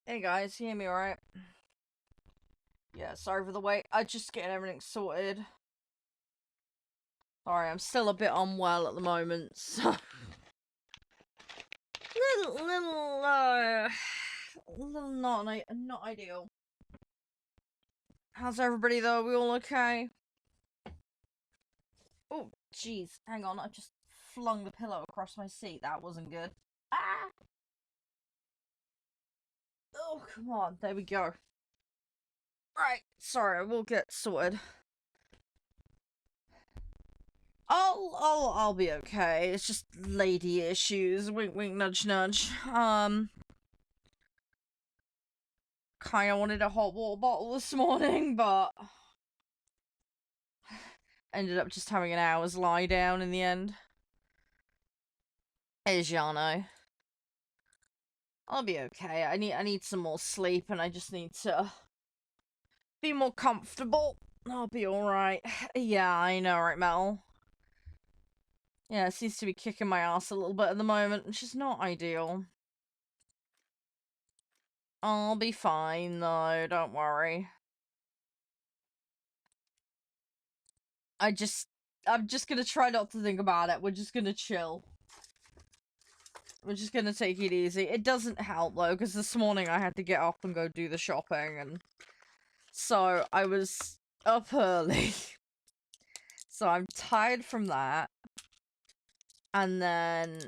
Hey guys, you hear me alright? Yeah, sorry for the wait. I just getting everything sorted. Sorry, I'm still a bit unwell at the moment, so little not ideal. How's everybody though? We all okay? Oh, jeez, hang on, I just flung the pillow across my seat. That wasn't good. Ah! Oh, come on, there we go. Right, sorry, we'll get sorted. I'll be okay. It's just lady issues. Wink, wink, nudge, nudge. Kinda wanted a hot water bottle this morning, but ended up just having an hour's lie down in the end. Hey, Jano. I'll be okay. I need some more sleep, and I just need to be more comfortable. I'll be alright. Yeah, I know, right, Mel? Yeah, it seems to be kicking my ass a little bit at the moment, which is not ideal. I'll be fine, though, don't worry. I'm just gonna try not to think about it. We're just gonna chill. We're just gonna take it easy. It doesn't help, though, because this morning I had to get up and go do the shopping, and so I was up early. So I'm tired from that. And then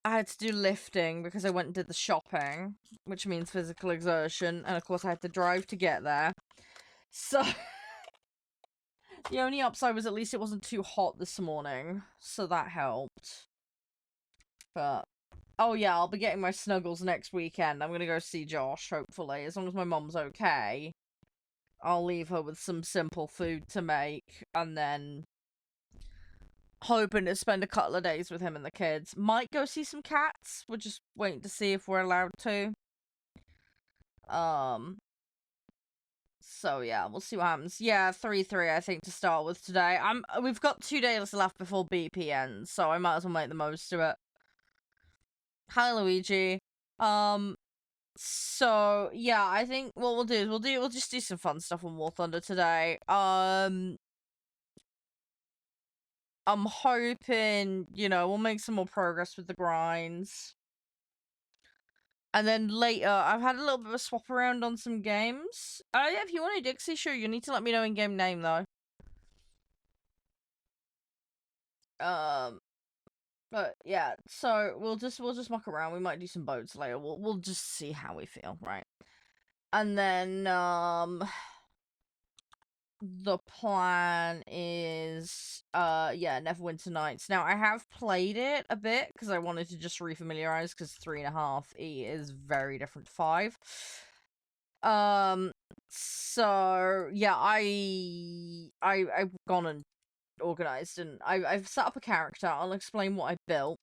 I had to do lifting because I went and did the shopping, which means physical exertion, and of course I had to drive to get there. So the only upside was at least it wasn't too hot this morning, so that helped. But oh yeah, I'll be getting my snuggles next weekend. I'm gonna go see Josh, hopefully. As long as my mom's okay. I'll leave her with some simple food to make, and then hoping to spend a couple of days with him and the kids. Might go see some cats. We're just waiting to see if we're allowed to. So yeah, we'll see what happens. Yeah, 3-3 I think to start with today. We've got 2 days left before BP ends, so I might as well make the most of it. Hi Luigi. So yeah, I think what we'll do is we'll just do some fun stuff on War Thunder today. I'm hoping, we'll make some more progress with the grinds. And then later, I've had a little bit of a swap around on some games. Yeah, if you want to, Dixie, sure, you need to let me know in-game name, though. But yeah, so we'll just muck around. We might do some boats later. We'll just see how we feel, right? And then, the plan is, yeah, Neverwinter Nights. Now, I have played it a bit, because I wanted to just refamiliarize, because 3.5E is very different to 5. So, yeah, I've gone and organized, and I've set up a character. I'll explain what I've built,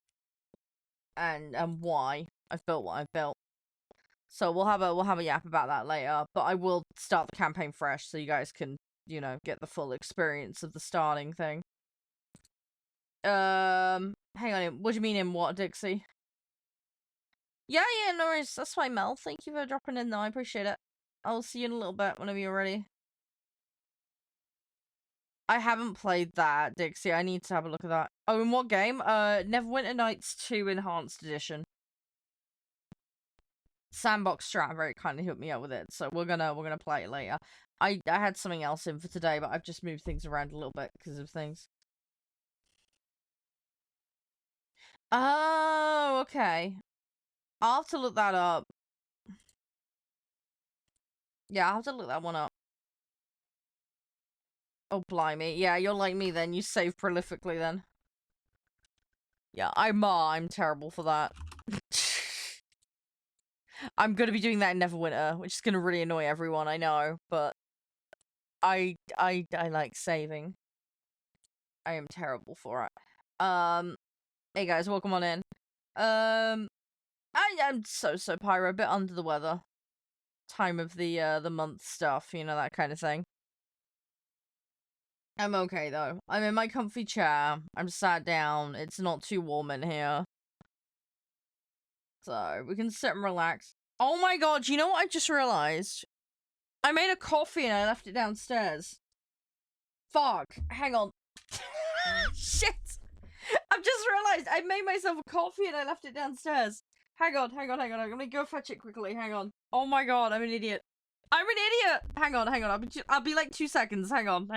and why I've built what I've built. So we'll have a yap about that later, but I will start the campaign fresh, so you guys can get the full experience of the starting thing. Hang on, what do you mean in what, Dixie? Yeah, no worries, that's fine, Mel. Thank you for dropping in, though, I appreciate it. I'll see you in a little bit, whenever you're ready. I haven't played that, Dixie, I need to have a look at that. Oh, in what game? Neverwinter Nights 2 Enhanced Edition. Sandbox Strat very kindly hooked me up with it, so we're gonna play it later. I had something else in for today, but I've just moved things around a little bit because of things. Oh, okay. I'll have to look that up. Yeah, I'll have to look that one up. Oh, blimey. Yeah, you're like me then. You save prolifically then. Yeah, I'm terrible for that. I'm gonna be doing that in Neverwinter, which is gonna really annoy everyone, I know, but I like saving. I am terrible for it. Hey guys, welcome on in. I'm so pyro, a bit under the weather. Time of the month stuff, that kind of thing. I'm okay though. I'm in my comfy chair. I'm sat down. It's not too warm in here. So we can sit and relax. Oh my god, you know what I just realized? I made a coffee and I left it downstairs. Fuck. Hang on. Shit. I've just realized I made myself a coffee and I left it downstairs. Hang on. I'm gonna go fetch it quickly. Hang on. Oh my god, I'm an idiot. I'm an idiot! Hang on. I'll be like 2 seconds. Hang on.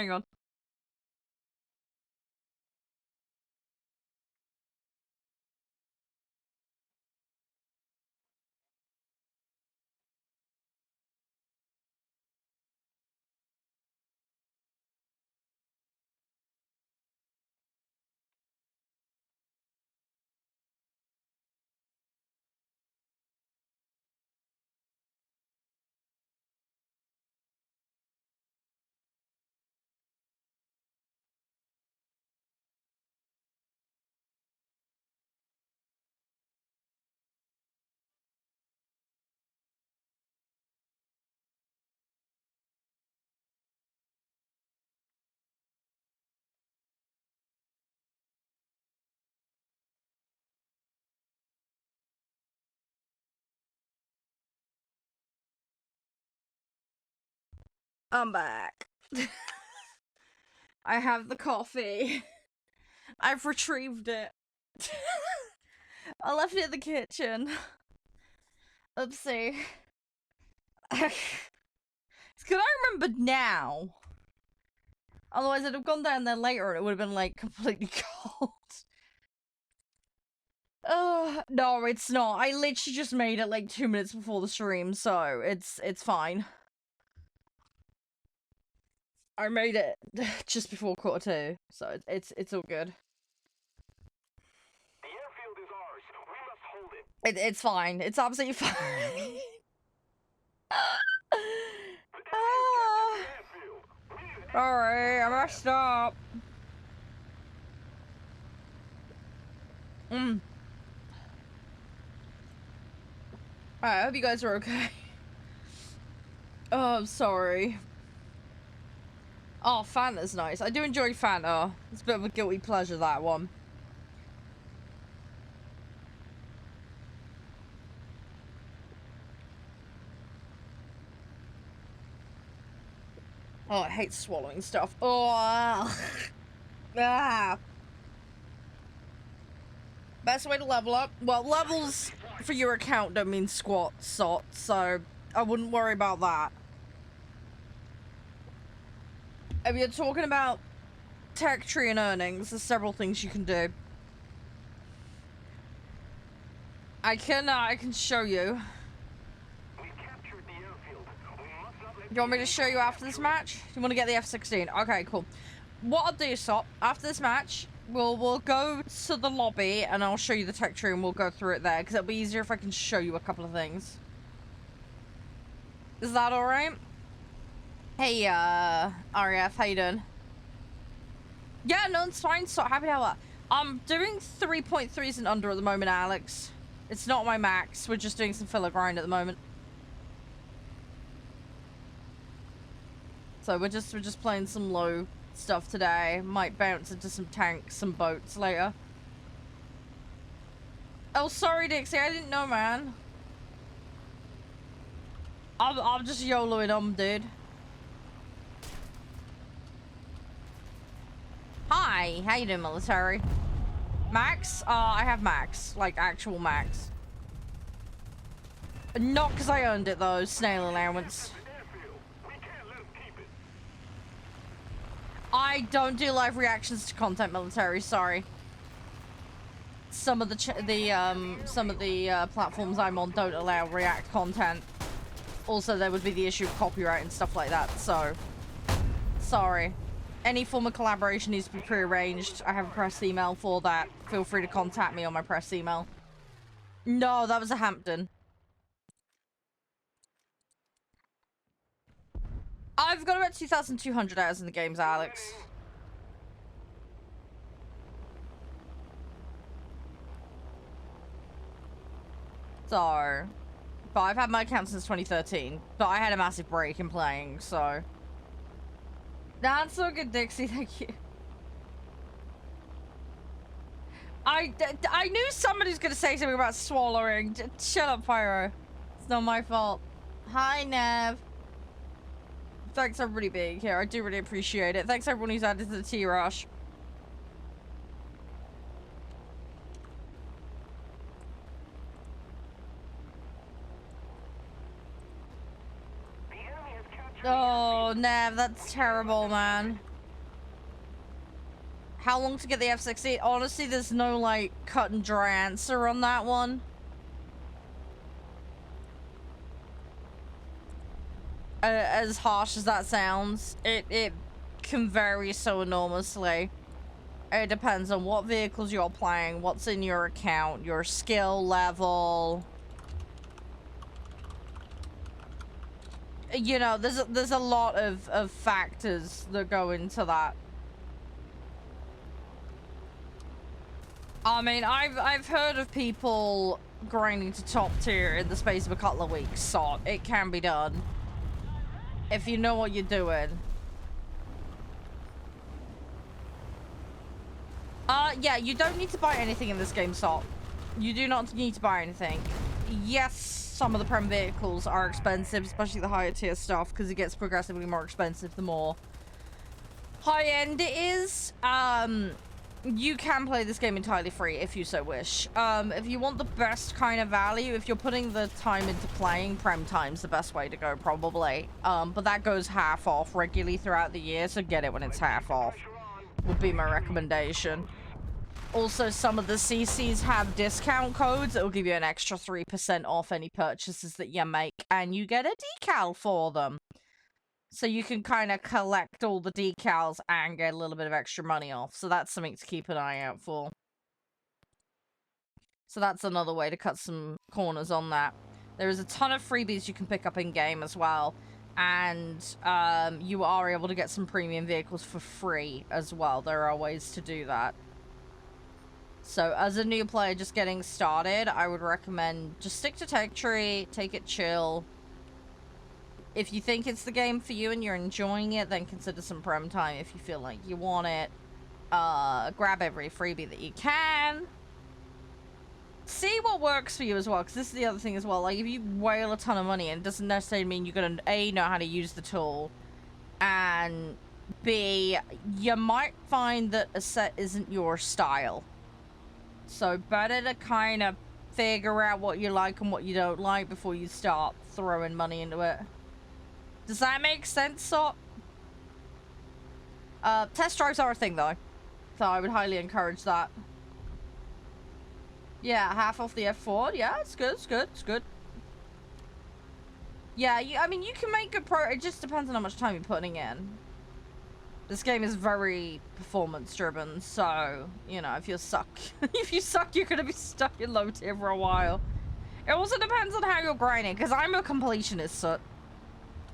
I'm back. I have the coffee. I've retrieved it. I left it in the kitchen. Oopsie. It's good I remembered now. Otherwise I'd have gone down there later and it would have been like completely cold. No, it's not. I literally just made it like 2 minutes before the stream, so it's fine. I made it just before 2:15, so it's all good. The airfield is ours. We must hold it. It's fine. It's absolutely fine. Sorry, I messed up. Alright, I hope you guys are okay. Oh, I'm sorry. Oh, Fanta's nice. I do enjoy Fanta. It's a bit of a guilty pleasure, that one. Oh, I hate swallowing stuff. Oh, ah. Best way to level up? Well, levels for your account don't mean squat, so I wouldn't worry about that. If you're talking about tech tree and earnings, there's several things you can do. I can show you. Do you want me to show you after this match? You want to get the F-16? Okay, cool. What I'll do, Sop, after this match, we'll go to the lobby and I'll show you the tech tree and we'll go through it there, because it'll be easier if I can show you a couple of things. Is that alright? Hey, RF, how you doing? Yeah, no, it's fine. So happy to have that. I'm doing 3.3s and under at the moment, Alex. It's not my max. We're just doing some filler grind at the moment. So we're just playing some low stuff today. Might bounce into some tanks, some boats later. Oh, sorry, Dixie. I didn't know, man. I'm just YOLOing them, dude. Hi, how you doing, military? Max? I have max. Like, actual max. Not because I earned it, though. Snail allowance. I don't do live reactions to content, military. Sorry. Some of the platforms I'm on don't allow react content. Also, there would be the issue of copyright and stuff like that. So, sorry. Any form of collaboration needs to be prearranged. I have a press email for that. Feel free to contact me on my press email. No, that was a Hampton. I've got about 2,200 hours in the games, Alex. So, but I've had my account since 2013. But I had a massive break in playing, so. That's so good, Dixie. Thank you. I knew somebody's gonna say something about swallowing. Shut up, Pyro. not my fault. Hi, Nev. Thanks everybody being here. I do really appreciate it. Thanks everyone who's added to the tea rush. Oh, Nev, that's terrible, man. How long to get the F-16? Honestly, there's no, like, cut and dry answer on that one. As harsh as that sounds, it can vary so enormously. It depends on what vehicles you're playing, what's in your account, your skill level. You know, there's a lot of factors that go into that. I mean, I've heard of people grinding to top tier in the space of a couple of weeks, so it can be done. If you know what you're doing. Yeah, you don't need to buy anything in this game, Salt. You do not need to buy anything. Yes, some of the Prem vehicles are expensive, especially the higher tier stuff, because it gets progressively more expensive the more high-end it is. You can play this game entirely free if you so wish. If you want the best kind of value, if you're putting the time into playing, Prem Time's the best way to go, probably. But that goes half off regularly throughout the year, so get it when it's half off. Would be my recommendation. Also, some of the CCs have discount codes that will give you an extra 3% off any purchases that you make, and you get a decal for them. So you can kind of collect all the decals and get a little bit of extra money off. So that's something to keep an eye out for. So that's another way to cut some corners on that. There is a ton of freebies you can pick up in-game as well. And you are able to get some premium vehicles for free as well. There are ways to do that. So as a new player just getting started, I would recommend just stick to Tech Tree, take it chill. If you think it's the game for you and you're enjoying it, then consider some Prem Time if you feel like you want it. Grab every freebie that you can. See what works for you as well, because this is the other thing as well. Like, if you whale a ton of money, it doesn't necessarily mean you're going to, A, know how to use the tool, and B, you might find that a set isn't your style. So better to kind of figure out what you like and what you don't like before you start throwing money into it. Does that make sense, Sop? Test drives are a thing, though. So I would highly encourage that. Yeah, half off the F4. Yeah, it's good, it's good, it's good. Yeah, I mean, you can make good it just depends on how much time you're putting in. This game is very performance-driven, so, you know, if you suck, if you suck, you're gonna be stuck in low tier for a while. It also depends on how you're grinding, because I'm a completionist, so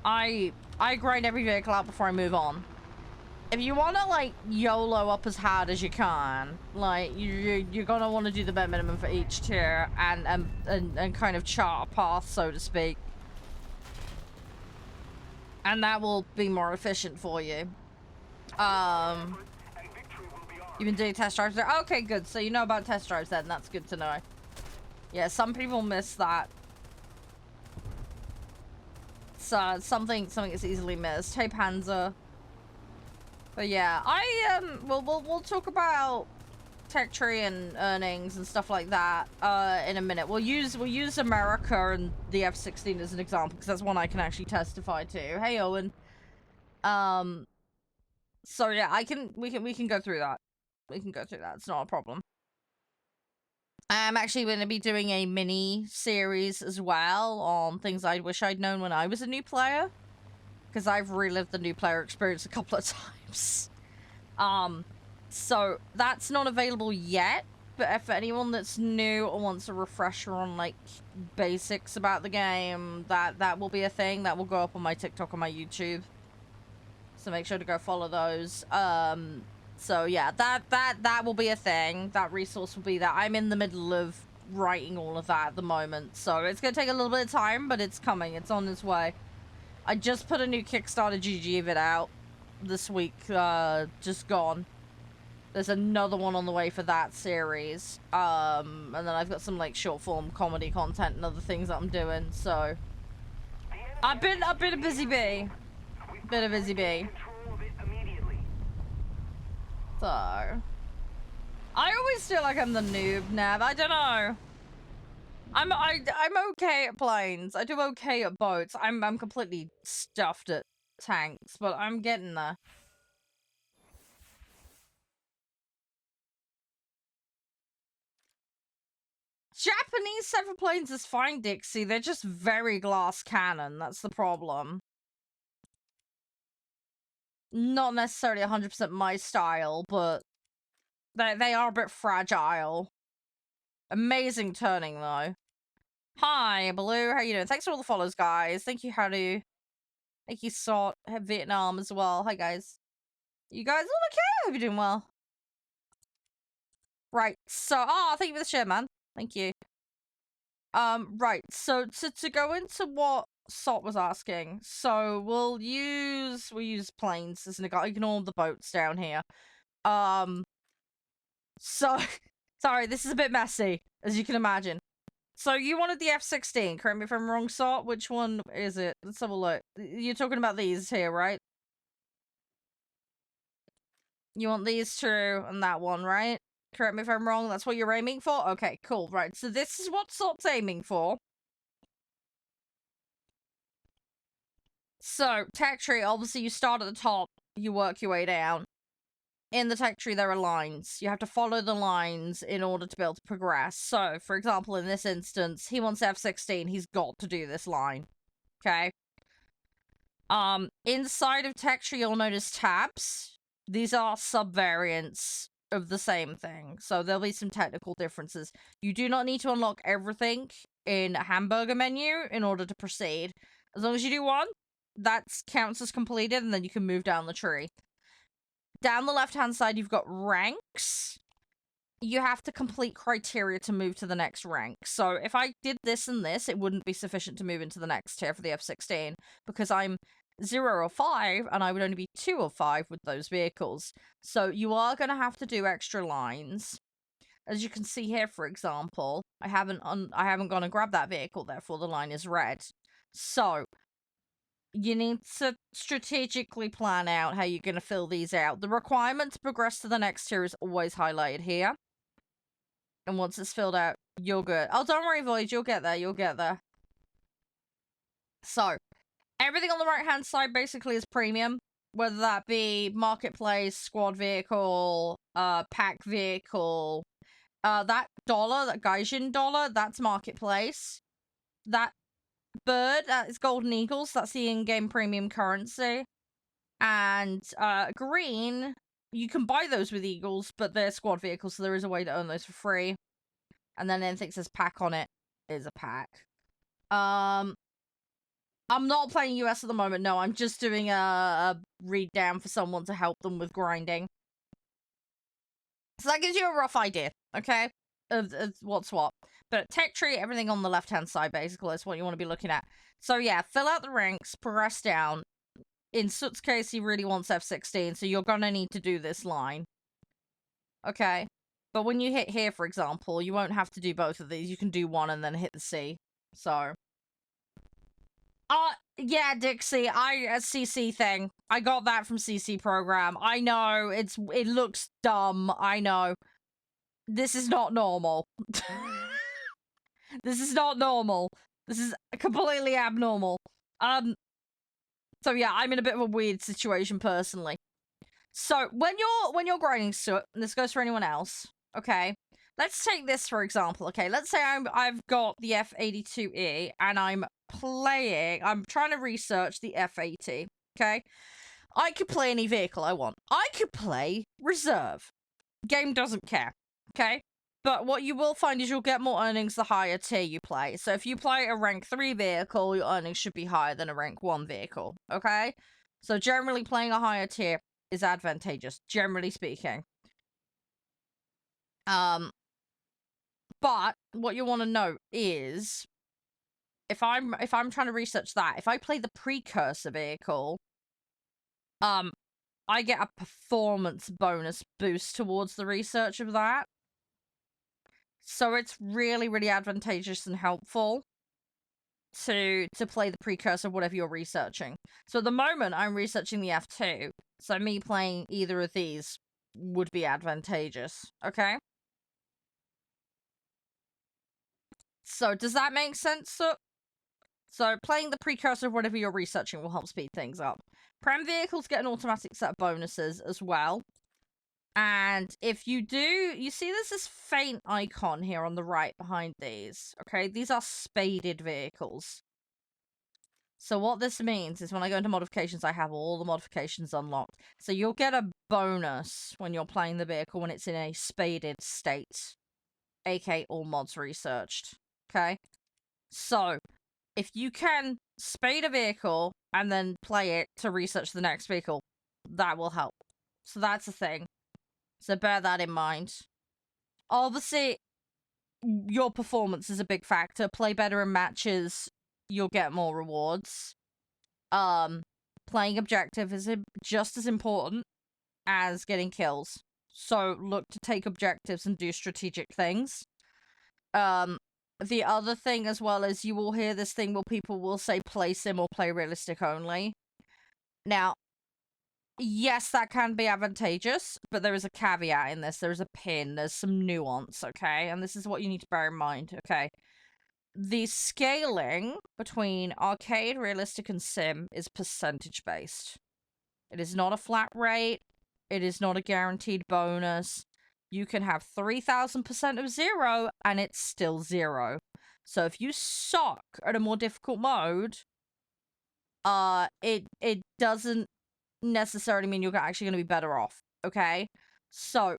I grind every vehicle out before I move on. If you want to, like, YOLO up as hard as you can, like, you're gonna want to do the bare minimum for each tier and kind of chart a path, so to speak. And that will be more efficient for you. You've been doing test drives there? Okay, good. So you know about test drives then. That's good to know. Yeah, some people miss that. So something that's easily missed. Hey, Panzer. But yeah, we'll talk about Tech Tree and earnings and stuff like that in a minute. We'll use America and the F-16 as an example because that's one I can actually testify to. Hey, Owen. So yeah, we can go through that. We can go through that. It's not a problem. I'm actually going to be doing a mini series as well on things I wish I'd known when I was a new player, because I've relived the new player experience a couple of times. So that's not available yet, but if anyone that's new or wants a refresher on like basics about the game, that will be a thing that will go up on my TikTok and my YouTube. So make sure to go follow those. So yeah, that will be a thing. That resource will be there. I'm in the middle of writing all of that at the moment, so it's gonna take a little bit of time, but it's coming. It's on its way. I just put a new Kickstarter GG vid out this week, just gone. There's another one on the way for that series. And then I've got some like short form comedy content and other things that I'm doing. So I've been a busy bee. Been a busy bee. So I always feel like I'm the noob, Nav. I don't know. I'm okay at planes. I do okay at boats. I'm completely stuffed at tanks, but I'm getting there. Japanese seven-planes is fine, Dixie. They're just very glass cannon. That's the problem. Not necessarily 100% my style, but they are a bit fragile. Amazing turning, though. Hi, Blue. How you doing? Thanks for all the follows, guys. Thank you, Howdy. Thank you, Sort. Vietnam as well. Hi, guys. You guys all okay? I hope you're doing well. Right, so, thank you for the share, man. Thank you. Right, so to go into what Salt was asking, so we'll use planes as an example. Ignore the boats down here. So sorry, this is a bit messy, as you can imagine. So you wanted the F-16, correct me if I'm wrong, Salt. Which one is it? Let's have a look. You're talking about these here, right? You want these two and that one, right? Correct me if I'm wrong, that's what you're aiming for? Okay, cool, right. So this is what Salt's aiming for. So, tech tree, obviously you start at the top, you work your way down. In the tech tree, there are lines. You have to follow the lines in order to be able to progress. So, for example, in this instance, he wants F-16, he's got to do this line. Okay? Inside of tech tree, you'll notice tabs. These are subvariants of the same thing. So, there'll be some technical differences. You do not need to unlock everything in a hamburger menu in order to proceed. As long as you do one, that counts as completed, and then you can move down the tree. Down the left-hand side, you've got ranks. You have to complete criteria to move to the next rank. So if I did this and this, it wouldn't be sufficient to move into the next tier for the F-16, because I'm 0 or 5, and I would only be 2 or 5 with those vehicles. So you are going to have to do extra lines. As you can see here, for example, I haven't gone and grabbed that vehicle, therefore the line is red. So you need to strategically plan out how you're going to fill these out. The requirement to progress to the next tier is always highlighted here. And once it's filled out, you're good. Oh, don't worry, Void. You'll get there. You'll get there. So, everything on the right-hand side basically is premium. Whether that be marketplace, squad vehicle, pack vehicle. That dollar, that Gaijin dollar, that's marketplace. That bird, that is Golden Eagles. That's the in-game premium currency. And green, you can buy those with Eagles, but they're squad vehicles, so there is a way to earn those for free. And then anything that says pack on it is a pack. I'm not playing US at the moment, no. I'm just doing a read down for someone to help them with grinding. So that gives you a rough idea, okay, of what's what. But tech tree, everything on the left-hand side, basically, is what you want to be looking at. So yeah, fill out the ranks, progress down. In Soot's case, he really wants F-16, so you're gonna need to do this line. Okay? But when you hit here, for example, you won't have to do both of these. You can do one and then hit the C. So. Yeah, Dixie, a CC thing. I got that from CC program. I know, it looks dumb. I know. This is not normal. This is not normal. This is completely abnormal. So yeah, I'm in a bit of a weird situation personally. So when you're grinding Soot, and this goes for anyone else, okay? Let's take this for example, okay? Let's say I've got the F-82E and I'm trying to research the F-80, okay? I could play any vehicle I want. I could play reserve. Game doesn't care, okay? But what you will find is you'll get more earnings the higher tier you play. So if you play a rank 3 vehicle, your earnings should be higher than a rank 1 vehicle, okay? So generally playing a higher tier is advantageous, generally speaking. But what you want to know is if I'm trying to research that, if I play the precursor vehicle, I get a performance bonus boost towards the research of that. So it's really, really advantageous and helpful to play the precursor of whatever you're researching. So at the moment, I'm researching the F2. So me playing either of these would be advantageous. Okay? So does that make sense? So playing the precursor of whatever you're researching will help speed things up. Prem vehicles get an automatic set of bonuses as well. And if you do, you see there's this faint icon here on the right behind these. Okay, these are spaded vehicles. So what this means is when I go into modifications, I have all the modifications unlocked. So you'll get a bonus when you're playing the vehicle when it's in a spaded state. aka all mods researched. Okay? So, if you can spade a vehicle and then play it to research the next vehicle, that will help. So that's a thing. So bear that in mind. Obviously, your performance is a big factor. Play better in matches, you'll get more rewards. Playing objective is just as important as getting kills. So look to take objectives and do strategic things. The other thing as well is you will hear this thing where people will say play sim or play realistic only. Now, yes, that can be advantageous, but there is a caveat in this. There's a pin. There's some nuance, okay? And this is what you need to bear in mind, okay? The scaling between arcade, realistic, and sim is percentage-based. It is not a flat rate. It is not a guaranteed bonus. You can have 3,000% of 0, and it's still 0. So if you suck at a more difficult mode, it doesn't necessarily mean you're actually going to be better off, okay? So,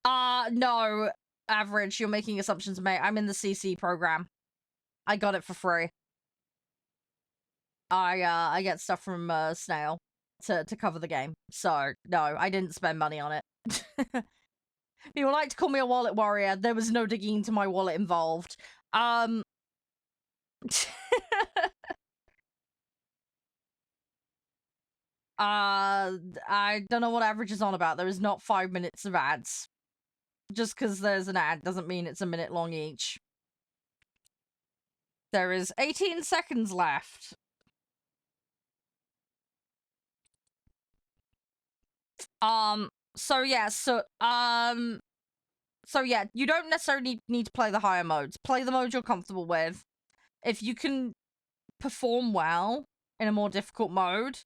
no, average, you're making assumptions, mate. I'm in the CC program. I got it for free. I get stuff from Snail to cover the game. So, no, I didn't spend money on it. People like to call me a wallet warrior. There was no digging into my wallet involved. I don't know what average is on about. There is not 5 minutes of ads. Just because there's an ad doesn't mean it's a minute long each. There is 18 seconds left. So yeah, you don't necessarily need to play the higher modes. Play the mode you're comfortable with. If you can perform well in a more difficult mode,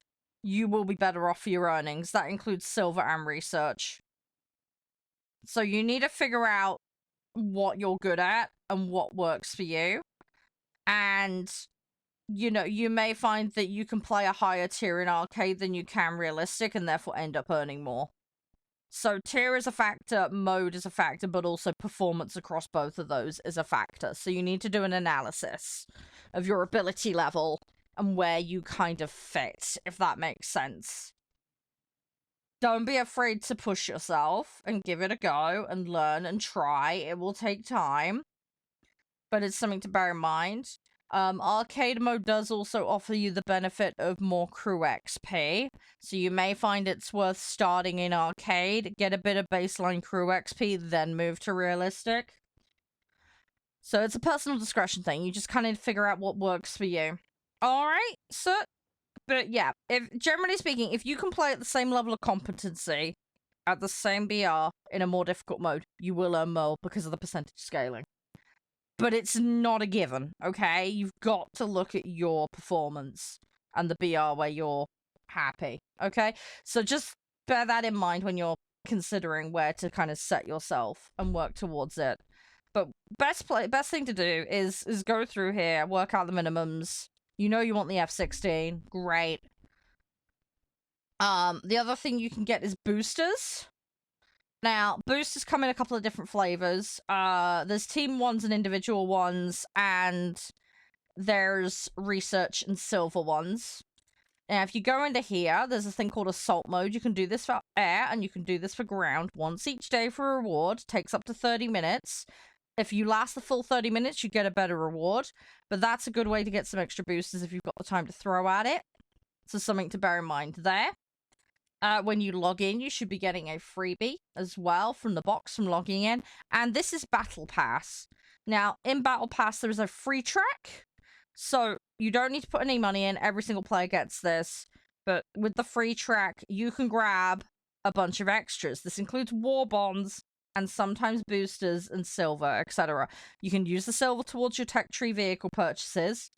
you will be better off for your earnings. That includes silver and research. So you need to figure out what you're good at and what works for you. And, you know, you may find that you can play a higher tier in arcade than you can realistic and therefore end up earning more. So tier is a factor, mode is a factor, but also performance across both of those is a factor. So you need to do an analysis of your ability level and where you kind of fit, if that makes sense. Don't be afraid to push yourself and give it a go and learn and try. It will take time, but it's something to bear in mind. Arcade mode does also offer you the benefit of more crew XP, so you may find it's worth starting in arcade, get a bit of baseline crew XP, then move to realistic. So it's a personal discretion thing. You just kind of figure out what works for you. Alright, so, but yeah, generally speaking, if you can play at the same level of competency, at the same BR, in a more difficult mode, you will earn more because of the percentage scaling. But it's not a given, okay? You've got to look at your performance and the BR where you're happy, okay? So just bear that in mind when you're considering where to kind of set yourself and work towards it. But best thing to do is go through here, work out the minimums. You know you want the F-16, great. The other thing you can get is boosters. Now, boosters come in a couple of different flavors. There's team ones and individual ones, and there's research and silver ones. Now, if you go into here, there's a thing called assault mode. You can do this for air, and you can do this for ground once each day for a reward. Takes up to 30 minutes. If you last the full 30 minutes, you get a better reward. But that's a good way to get some extra boosters if you've got the time to throw at it. So something to bear in mind there. When you log in, you should be getting a freebie as well from the box from logging in. And this is Battle Pass. Now, in Battle Pass, there is a free track. So you don't need to put any money in. Every single player gets this. But with the free track, you can grab a bunch of extras. This includes war bonds and sometimes boosters and silver, etc. You can use the silver towards your tech tree vehicle purchases.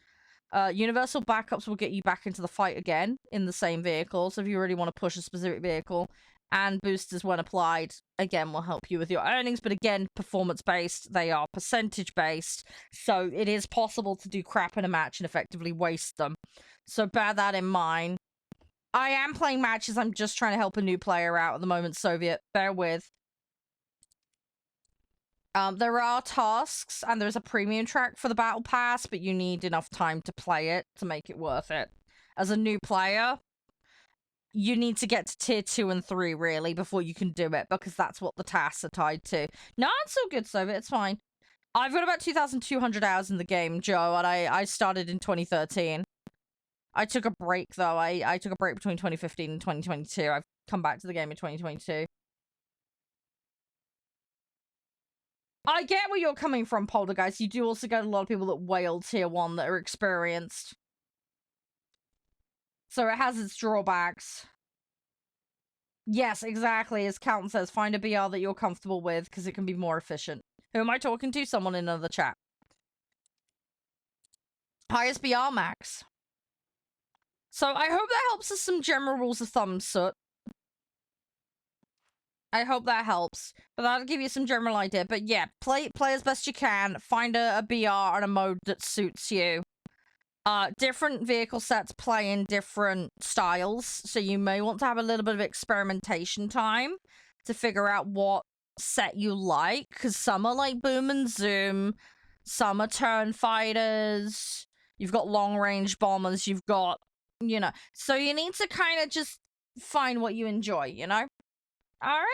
Universal backups will get you back into the fight again in the same vehicle, so if you really want to push a specific vehicle. And boosters, when applied, again, will help you with your earnings, but again, performance-based, they are percentage-based, so it is possible to do crap in a match and effectively waste them. So bear that in mind. I am playing matches, I'm just trying to help a new player out at the moment, Soviet. Bear with. There are tasks, and there's a premium track for the Battle Pass, but you need enough time to play it to make it worth it. As a new player, you need to get to tier 2 and 3, really, before you can do it, because that's what the tasks are tied to. No, it's all good, Soviet, it's fine. I've got about 2,200 hours in the game, Joe, and I started in 2013. I took a break, though. I took a break between 2015 and 2022. I've come back to the game in 2022. I get where you're coming from, Poltergeist. You do also get a lot of people that whale tier 1 that are experienced. So it has its drawbacks. Yes, exactly. As Calton says, find a BR that you're comfortable with, because it can be more efficient. Who am I talking to? Someone in another chat. Highest BR max. So I hope that helps us some general rules of thumb, Soot. I hope that helps. But that'll give you some general idea. But yeah, play as best you can. Find a BR and a mode that suits you. Different vehicle sets play in different styles. So you may want to have a little bit of experimentation time to figure out what set you like. Because some are like boom and zoom. Some are turn fighters. You've got long range bombers. You've got, you know. So you need to kind of just find what you enjoy, you know? Alright.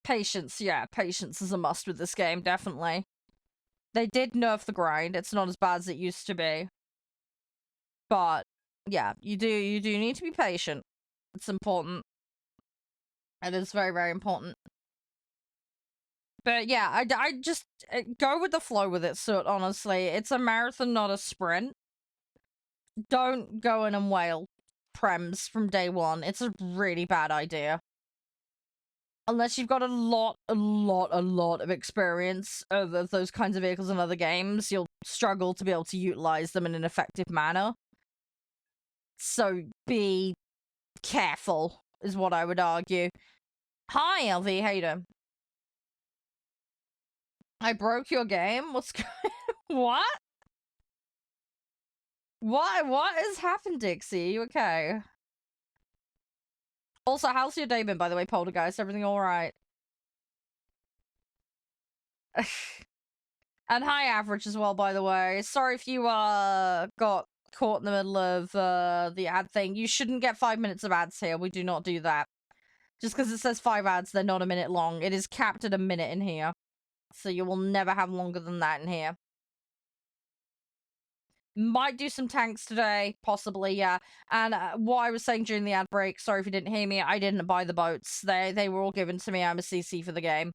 Patience, yeah. Patience is a must with this game, definitely. They did nerf the grind. It's not as bad as it used to be. But, yeah, you do need to be patient. It's important. It is very, very important. But yeah, I just go with the flow with it, Soot, honestly. It's a marathon, not a sprint. Don't go in and wail prems from day one. It's a really bad idea. Unless you've got a lot of experience of those kinds of vehicles in other games, you'll struggle to be able to utilize them in an effective manner. So be careful, is what I would argue. Hi, LV, how you doing? I broke your game? What's going What? What has happened, Dixie? Are you okay? Also, how's your day been, by the way, Poltergeist? Everything alright? And hi, Average, as well, by the way. Sorry if you, got caught in the middle of, the ad thing. You shouldn't get 5 minutes of ads here. We do not do that. Just because it says 5 ads, they're not a minute long. It is capped at a minute in here. So you will never have longer than that in here. Might do some tanks today, possibly, yeah. And what I was saying during the ad break, sorry if you didn't hear me, I didn't buy the boats. They were all given to me. I'm a CC for the game.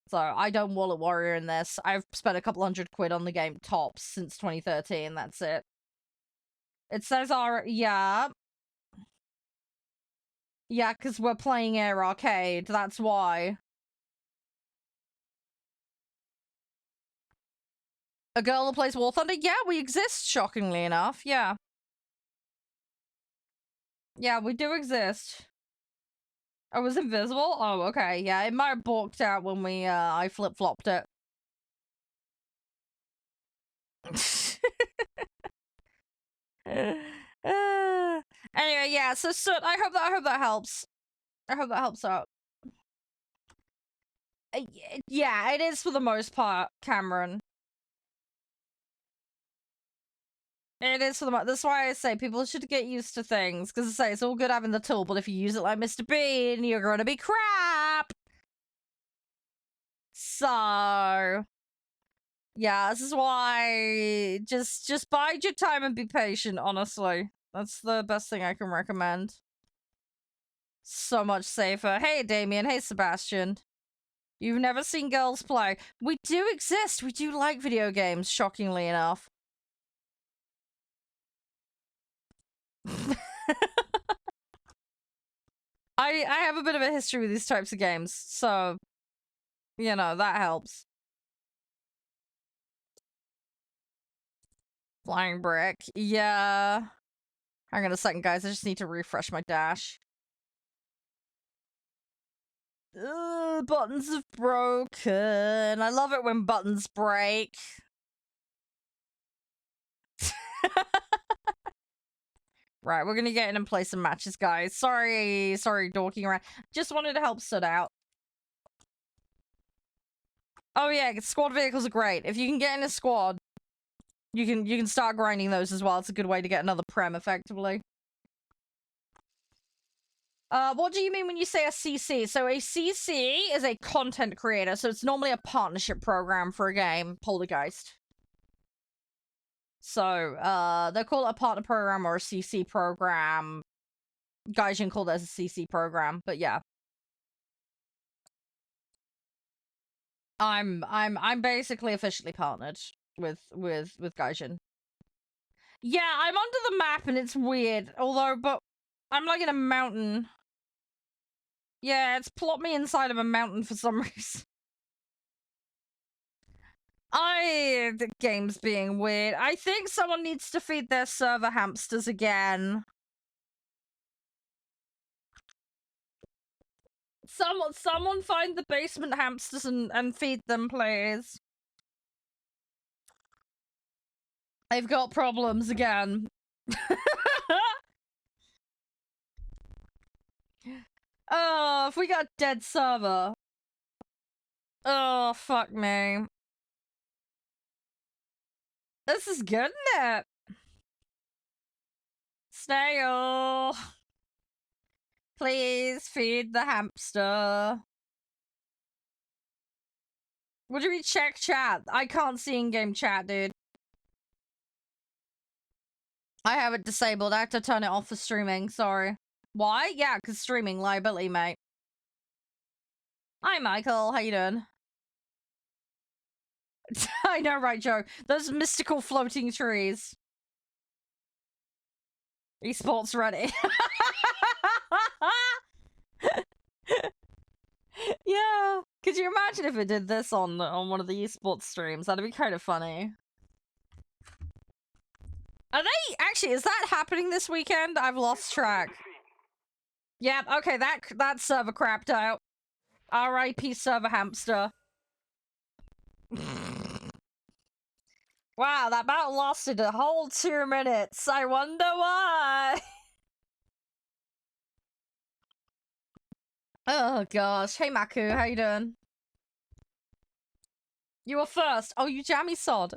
So I don't wallet warrior in this. I've spent a couple £100 on the game tops since 2013. That's it. It says yeah. Yeah, because we're playing Air Arcade. That's why. A girl who plays War Thunder? Yeah, we exist, shockingly enough. Yeah. Yeah, we do exist. I was invisible? Oh, okay. Yeah, it might have balked out when I flip-flopped it. Anyway, yeah, so Soot, I hope that helps. I hope that helps out. Yeah, it is for the most part, Cameron. It is for the most. That's why I say people should get used to things, because I say it's all good having the tool, but if you use it like Mr. Bean, you're gonna be crap. So Yeah, this is why just bide your time and be patient, honestly. That's the best thing I can recommend. So much safer. Hey, Damien. Hey, Sebastian. You've never seen girls play. We do exist. We do like video games, shockingly enough. I have a bit of a history with these types of games, so, you know, that helps. Flying brick. Yeah. Hang on a second, guys. I just need to refresh my dash. Buttons have broken. I love it when buttons break. Right, we're gonna get in and play some matches, guys. Sorry, dorking around. Just wanted to help Sud out. Oh yeah, squad vehicles are great. If you can get in a squad, you can start grinding those as well. It's a good way to get another prem effectively. What do you mean when you say a CC? So a CC is a content creator, so it's normally a partnership program for a game, Poltergeist. So, they call it a partner program or a CC program. Gaijin call it as a CC program, but yeah. I'm basically officially partnered with Gaijin. Yeah, I'm under the map and it's weird. But I'm like in a mountain. Yeah, it's plopped me inside of a mountain for some reason. The game's being weird. I think someone needs to feed their server hamsters again. Someone find the basement hamsters and feed them, please. They've got problems again. Oh, if we got a dead server. Oh, fuck me. This is good, isn't it? Snail. Please feed the hamster. What do we check chat? I can't see in-game chat, dude. I have it disabled. I have to turn it off for streaming. Sorry. Why? Yeah, because streaming liability, mate. Hi, Michael. How you doing? I know, right, Joe? Those mystical floating trees. Esports ready. Yeah. Could you imagine if it did this on one of the esports streams? That'd be kind of funny. Are they actually? Is that happening this weekend? I've lost track. Yeah. Okay. That server crapped out. R.I.P. server hamster. Wow, that battle lasted a whole 2 minutes. I wonder why. Oh gosh. Hey Maku, how you doing? You were first. Oh, you jammy sod.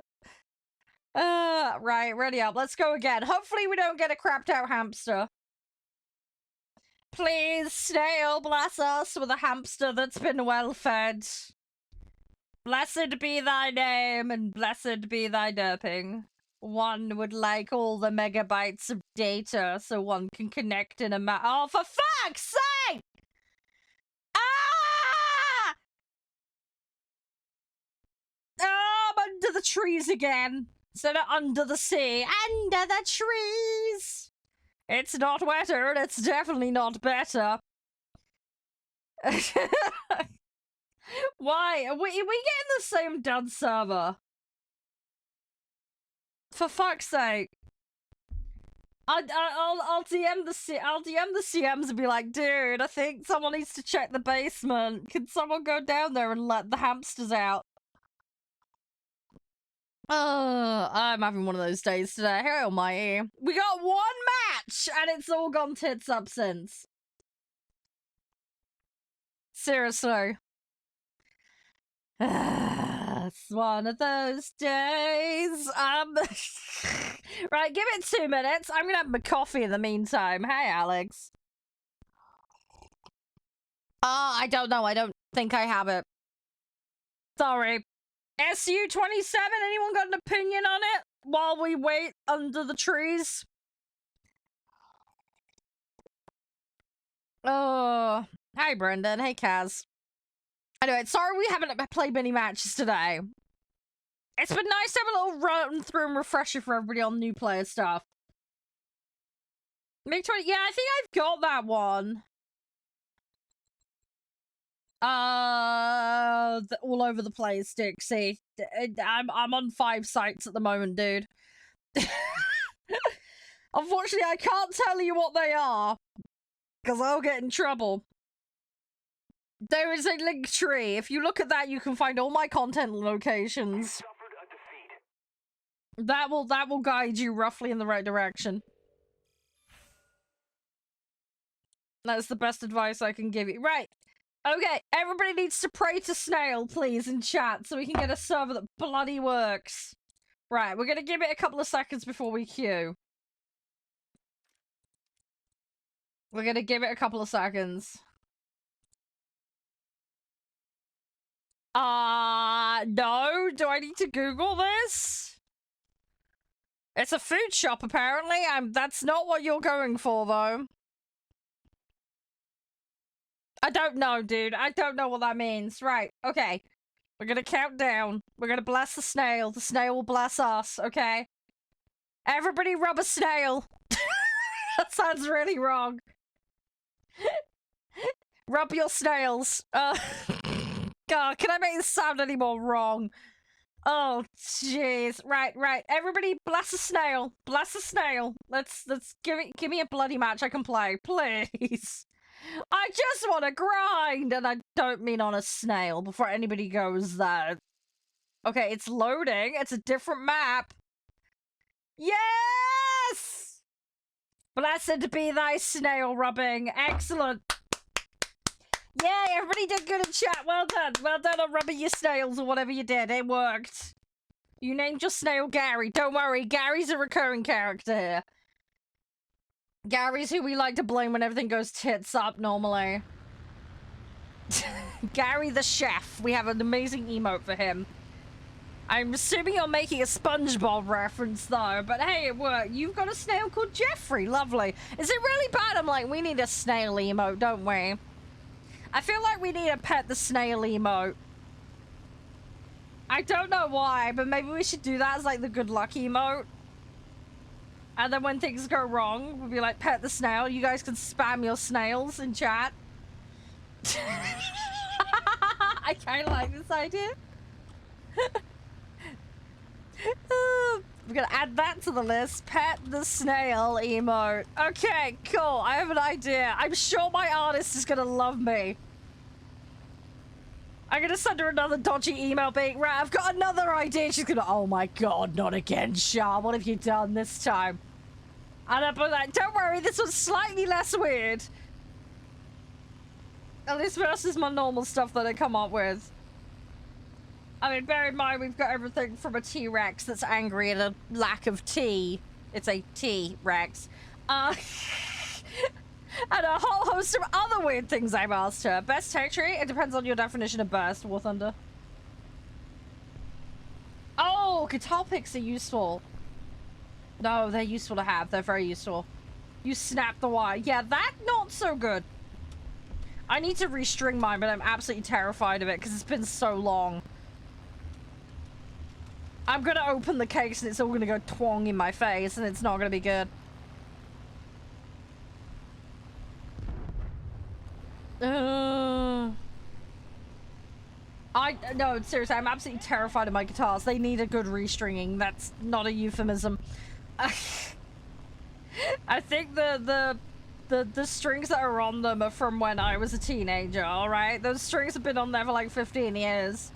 Right, ready up. Let's go again. Hopefully we don't get a crapped out hamster. Please, snail, bless us with a hamster that's been well fed. Blessed be thy name, and blessed be thy derping. One would like all the megabytes of data so one can connect in a oh, for fuck's sake! Ah! Oh, I'm under the trees again. Instead of under the sea, under the trees. It's not wetter, and it's definitely not better. Why? We get in the same dud server. For fuck's sake. I'll DM the CMs and be like, dude, I think someone needs to check the basement. Can someone go down there and let the hamsters out? I'm having one of those days today. Hey, almighty. We got one match, and it's all gone tits up since. Seriously. It's one of those days. Right, give it 2 minutes. I'm gonna have my coffee in the meantime. Hey, Alex. I don't know. I don't think I have it. Sorry. SU-27, anyone got an opinion on it while we wait under the trees? Oh, hi Brendan, hey Kaz. Anyway, sorry we haven't played many matches today. It's been nice to have a little run through and refresher for everybody on new player stuff. Make 20, yeah, I think I've got that one. All over the place, Dixie. I'm on 5 sites at the moment, dude. Unfortunately, I can't tell you what they are, because I'll get in trouble. There is a link tree. If you look at that, you can find all my content locations. That will guide you roughly in the right direction. That's the best advice I can give you. Right. Okay, everybody needs to pray to Snail, please, in chat, so we can get a server that bloody works. Right, we're gonna give it a couple of seconds before we queue. We're gonna give it a couple of seconds. No. Do I need to Google this? It's a food shop, apparently. That's not what you're going for, though. I don't know, dude. I don't know what that means. Right, okay. We're gonna count down. We're gonna bless the snail. The snail will bless us, okay? Everybody rub a snail. That sounds really wrong. Rub your snails. God, can I make this sound any more wrong? Oh, jeez. Right. Everybody bless a snail. Bless a snail. Let's give me a bloody match I can play, please. I just want to grind, and I don't mean on a snail before anybody goes there. Okay, it's loading. It's a different map. Yes! Blessed be thy snail rubbing. Excellent. Yay, everybody did good in chat. Well done. Well done on rubbing your snails or whatever you did. It worked. You named your snail Gary. Don't worry, Gary's a recurring character here. Gary's who we like to blame when everything goes tits up normally. Gary the chef. We have an amazing emote for him. I'm assuming you're making a SpongeBob reference though, but hey, it worked. You've got a snail called Jeffrey. Lovely. Is it really bad? I'm like, we need a snail emote, don't we? I feel like we need to pet the snail emote. I don't know why, but maybe we should do that as like the good luck emote. And then when things go wrong, we'll be like, pet the snail. You guys can spam your snails in chat. I kind of like this idea. We're gonna add that to the list. Pet the snail emote. Okay, cool. I have an idea. I'm sure my artist is gonna love me. I'm gonna send her another dodgy email being, right, I've got another idea. She's gonna, oh my god, not again, Shah. What have you done this time? And I put that, don't worry, this one's slightly less weird. At least versus my normal stuff that I come up with. I mean, bear in mind, we've got everything from a T-Rex that's angry at a lack of tea. It's a T-Rex. And a whole host of other weird things I've asked her. Best territory? It depends on your definition of best, warthunder. Oh, guitar picks are useful. No, they're useful to have. They're very useful. You snap the wire. Yeah, that not so good. I need to restring mine, but I'm absolutely terrified of it because it's been so long. I'm gonna open the case and it's all gonna go twong in my face and it's not gonna be good. No, seriously, I'm absolutely terrified of my guitars. They need a good restringing. That's not a euphemism. I think the strings that are on them are from when I was a teenager, alright? Those strings have been on there for like 15 years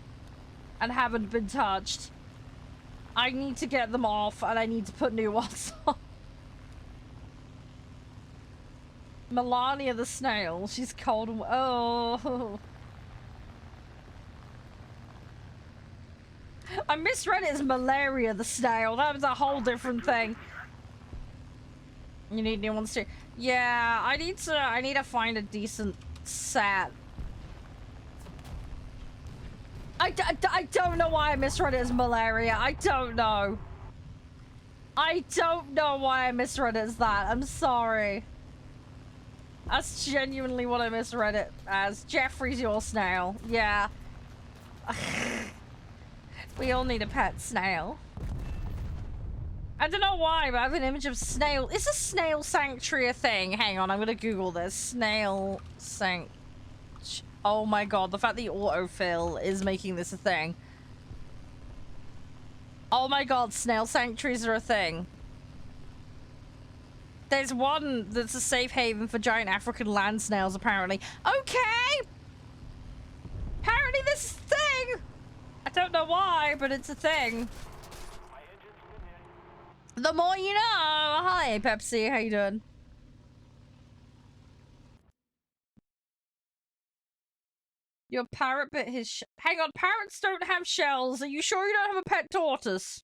and haven't been touched. I need to get them off and I need to put new ones on. Melania the snail, she's cold and oh. I misread it as Malaria the snail. That was a whole different thing. You need new ones too. Yeah, I need to find a decent set. I don't know why I misread it as malaria. I don't know. I don't know why I misread it as that. I'm sorry. That's genuinely what I misread it as. Jeffrey's your snail. Yeah. We all need a pet snail. I don't know why, but I have an image of snail. Is a snail sanctuary a thing? Hang on, I'm gonna Google this. Snail sanct. Oh my god, the fact that the autofill is making this a thing. Oh my god, snail sanctuaries are a thing. There's one that's a safe haven for giant African land snails, apparently. Okay! Apparently this is a thing! I don't know why, but it's a thing. The more you know! Hi, Pepsi, how you doing? Your parrot bit his hang on, parrots don't have shells. Are you sure you don't have a pet tortoise?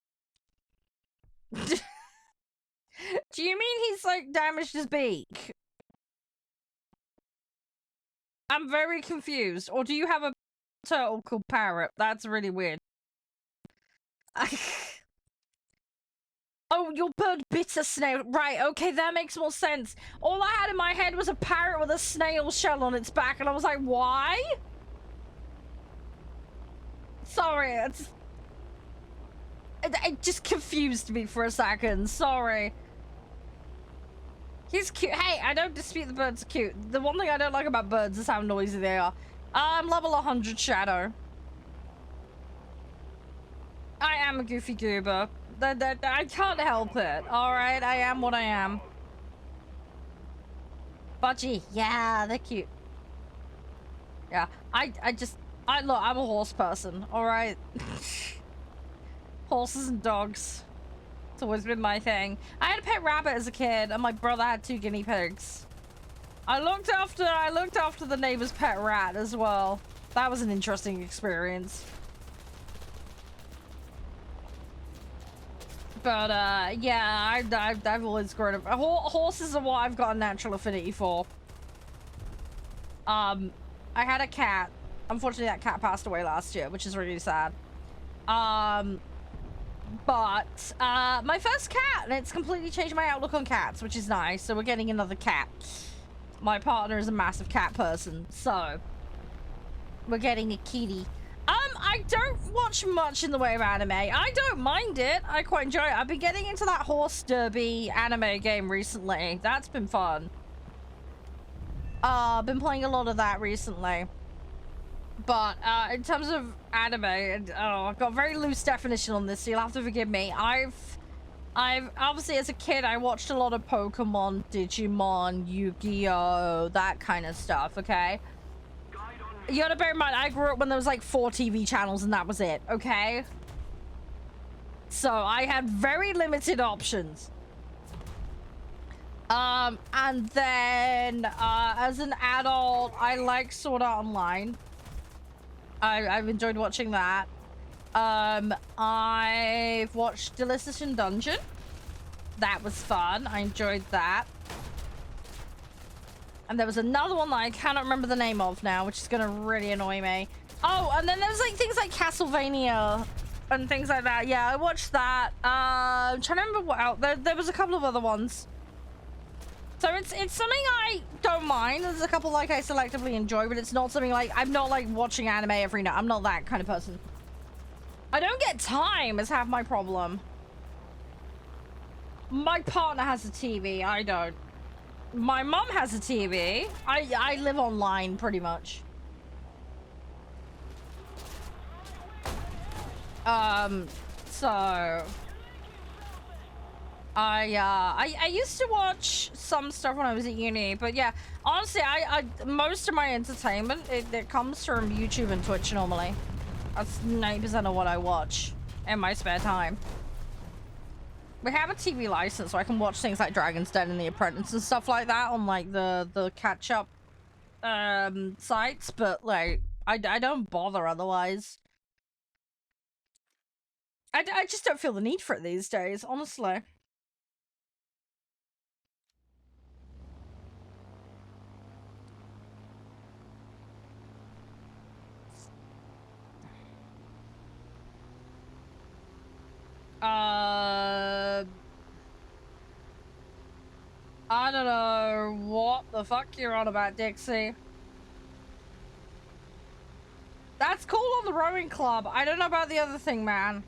Do you mean he's, like, damaged his beak? I'm very confused. Or do you have a turtle called Parrot? That's really weird. Oh, your bird bit a snail. Right, okay, that makes more sense. All I had in my head was a parrot with a snail shell on its back, and I was like, why? Sorry, it just confused me for a second. Sorry. He's cute. Hey, I don't dispute the birds are cute. The one thing I don't like about birds is how noisy they are. I'm level 100 Shadow. I am a goofy goober. I can't help it. Alright, I am what I am. Budgie, yeah, they're cute. Yeah, look, I'm a horse person, alright? Horses and dogs. It's always been my thing. I had a pet rabbit as a kid, and my brother had 2 guinea pigs. I looked after the neighbor's pet rat as well. That was an interesting experience. But yeah, I've always grown up. Horses are what I've got a natural affinity for. I had a cat. Unfortunately, that cat passed away last year, which is really sad. But my first cat, and it's completely changed my outlook on cats, which is nice. So we're getting another cat. My partner is a massive cat person, so we're getting a kitty. I don't watch much in the way of anime. I don't mind it. I quite enjoy it. I've been getting into that horse derby anime game recently. That's been fun. Been playing a lot of that recently. But in terms of anime, I've got a very loose definition on this, so you'll have to forgive me. I've obviously as a kid I watched a lot of Pokemon, Digimon, Yu-Gi-Oh, that kind of stuff, okay? You gotta bear in mind, I grew up when there was like 4 TV channels and that was it, okay? So I had very limited options. And then as an adult, I like Sword Art Online. I've enjoyed watching that. I've watched Delicious in Dungeon. That was fun. I enjoyed that. And there was another one that I cannot remember the name of now, which is gonna really annoy me. Oh, and then there was like things like Castlevania and things like that. Yeah, I watched that. I'm trying to remember what else. There was a couple of other ones. So it's something I don't mind. There's a couple like I selectively enjoy, but it's not something like I'm not like watching anime every night. I'm not that kind of person. I don't get time is half my problem. My partner has a TV. I don't. My mom has a TV. I live online pretty much. So I used to watch some stuff when I was at uni, but yeah, honestly, I most of my entertainment it comes from YouTube and Twitch normally. That's 90% of what I watch in my spare time. We have a TV license, so I can watch things like Dragon's Den and The Apprentice and stuff like that on like the catch-up sites, but like I don't bother otherwise. I just don't feel the need for it these days, honestly. I don't know what the fuck you're on about, Dixie. That's cool on the rowing club. I don't know about the other thing, man.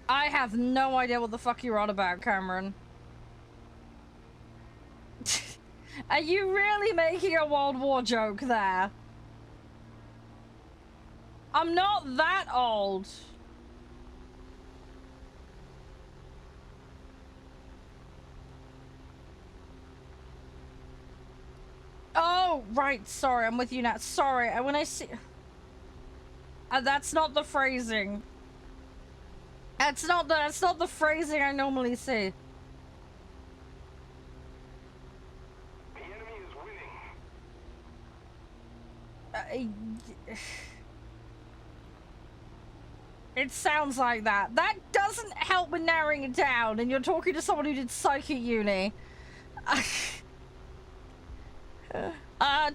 I have no idea what the fuck you're on about, Cameron. Are you really making a World War joke there? I'm not that old. Oh, right. Sorry, I'm with you now. Sorry, when I see... that's not the phrasing. That's not the phrasing I normally say. The enemy is winning. It sounds like that. That doesn't help with narrowing it down, and you're talking to someone who did psych at uni.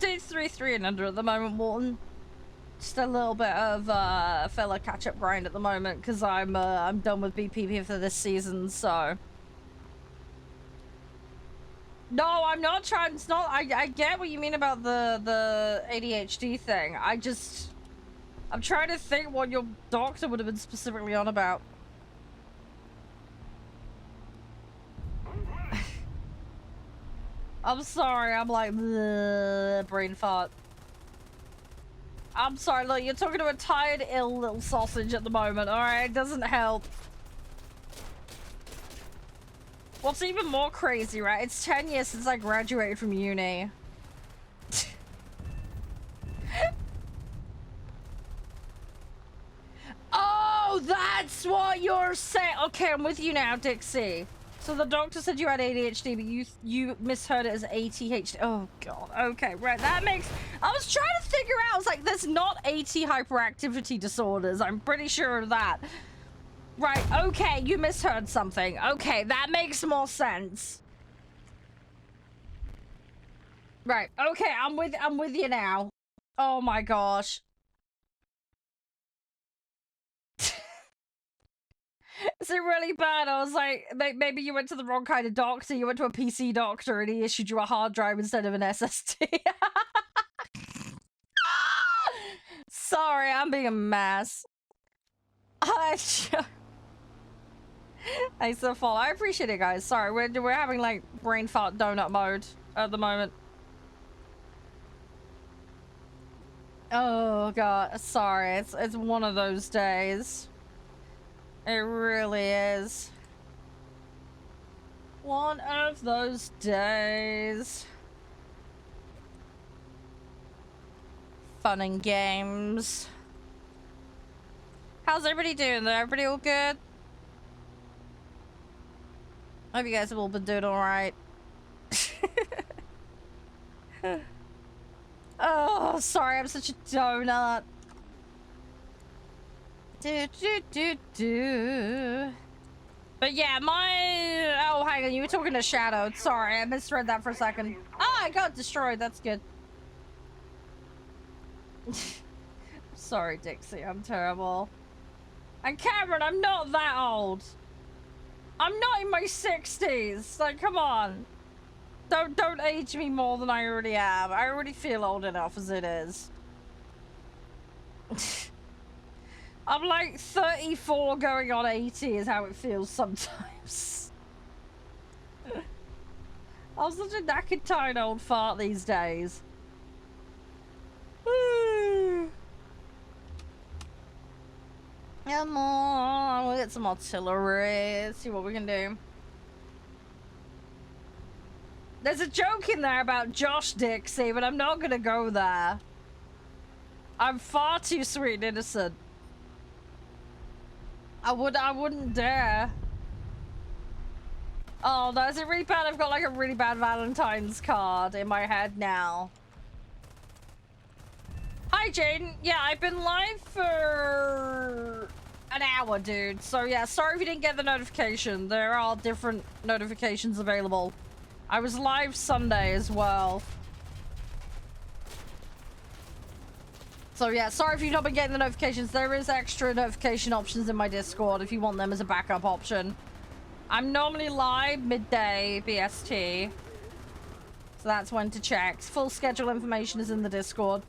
Doing 3-3 and under at the moment, Walton. Just a little bit of fella catch-up grind at the moment, because I'm done with BPP for this season, so... No, I'm not trying, it's not, I get what you mean about the ADHD thing. I'm trying to think what your doctor would have been specifically on about. I'm sorry, I'm like, brain fart. I'm sorry, look, you're talking to a tired, ill little sausage at the moment, alright? It doesn't help. What's even more crazy, right? It's 10 years since I graduated from uni. Oh, that's what you're saying. Okay, I'm with you now, Dixie. So the doctor said you had ADHD, but you misheard it as ATHD. Oh god. Okay, right. That makes. I was trying to figure out. I was like, there's not AT hyperactivity disorders. I'm pretty sure of that. Right. Okay, you misheard something. Okay, that makes more sense. Right. Okay, I'm with you now. Oh my gosh. Is it really bad? I was like, maybe you went to the wrong kind of doctor. You went to a PC doctor and he issued you a hard drive instead of an SSD. Sorry, I'm being a mess. I so fall. I appreciate it, guys. Sorry, we're having like brain fart donut mode at the moment. Oh god, sorry. It's one of those days. It really is. One of those days. Fun and games. How's everybody doing there? Everybody all good? I hope you guys have all been doing alright. Oh, sorry, I'm such a donut. But yeah, oh, hang on, you were talking to Shadow. Sorry, I misread that for a second. Oh, I got destroyed. That's good. Sorry, Dixie. I'm terrible. And Cameron, I'm not that old. I'm not in my 60s. Like, come on. Don't age me more than I already am. I already feel old enough as it is. I'm like 34 going on 80 is how it feels sometimes. I'm such a knackered, tired old fart these days. Come on, we'll get some artillery. Let's see what we can do. There's a joke in there about Josh Dixie, but I'm not gonna go there. I'm far too sweet and innocent. I wouldn't dare. Oh, no, is it really bad? I've got like a really bad Valentine's card in my head now. Hi, Jaden. Yeah, I've been live for an hour, dude. So yeah, sorry if you didn't get the notification. There are different notifications available. I was live Sunday as well. So yeah, sorry if you've not been getting the notifications. There is extra notification options in my Discord if you want them as a backup option. I'm normally live midday BST. So that's when to check. Full schedule information is in the Discord.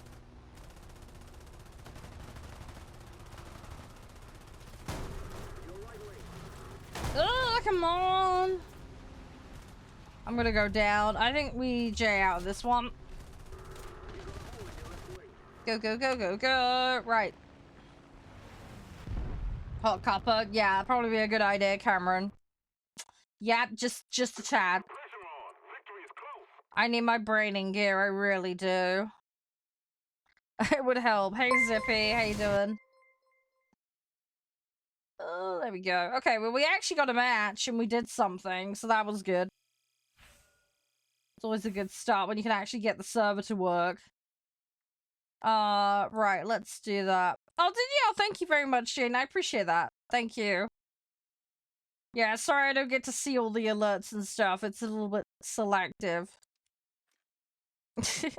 Oh, come on. I'm gonna go down. I think we J out of this one. Go, go, go, go, go. Right. Hot copper. Yeah, probably be a good idea, Cameron. Yep, just a tad. I need my brain in gear, I really do. It would help. Hey, Zippy, how you doing? Oh, there we go. Okay, well, we actually got a match, and we did something, so that was good. It's always a good start when you can actually get the server to work. Right, let's do that. Oh, did you? Oh, thank you very much, Jane. I appreciate that. Thank you. Yeah, sorry I don't get to see all the alerts and stuff. It's a little bit selective.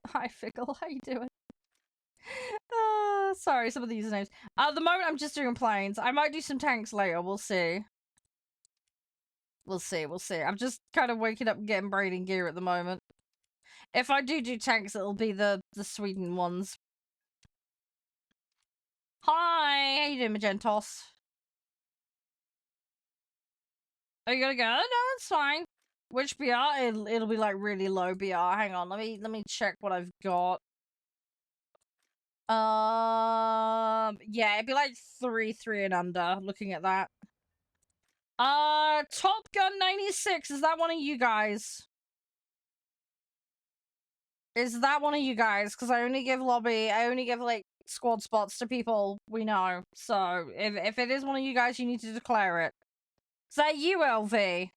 Hi, Fickle. How you doing? Sorry, some of the usernames. At the moment, I'm just doing planes. I might do some tanks later. We'll see. We'll see. We'll see. I'm just kind of waking up and getting brain in gear at the moment. If I do tanks, it'll be the Sweden ones. Hi, how you doing, Magentos? Are you gonna go? No, it's fine. Which BR? It'll be like really low BR. Hang on, let me check what I've got. Yeah, it'd be like 3 and under. Looking at that. Top Gun 96. Is that one of you guys? Is that one of you guys? Because I only give like squad spots to people we know. So if it is one of you guys, you need to declare it. Is that you, LV?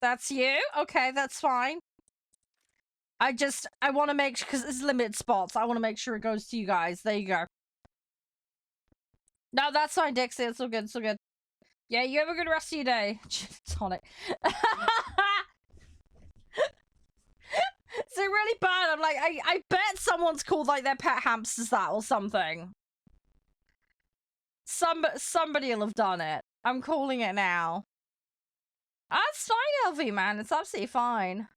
That's you? Okay, that's fine. I want to make sure, because it's limited spots, I want to make sure it goes to you guys. There you go. No, that's fine, Dixie. It's all good. It's all good. Yeah, you have a good rest of your day. Tonic. Is it really bad? I'm like, I bet someone's called like their pet hamsters that or something. Somebody will have done it. I'm calling it now. That's fine, LV, man. It's absolutely fine.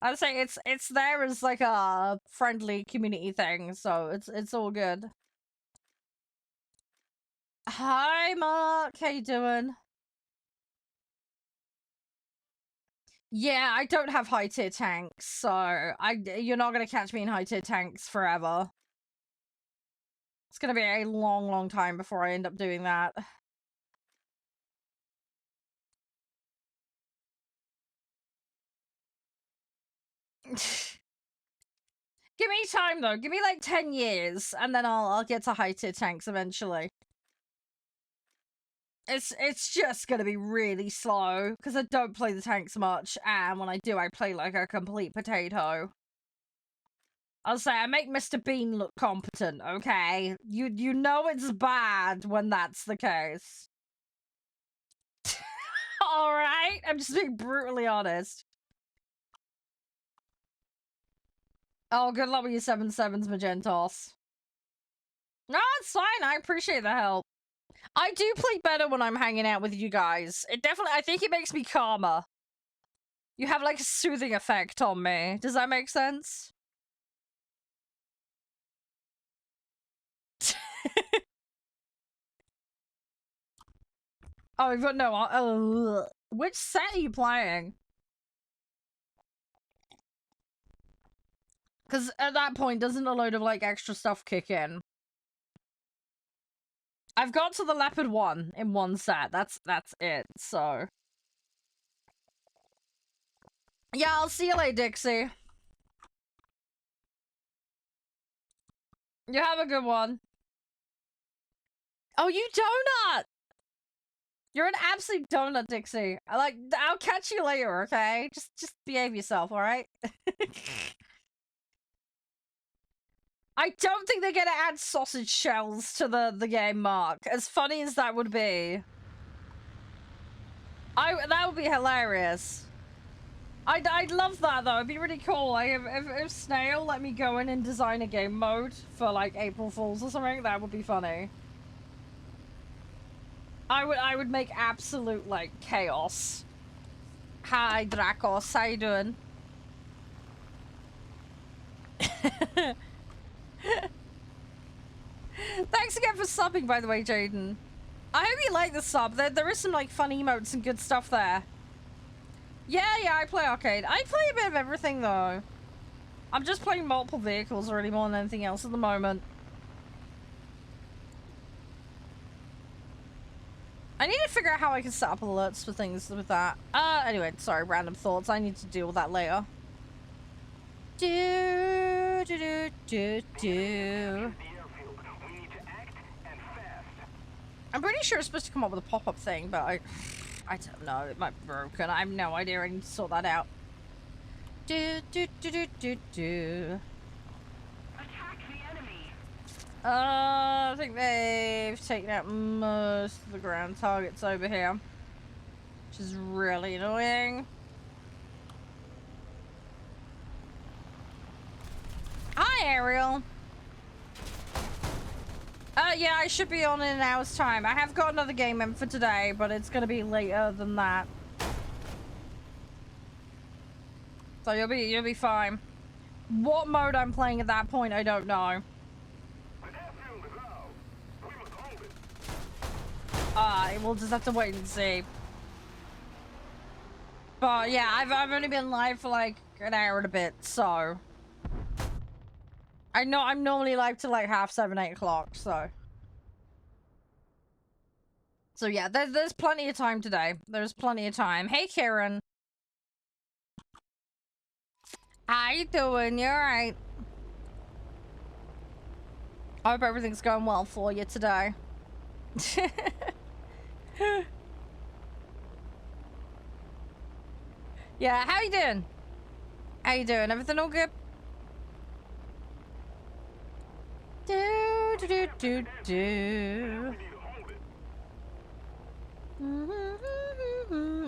I'd say it's there as like a friendly community thing, so it's all good. Hi, Mark. How you doing? Yeah, I don't have high tier tanks, so you're not gonna catch me in high tier tanks forever. It's gonna be a long time before I end up doing that. Give me time though. Give me like 10 years, and then I'll get to high tier tanks eventually. It's just gonna be really slow because I don't play the tanks much, and when I do, I play like a complete potato. I'll say I make Mr. Bean look competent, okay? You know it's bad when that's the case. Alright? I'm just being brutally honest. Oh, good luck with your 7/7s, Magentos. No, it's fine. I appreciate the help. I do play better when I'm hanging out with you guys. I think it makes me calmer. You have like a soothing effect on me. Does that make sense? Oh, we've got no. Which set are you playing? Because at that point, doesn't a load of like extra stuff kick in? I've got to the Leopard 1 in one set. That's it. So yeah, I'll see you later, Dixie. You have a good one. Oh, you donut! You're an absolute donut, Dixie. I'll catch you later, okay? Just behave yourself, alright? I don't think they're gonna add sausage shells to the game, Mark. As funny as that would be. That would be hilarious. I'd love that though. It'd be really cool. Like if Snail let me go in and design a game mode for like April Fools or something, that would be funny. I would make absolute like chaos. Hi Dracos, how you doing? Thanks again for subbing, by the way, Jaden. I hope you like the sub. There is some like fun emotes and good stuff there. Yeah, I play arcade. I play a bit of everything though. I'm just playing multiple vehicles really more than anything else at the moment. I need to figure out how I can set up alerts for things with that. Anyway, sorry, random thoughts. I need to deal with that later. I'm pretty sure it's supposed to come up with a pop-up thing, but I don't know. It might be broken. I have no idea. I need to sort that out. Attack the enemy. I think they've taken out most of the ground targets over here, which is really annoying. Hi, Ariel. Yeah, I should be on in an hour's time. I have got another game in for today, but it's gonna be later than that. So you'll be fine. What mode I'm playing at that point, I don't know. We'll just have to wait and see. But yeah, I've only been live for like an hour and a bit, so I know I'm normally live till like 7:30, 8 o'clock, so yeah, there's plenty of time today. There's plenty of time. Hey, Karen. How you doing? You alright? I hope everything's going well for you today. Yeah, how you doing? How you doing? Everything all good?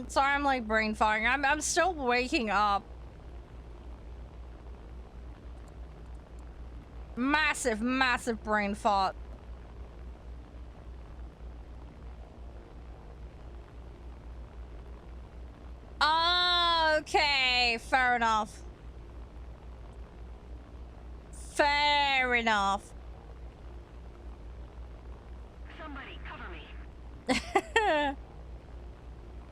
Sorry, I'm like brain farting. I'm still waking up. Massive brain fart. Okay, fair enough. Fair enough. Somebody cover me.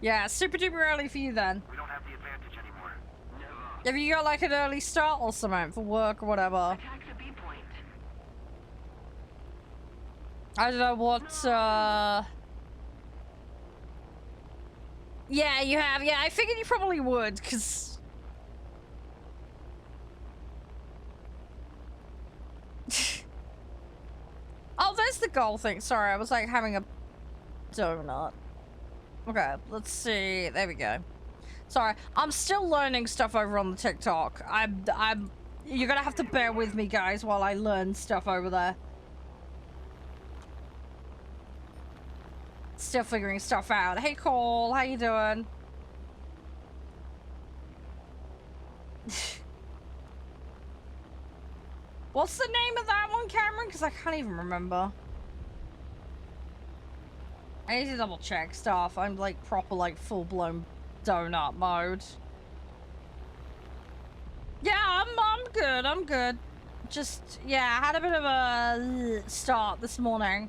Yeah, super duper early for you then. We don't have the advantage anymore. Never. Have you got like an early start or something for work or whatever? Attack the B point. I don't know what, Yeah, you have. Yeah, I figured you probably would, because... Oh, there's the goal thing. Sorry, I was, like, having a donut. Okay, let's see. There we go. Sorry, I'm still learning stuff over on the TikTok. You're gonna have to bear with me, guys, while I learn stuff over there. Still figuring stuff out. Hey, Cole, how you doing? What's the name of that one, Cameron? Because I can't even remember. I need to double check stuff. I'm like proper like full-blown donut mode. Yeah, I'm good. Just, yeah, I had a bit of a start this morning.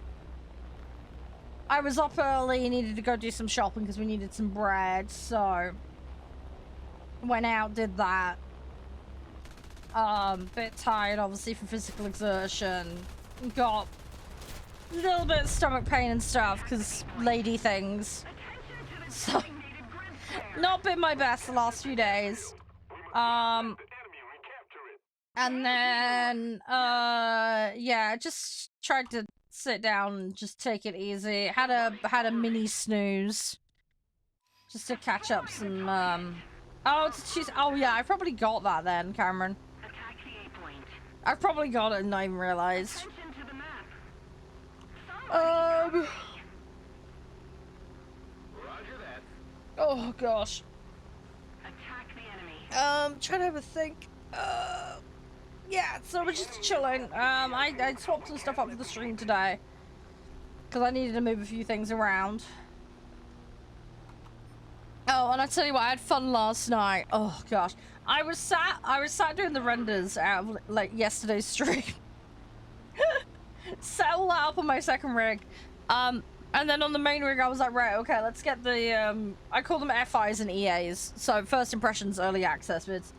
I was up early, needed to go do some shopping because we needed some bread, so went out, did that. Bit tired, obviously, from physical exertion. Got a little bit of stomach pain and stuff because lady things. So, not been my best the last few days. And then, yeah, just tried to sit down and just take it easy. Had a mini snooze just to catch up some oh yeah, I probably got that then, Cameron. Attack the A point. I've probably got it and not even realized. Attention to the map. Roger that. Oh gosh. Attack the enemy. Trying to have a think. Yeah, so we're just chilling. I swapped some stuff up for the stream today. Because I needed to move a few things around. Oh, and I tell you what, I had fun last night. Oh gosh. I was sat doing the renders out of like yesterday's stream. Set all that up on my second rig. And then on the main rig I was like, right, okay, let's get the I call them FIs and EAs. So first impressions, early access vids.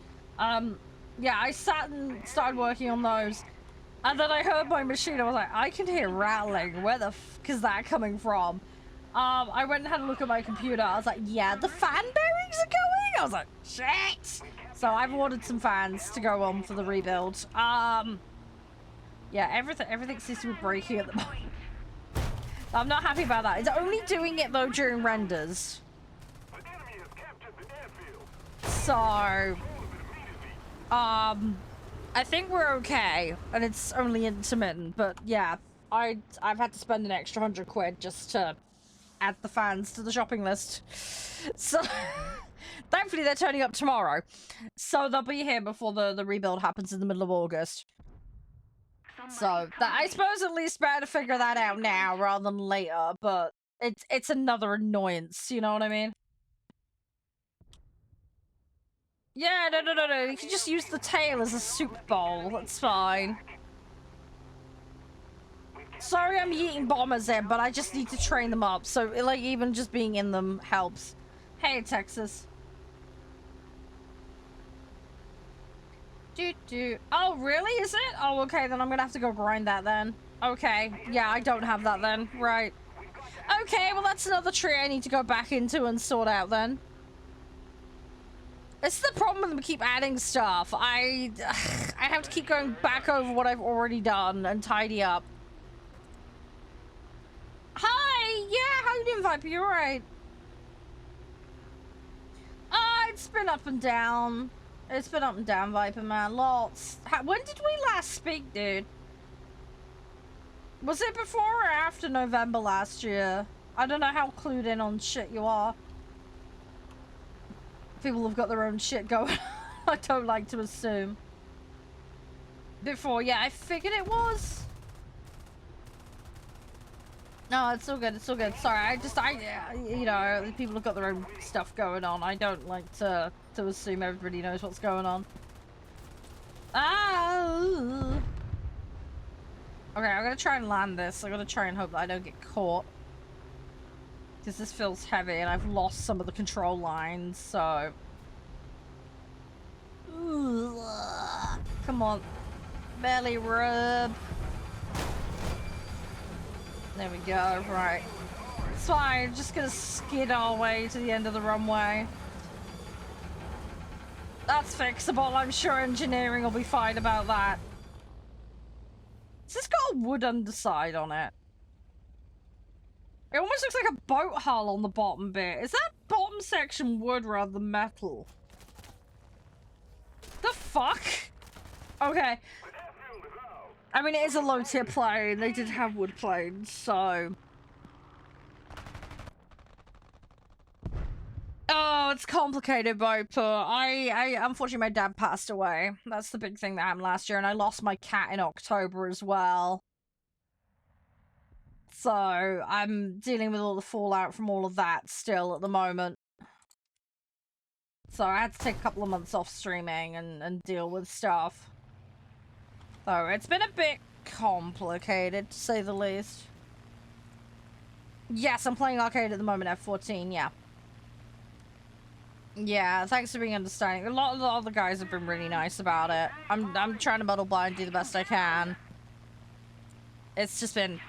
Yeah, I sat and started working on those. And then I heard my machine, I was like, I can hear rattling. Where the f is that coming from? I went and had a look at my computer. I was like, yeah, the fan bearings are going? I was like, shit! So I've ordered some fans to go on for the rebuild. Yeah, everything seems to be breaking at the moment. I'm not happy about that. It's only doing it though during renders. So, I think we're okay, and it's only intermittent, but yeah, I've had to spend an extra £100 just to add the fans to the shopping list. So, thankfully they're turning up tomorrow, so they'll be here before the rebuild happens in the middle of August. So, I suppose at least better to figure that out now rather than later, but it's another annoyance, you know what I mean? Yeah, no. You can just use the tail as a soup bowl. That's fine. Sorry I'm eating bombers in, but I just need to train them up. So, like, even just being in them helps. Hey, Texas. Oh, really? Is it? Oh, okay, then I'm gonna have to go grind that then. Okay. Yeah, I don't have that then. Right. Okay, well, that's another tree I need to go back into and sort out then. This is the problem when we keep adding stuff. I have to keep going back over what I've already done and tidy up. Hi! Yeah, how you doing, Viper? You alright? It's been up and down. It's been up and down, Viper, man. Lots. When did we last speak, dude? Was it before or after November last year? I don't know how clued in on shit you are. People have got their own shit going. I don't like to assume. Before, yeah, I figured it was. No, it's all good. It's all good. Sorry, you know, people have got their own stuff going on. I don't like to assume everybody knows what's going on. Ah. Okay, I'm gonna try and land this. I'm gonna try and hope that I don't get caught. Because this feels heavy and I've lost some of the control lines, so... Come on. Belly rub. There we go, right. It's fine, just gonna skid our way to the end of the runway. That's fixable, I'm sure engineering will be fine about that. Has this got a wood underside on it? It almost looks like a boat hull on the bottom bit. Is that bottom section wood rather than metal? The fuck? Okay. I mean, it is a low tier plane. They did have wood planes, so... Oh, it's complicated, Viper. Unfortunately, my dad passed away. That's the big thing that happened last year, and I lost my cat in October as well. So, I'm dealing with all the fallout from all of that still at the moment. So, I had to take a couple of months off streaming and deal with stuff. So, it's been a bit complicated, to say the least. Yes, I'm playing arcade at the moment, F14, yeah. Yeah, thanks for being understanding. A lot of the other guys have been really nice about it. I'm trying to muddle by and do the best I can. It's just been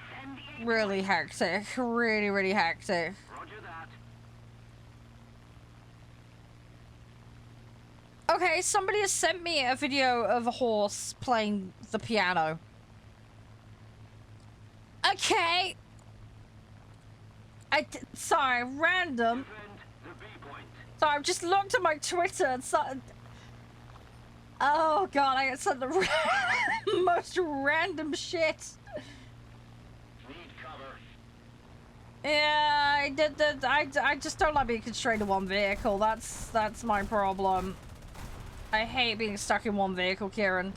really hectic. Really hectic. Roger that. Okay, somebody has sent me a video of a horse playing the piano. Okay. Sorry, random. So I've just looked at my Twitter and oh god, I sent the most random shit. Need cover. Yeah, I just don't like being constrained to one vehicle. That's my problem. I hate being stuck in one vehicle, Kieran.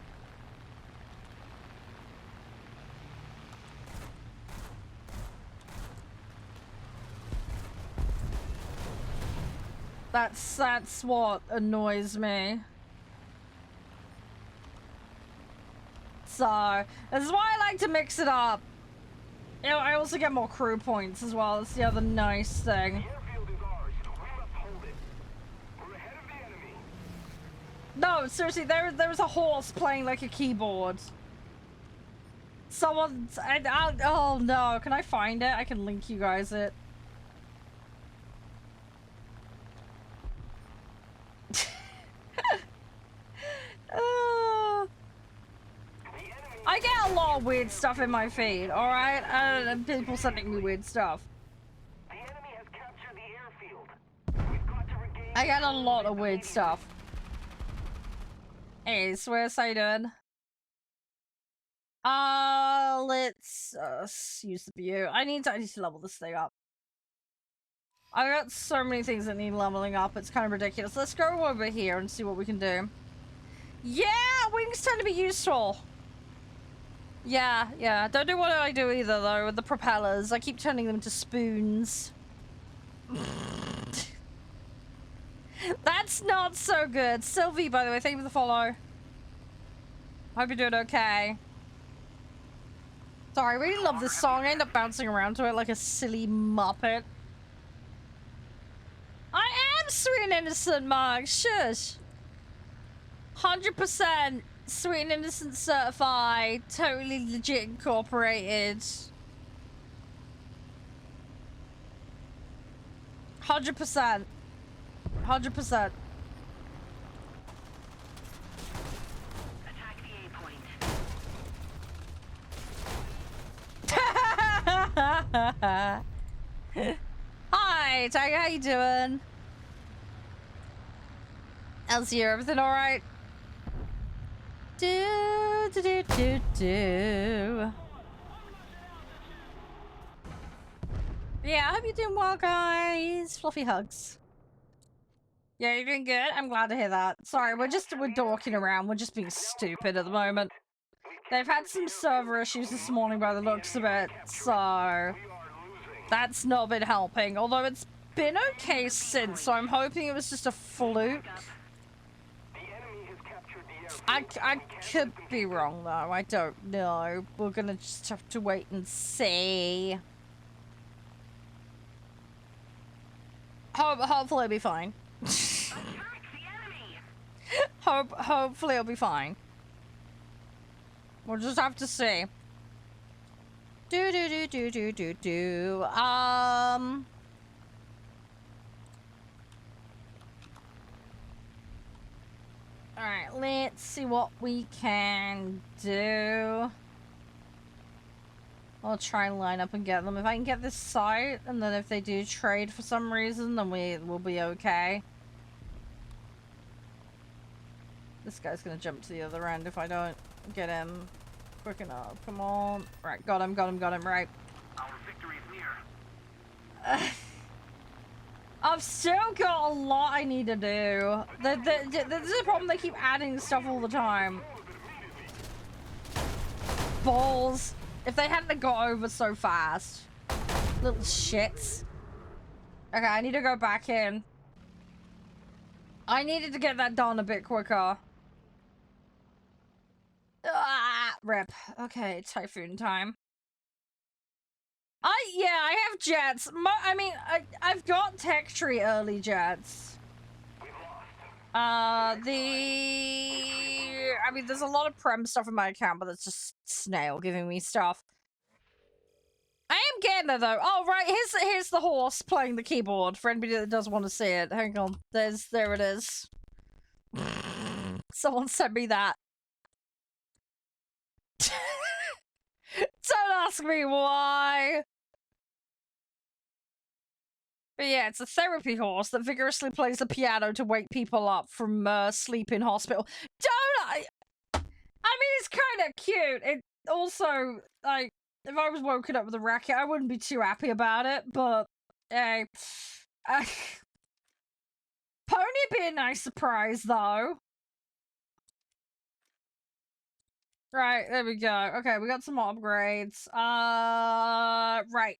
That's what annoys me. So, this is why I like to mix it up. You know, I also get more crew points as well. That's the other nice thing. No, seriously, there was a horse playing like a keyboard. Someone's... oh no, can I find it? I can link you guys it. I get a lot of weird stuff in my feed, alright? And people sending me weird stuff. The enemy has captured the airfield. We've got to regain I get a lot of weird stuff. Hey, where's I doing? Let's use the view. I need to level this thing up. I got so many things that need leveling up, it's kind of ridiculous. Let's go over here and see what we can do. Yeah, wings tend to be useful. Yeah. Don't do what I do either, though, with the propellers. I keep turning them to spoons. That's not so good. Sylvie, by the way, thank you for the follow. Hope you're doing okay. Sorry, I really love this song. I end up bouncing around to it like a silly muppet. I am sweet and innocent, Mark. Shush. 100% sweet and innocent certified. Totally legit incorporated. 100%. 100%. attack the A point. Hi, Tiger, how you doing? Elsie, everything alright? Do. Yeah, I hope you're doing well, guys. Fluffy hugs. Yeah, you're doing good? I'm glad to hear that. Sorry, we're dorking around. We're just being stupid at the moment. They've had some server issues this morning by the looks of it, so that's not been helping. Although it's been okay since, so I'm hoping it was just a fluke. I could be wrong though. I don't know. We're gonna just have to wait and see. Hopefully it'll be fine. Hopefully it'll be fine. We'll just have to see. Alright, let's see what we can do. I'll try and line up and get them. If I can get this site, and then if they do trade for some reason, then we'll be okay. This guy's gonna jump to the other end if I don't get him quick enough. Come on. Right, got him, right. Our victory is near. I've still got a lot I need to do. This is a problem, they keep adding stuff all the time. Balls. If they hadn't got over so fast. Little shits. Okay, I need to go back in. I needed to get that done a bit quicker. Ah, rip. Okay, typhoon time. Yeah, I have jets. I've got tech tree early jets. There's a lot of prem stuff in my account, but it's just Snail giving me stuff. I am getting there though. Oh right, here's the horse playing the keyboard for anybody that does want to see it. Hang on, there it is. Someone sent me that. Don't ask me why. But yeah, it's a therapy horse that vigorously plays the piano to wake people up from sleep in hospital. I mean, it's kind of cute. It also, like, if I was woken up with a racket, I wouldn't be too happy about it, but, hey. Pony be a nice surprise, though. Right, there we go. Okay, we got some more upgrades. Right.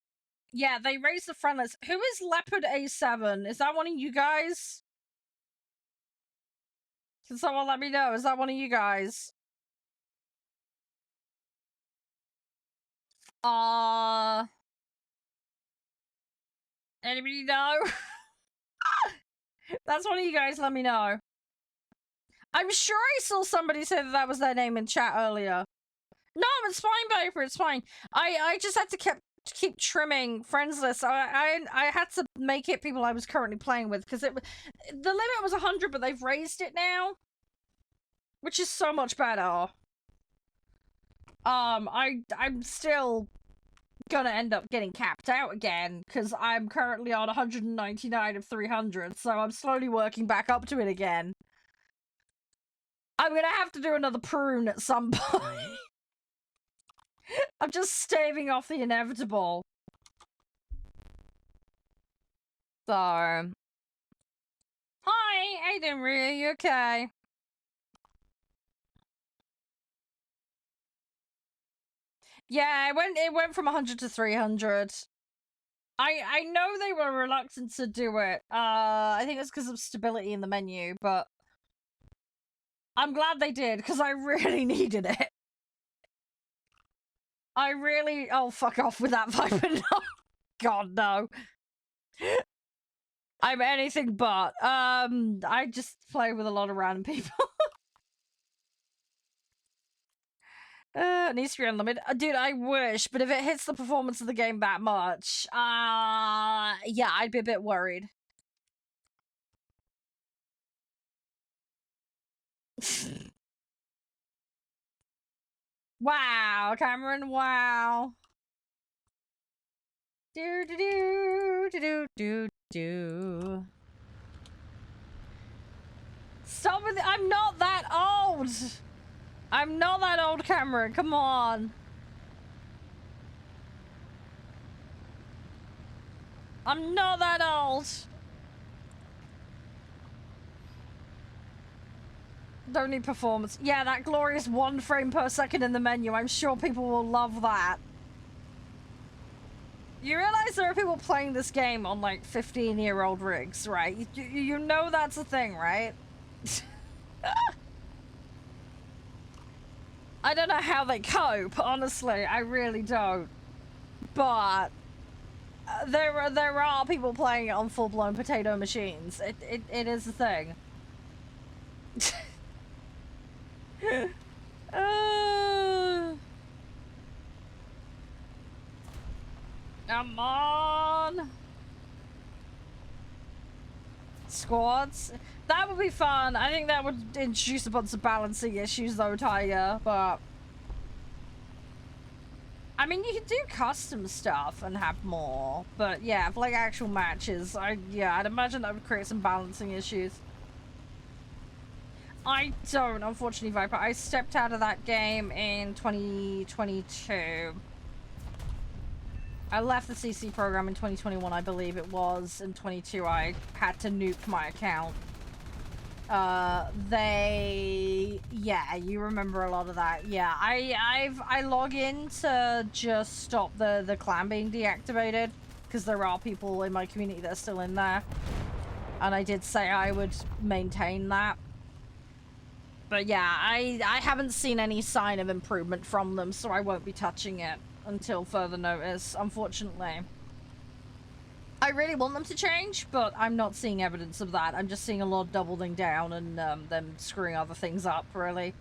Yeah, they raised the friendless. Who is Leopard A7? Is that one of you guys? Can someone let me know? Is that one of you guys? Anybody know? That's one of you guys, let me know. I'm sure I saw somebody say that that was their name in chat earlier. No, it's fine, Viper, it's fine. I just had to keep trimming friends list. I had to make it people I was currently playing with, because the limit was 100, but they've raised it now. Which is so much better. I'm still gonna end up getting capped out again, because I'm currently on 199 of 300, so I'm slowly working back up to it again. I'm gonna have to do another prune at some point. I'm just staving off the inevitable. So... Hi, how you doing, Rhea? You okay? Yeah, it went from 100 to 300. I know they were reluctant to do it. I think it's because of stability in the menu, but I'm glad they did, because I really needed it. I really... Oh, fuck off with that Viper. No. God, no. I'm anything but. I just play with a lot of random people. It needs to be unlimited. Dude, I wish, but if it hits the performance of the game that much, yeah, I'd be a bit worried. Wow, Cameron, wow. Do do do do do do. Stop with it. I'm not that old. I'm not that old, Cameron. Come on. I'm not that old. Don't need performance. Yeah, that glorious 1 frame per second in the menu. I'm sure people will love that. You realize there are people playing this game on like 15-year-old rigs, right? You know that's a thing, right? I don't know how they cope, honestly. I really don't. But there are people playing it on full-blown potato machines. It is a thing. Come on. Squads? That would be fun. I think that would introduce a bunch of balancing issues though, Tiger, but... I mean, you could do custom stuff and have more, but yeah, for like actual matches, I'd imagine that would create some balancing issues. I don't, unfortunately, Viper. I stepped out of that game in 2022. I left the CC program in 2021, I believe it was. In 22, I had to nuke my account. Yeah, you remember a lot of that. Yeah, I log in to just stop the clan being deactivated, because there are people in my community that are still in there. And I did say I would maintain that. But yeah, I haven't seen any sign of improvement from them, so I won't be touching it until further notice, unfortunately. I really want them to change, but I'm not seeing evidence of that. I'm just seeing a lot of doubling down and them screwing other things up, really.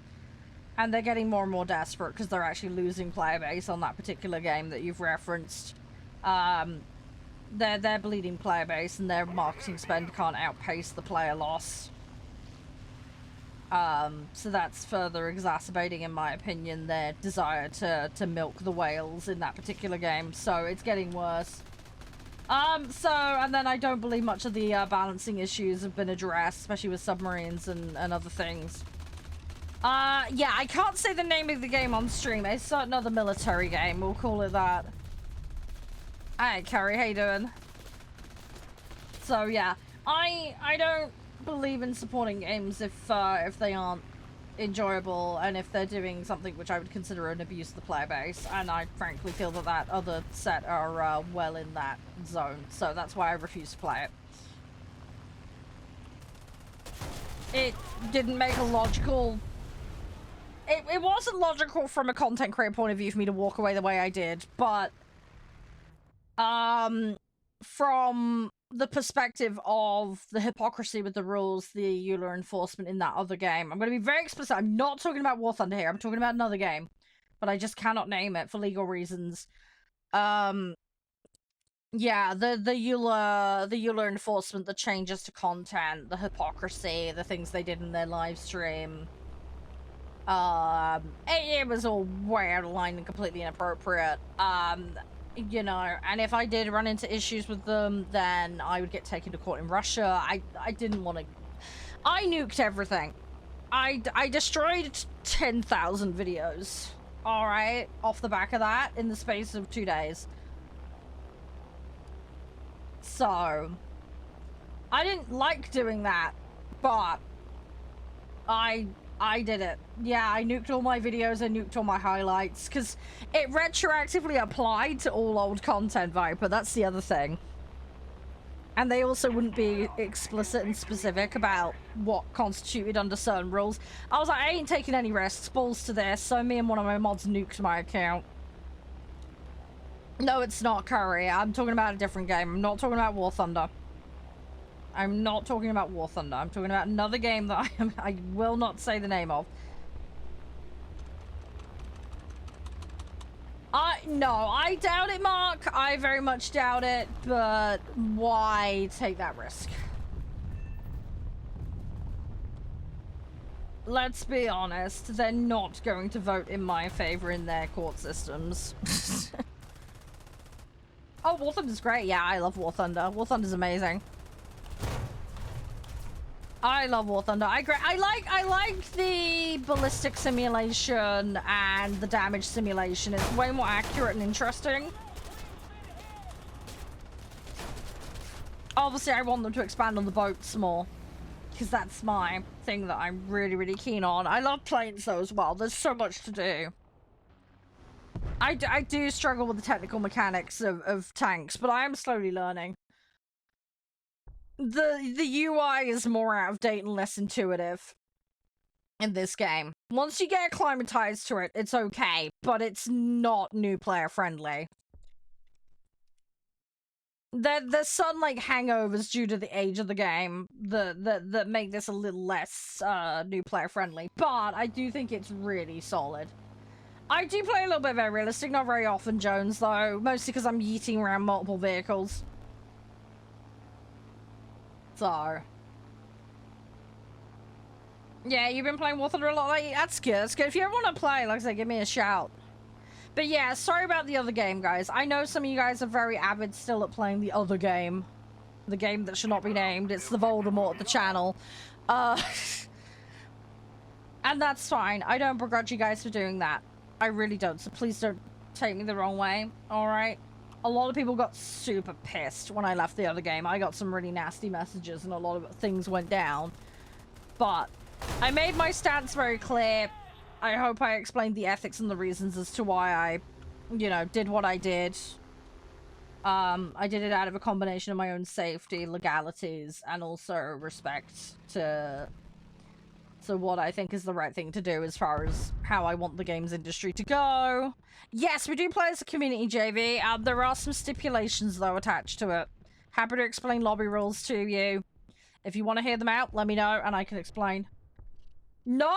And they're getting more and more desperate because they're actually losing player base on that particular game that you've referenced. They're bleeding player base, and their marketing spend can't outpace the player loss. So that's further exacerbating, in my opinion, their desire to milk the whales in that particular game. So it's getting worse. And then I don't believe much of the balancing issues have been addressed, especially with submarines and other things. Yeah, I can't say the name of the game on stream. It's another military game, we'll call it that. Hi, Carrie, how you doing? So yeah, I don't believe in supporting games if they aren't enjoyable, and if they're doing something which I would consider an abuse of the player base, and I frankly feel that that other set are well in that zone, so that's why I refuse to play it. It didn't make a logical... It wasn't logical from a content creator point of view for me to walk away the way I did, but from the perspective of the hypocrisy with the rules, the Euler enforcement in that other game, I'm going to be very explicit. I'm not talking about War Thunder here. I'm talking about another game, but I just cannot name it for legal reasons. Yeah, the Euler enforcement, the changes to content, the hypocrisy, the things they did in their live stream. It was all way out of line and completely inappropriate. You know, and if I did run into issues with them, then I would get taken to court in Russia. I didn't want to... I nuked everything. I destroyed 10,000 videos, alright, off the back of that in the space of 2 days. So, I didn't like doing that, but I did it. Yeah, I nuked all my videos, I nuked all my highlights, because it retroactively applied to all old content, Viper. That's the other thing. And they also wouldn't be explicit and specific about what constituted under certain rules. I was like, I ain't taking any risks, balls to this, so me and one of my mods nuked my account. No, it's not Curry. I'm talking about a different game. I'm not talking about War Thunder. I'm not talking about War Thunder. I'm talking about another game that I will not say the name of. No, I doubt it, Mark. I very much doubt it, but why take that risk? Let's be honest, they're not going to vote in my favor in their court systems. Oh, War Thunder's great. Yeah, I love War Thunder. War Thunder's amazing. I love War Thunder. I like the ballistic simulation and the damage simulation. It's way more accurate and interesting. Obviously, I want them to expand on the boats more, because that's my thing that I'm really, really keen on. I love planes though as well. There's so much to do. I do struggle with the technical mechanics of tanks, but I am slowly learning. The UI is more out of date and less intuitive in this game. Once you get acclimatized to it, it's okay, but it's not new player friendly. There's some like hangovers due to the age of the game that make this a little less new player friendly, but I do think it's really solid. I do play a little bit very realistic, not very often, Jones, though, mostly because I'm yeeting around multiple vehicles. So, yeah, you've been playing War Thunder a lot lately? That's good, that's good. If you ever want to play, like I said, give me a shout. But yeah, sorry about the other game, guys. I know some of you guys are very avid still at playing the other game. The game that should not be named. It's the Voldemort of the channel. And that's fine. I don't begrudge you guys for doing that. I really don't, so please don't take me the wrong way, alright? A lot of people got super pissed when I left the other game. I got some really nasty messages and a lot of things went down. But I made my stance very clear. I hope I explained the ethics and the reasons as to why I, you know, did what I did. I did it out of a combination of my own safety, legalities, and also respect to what I think is the right thing to do as far as how I want the games industry to go. Yes, we do play as a community, JV. There are some stipulations, though, attached to it. Happy to explain lobby rules to you. If you want to hear them out, let me know, and I can explain. No,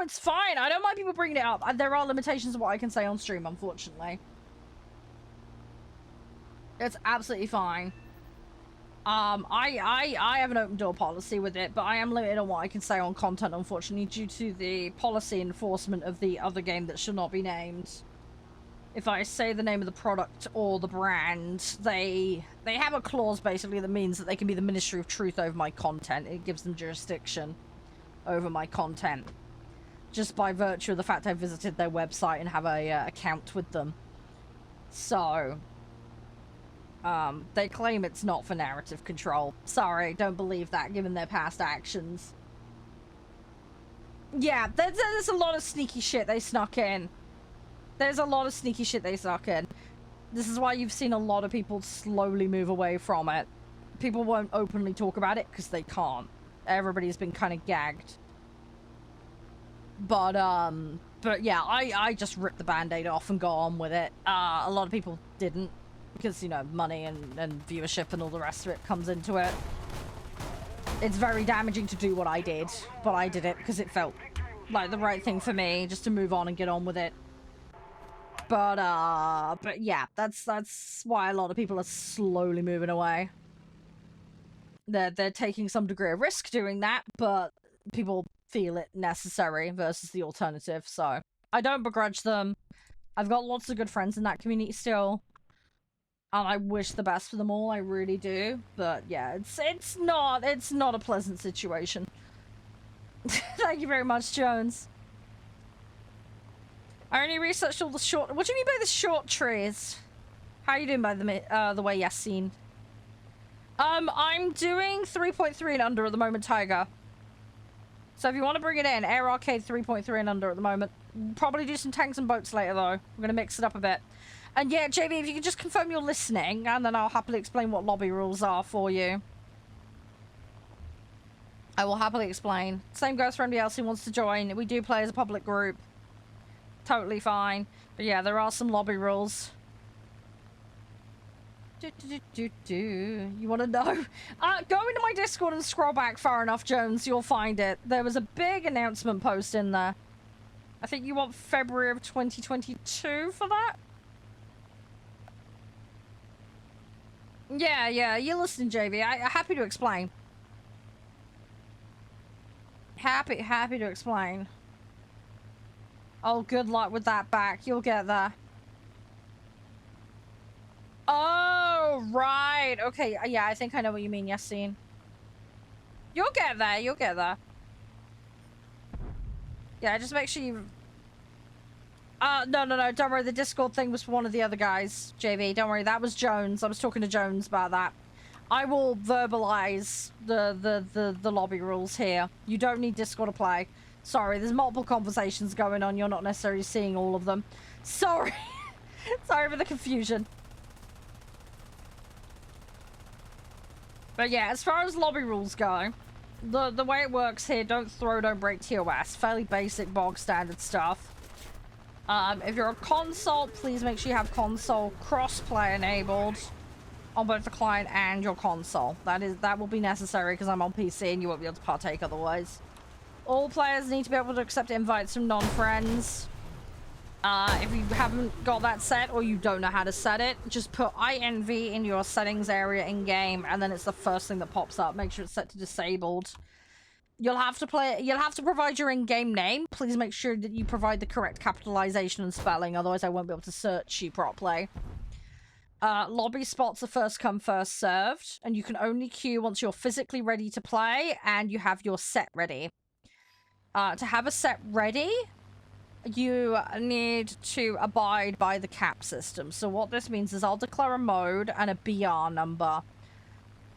it's fine. I don't mind people bringing it up. There are limitations of what I can say on stream, unfortunately. It's absolutely fine. I have an open door policy with it, but I am limited on what I can say on content, unfortunately, due to the policy enforcement of the other game that should not be named. If I say the name of the product or the brand, they have a clause basically that means that they can be the Ministry of Truth over my content. It gives them jurisdiction over my content, just by virtue of the fact I visited their website and have a account with them. So they claim it's not for narrative control. Sorry, don't believe that given their past actions. Yeah, there's a lot of sneaky shit they snuck in. There's a lot of sneaky shit they snuck in. This is why you've seen a lot of people slowly move away from it. People won't openly talk about it because they can't. Everybody's been kind of gagged. But yeah, I just ripped the band-aid off and got on with it. A lot of people didn't because, you know, money and viewership and all the rest of it comes into it. It's very damaging to do what I did, but I did it because it felt like the right thing for me, just to move on and get on with it. But yeah, that's why a lot of people are slowly moving away. They're taking some degree of risk doing that, but people feel it necessary versus the alternative, so I don't begrudge them. I've got lots of good friends in that community still. And I wish the best for them all, I really do. But yeah, it's not a pleasant situation. Thank you very much, Jones. I only researched all the short... What do you mean by the short trees? How are you doing by the way, Yassine? I'm doing 3.3 and under at the moment, Tiger. So if you want to bring it in, Air Arcade 3.3 and under at the moment. We'll probably do some tanks and boats later, though. We're going to mix it up a bit. And yeah, JB, if you can just confirm you're listening, and then I'll happily explain what lobby rules are for you. I will happily explain. Same goes for anybody else who wants to join. We do play as a public group. Totally fine. But yeah, there are some lobby rules. You want to know? Go into my Discord and scroll back far enough, Jones. You'll find it. There was a big announcement post in there. I think you want February of 2022 for that? Yeah, you're listening, JV. I'm happy to explain. Happy to explain. Oh, good luck with that back. You'll get there. Oh, right. Okay, yeah, I think I know what you mean, Yassine. You'll get there. You'll get there. Yeah, just make sure you... no, don't worry. The Discord thing was for one of the other guys, JV. Don't worry, that was Jones. I was talking to Jones about that. I will verbalize the lobby rules here. You don't need Discord to play. Sorry, there's multiple conversations going on. You're not necessarily seeing all of them. Sorry. Sorry for the confusion. But yeah, as far as lobby rules go, the way it works here, don't throw, don't break TOS. Fairly basic, bog standard stuff. If you're a console, please make sure you have console crossplay enabled on both the client and your console. That will be necessary because I'm on PC and you won't be able to partake otherwise. All players need to be able to accept invites from non-friends. If you haven't got that set or you don't know how to set it, just put INV in your settings area in game, and then it's the first thing that pops up. Make sure it's set to disabled. You'll have to provide your in-game name. Please make sure that you provide the correct capitalization and spelling, otherwise I won't be able to search you properly. Lobby spots are first come, first served, and you can only queue once you're physically ready to play and you have your set ready. To have a set ready, you need to abide by the cap system. So what this means is I'll declare a mode and a BR number.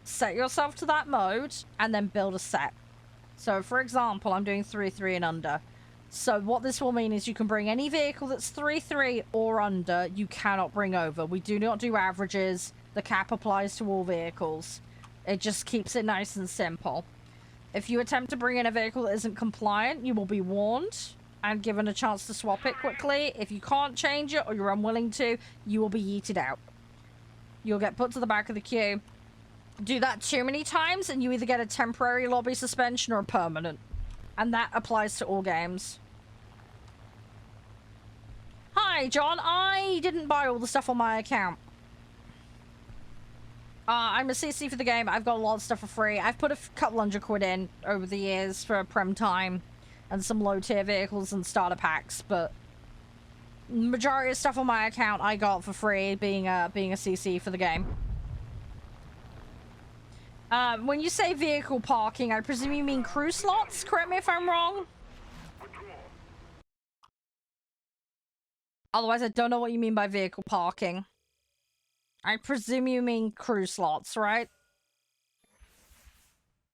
Set yourself to that mode and then build a set. So for example, I'm doing 3.3 and under. So what this will mean is you can bring any vehicle that's 3.3 or under, you cannot bring over. We do not do averages. The cap applies to all vehicles. It just keeps it nice and simple. If you attempt to bring in a vehicle that isn't compliant, you will be warned and given a chance to swap it quickly. If you can't change it or you're unwilling to, you will be yeeted out. You'll get put to the back of the queue. Do that too many times and you either get a temporary lobby suspension or a permanent. And that applies to all games. Hi, John. I didn't buy all the stuff on my account. I'm a CC for the game. I've got a lot of stuff for free. I've put a couple £100 in over the years for Prem Time and some low-tier vehicles and starter packs, but majority of stuff on my account I got for free, being a CC for the game. When you say vehicle parking, I presume you mean crew slots? Correct me if I'm wrong. Otherwise, I don't know what you mean by vehicle parking. I presume you mean crew slots, right?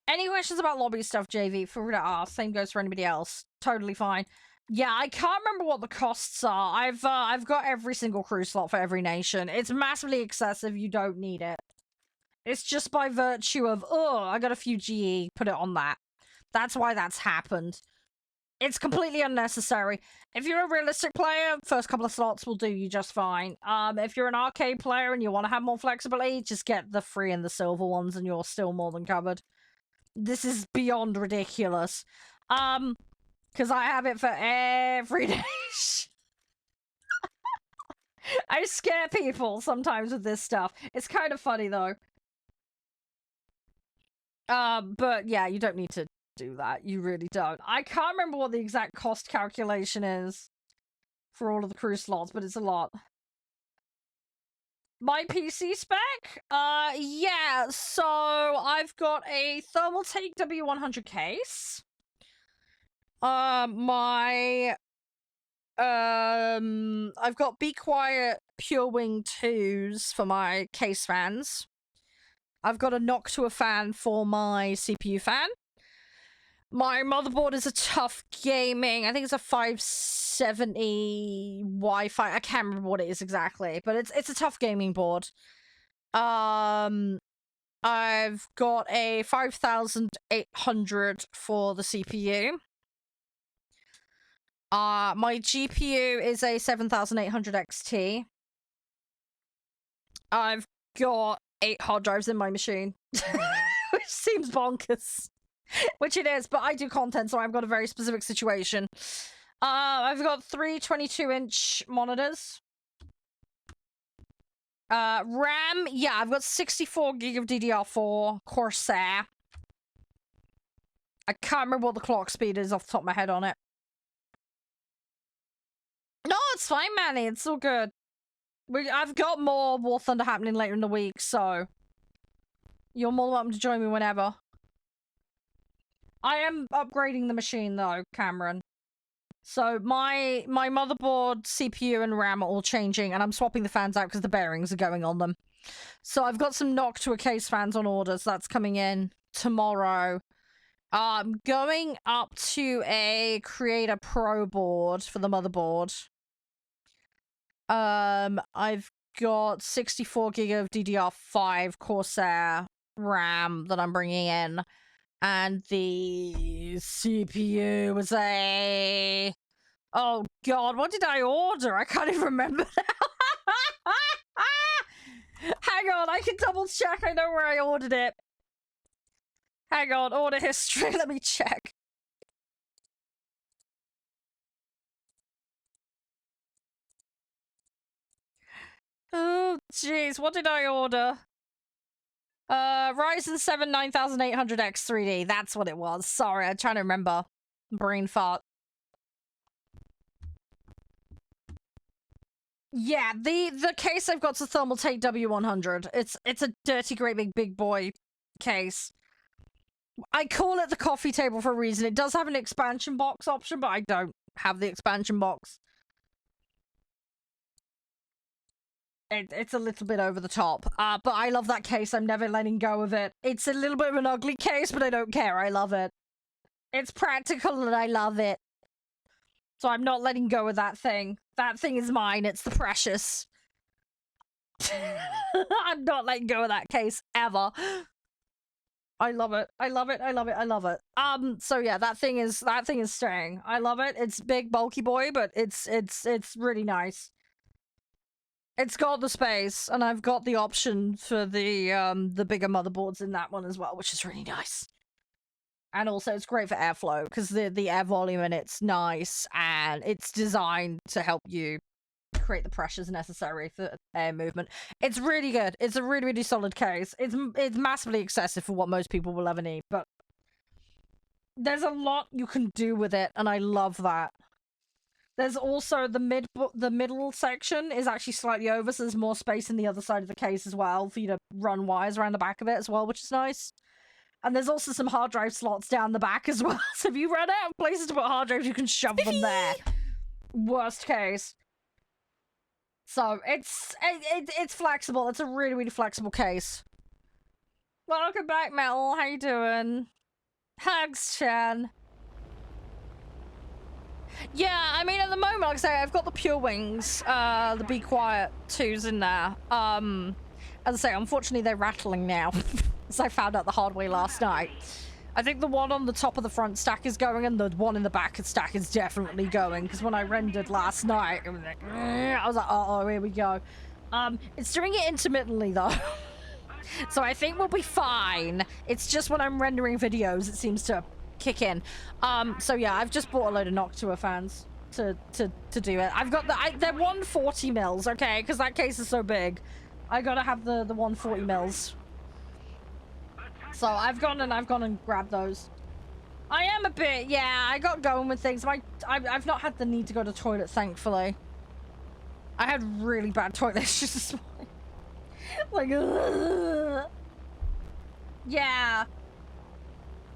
Any questions about lobby stuff, JV? Feel free to ask. Same goes for anybody else. totally fine. Yeah, I can't remember what the costs are. I've got every single crew slot for every nation. It's massively excessive. You don't need it. It's just by virtue of, oh, I got a few GE, put it on that. That's why that's happened. It's completely unnecessary. If you're a realistic player, first couple of slots will do you just fine. If you're an arcade player and you want to have more flexibility, just get the free and the silver ones and you're still more than covered. This is beyond ridiculous. Because I have it for every day. I scare people sometimes with this stuff. It's kind of funny, though. But yeah, you don't need to do that. You really don't. I can't remember what the exact cost calculation is for all of the crew slots, but it's a lot. My PC spec? Yeah, so I've got a Thermaltake W100 case. I've got Be Quiet Pure Wing 2s for my case fans. I've got a Noctua fan for my CPU fan. My motherboard is a Tough Gaming. I think it's a 570 Wi-Fi. I can't remember what it is exactly, but it's a Tough Gaming board. I've got a 5800 for the CPU. My GPU is a 7800 XT. I've got 8 hard drives in my machine, which seems bonkers. Which it is, but I do content, so I've got a very specific situation. I've got 3 22-inch monitors. RAM, yeah, I've got 64 gig of DDR4 Corsair. I can't remember what the clock speed is off the top of my head on it. No, it's fine, Manny. It's all good. I've got more War Thunder happening later in the week, so you're more welcome to join me whenever. I am upgrading the machine, though, Cameron. So my motherboard, CPU, and RAM are all changing, and I'm swapping the fans out because the bearings are going on them. So I've got some Noctua case fans on order, so that's coming in tomorrow. I'm going up to a Creator Pro board for the motherboard. I've got 64 gig of DDR5 Corsair RAM that I'm bringing in. And the CPU was a... Oh god, what did I order? I can't even remember now. Hang on, I can double check. I know where I ordered it. Hang on, order history. Let me check. Oh, jeez, what did I order? Ryzen 7 9800X 3D. That's what it was. Sorry, I'm trying to remember. Brain fart. Yeah, the case I've got's a Thermaltake W100. It's a dirty, great big boy case. I call it the coffee table for a reason. It does have an expansion box option, but I don't have the expansion box. It's a little bit over the top, but I love that case. I'm never letting go of it. It's a little bit of an ugly case, but I don't care. I love it. It's practical and I love it. So I'm not letting go of that thing. That thing is mine. It's the precious. I'm not letting go of that case ever. I love it. I love it. I love it. I love it. So yeah, that thing is staying. I love it. It's big, bulky boy, but it's really nice. It's got the space, and I've got the option for the bigger motherboards in that one as well, which is really nice. And also, it's great for airflow, because the air volume in it's nice, and it's designed to help you create the pressures necessary for air movement. It's really good. It's a really, really solid case. It's massively excessive for what most people will ever need, but there's a lot you can do with it, and I love that. There's also the middle section is actually slightly over, so there's more space in the other side of the case as well for you to run wires around the back of it as well, which is nice. And there's also some hard drive slots down the back as well. So if you run out of places to put hard drives, you can shove them there. Worst case. So it's flexible. It's a really, really flexible case. Welcome back, Metal. How you doing? Hugs, Chan. Yeah, I mean, at the moment, like I say, I've got the Pure Wings, the Be Quiet 2s in there. As I say, unfortunately, they're rattling now, as I found out the hard way last night. I think the one on the top of the front stack is going, and the one in the back stack is definitely going, because when I rendered last night, it was like, I was like, uh-oh, here we go. It's doing it intermittently, though. So I think we'll be fine. It's just when I'm rendering videos, it seems to kick in. So yeah, I've just bought a load of Noctua fans to do it. I've got they're 140 mils, okay, because that case is so big. I gotta have the 140 mils. So I've gone and grabbed those. I am a bit, yeah, I got going with things. I've not had the need to go to the toilet, thankfully. I had really bad toilet issues this morning. Like, yeah.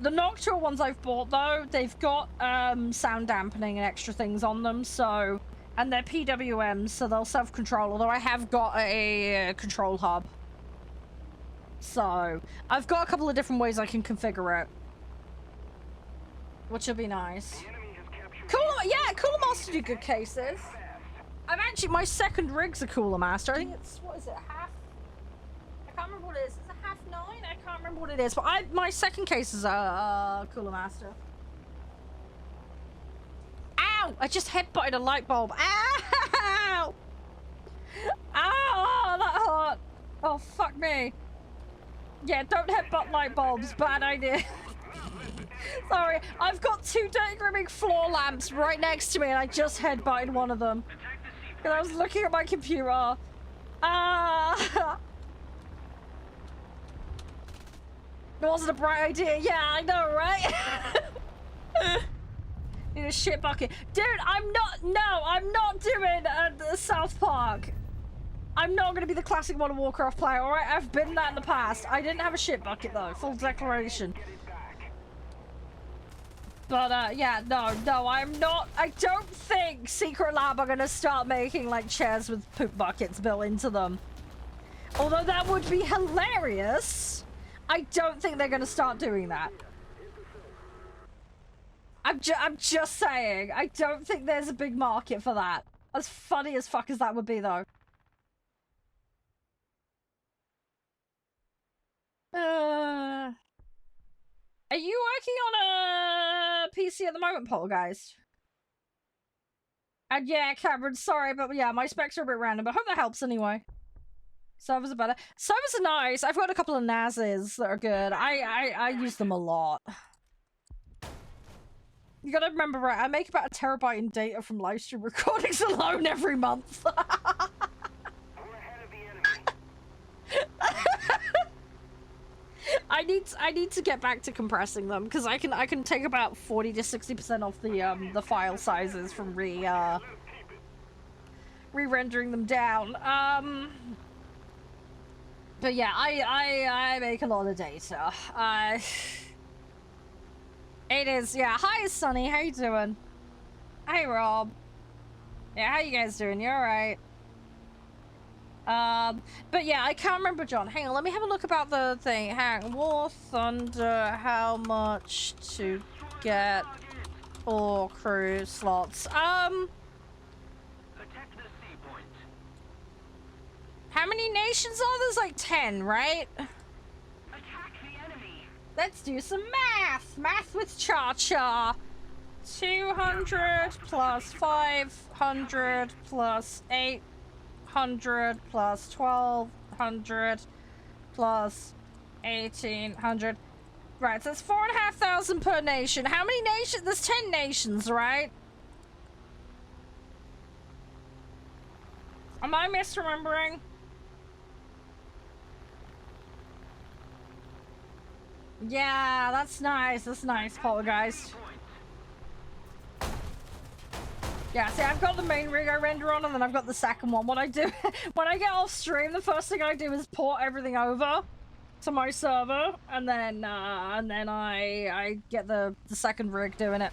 The Noctua ones I've bought, though, they've got sound dampening and extra things on them, so... And they're PWMs, so they'll self-control, although I have got a control hub. So, I've got a couple of different ways I can configure it. Which will be nice. Cooler Master do good cases. I've actually, my second rig's a Cooler Master. I think it's, what is it, half? I can't remember what it is. Is it half 9? I can't remember what it is. But my second case is a Cooler Master. Ow! I just headbutted a light bulb. Ow! Ow! That hurt. Oh, fuck me. Yeah, don't headbutt light bulbs. Bad idea. Sorry, I've got 2 Dirty Grimming floor lamps right next to me and I just headbutted one of them. Because I was looking at my computer. It wasn't a bright idea. Yeah, I know, right? Need a shit bucket. Dude, I'm not doing South Park. I'm not going to be the classic Modern Warcraft player, alright? I've been that in the past. I didn't have a shit bucket, though. Full declaration. But, yeah, no, I'm not. I don't think Secret Lab are going to start making, like, chairs with poop buckets built into them. Although that would be hilarious. I don't think they're going to start doing that. I'm just saying. I don't think there's a big market for that. As funny as fuck as that would be, though. Are you working on a PC at the moment, Poltergeist? And yeah, Cameron, sorry, but yeah, my specs are a bit random, but I hope that helps anyway. Servers are better. Servers are nice. I've got a couple of NASes that are good. I use them a lot. You gotta remember, right, I make about 1 terabyte in data from livestream recordings alone every month. We're ahead of the enemy. I need to get back to compressing them because I can take about 40 to 60% off the file sizes from re-rendering them down. But yeah, I make a lot of data. It is, yeah. Hi, Sunny. How you doing? Hey, Rob. Yeah, how you guys doing? You alright? But yeah, I can't remember, John. Hang on, let me have a look about the thing. Hang on. War Thunder, how much to get all crew slots? Attack the sea point. How many nations are there? There's like 10, right? Attack the enemy. Let's do some math. Math with Cha-Cha. 200 plus 500 plus 800 plus 1200 plus 1800. Right, so that's 4,500 per nation. How many nations? There's 10 nations, right? Am I misremembering? Yeah, that's nice. That's nice, Poltergeist. Yeah, see, I've got the main rig I render on, and then I've got the second one. What I do, when I get off stream, the first thing I do is port everything over to my server, and then I get the second rig doing it.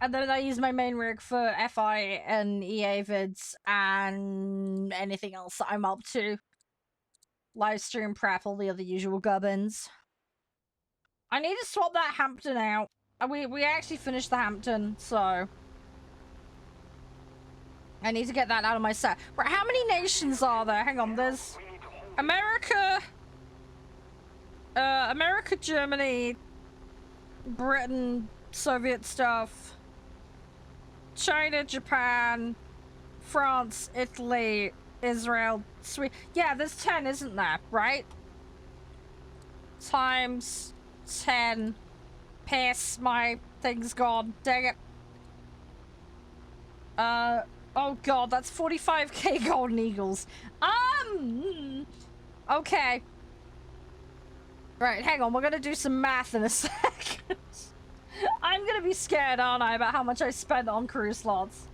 And then I use my main rig for FI and EA vids and anything else that I'm up to. Live stream prep, all the other usual gubbins. I need to swap that Hampton out. We actually finished the Hampton, so I need to get that out of my set. Right, how many nations are there? Hang on, there's America, America, Germany, Britain, Soviet stuff, China, Japan, France, Italy, Israel, Sweden. Yeah, there's 10, isn't there? Right? Times 10. Piss, my thing's gone. Dang it. Oh god, that's 45k golden eagles. Okay. Right, hang on, we're gonna do some math in a second. I'm gonna be scared, aren't I, about how much I spent on crew slots.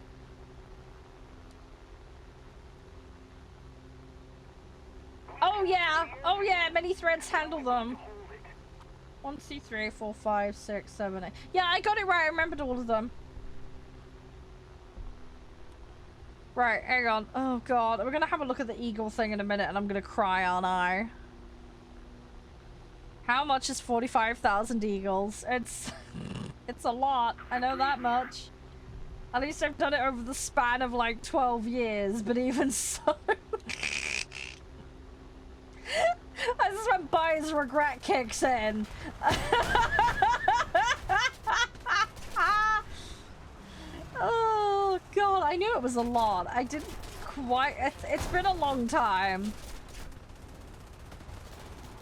Oh yeah, many threads handle them. 1, 2, 3, 4, 5, 6, 7, 8. Yeah, I got it right, I remembered all of them. Right, hang on. Oh god, we're gonna have a look at the eagle thing in a minute and I'm gonna cry, aren't I? How much is 45,000 eagles? It's a lot, I know that much. At least I've done it over the span of like 12 years, but even so. This is when buyer's regret kicks in. Oh god, I knew it was a lot. I didn't quite... It's been a long time.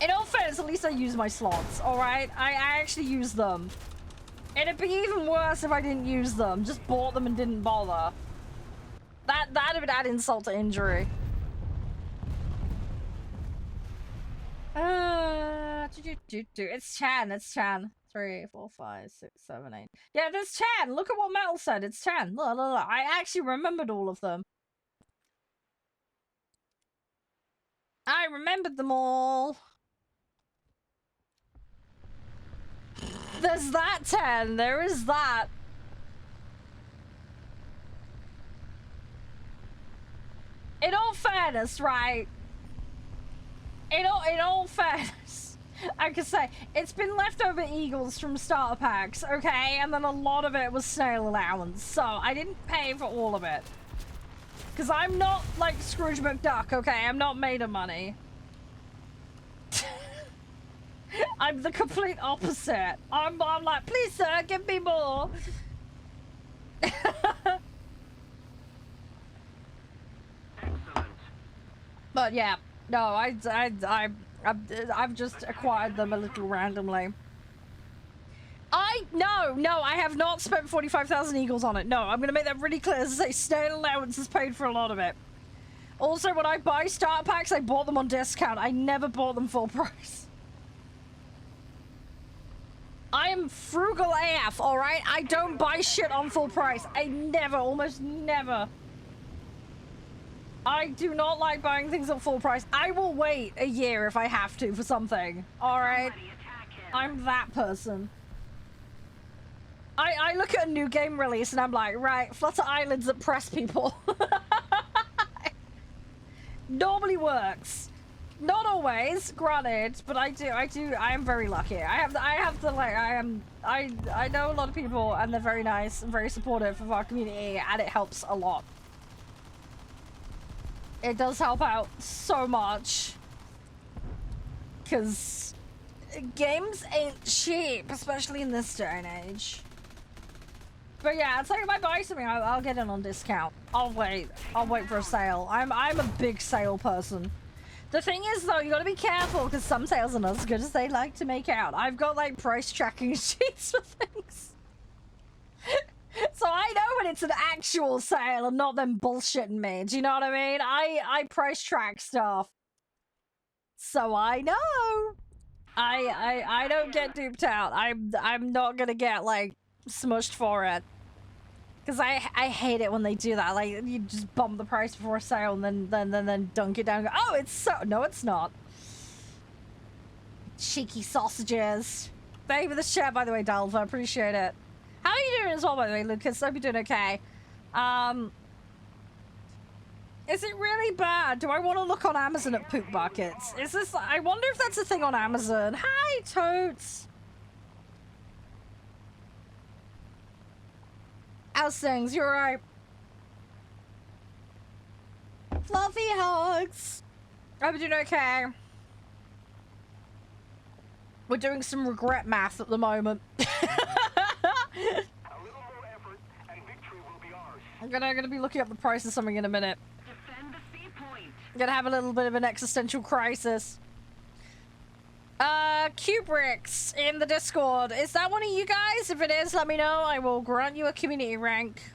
In all fairness, at least I use my slots, alright? I actually use them. It'd be even worse if I didn't use them. Just bought them and didn't bother. That'd have add insult to injury. It's 10, it's 10. 3, 4, 5, 6, 7, 8. Yeah, there's 10. Look at what Metal said. It's 10. Look, look, look. I actually remembered all of them. I remembered them all. There's that 10. There is that. In all fairness, right? In all fairness, I could say it's been leftover eagles from starter packs, okay? And then a lot of it was snail allowance, so I didn't pay for all of it. Because I'm not like Scrooge McDuck, okay? I'm not made of money. I'm the complete opposite. I'm like, please sir, give me more. But yeah, no, I've just acquired them a little randomly. No, I have not spent 45,000 eagles on it. No, I'm gonna make that really clear. As I say, snail allowance is paid for a lot of it. Also, when I buy starter packs, I bought them on discount. I never bought them full price. I am frugal AF, alright? I don't buy shit on full price. I never, almost never. I do not like buying things at full price. I will wait a year if I have to for something, alright? I'm that person. I look at a new game release and I'm like, right, Flutter Islands that press people. Normally works. Not always, granted, but I am very lucky. I know a lot of people and they're very nice and very supportive of our community and it helps a lot. It does help out so much. Because games ain't cheap, especially in this day and age. But yeah, it's like if I buy something, I'll get it on discount. I'll wait for a sale. I'm a big sale person. The thing is though, you gotta be careful because some sales are not as good as they like to make out. I've got like price tracking sheets for things. So I know when it's an actual sale and not them bullshitting me. Do you know what I mean? I price track stuff. So I know. I don't get duped out. I'm not gonna get like smushed for it. Because I hate it when they do that. Like you just bump the price before a sale and then dunk it down and go, oh, it's so no, it's not. Cheeky sausages. Thank you for the share, by the way, Dalva. Appreciate it. How are you doing as well, by the way, Lucas? Hope you're doing okay. Is it really bad? Do I want to look on Amazon at poop buckets? Is this... I wonder if that's a thing on Amazon. Hi, Totes. How's things? You alright? Fluffy hugs. I'm doing okay. We're doing some regret math at the moment. A little more effort and victory will be ours. I'm gonna be looking up the price of something in a minute. Defend the sea point. I'm gonna have a little bit of an existential crisis. Kubrick's in the Discord. Is that one of you guys? If it is, let me know. I will grant you a community rank.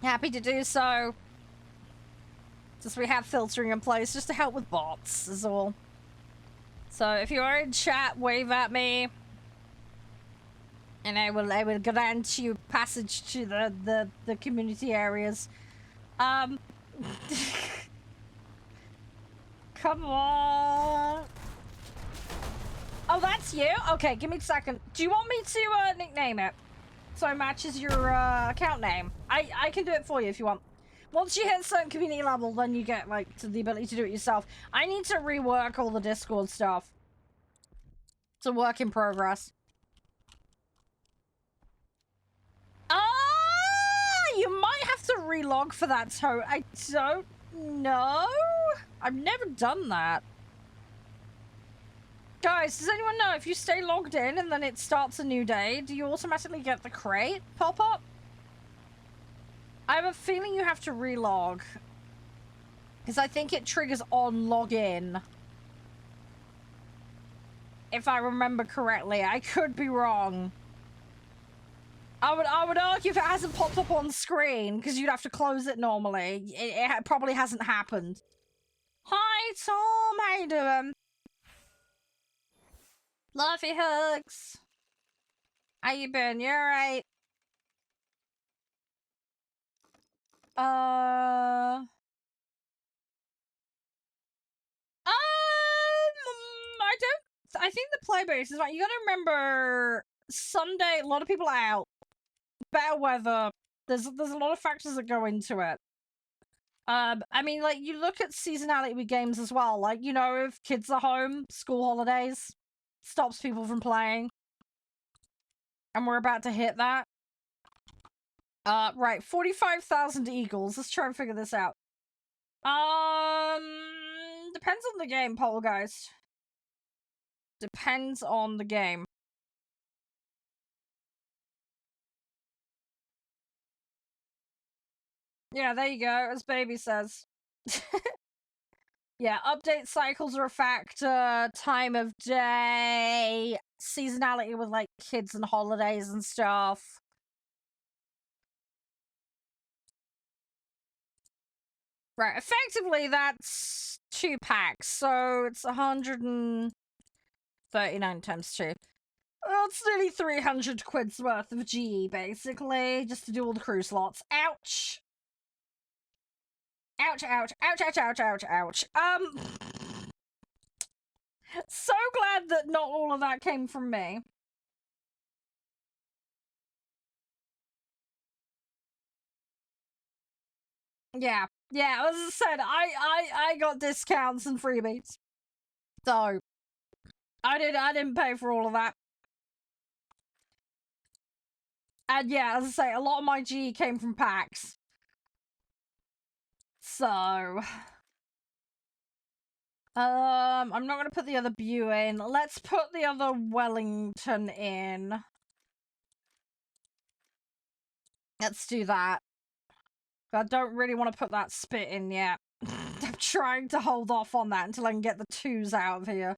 Happy to do so. Just we have filtering in place just to help with bots, is all. So if you are in chat, wave at me. And I will grant you passage to the community areas. Come on. Oh, that's you? Okay, give me a second. Do you want me to nickname it so it matches your account name? I can do it for you if you want. Once you hit a certain community level, then you get like the ability to do it yourself. I need to rework all the Discord stuff. It's a work in progress. You might have to relog for that, so I don't know. I've never done that. Guys, does anyone know if you stay logged in and then it starts a new day, do you automatically get the crate pop up? I have a feeling you have to relog. Because I think it triggers on login. If I remember correctly. I could be wrong. I would argue if it hasn't popped up on screen, because you'd have to close it normally. It probably hasn't happened. Hi, Tom. How you doing? Lovey hugs. How you been? You alright? I think the play base is right. You gotta remember, Sunday, a lot of people are out. Better weather. There's a lot of factors that go into it. I mean, like, you look at seasonality with games as well. Like, you know, if kids are home, school holidays, stops people from playing. And we're about to hit that. Right, 45,000 eagles. Let's try and figure this out. Depends on the game, Poltergeist. Depends on the game. Yeah, there you go, as Baby says. Yeah, update cycles are a factor, time of day, seasonality with, like, kids and holidays and stuff. Right, effectively, that's 2 packs, so it's 139 times 2. Well, it's nearly 300 quid's worth of GE, basically, just to do all the crew slots. Ouch! Ouch, ouch, ouch, ouch, ouch, ouch, ouch. So glad that not all of that came from me. Yeah, as I said, I got discounts and freebies. So, I didn't pay for all of that. And yeah, as I say, a lot of my G came from packs. So, I'm not gonna put the other Bew in. Let's put the other Wellington in. Let's do that. I don't really want to put that Spit in yet. I'm trying to hold off on that until I can get the 2s out of here.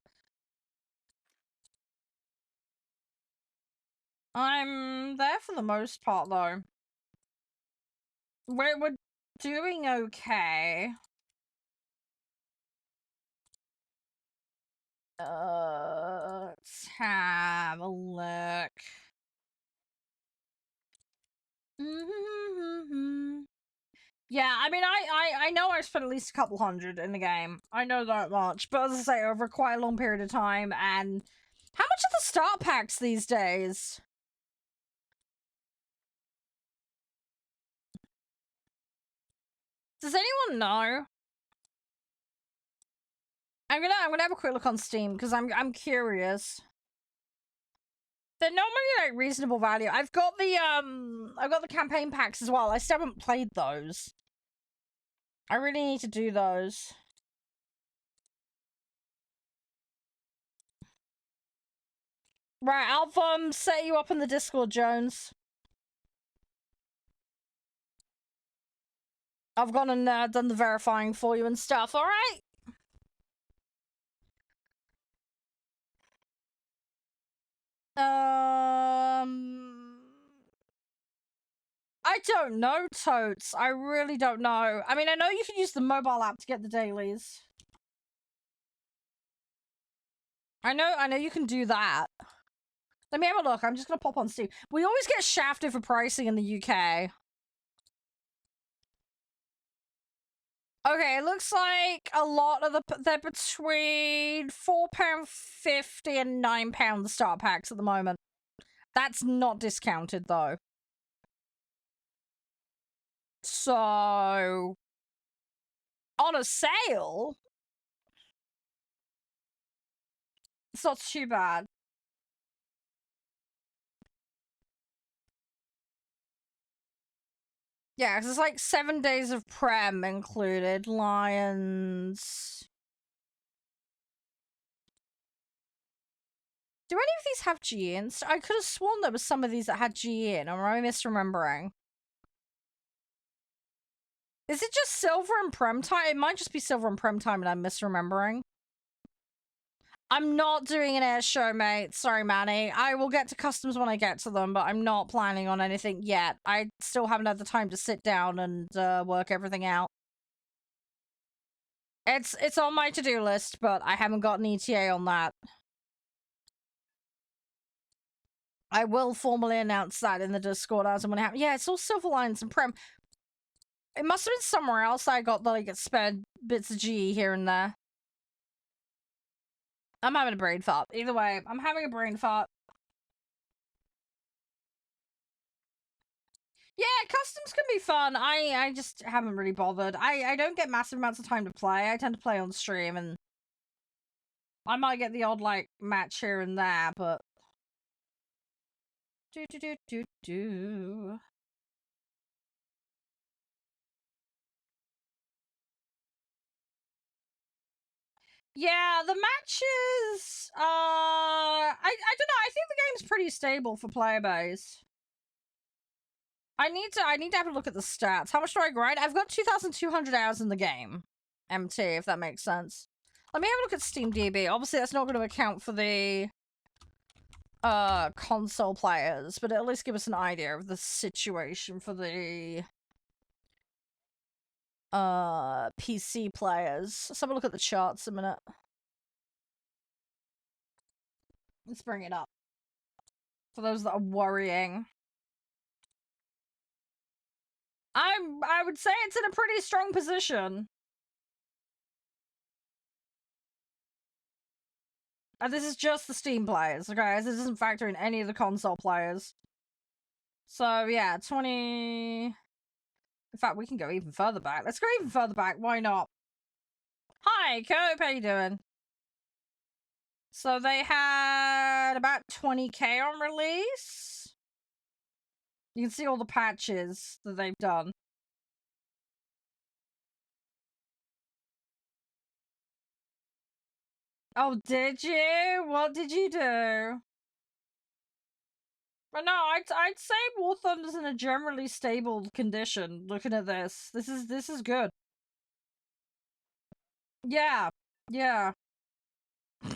I'm there for the most part, though. We're doing okay. Let's have a look. Yeah, I mean, I know I spent at least a couple hundred in the game. I know that much, but as I say, over quite a long period of time, and how much are the start packs these days? Does anyone know? I'm gonna have a quick look on Steam because I'm curious. They're normally like reasonable value. I've got the campaign packs as well. I still haven't played those. I really need to do those. Right, I'll set you up in the Discord, Jones. I've gone and done the verifying for you and stuff, alright? I don't know, Totes. I really don't know. I mean, I know you can use the mobile app to get the dailies. I know you can do that. Let me have a look. I'm just gonna pop on Steam. We always get shafted for pricing in the UK. Okay, it looks like a lot of they're between £4.50 and £9 the start packs at the moment. That's not discounted though. So on a sale, it's not too bad. Yeah, because it's like 7 days of Prem included. Lions. Do any of these have G in? I could have sworn there was some of these that had G in, or am I misremembering? Is it just Silver and Prem time? It might just be Silver and Prem time and I'm misremembering. I'm not doing an air show, mate. Sorry, Manny. I will get to customs when I get to them, but I'm not planning on anything yet. I still haven't had the time to sit down and work everything out. It's on my to-do list, but I haven't got an ETA on that. I will formally announce that in the Discord as I'm gonna have. Yeah, it's all Silver Lions and Prem. It must have been somewhere else I got like spared bits of G here and there. I'm having a brain fart. Either way, I'm having a brain fart. Yeah, customs can be fun. I just haven't really bothered. I don't get massive amounts of time to play. I tend to play on stream, and I might get the odd like match here and there, but do. Yeah, the matches. I don't know. I think the game's pretty stable for player base. I need to have a look at the stats. How much do I grind? I've got 2,200 hours in the game. MT, if that makes sense. Let me have a look at SteamDB. Obviously, that's not going to account for the console players, but at least give us an idea of the situation for the PC players. Let's have a look at the charts a minute. Let's bring it up. For those that are worrying. I would say it's in a pretty strong position. And this is just the Steam players, okay? This doesn't factor in any of the console players. So, yeah, 20... In fact, we can go even further back. Let's go even further back. Why not? Hi, Cope. How you doing? So they had about 20k on release. You can see all the patches that they've done. Oh, did you? What did you do? But no, I'd say Warthunder's in a generally stable condition. Looking at this, this is good. Yeah, yeah.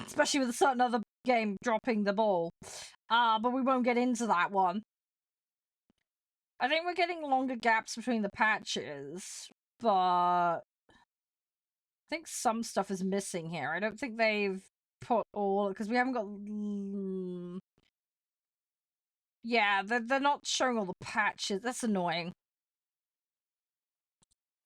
Especially with a certain other game dropping the ball. But we won't get into that one. I think we're getting longer gaps between the patches, but I think some stuff is missing here. I don't think they've put all, because we haven't got... Yeah, they're not showing all the patches. That's annoying.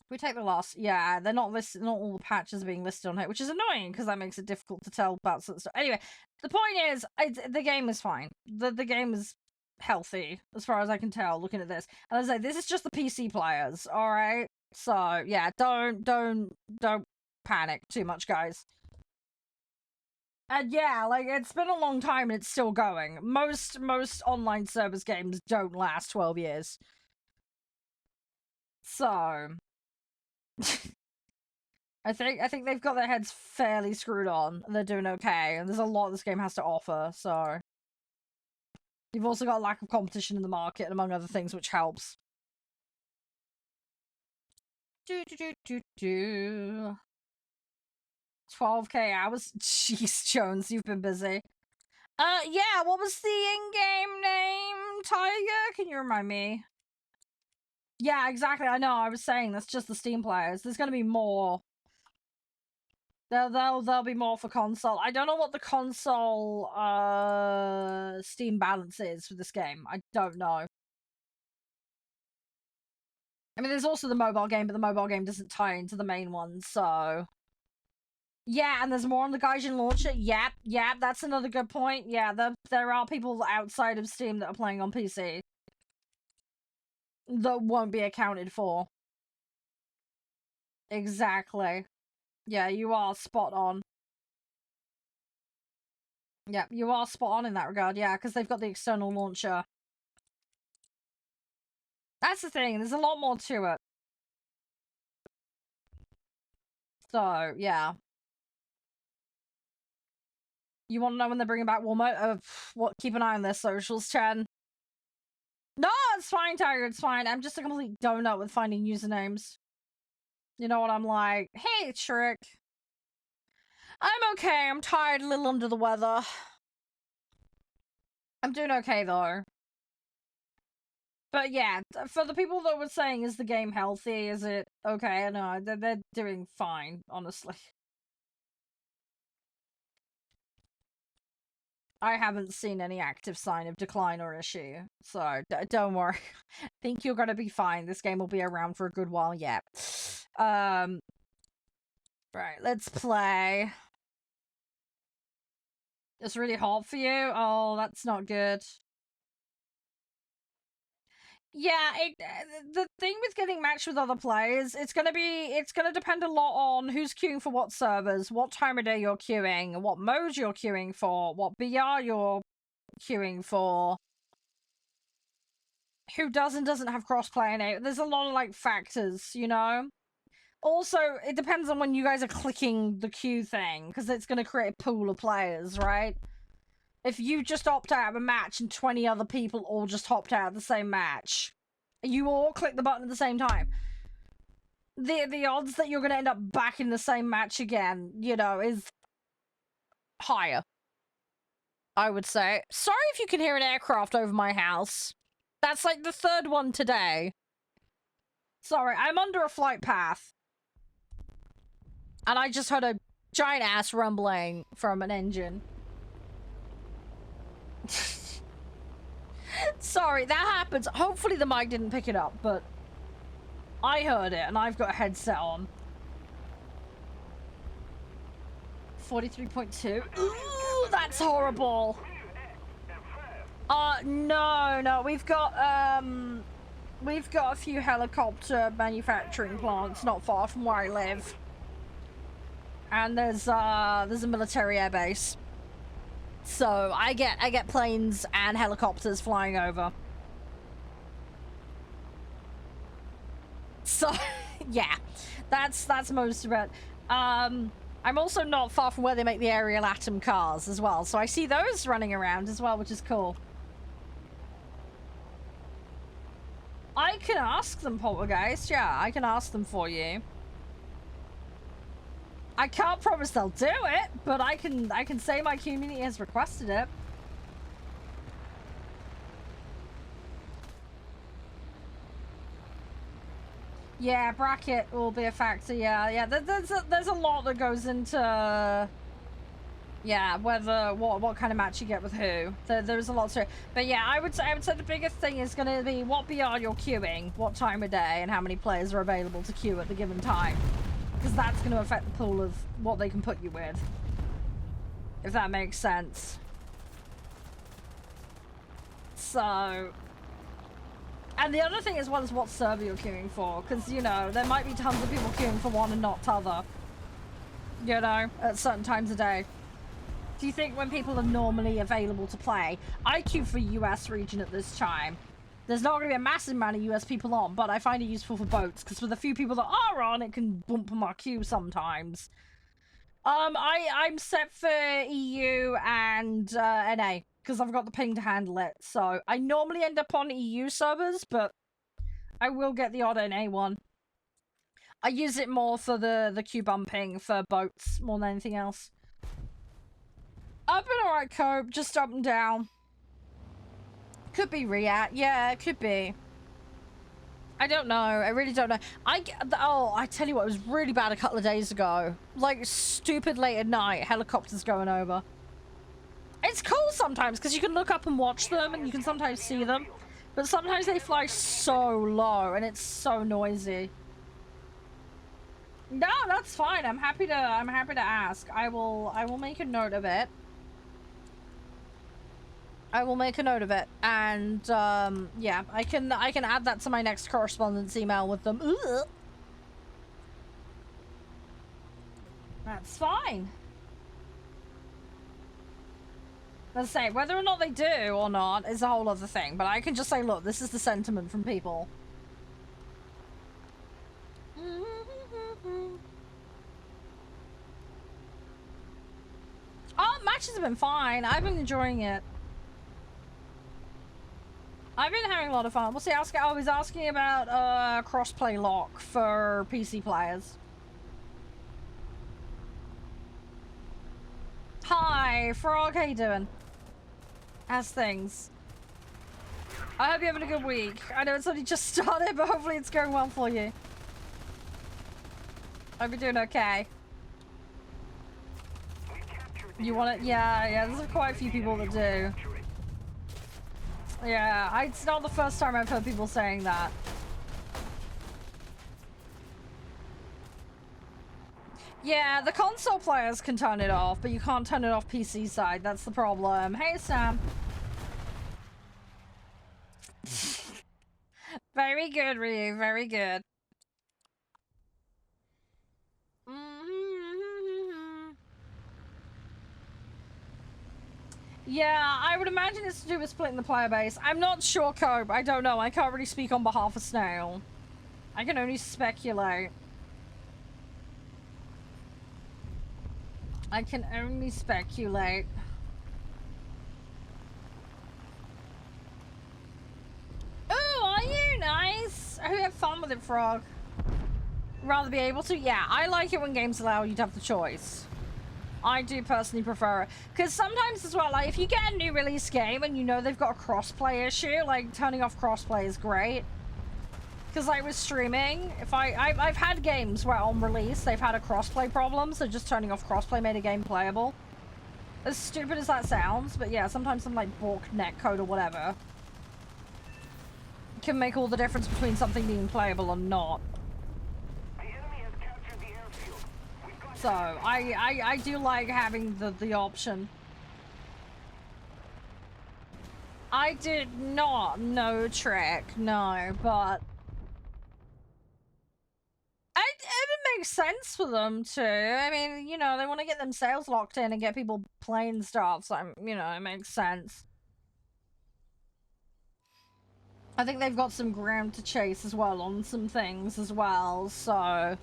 If we take the last... Yeah, they're not listed. Not all the patches are being listed on here, which is annoying, because that makes it difficult to tell about certain stuff. Anyway, the point is, the game is fine. The game is healthy, as far as I can tell, looking at this. And as I say, this is just the PC players, alright? So, yeah, don't panic too much, guys. And yeah, like, it's been a long time and it's still going. Most online service games don't last 12 years. So... I think they've got their heads fairly screwed on, and they're doing okay. And there's a lot this game has to offer, so you've also got a lack of competition in the market, among other things, which helps. 12k hours. Jeez, Jones, you've been busy. Yeah. What was the in-game name? Tiger? Can you remind me? Yeah, exactly. I know. I was saying that's just the Steam players. There's gonna be more. There'll be more for console. I don't know what the console Steam balance is for this game. I don't know. I mean, there's also the mobile game, but the mobile game doesn't tie into the main one, so yeah. And there's more on the Gaijin launcher. Yep, that's another good point. Yeah, there are people outside of Steam that are playing on PC that won't be accounted for. Exactly. Yeah, you are spot on. Yeah, you are spot on in that regard, yeah, because they've got the external launcher. That's the thing, there's a lot more to it. So, yeah. You want to know when they're bringing back Walmart? What? Keep an eye on their socials, Chen. No, it's fine, Tiger, it's fine. I'm just a complete donut with finding usernames. You know what I'm like? Hey, Trick. I'm okay, I'm tired, a little under the weather. I'm doing okay, though. But yeah, for the people that were saying, is the game healthy? Is it okay? No, they're doing fine, honestly. I haven't seen any active sign of decline or issue, so don't worry. I think you're gonna be fine. This game will be around for a good while yet. Right, let's play. It's really hot for you? Oh, that's not good. Yeah, the thing with getting matched with other players, it's gonna depend a lot on who's queuing for what servers, what time of day you're queuing, what mode you're queuing for, what BR you're queuing for, who does and doesn't have crossplay in it. There's a lot of like factors, you know? Also, it depends on when you guys are clicking the queue thing, because it's gonna create a pool of players, right? If you just opt out of a match and 20 other people all just hopped out of the same match, you all click the button at the same time, the odds that you're going to end up back in the same match again, you know, is higher, I would say. Sorry if you can hear an aircraft over my house. That's like the third one today. Sorry, I'm under a flight path. And I just heard a giant ass rumbling from an engine. Sorry, that happens. Hopefully the mic didn't pick it up, but I heard it and I've got a headset on. 43.2. Ooh, that's horrible. No, we've got a few helicopter manufacturing plants not far from where I live. And there's a military airbase. So I get planes and helicopters flying over. So yeah, that's most of it. I'm also not far from where they make the aerial atom cars as well, so I see those running around as well, which is cool. I can ask them, Poltergeist. Yeah, I can ask them for you. I can't promise they'll do it, but I can say my community has requested it. Yeah, bracket will be a factor. Yeah. There's a lot that goes into, yeah, whether what kind of match you get with who. There's a lot to it. But yeah, I would say the biggest thing is going to be what BR you're queuing, what time of day, and how many players are available to queue at the given time. Because that's going to affect the pool of what they can put you with. If that makes sense. So... And the other thing as well is what server you're queuing for. Because, you know, there might be tons of people queuing for one and not t'other. You know, at certain times of day. Do you think when people are normally available to play... I queue for US region at this time. There's not going to be a massive amount of US people on, but I find it useful for boats, because for the few people that are on, it can bump my queue sometimes. I'm set for EU and NA, because I've got the ping to handle it, so I normally end up on EU servers, but I will get the odd NA one. I use it more for the queue bumping for boats, more than anything else. I've been alright, Cope, just up and down. Could be React. Yeah, it could be. I don't know. I really don't know. I tell you what, it was really bad a couple of days ago. Like, stupid late at night, helicopters going over. It's cool sometimes, because you can look up and watch them, and you can sometimes see them. But sometimes they fly so low, and it's so noisy. No, that's fine. I'm happy to ask. I will make a note of it. I will make a note of it, and yeah, I can add that to my next correspondence email with them. Ugh. That's fine. Let's say whether or not they do or not is a whole other thing, but I can just say, look, this is the sentiment from people. Oh, matches have been fine. I've been enjoying it. I've been having a lot of fun. What's he asking? Oh, he's asking about crossplay lock for PC players. Hi, Frog. How you doing? How's things? I hope you're having a good week. I know it's only just started, but hopefully it's going well for you. Hope you're doing okay. You want it? Yeah, there's quite a few people that do. Yeah, it's not the first time I've heard people saying that. Yeah, the console players can turn it off, but you can't turn it off PC side. That's the problem. Hey, Sam. Very good, Ryu. Very good. Yeah, I would imagine it's to do with splitting the player base. I'm not sure, Cope. I don't know. I can't really speak on behalf of Snail. I can only speculate. I can only speculate. Oh, are you? Nice. I hope you have fun with it, Frog. Rather be able to? Yeah, I like it when games allow you to have the choice. I do personally prefer it. Because sometimes as well, like, if you get a new release game and you know they've got a crossplay issue, like, turning off crossplay is great. Because, like, with streaming, if I've had games where on release they've had a crossplay problem, so just turning off crossplay made a game playable. As stupid as that sounds, but yeah, sometimes some, like, balk netcode or whatever can make all the difference between something being playable or not. So, I do like having the option. I did not know Trek, no, but it makes sense for them to. I mean, you know, they want to get them sales locked in and get people playing stuff, so, you know, it makes sense. I think they've got some ground to chase as well on some things as well, so I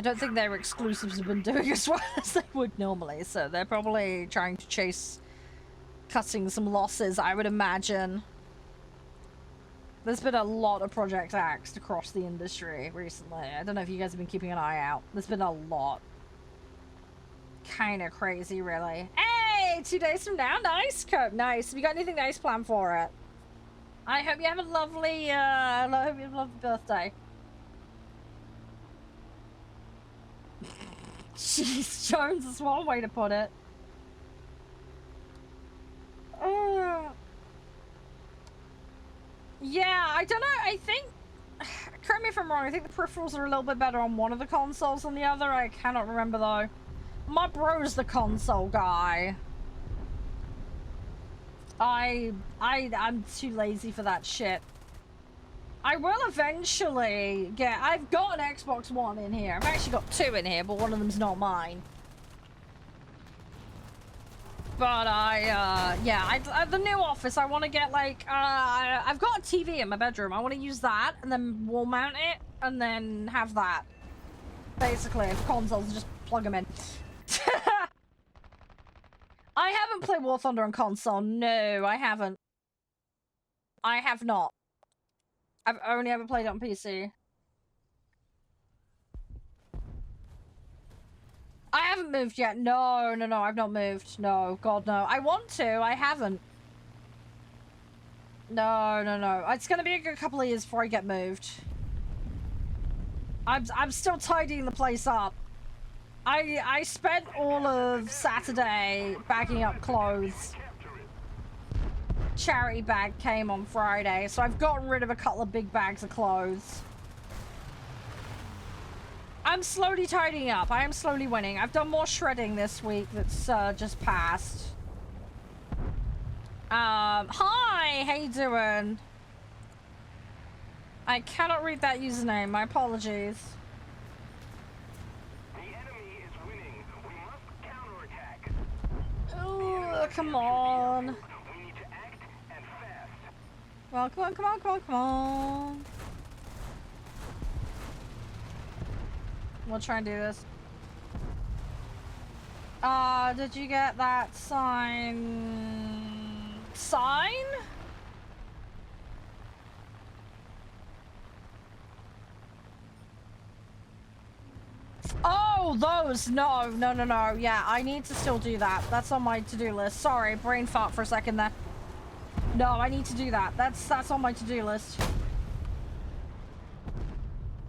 don't think their exclusives have been doing as well as they would normally, so they're probably trying to chase cutting some losses, I would imagine. There's been a lot of Project Axed across the industry recently. I don't know if you guys have been keeping an eye out. There's been a lot. Kind of crazy, really. Hey, 2 days from now. Nice, Cope. Nice. Have you got anything nice planned for it? I hope you have a lovely, birthday. Jeez, Jones is one way to put it. Yeah, I don't know. I think, correct me if I'm wrong, I think the peripherals are a little bit better on one of the consoles than the other. I cannot remember though. My bro's the console guy. I'm too lazy for that shit. I will eventually get... I've got an Xbox One in here. I've actually got two in here, but one of them's not mine. But the new office, I want to get, like, I've got a TV in my bedroom. I want to use that, and then wall mount it, and then have that. Basically, consoles, just plug them in. I haven't played War Thunder on console. No, I haven't. I have not. I've only ever played it on PC. I haven't moved yet. No, I've not moved. No, God, no. I want to. I haven't. No. It's gonna be a good couple of years before I get moved. I'm still tidying the place up. I spent all of Saturday bagging up clothes. Charity bag came on Friday, so I've gotten rid of a couple of big bags of clothes. I'm slowly tidying up. I am slowly winning. I've done more shredding this week that's just passed. Hi! How you doing? I cannot read that username. My apologies. The enemy is winning. We must counterattack. Oh, come on. We need to act and fast. Well, come on. We'll try and do this. Did you get that sign? Sign? Oh, those! No. Yeah, I need to still do that. That's on my to-do list. Sorry, brain fart for a second there. No, I need to do that. That's on my to-do list.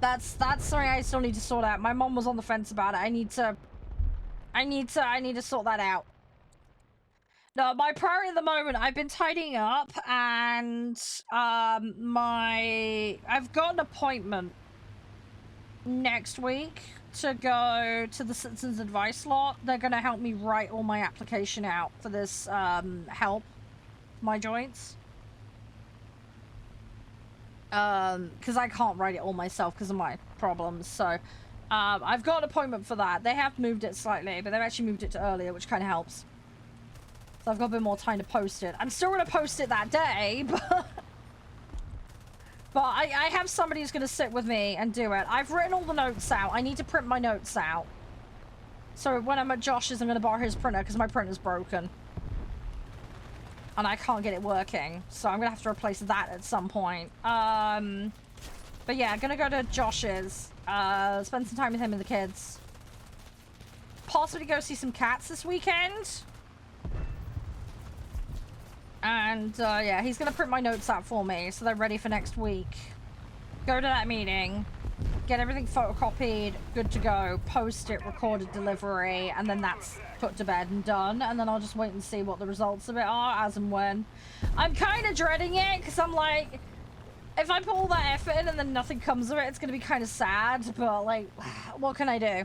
That's something I still need to sort out. My mom was on the fence about it. I need to sort that out. No, my priority at the moment, I've been tidying up, and I've got an appointment next week to go to the Citizens Advice lot. They're gonna help me write all my application out for this help my joints. Because I can't write it all myself because of my problems, so I've got an appointment for that. They have moved it slightly, but they've actually moved it to earlier, which kind of helps. So I've got a bit more time to post it. I'm still going to post it that day, but I have somebody who's going to sit with me and do it. I've written all the notes out. I need to print my notes out. So when I'm at Josh's, I'm going to borrow his printer because my printer's broken. And I can't get it working, so I'm gonna have to replace that at some point. But yeah, gonna go to Josh's, spend some time with him and the kids. Possibly go see some cats this weekend. And yeah, he's gonna print my notes out for me, so they're ready for next week. Go to that meeting, get everything photocopied, good to go, post it, recorded delivery, and then that's put to bed and done, and then I'll just wait and see what the results of it are as and when. I'm kind of dreading it because I'm like, if I put all that effort in and then nothing comes of it, it's gonna be kind of sad, but like, what can I do?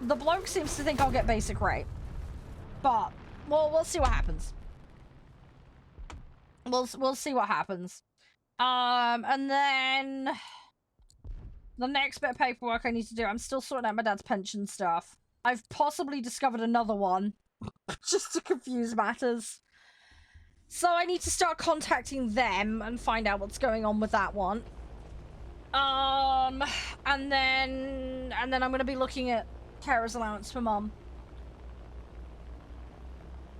The bloke seems to think I'll get basic rate, but we'll see what happens. We'll see what happens. And then the next bit of paperwork I need to do, I'm still sorting out my dad's pension stuff. I've possibly discovered another one, just to confuse matters. So I need to start contacting them and find out what's going on with that one. And then I'm going to be looking at carer's allowance for mum.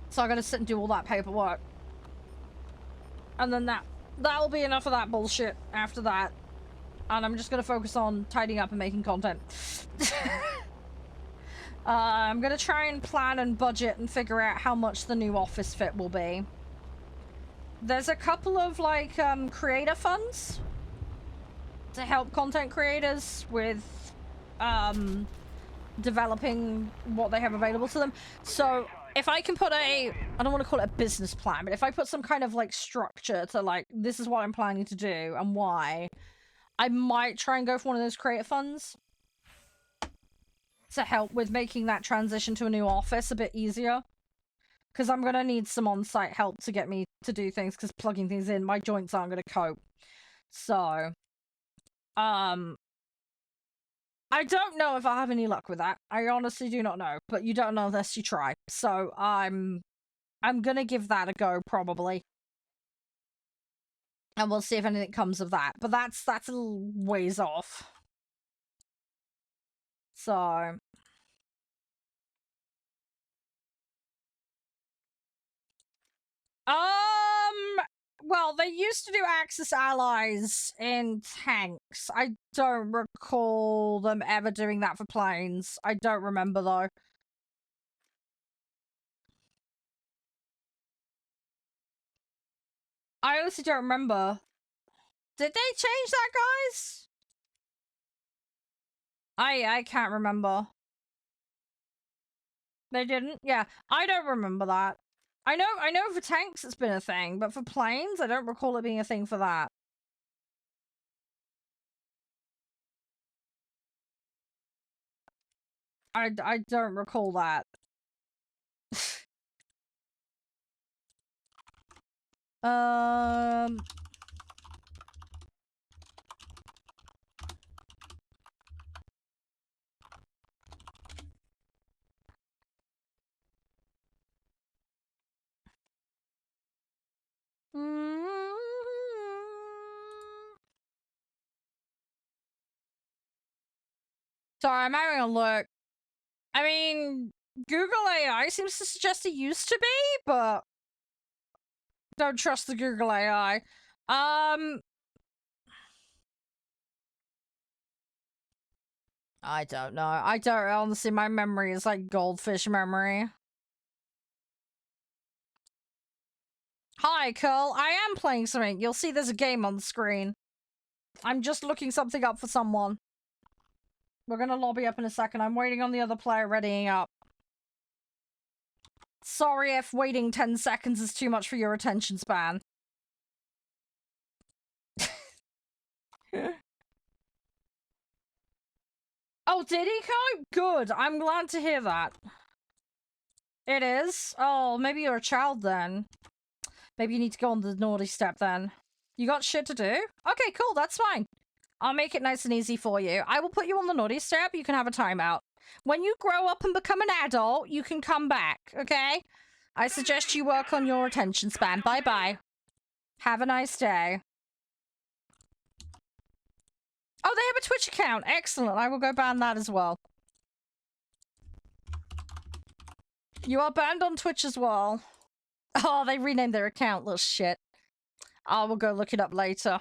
So I'm going to sit and do all that paperwork. And then that'll be enough of that bullshit after that. And I'm just going to focus on tidying up and making content. I'm gonna try and plan and budget and figure out how much the new office fit will be. There's a couple of like creator funds to help content creators with developing what they have available to them. So if I can put I don't want to call it a business plan, but if I put some kind of like structure to like, this is what I'm planning to do and why, I might try and go for one of those creator funds to help with making that transition to a new office a bit easier. Because I'm going to need some on-site help to get me to do things, because plugging things in, my joints aren't going to cope. So, I don't know if I'll have any luck with that. I honestly do not know, but you don't know unless you try. So I'm gonna give that a go, probably. And we'll see if anything comes of that. But that's a little ways off. So... Well, they used to do Axis allies in tanks. I don't recall them ever doing that for planes. I don't remember, though. I honestly don't remember. Did they change that, guys? I can't remember. They didn't? Yeah, I don't remember that. I know for tanks it's been a thing, but for planes, I don't recall it being a thing for that. I don't recall that. Sorry, I'm having a look. I mean, Google AI seems to suggest it used to be, but don't trust the Google AI. I don't know. I don't, honestly, my memory is like goldfish memory. Hi, Curl. I am playing something. You'll see there's a game on the screen. I'm just looking something up for someone. We're gonna lobby up in a second. I'm waiting on the other player readying up. Sorry if waiting 10 seconds is too much for your attention span. Oh, did he come? Good. I'm glad to hear that. It is? Oh, maybe you're a child then. Maybe you need to go on the naughty step then. You got shit to do? Okay, cool. That's fine. I'll make it nice and easy for you. I will put you on the naughty step. You can have a timeout. When you grow up and become an adult, you can come back, okay? I suggest you work on your attention span. Bye-bye. Have a nice day. Oh, they have a Twitch account. Excellent. I will go ban that as well. You are banned on Twitch as well. Oh, they renamed their account. Little shit. I will go look it up later.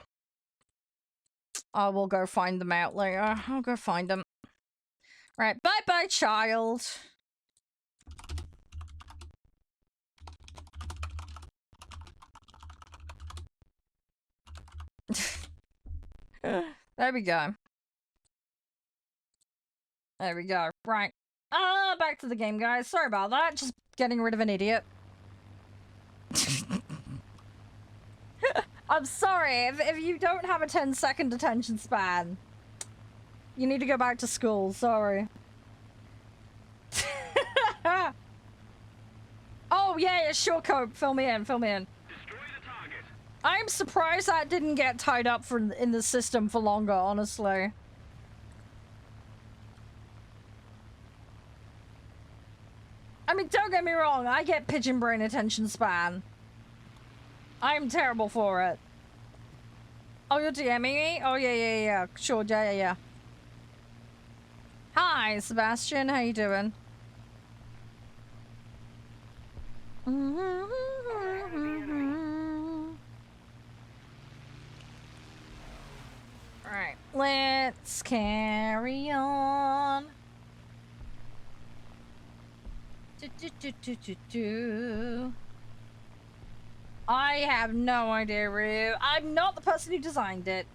I will go find them out later. I'll go find them. Right. Bye-bye, child. There we go. There we go. Right. Back to the game, guys. Sorry about that. Just getting rid of an idiot. I'm sorry. If you don't have a 10-second attention span, you need to go back to school. Sorry. Oh, yeah, sure, Cope. Fill me in. Fill me in. I'm surprised that didn't get tied up in the system for longer, honestly. I mean, don't get me wrong, I get pigeon brain attention span. I'm terrible for it. Oh, you're DMing me? Oh, yeah. Sure, yeah. Hi, Sebastian. How you doing? Alright, let's carry on. I have no idea, Rue. I'm not the person who designed it.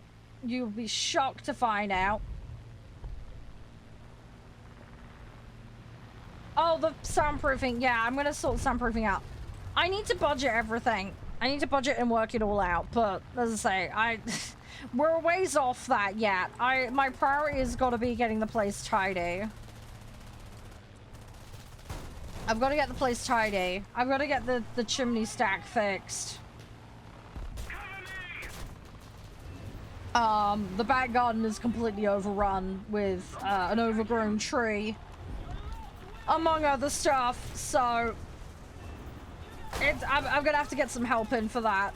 You'll be shocked to find out. Oh, the soundproofing. Yeah, I'm gonna sort soundproofing out. I need to budget everything. I need to budget and work it all out. But, as I say, we're a ways off that yet. My priority has got to be getting the place tidy. I've got to get the place tidy. I've got to get the chimney stack fixed. The back garden is completely overrun with an overgrown tree, among other stuff, so I'm gonna have to get some help in for that.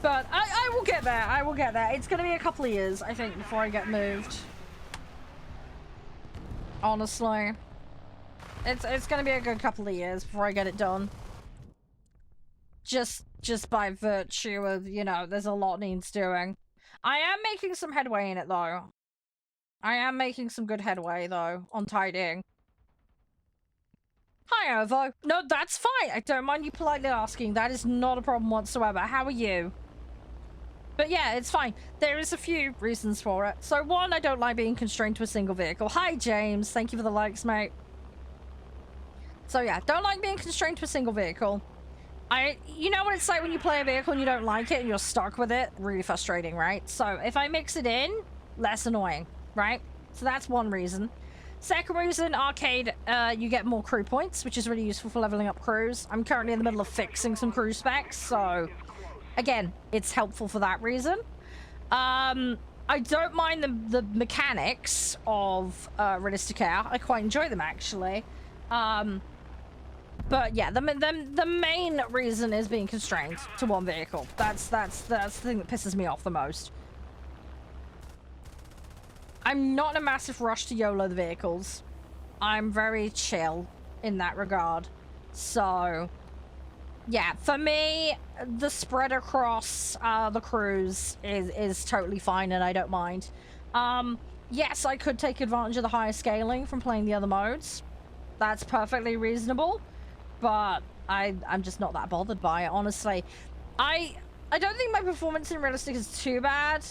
But I will get there, I will get there. It's gonna be a couple of years, I think, before I get moved. Honestly. It's gonna be a good couple of years before I get it done. Just by virtue of, you know, there's a lot needs doing. I am making some headway in it, though. I am making some good headway, though, on tidying. Hi, Ovo. No, that's fine. I don't mind you politely asking. That is not a problem whatsoever. How are you? But yeah, it's fine. There is a few reasons for it. So one, I don't like being constrained to a single vehicle. Hi, James. Thank you for the likes, mate. So yeah, don't like being constrained to a single vehicle. You know what it's like when you play a vehicle and you don't like it and you're stuck with it? Really frustrating, right? So if I mix it in, less annoying, right? So that's one reason. Second reason, arcade, you get more crew points, which is really useful for leveling up crews. I'm currently in the middle of fixing some crew specs, so again, it's helpful for that reason. I don't mind the mechanics of Realistic Air. I quite enjoy them, actually. But yeah, the main reason is being constrained to one vehicle. That's the thing that pisses me off the most. I'm not in a massive rush to YOLO the vehicles. I'm very chill in that regard. So yeah, for me, the spread across the crews is totally fine, and I don't mind. Yes, I could take advantage of the higher scaling from playing the other modes. That's perfectly reasonable, but I'm just not that bothered by it, honestly. I don't think my performance in Realistic is too bad.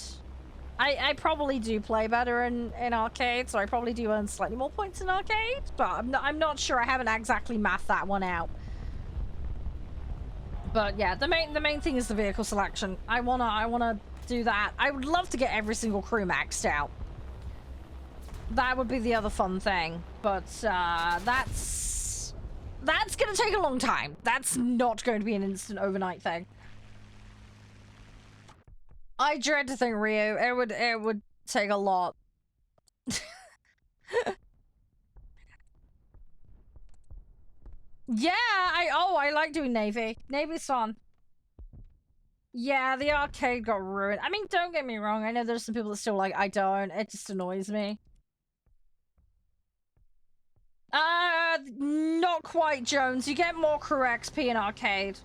I probably do play better in arcade, so I probably do earn slightly more points in arcade, but I'm not sure. I haven't exactly mathed that one out. But yeah, the main thing is the vehicle selection. I wanna do that. I would love to get every single crew maxed out. That would be the other fun thing, but that's gonna take a long time. That's not going to be an instant overnight thing. I dread to think, Ryu. It would take a lot. Yeah, I like doing Navy. Navy's fun. Yeah, the arcade got ruined. I mean, don't get me wrong. I know there's some people that still like. I don't. It just annoys me. Not quite, Jones. You get more crew XP in arcade.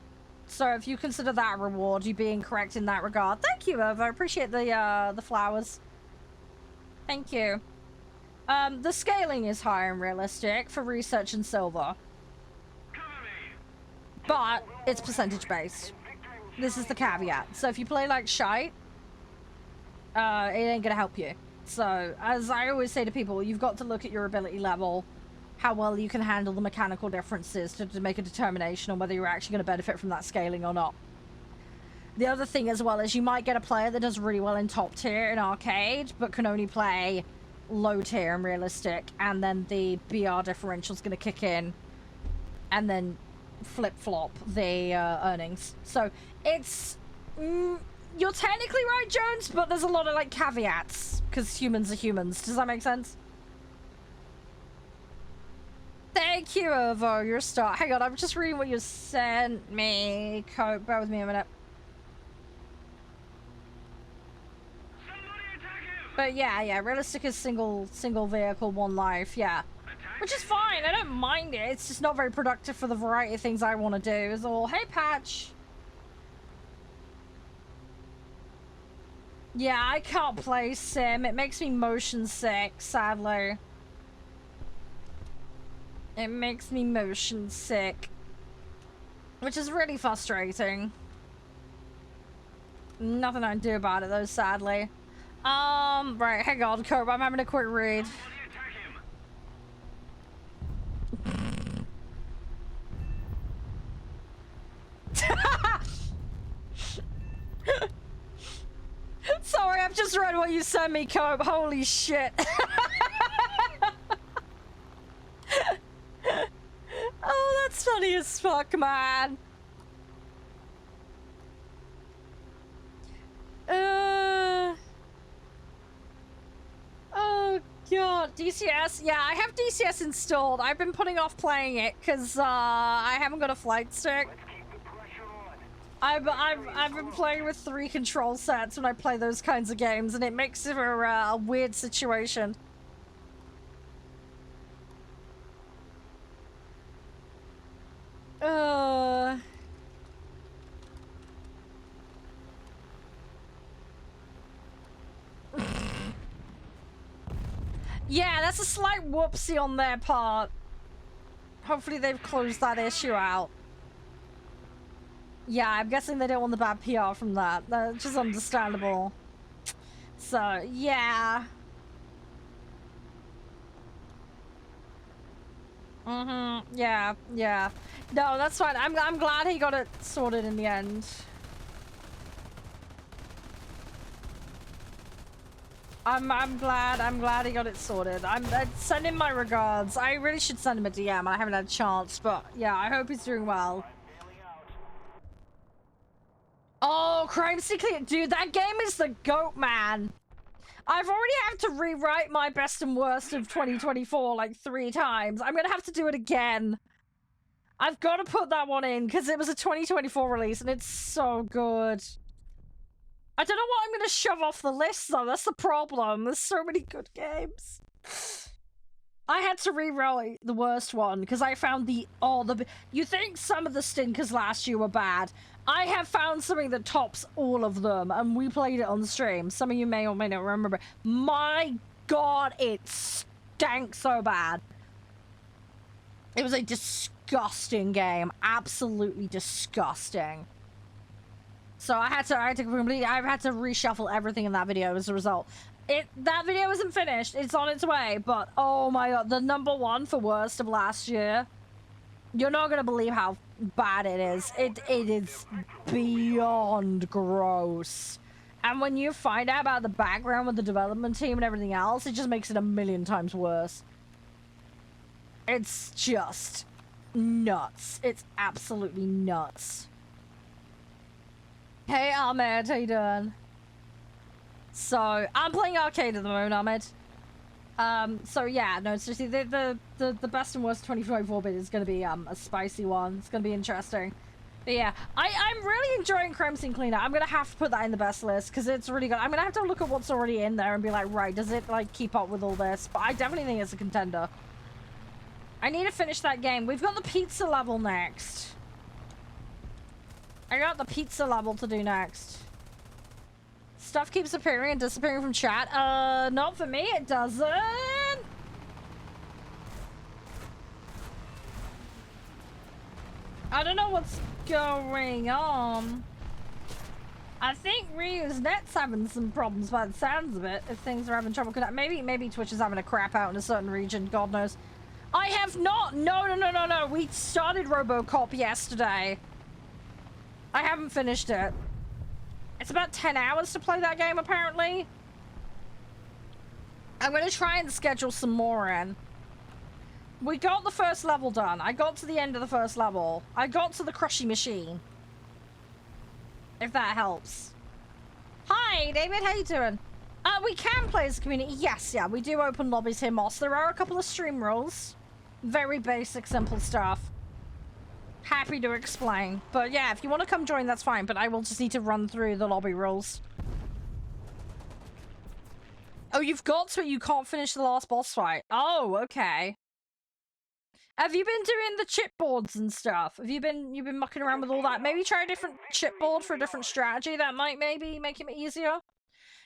So if you consider that a reward, you being correct in that regard. Thank you, Ev. I appreciate the flowers. Thank you. The scaling is higher and realistic for research and silver. But it's percentage based. This is the caveat. So if you play like shite, it ain't gonna help you. So as I always say to people, you've got to look at your ability level, how well you can handle the mechanical differences to make a determination on whether you're actually going to benefit from that scaling or not. The other thing as well is you might get a player that does really well in top tier in arcade, but can only play low tier and realistic, and then the BR differential is going to kick in, and then flip-flop the earnings. So it's... you're technically right, Jones, but there's a lot of like caveats, because humans are humans. Does that make sense? Thank you, Ovo. You're a star. Hang on, I'm just reading what you sent me. Cope, bear with me a minute. But yeah, realistic is single vehicle, one life, yeah. Which is fine, I don't mind it. It's just not very productive for the variety of things I want to do, is all. Hey, Patch! Yeah, I can't play Sim. It makes me motion sick, sadly. It makes me motion sick. Which is really frustrating. Nothing I can do about it, though, sadly. Right, hang on, Cope, I'm having a quick read. Sorry, I've just read what you sent me, Cope. Holy shit. Oh, that's funny as fuck, man. DCS. Yeah, I have DCS installed. I've been putting off playing it because I haven't got a flight stick. Let's keep the pressure on. I've been playing with 3 control sets when I play those kinds of games, and it makes it a weird situation. Yeah, that's a slight whoopsie on their part. Hopefully they've closed that issue out. Yeah, I'm guessing they don't want the bad PR from that. That's just understandable. So, yeah. Yeah, yeah. No, that's fine. I'm glad he got it sorted in the end. I'm glad he got it sorted. I'd send him my regards. I really should send him a DM. I haven't had a chance, but yeah, I hope he's doing well. Oh, Crime Secret, dude, that game is the GOAT, man. I've already had to rewrite my best and worst of 2024 like 3 times. I'm gonna have to do it again. I've got to put that one in because it was a 2024 release and it's so good. I don't know what I'm going to shove off the list, though. That's the problem. There's so many good games. I had to rewrite the worst one because I found you think some of the stinkers last year were bad. I have found something that tops all of them, and we played it on stream. Some of you may or may not remember. My God, it stank so bad. It was a disgusting game. Absolutely disgusting. So I've had to reshuffle everything in that video as a result. That video isn't finished. It's on its way, but oh my God, the #1 for worst of last year. You're not gonna believe how bad it is. It is beyond gross. And when you find out about the background with the development team and everything else, it just makes it a million times worse. It's just nuts. It's absolutely nuts. Hey Ahmed, how you doing? So I'm playing arcade at the moment, Ahmed. So yeah, no, seriously, the best and worst 2024 bit is gonna be a spicy one. It's gonna be interesting. But yeah, I'm really enjoying Crime Scene Cleaner. I'm gonna have to put that in the best list because it's really good. I'm gonna have to look at what's already in there and be like, right, does it like keep up with all this? But I definitely think it's a contender. I need to finish that game. We've got the pizza level next. I got the pizza level to do next. Stuff keeps appearing and disappearing from chat. Not for me, it doesn't. I don't know what's going on. I think Ryu's net's having some problems by the sounds of it. If things are having trouble connecting. Maybe Twitch is having a crap out in a certain region, God knows. I have not. No. We started RoboCop yesterday. I haven't finished it. It's about 10 hours to play that game, apparently. I'm going to try and schedule some more in. We got the first level done. I got to the end of the first level. I got to the Crushy Machine. If that helps. Hi, David. How you doing? We can play as a community. Yes, yeah. We do open lobbies here, Moss. There are a couple of stream rules. Very basic, simple stuff. Happy to explain. But yeah, if you want to come join, that's fine. But I will just need to run through the lobby rules. Oh, you've got to. You can't finish the last boss fight. Oh, okay. Have you been doing the chipboards and stuff? You've been mucking around with all that? Maybe try a different chipboard for a different strategy. That might maybe make it easier.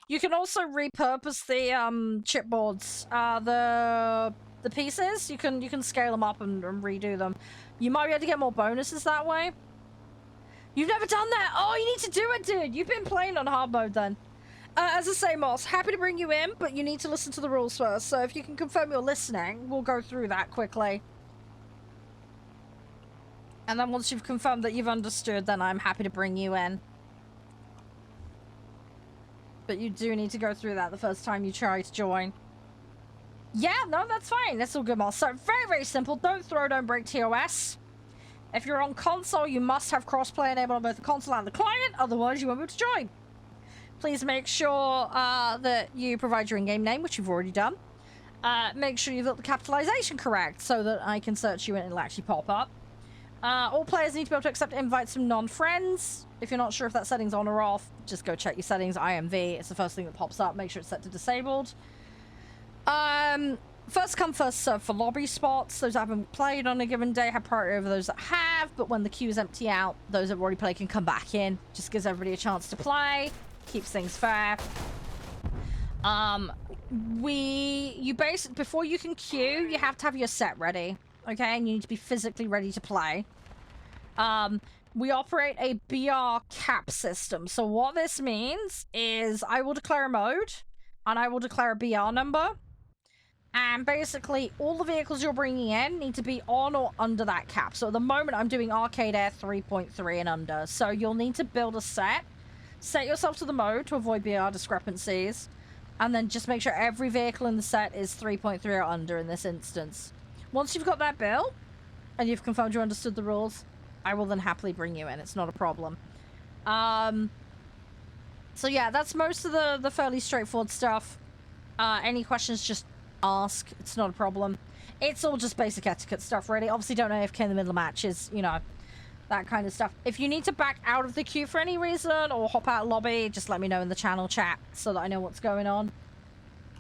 You can also repurpose the chipboards. The pieces. You can scale them up and redo them. You might be able to get more bonuses that way. You've never done that? Oh, you need to do it, dude. You've been playing on hard mode then. As I say, Moss, happy to bring you in, but you need to listen to the rules first. So if you can confirm you're listening, we'll go through that quickly. And then once you've confirmed that you've understood, then I'm happy to bring you in. But you do need to go through that the first time you try to join. Yeah, no, that's fine. That's all good, Moss. So, very, very simple. Don't throw, don't break TOS. If you're on console, you must have crossplay enabled on both the console and the client. Otherwise, you won't be able to join. Please make sure that you provide your in-game name, which you've already done. Make sure you've got the capitalization correct so that I can search you and it'll actually pop up. All players need to be able to accept invites from non-friends. If you're not sure if that setting's on or off, just go check your settings. IMV, it's the first thing that pops up. Make sure it's set to disabled. First come, first serve for lobby spots. Those that haven't played on a given day have priority over those that have, but when the queues empty out, those that have already played can come back in. Just gives everybody a chance to play. Keeps things fair. Before you can queue, you have to have your set ready. Okay, and you need to be physically ready to play. We operate a BR cap system. So what this means is I will declare a mode and I will declare a BR number. And basically all the vehicles you're bringing in need to be on or under that cap. So at the moment I'm doing Arcade Air 3.3 and under. So you'll need to build a set. Set yourself to the mode to avoid BR discrepancies. And then just make sure every vehicle in the set is 3.3 or under in this instance. Once you've got that built, and you've confirmed you understood the rules, I will then happily bring you in. It's not a problem. So yeah, that's most of the fairly straightforward stuff. Any questions, just ask. It's not a problem. It's all just basic etiquette stuff, really. Obviously, don't AFK in the middle of matches, you know, that kind of stuff. If you need to back out of the queue for any reason or hop out of lobby, just let me know in the channel chat so that I know what's going on.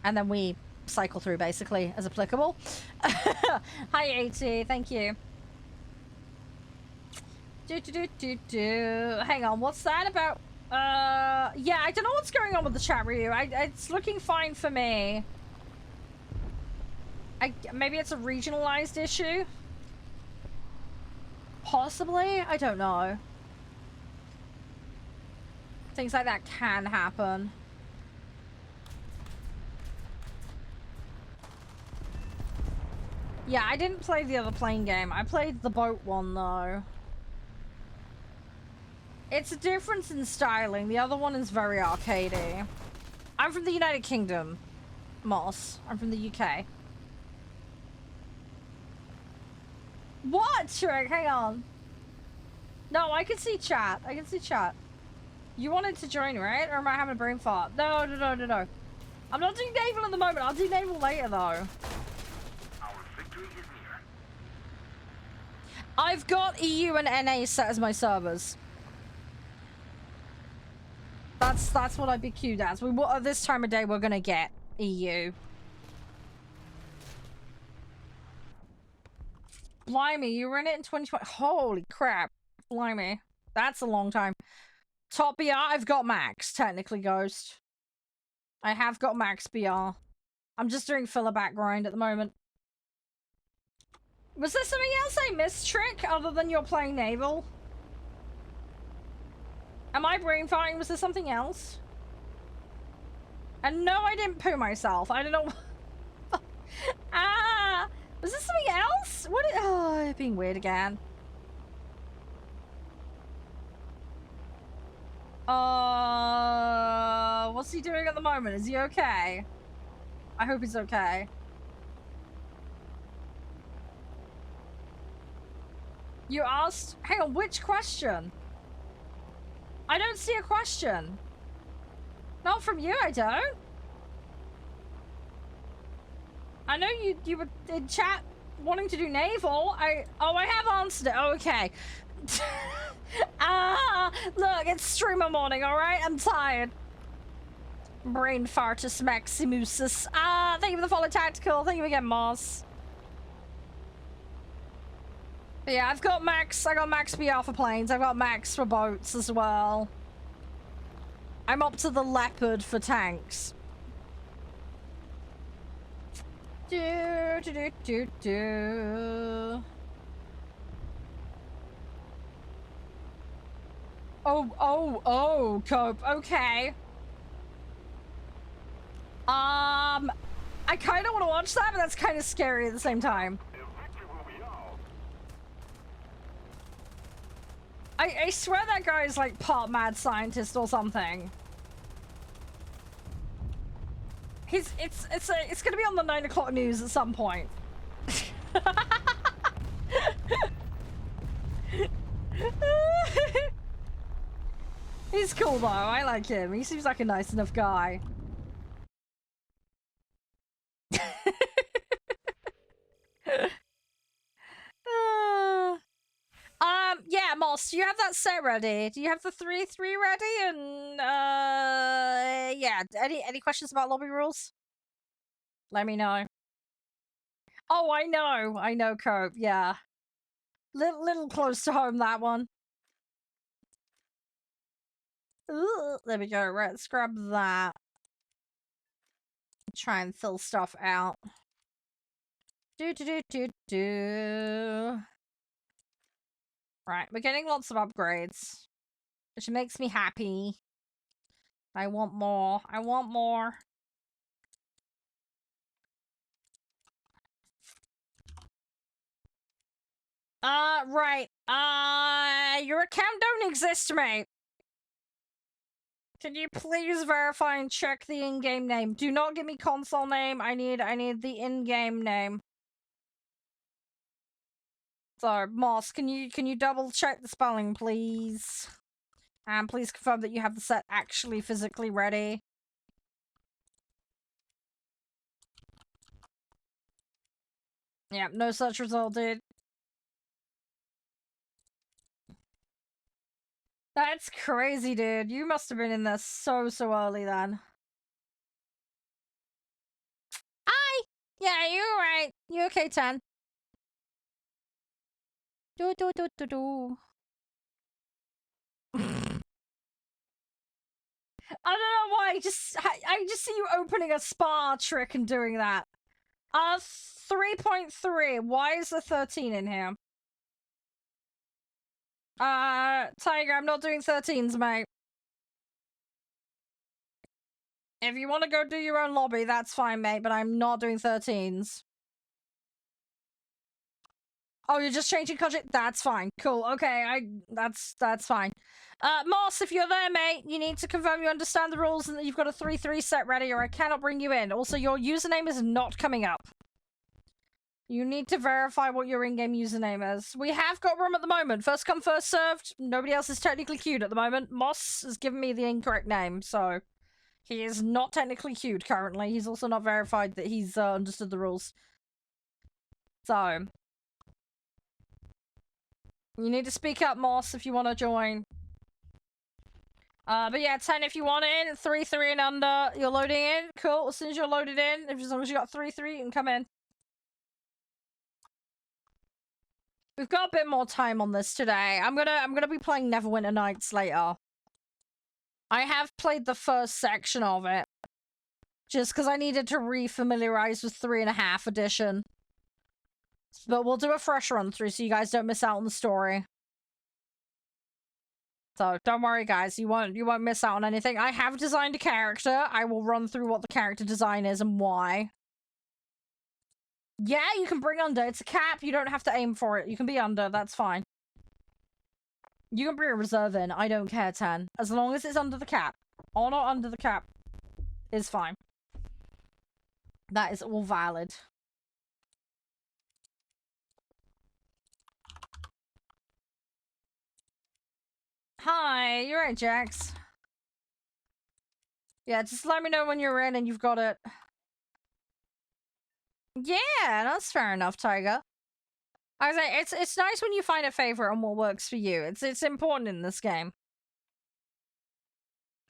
And then we cycle through, basically, as applicable. Hi, AT. Thank you. Hang on, what's that about? Yeah, I don't know what's going on with the chat review. It's looking fine for me. Maybe it's a regionalized issue? Possibly? I don't know. Things like that can happen. Yeah, I didn't play the other plane game. I played the boat one, though. It's a difference in styling. The other one is very arcadey. I'm from the United Kingdom, Moss. I'm from the UK. What, Shrek? Hang on. No, I can see chat. I can see chat. You wanted to join, right? Or am I having a brain fart? No. I'm not doing naval at the moment. I'll do naval later, though. Our victory is near. I've got EU and NA set as my servers. That's what I'd be queued as. This time of day, we're gonna get EU. Blimey, you were in it in 2020. Holy crap. Blimey. That's a long time. Top BR, I've got max, technically, Ghost. I have got max BR. I'm just doing filler back grind at the moment. Was there something else I missed, Trick, other than you're playing naval? Am I brain farting? Was there something else? And no, I didn't poo myself. I don't know. Ah! Was this something else? What? Oh, being weird again. What's he doing at the moment? Is he okay? I hope he's okay. You asked? Hang on, which question? I don't see a question. Not from you, I don't. I know you were in chat wanting to do naval. I have answered it. Oh, okay. Look, it's streamer morning, alright? I'm tired. Brain fartus maximusus. Thank you for the follow, Tactical. Thank you again, Moss. But yeah, I got max BR for planes. I've got max for boats as well. I'm up to the Leopard for tanks. Oh, Cope. Okay. I kind of want to watch that, but that's kind of scary at the same time. I swear that guy is like part mad scientist or something. It's gonna be on the 9 o'clock news at some point. He's cool though, I like him. He seems like a nice enough guy. Moss, do you have that set ready? Do you have the 3-3 ready? And yeah. Any questions about lobby rules? Let me know. Oh, I know, Cope. Yeah, little close to home, that one. Ooh, there we go. Right, let's grab that. Try and fill stuff out. Do. Right, we're getting lots of upgrades, which makes me happy. I want more. I want more. Right. Your account don't exist, mate. Can you please verify and check the in-game name? Do not give me console name. I need the in-game name. So, Moss, can you double check the spelling, please? And please confirm that you have the set actually physically ready. Yeah, no such result, dude. That's crazy, dude. You must have been in there so early then. Hi! Yeah, you're right. You okay, 10? Do. I don't know why. I just see you opening a spa trick and doing that. 3.3. Why is the 13 in here? Tiger, I'm not doing 13s, mate. If you want to go do your own lobby, that's fine, mate, but I'm not doing 13s. Oh, you're just changing content? That's fine. Cool. Okay, that's fine. Moss, if you're there, mate, you need to confirm you understand the rules and that you've got a 3-3 set ready or I cannot bring you in. Also, your username is not coming up. You need to verify what your in-game username is. We have got room at the moment. First come, first served. Nobody else is technically queued at the moment. Moss has given me the incorrect name, so he is not technically queued currently. He's also not verified that he's understood the rules. So, you need to speak up, Moss, if you want to join. But yeah, 10 if you want it in, 3-3 and under. You're loading in. Cool. As soon as you're loaded in, as long as you got 3-3, you can come in. We've got a bit more time on this today. I'm gonna be playing Neverwinter Nights later. I have played the first section of it. Just because I needed to re-familiarize with 3.5 edition. But we'll do a fresh run through so you guys don't miss out on the story. So don't worry, guys. You won't miss out on anything. I have designed a character. I will run through what the character design is and why. Yeah, you can bring under. It's a cap. You don't have to aim for it. You can be under. That's fine. You can bring a reserve in. I don't care, 10. As long as it's under the cap. Or not under the cap is fine. That is all valid. Hi, you're right, Jax. Yeah, just let me know when you're in and you've got it. Yeah, that's fair enough, Tiger. I was like, it's nice when you find a favorite and what works for you. It's important in this game.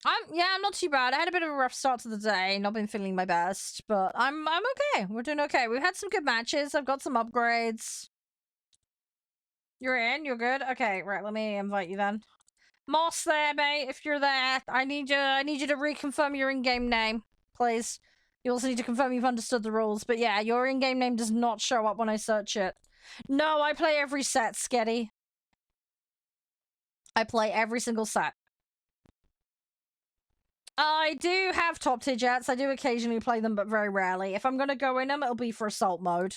I'm not too bad. I had a bit of a rough start to the day, not been feeling my best, but I'm okay. We're doing okay. We've had some good matches. I've got some upgrades. You're in? You're good? Okay, right, let me invite you then. Moss there, mate, if you're there. I need you to reconfirm your in-game name, please. You also need to confirm you've understood the rules, but yeah, your in-game name does not show up when I search it. No, I play every set, Sketty. I play every single set. I do have top tier jets. I do occasionally play them, but very rarely. If I'm gonna go in them, it'll be for assault mode.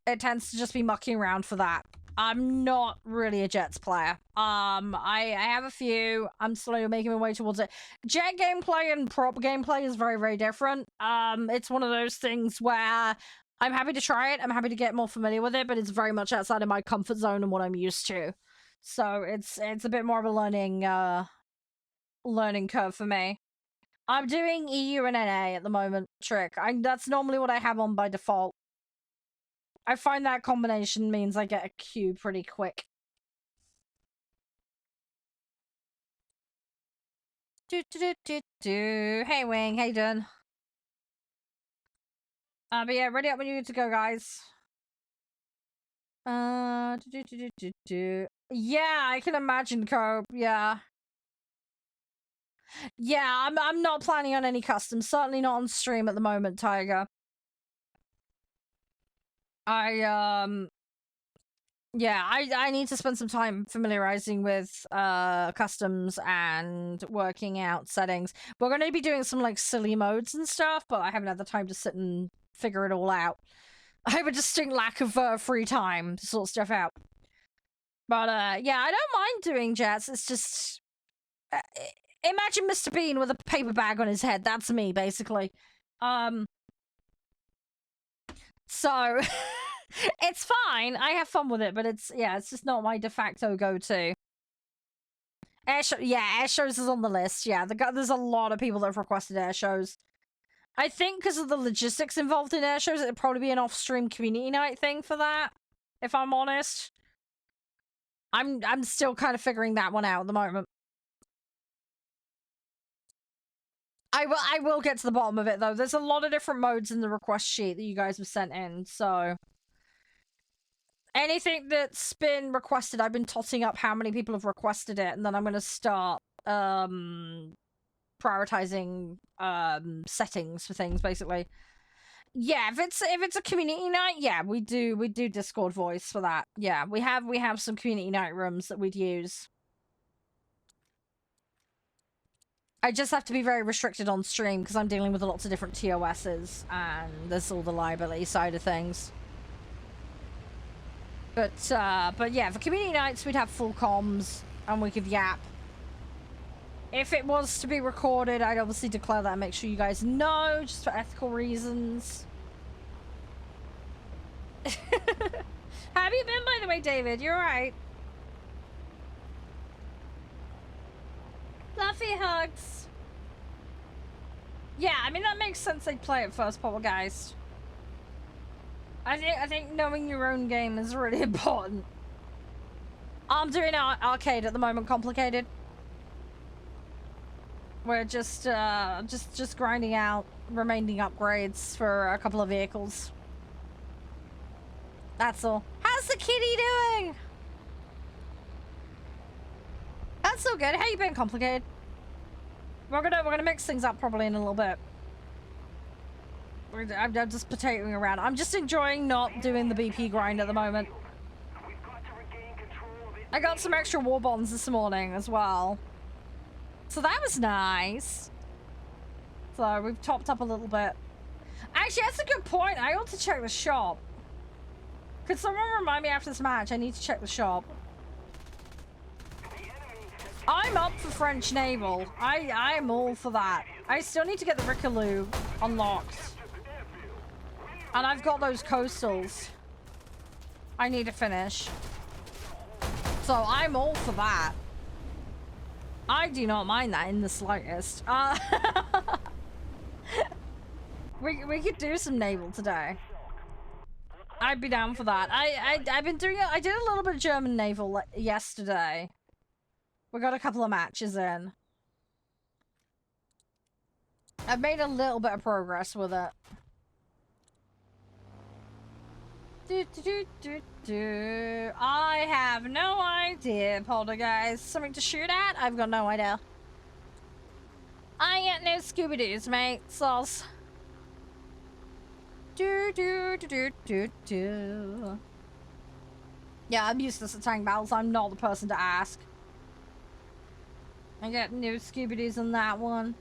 It tends to just be mucking around for that. I'm not really a Jets player. I have a few. I'm slowly making my way towards it. Jet gameplay and prop gameplay is very, very different. It's one of those things where I'm happy to try it. I'm happy to get more familiar with it, but it's very much outside of my comfort zone and what I'm used to. So it's a bit more of a learning curve for me. I'm doing EU and NA at the moment, Trick. That's normally what I have on by default. I find that combination means I get a queue pretty quick. Hey, Wing. How you doing? But yeah, ready up when you're good to go, guys. Yeah, I can imagine, Cope. Yeah. Yeah, I'm not planning on any customs. Certainly not on stream at the moment, Tiger. Yeah, I need to spend some time familiarizing with customs and working out settings. We're going to be doing some like silly modes and stuff, but I haven't had the time to sit and figure it all out. I have a distinct lack of free time to sort stuff out. But yeah, I don't mind doing jets. It's just imagine Mr. Bean with a paper bag on his head. That's me, basically. So it's fine. I have fun with it, but it's just not my de facto go-to. Air shows is on the list. Yeah, there's a lot of people that have requested air shows. I think because of the logistics involved in air shows, it'd probably be an off-stream community night thing for that. If I'm honest, I'm still kind of figuring that one out at the moment. I will get to the bottom of it though. There's a lot of different modes in the request sheet that you guys have sent in, so anything that's been requested, I've been totting up how many people have requested it, and then I'm gonna start prioritizing settings for things basically. Yeah, if it's a community night, yeah, we do Discord voice for that. Yeah, we have some community night rooms that we'd use. I just have to be very restricted on stream because I'm dealing with lots of different TOSs and there's all the liability side of things. But yeah, for community nights we'd have full comms and we could yap. If it was to be recorded, I'd obviously declare that and make sure you guys know, just for ethical reasons. How have you been, by the way, David? You're alright. Fluffy hugs. Yeah, I mean, that makes sense they'd play it first, Poltergeist. I think knowing your own game is really important. I'm doing arcade at the moment, complicated. We're just grinding out remaining upgrades for a couple of vehicles. That's all. How's the kitty doing? That's so good. How you been, complicated? We're gonna mix things up probably in a little bit. I'm just potatoing around. I'm just enjoying not doing the BP grind at the moment. I got some extra war bonds this morning as well. So that was nice. So we've topped up a little bit. Actually, that's a good point. I ought to check the shop. Could someone remind me after this match? I need to check the shop. I'm up for French Naval. I am all for that. I still need to get the Rickaloo unlocked. And I've got those coastals I need to finish. So I'm all for that. I do not mind that in the slightest. We could do some naval today. I'd be down for that. I've been doing it. I did a little bit of German naval yesterday. We got a couple of matches in. I've made a little bit of progress with it. I have no idea, Poltergeist. Something to shoot at? I've got no idea. I ain't no Scooby-Doos, mate. Sauce. Yeah, I'm useless at tank battles. I'm not the person to ask. I got no Scooby-Doos on that one.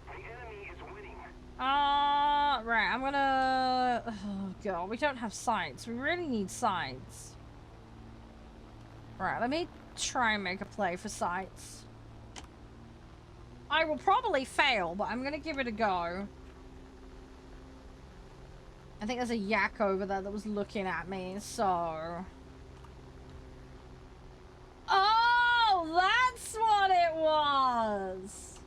The enemy is winning. Right, I'm gonna... Oh, God, we don't have sights. We really need sights. Right, let me try and make a play for sights. I will probably fail, but I'm gonna give it a go. I think there's a yak over there that was looking at me, so... Oh, that's what it was!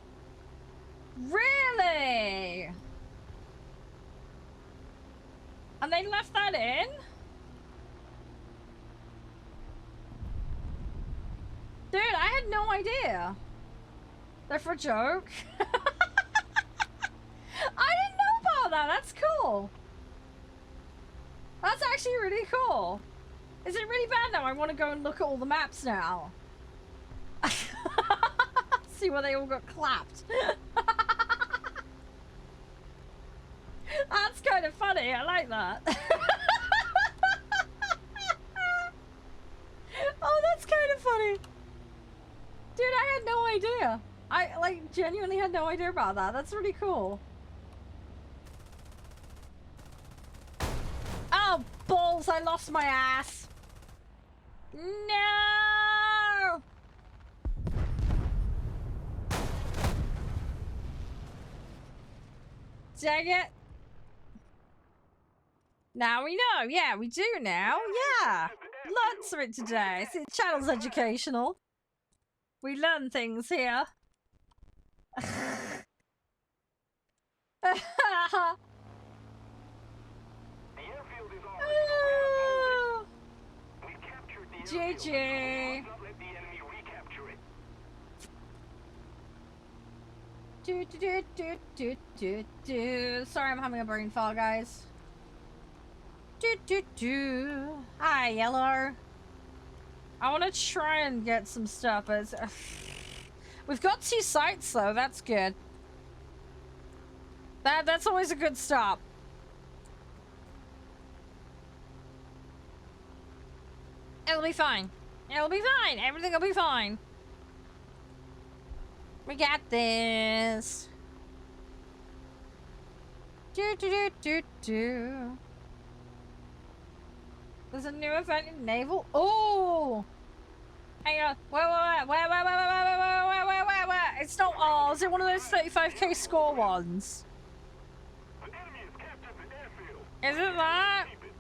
Really? And they left that in? Dude, I had no idea. They're for a joke. I didn't know about that. That's cool. That's actually really cool. Is it really bad now? I want to go and look at all the maps now. See where they all got clapped. That's kind of funny. I like that. Oh, that's kind of funny. Dude, I had no idea. I, like, genuinely had no idea about that. That's really cool. Oh, balls. I lost my ass. No! Dang it. Now we know. Yeah, we do now. Yeah. Learned something today. See, the channel's educational. We learn things here. The airfield is already we captured the airfield. GG. Not let the enemy recapture it. Sorry, I'm having a brain fog, guys. Hi, Yellow. I want to try and get some stuff, but we've got 2 sites though. That's good. That's always a good stop. It'll be fine. It'll be fine. Everything will be fine. We got this. There's a new event in Naval. Oh! Hang on. Wait. It's not ours. Is it one of those 35k score ones? The enemy has captured the airfield. Is it that? Keep it.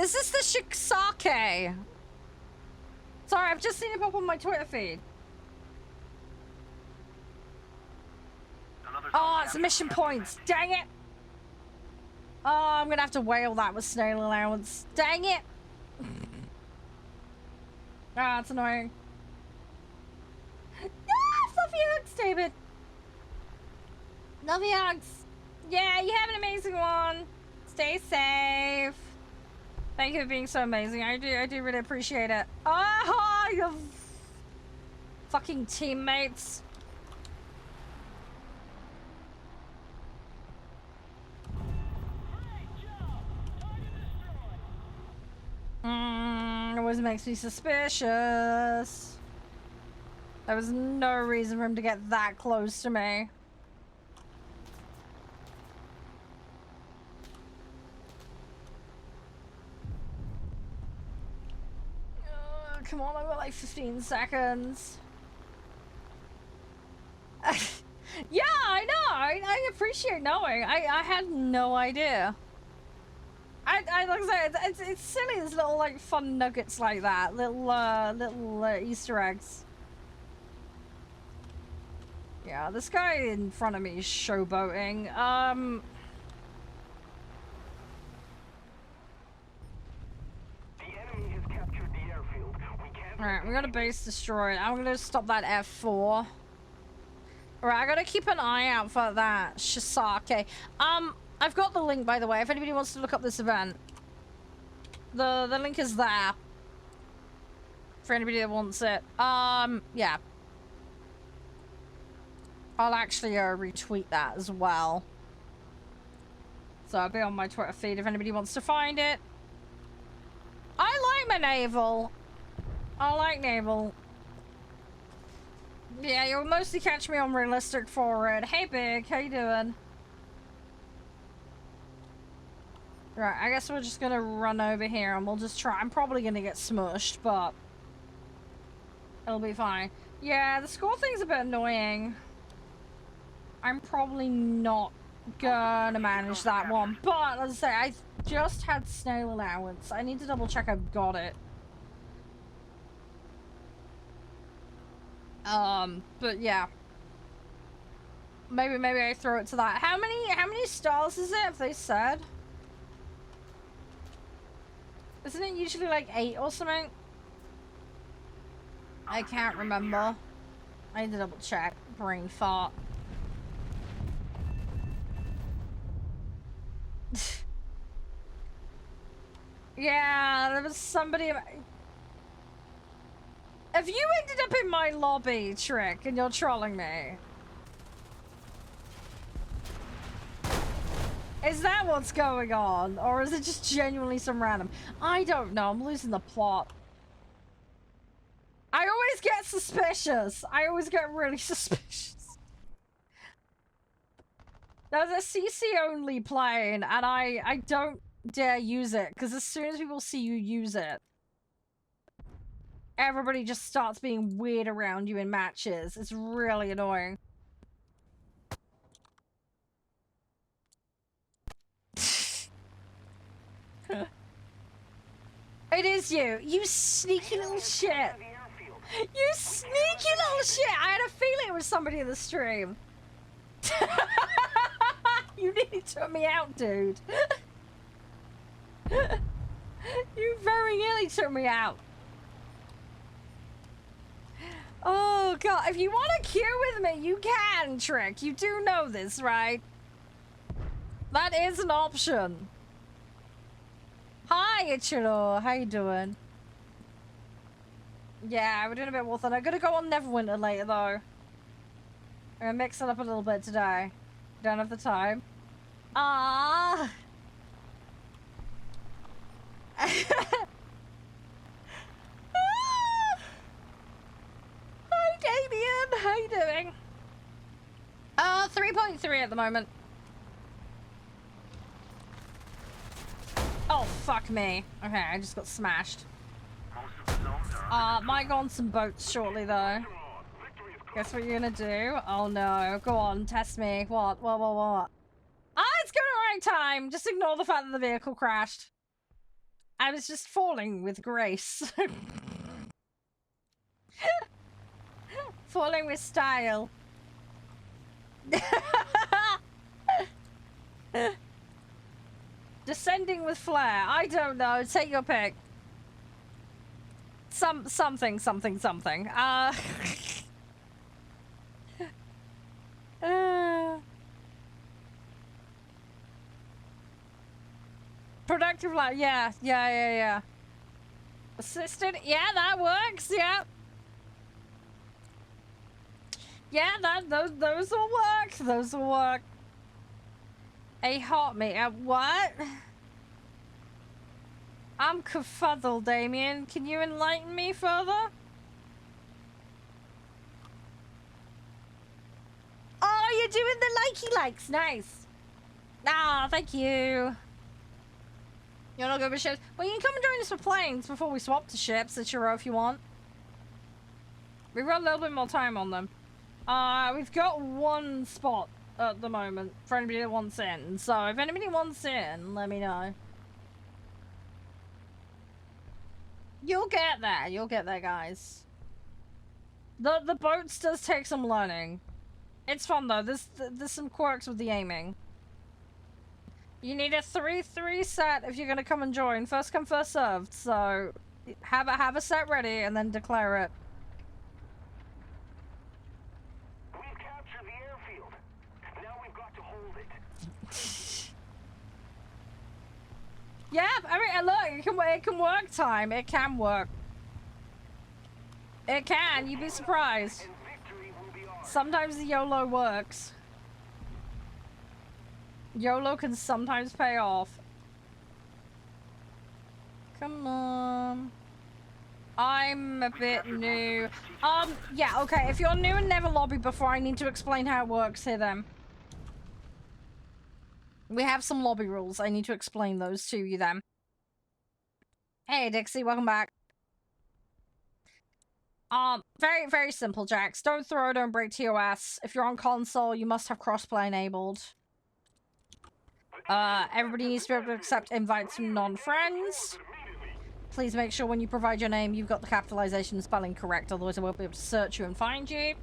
Is this the Shikisake? Sorry, I've just seen it pop on my Twitter feed. Oh, it's mission points. Dang it. Oh, I'm gonna have to whale that with snail allowance. Dang it. Ah, it's annoying. Ah, fluffy hugs, David. Love you, hugs. Yeah, you have an amazing one. Stay safe. Thank you for being so amazing. I do really appreciate it. Oh, you fucking teammates. It always makes me suspicious. There was no reason for him to get that close to me. Come on, I've got like 15 seconds. Yeah, I know. I appreciate knowing. I had no idea. Like I said, it's silly. There's little like fun nuggets like that, little Easter eggs. Yeah, this guy in front of me is showboating. Alright, we got a base destroyed. I'm gonna stop that F4. Alright, I gotta keep an eye out for that Shisake. I've got the link, by the way, if anybody wants to look up this event. The link is there. For anybody that wants it. Yeah. I'll actually retweet that as well. So I'll be on my Twitter feed if anybody wants to find it. I like my naval. I like naval. Yeah, you'll mostly catch me on realistic forward. Hey, Big, how you doing? Right, I guess we're just gonna run over here and we'll just try. I'm probably gonna get smushed, but it'll be fine. Yeah, the score thing's a bit annoying. I'm probably not gonna manage that one, but as I say, I just had snail allowance. I need to double check I've got it. But yeah. Maybe I throw it to that. How many stars is it, if they said? Isn't it usually like 8 or something? I can't remember. I need to double check. Brain fart. Yeah, there was somebody... Have you ended up in my lobby, Trick, and you're trolling me? Is that what's going on? Or is it just genuinely some random... I don't know, I'm losing the plot. I always get suspicious. I always get really suspicious. There's a CC only plane, and I don't dare use it, because as soon as people see you use it, everybody just starts being weird around you in matches. It's really annoying. It is you. You sneaky little shit. You sneaky little shit. I had a feeling it was somebody in the stream. You nearly took me out, dude. You very nearly took me out. Oh, God. If you want to queue with me, you can, Trick. You do know this, right? That is an option. Hi, Ichiro. How you doing? Yeah, we're doing a bit of warthunder. I'm gonna go on Neverwinter later, though. I'm gonna mix it up a little bit today. Don't have the time. Ah. Hi, Damien. How you doing? 3.3 at the moment. Oh, fuck me. Okay, I just got smashed. Might go on some boats shortly, though. Guess what you're gonna do? Oh, no. Go on, test me. What? What? Ah, it's going the right time. Just ignore the fact that the vehicle crashed. I was just falling with grace. Falling with style. Descending with flair. I don't know. Take your pick. Something. Productive life. Yeah. Assisted. Yeah, that works. Yeah. Yeah, those will work. Those will work. A hot me. What? I'm confuddled, Damien. Can you enlighten me further? Oh, you're doing the likes. Nice. Ah, thank you. You're not good with ships? Well, you can come and join us for planes before we swap to ships, Ichiro, if you want. We've got a little bit more time on them. We've got one spot at the moment for anybody that wants in. So if anybody wants in, let me know. You'll get there, guys. The boats does take some learning. It's fun though. There's some quirks with the aiming. You need a 3-3 set if you're gonna come and join. First come, first served. So have a set ready and then declare it. We've captured the airfield. Now we've got to hold it. Yeah, I mean, look, it can work, time. It can work. It can. You'd be surprised. Sometimes the YOLO works. YOLO can sometimes pay off. Come on. I'm a bit new. Yeah, okay. If you're new and never lobbied before, I need to explain how it works here then. We have some lobby rules. I need to explain those to you then. Hey, Dixie, welcome back. Very, very simple, Jax. Don't throw, don't break TOS. If you're on console, you must have crossplay enabled. Everybody needs to be able to accept invites from non-friends. Please make sure when you provide your name, you've got the capitalization and spelling correct, otherwise I won't be able to search you and find you.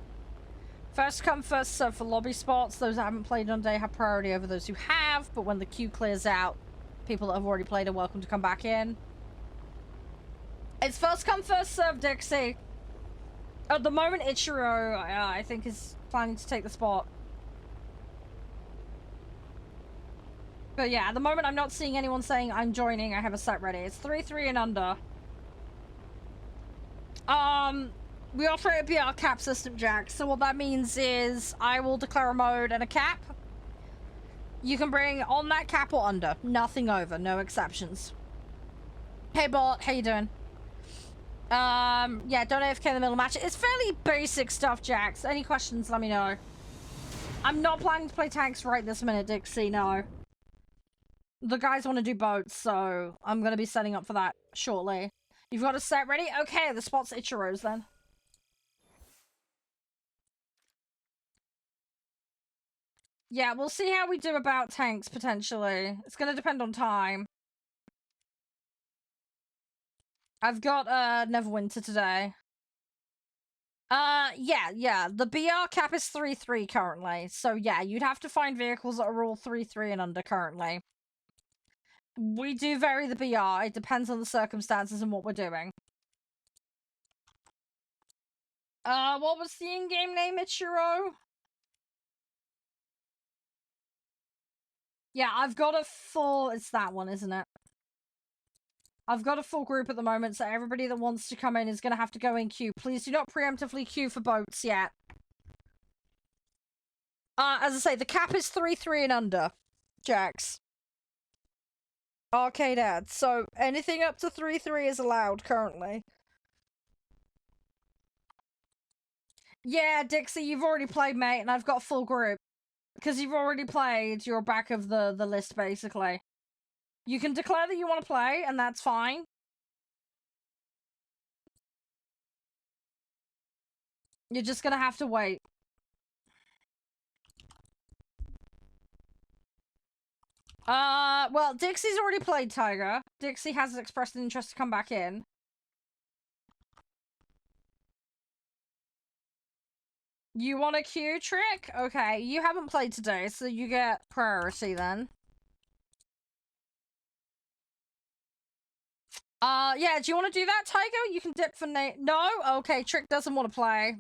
First come, first serve for lobby spots. Those that haven't played on day have priority over those who have, but when the queue clears out, people that have already played are welcome to come back in. It's first come, first served, Dixie. At the moment, Ichiro, I think, is planning to take the spot. But yeah, at the moment, I'm not seeing anyone saying I'm joining. I have a set ready. It's 3-3 and under. We operate a BR cap system, Jack. So what that means is I will declare a mode and a cap. You can bring on that cap or under. Nothing over. No exceptions. Hey, bot. How you doing? Yeah, don't AFK in the middle of the match. It's fairly basic stuff, Jax. Any questions, let me know. I'm not planning to play tanks right this minute, Dixie, no. The guys want to do boats, so I'm going to be setting up for that shortly. You've got a set ready? Okay, the spot's Ichiro's then. Yeah, we'll see how we do about tanks, potentially. It's going to depend on time. I've got, Neverwinter today. Yeah. The BR cap is 3-3 currently. So, yeah, you'd have to find vehicles that are all 3-3 and under currently. We do vary the BR. It depends on the circumstances and what we're doing. What was the in-game name, Ichiro? Yeah, I've got a full... It's that one, isn't it? I've got a full group at the moment, so everybody that wants to come in is going to have to go in queue. Please do not preemptively queue for boats yet. As I say, the cap is 3-3 and under, Jax. Arcade ads. So, anything up to 3-3 is allowed currently. Yeah, Dixie, you've already played, mate, and I've got a full group. Because you've already played, you're back of the list, basically. You can declare that you want to play, and that's fine. You're just gonna have to wait. Well, Dixie's already played Tiger. Dixie has expressed an interest to come back in. You want a queue trick? Okay, you haven't played today, so you get priority then. Yeah, do you want to do that, Tiger? You can dip for No? Okay, Trick doesn't want to play.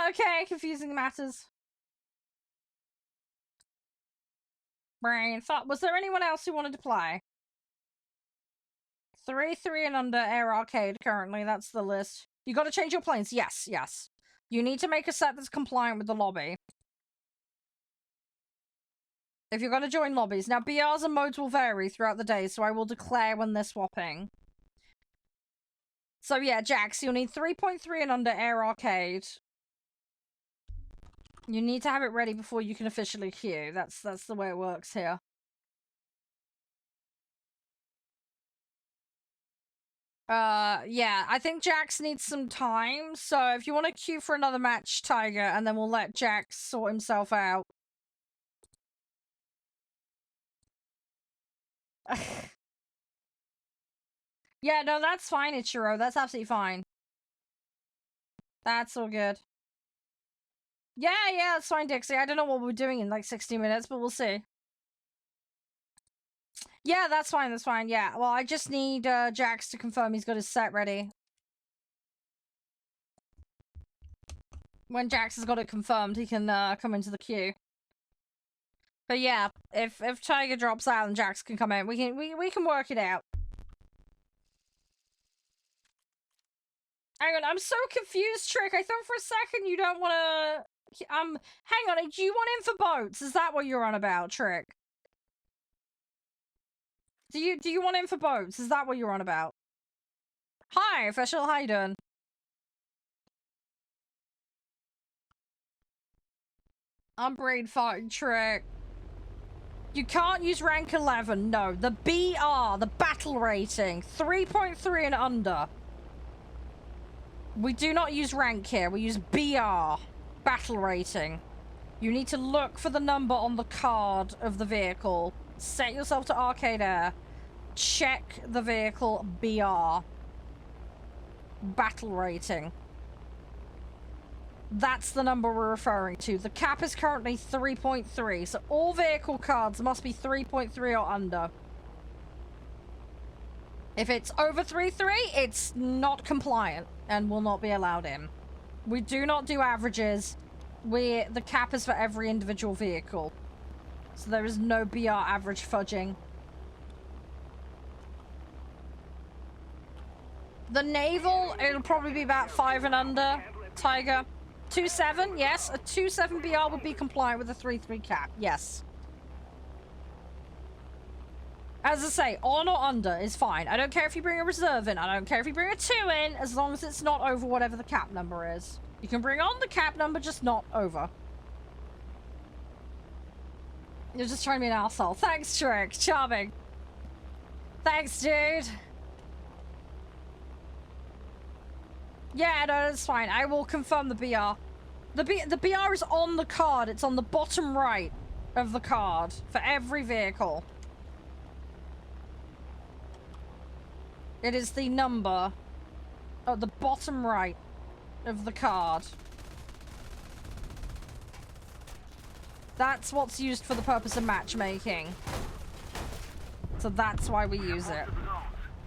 Okay, confusing matters. Brain thought, was there anyone else who wanted to play? 3-3 and under Air Arcade currently, that's the list. You gotta change your planes, yes. You need to make a set that's compliant with the lobby. If you're gonna join lobbies. Now, BRs and modes will vary throughout the day, so I will declare when they're swapping. So yeah, Jax, you'll need 3.3 and under Air Arcade. You need to have it ready before you can officially queue. That's the way it works here. Yeah, I think Jax needs some time, so if you want to queue for another match, Tiger, and then we'll let Jax sort himself out. Yeah, no, that's fine, Ichiro. That's absolutely fine. That's all good. Yeah, that's fine, Dixie. I don't know what we're doing in like 60 minutes, but we'll see. Yeah, that's fine, yeah. Well, I just need Jax to confirm he's got his set ready. When Jax has got it confirmed, he can come into the queue. But yeah, if Tiger drops out and Jax can come in, we can work it out. Hang on, I'm so confused, Trick. I thought for a second you don't want to... hang on, do you want in for boats? Is that what you're on about, Trick? Do you want in for boats? Is that what you're on about? Hi, official, how you doing? I'm brain farting, Trick. You can't use rank 11, no. The BR, the battle rating, 3.3 and under. We do not use rank here, we use BR, battle rating. You need to look for the number on the card of the vehicle. Set yourself to Arcade Air. Check the vehicle BR. Battle rating. That's the number we're referring to. The cap is currently 3.3, so all vehicle cards must be 3.3 or under. If it's over 3-3, it's not compliant and will not be allowed in. We do not do averages. The cap is for every individual vehicle. So there is no BR average fudging. The naval, it'll probably be about 5 and under, Tiger. 2-7, yes. A 2-7 BR would be compliant with a 3-3 cap, yes. As I say, on or under is fine. I don't care if you bring a reserve in. I don't care if you bring a 2 in, as long as it's not over whatever the cap number is. You can bring on the cap number, just not over. You're just trying to be an arsehole. Thanks, Trick. Charming. Thanks, dude. Yeah, no, that's fine. I will confirm the BR. The BR is on the card. It's on the bottom right of the card for every vehicle. It is the number at the bottom right of the card. That's what's used for the purpose of matchmaking. So that's why we use it.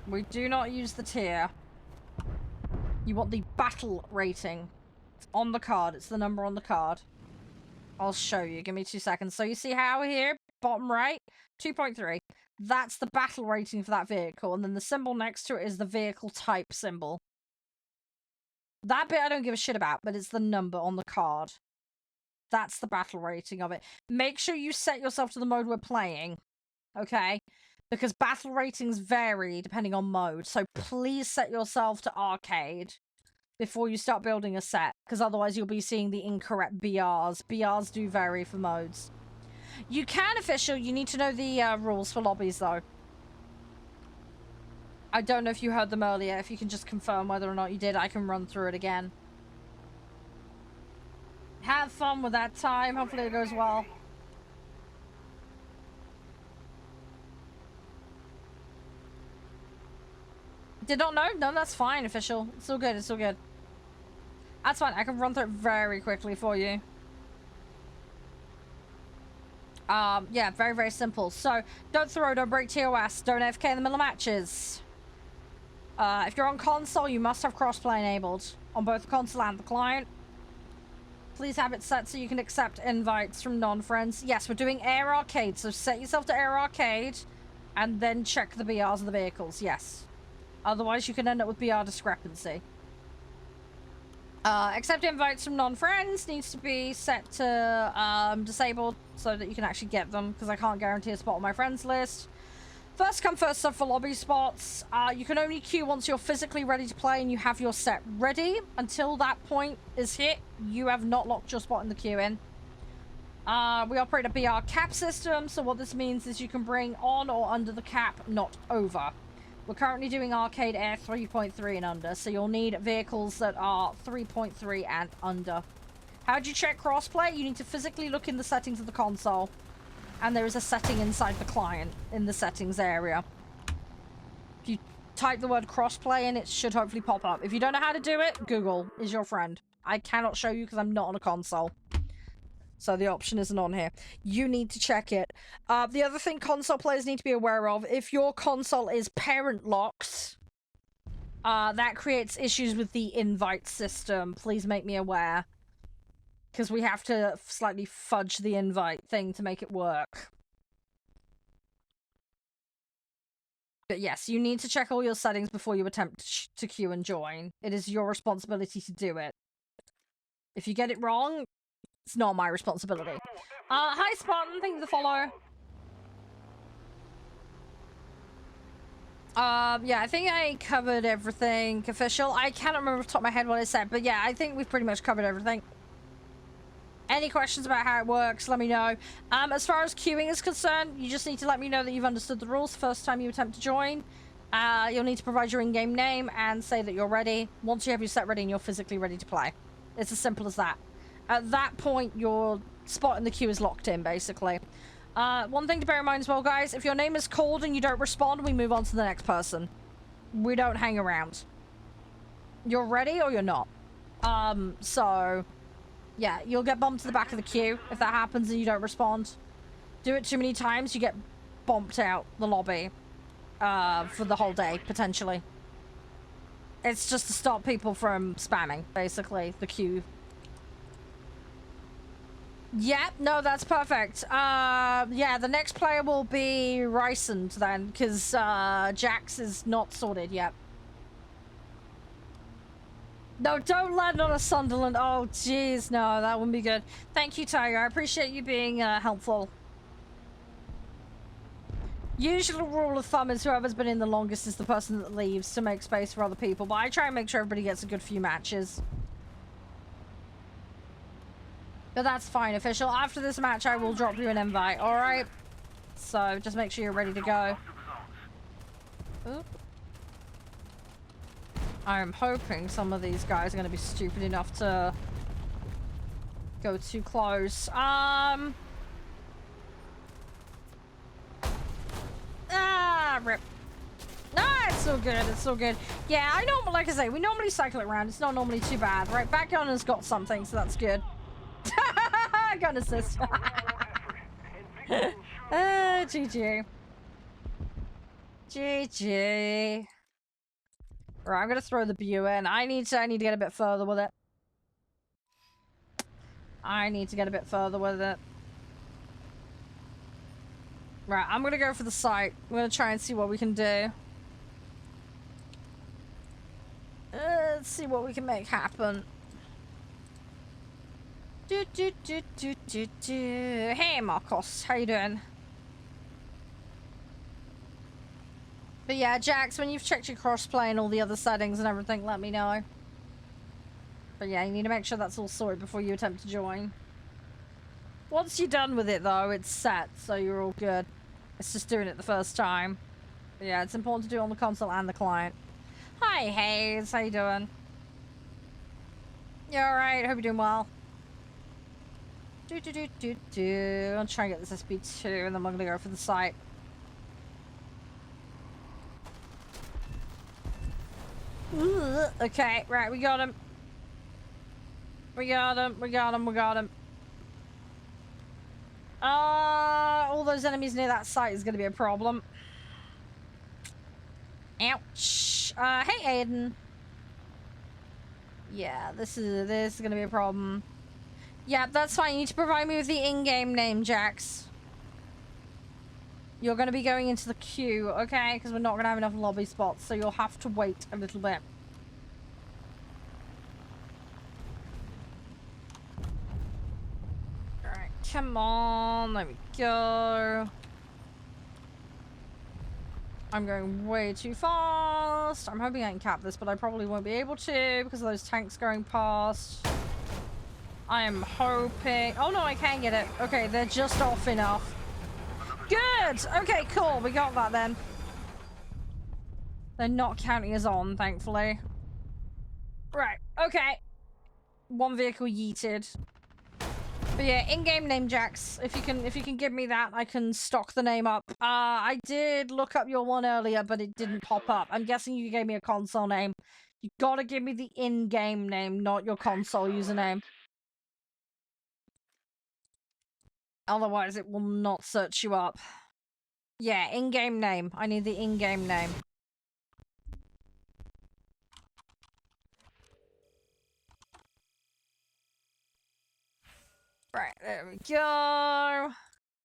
We do not use the tier. You want the battle rating. It's on the card. It's the number on the card. I'll show you. Give me 2 seconds. So you see how here, bottom right, 2.3. That's the battle rating for that vehicle. And then the symbol next to it is the vehicle type symbol. That bit I don't give a shit about, but it's the number on the card. That's the battle rating of it. Make sure you set yourself to the mode we're playing. Okay? Because battle ratings vary depending on mode. So please set yourself to arcade before you start building a set. Because otherwise you'll be seeing the incorrect BRs. BRs do vary for modes. You can, official. You need to know the rules for lobbies, though. I don't know if you heard them earlier. If you can just confirm whether or not you did, I can run through it again. Have fun with that time. Hopefully it goes well. Did not know? No, that's fine, official. It's all good. It's all good. That's fine. I can run through it very quickly for you. Yeah, very, very simple. So, don't throw, don't break TOS, don't AFK in the middle of matches. If you're on console, you must have crossplay enabled on both the console and the client. Please have it set so you can accept invites from non-friends. Yes, we're doing Air Arcade, so set yourself to Air Arcade and then check the BRs of the vehicles, yes. Otherwise, you can end up with BR discrepancy. Accept invites from non-friends needs to be set to disabled so that you can actually get them, because I can't guarantee a spot on my friends list. First come, first serve for lobby spots. You can only queue once you're physically ready to play and you have your set ready. Until that point is hit, you have not locked your spot in the queue in. We operate a BR cap system, so what this means is you can bring on or under the cap, not over. We're currently doing Arcade Air 3.3 and under, so you'll need vehicles that are 3.3 and under. How do you check crossplay? You need to physically look in the settings of the console, and there is a setting inside the client in the settings area. If you type the word crossplay in, it should hopefully pop up. If you don't know how to do it, Google is your friend. I cannot show you because I'm not on a console. So the option isn't on here. You need to check it. The other thing console players need to be aware of, if your console is parent locked, that creates issues with the invite system. Please make me aware. Because we have to slightly fudge the invite thing to make it work. But yes, you need to check all your settings before you attempt to queue and join. It is your responsibility to do it. If you get it wrong, it's not my responsibility. Hi Spartan, thank you for the follow. Yeah, I think I covered everything official. I cannot remember off the top of my head what I said, but yeah, I think we've pretty much covered everything. Any questions about how it works, let me know. As far as queuing is concerned, you just need to let me know that you've understood the rules the first time you attempt to join. You'll need to provide your in-game name and say that you're ready. Once you have your set ready and you're physically ready to play. It's as simple as that. At that point, your spot in the queue is locked in, basically. One thing to bear in mind as well, guys, if your name is called and you don't respond, we move on to the next person. We don't hang around. You're ready or you're not. So, yeah, you'll get bumped to the back of the queue if that happens and you don't respond. Do it too many times, you get bumped out the lobby. for the whole day, potentially. It's just to stop people from spamming, basically, the queue. Yep, no, that's perfect. Yeah, the next player will be Rysand then, because Jax is not sorted yet. No, don't land on a Sunderland. Oh, jeez, no, that wouldn't be good. Thank you, Tiger. I appreciate you being helpful. Usual rule of thumb is whoever's been in the longest is the person that leaves to make space for other people, but I try and make sure everybody gets a good few matches. But that's fine, official. After this match, I will drop you an invite, alright? So, just make sure you're ready to go. Oop. I'm hoping some of these guys are going to be stupid enough to go too close. Rip. Ah, it's so good, it's so good. Yeah, I normally, like I say, we normally cycle it around. It's not normally too bad. Right, backgunner's got something, so that's good. Gun assist. GG. GG. Right, I'm gonna throw the BU in. I need to get a bit further with it. I need to get a bit further with it. Right, I'm gonna go for the site. I'm gonna try and see what we can do. Let's see what we can make happen. Hey, Marcos, how you doing? But yeah, Jax, when you've checked your crossplay and all the other settings and everything, let me know. But yeah, you need to make sure that's all sorted before you attempt to join. Once you're done with it, though, it's set, so you're all good. It's just doing it the first time. But yeah, it's important to do it on the console and the client. Hi, Hayes. How you doing? You alright? Hope you're doing well. I'll try and get this SB2, and then we're gonna go for the site. Ugh. Okay, right, we got him. We got him, we got him, we got him. All those enemies near that site is gonna be a problem. Ouch. Hey, Aiden. Yeah, this is gonna be a problem. Yeah, that's fine. You need to provide me with the in-game name, Jax. You're gonna be going into the queue, okay? Because we're not gonna have enough lobby spots, so you'll have to wait a little bit. Alright, come on. There we go. I'm going way too fast. I'm hoping I can cap this, but I probably won't be able to because of those tanks going past. I am hoping... Oh, no, I can get it. Okay, they're just off enough. Good! Okay, cool. We got that then. They're not counting us on, thankfully. Right, okay. One vehicle yeeted. But yeah, in-game name, Jax. If you can give me that, I can stock the name up. I did look up your one earlier, but it didn't pop up. I'm guessing you gave me a console name. You gotta give me the in-game name, not your console username. Otherwise, it will not search you up. Yeah, in-game name. I need the in-game name. Right, there we go.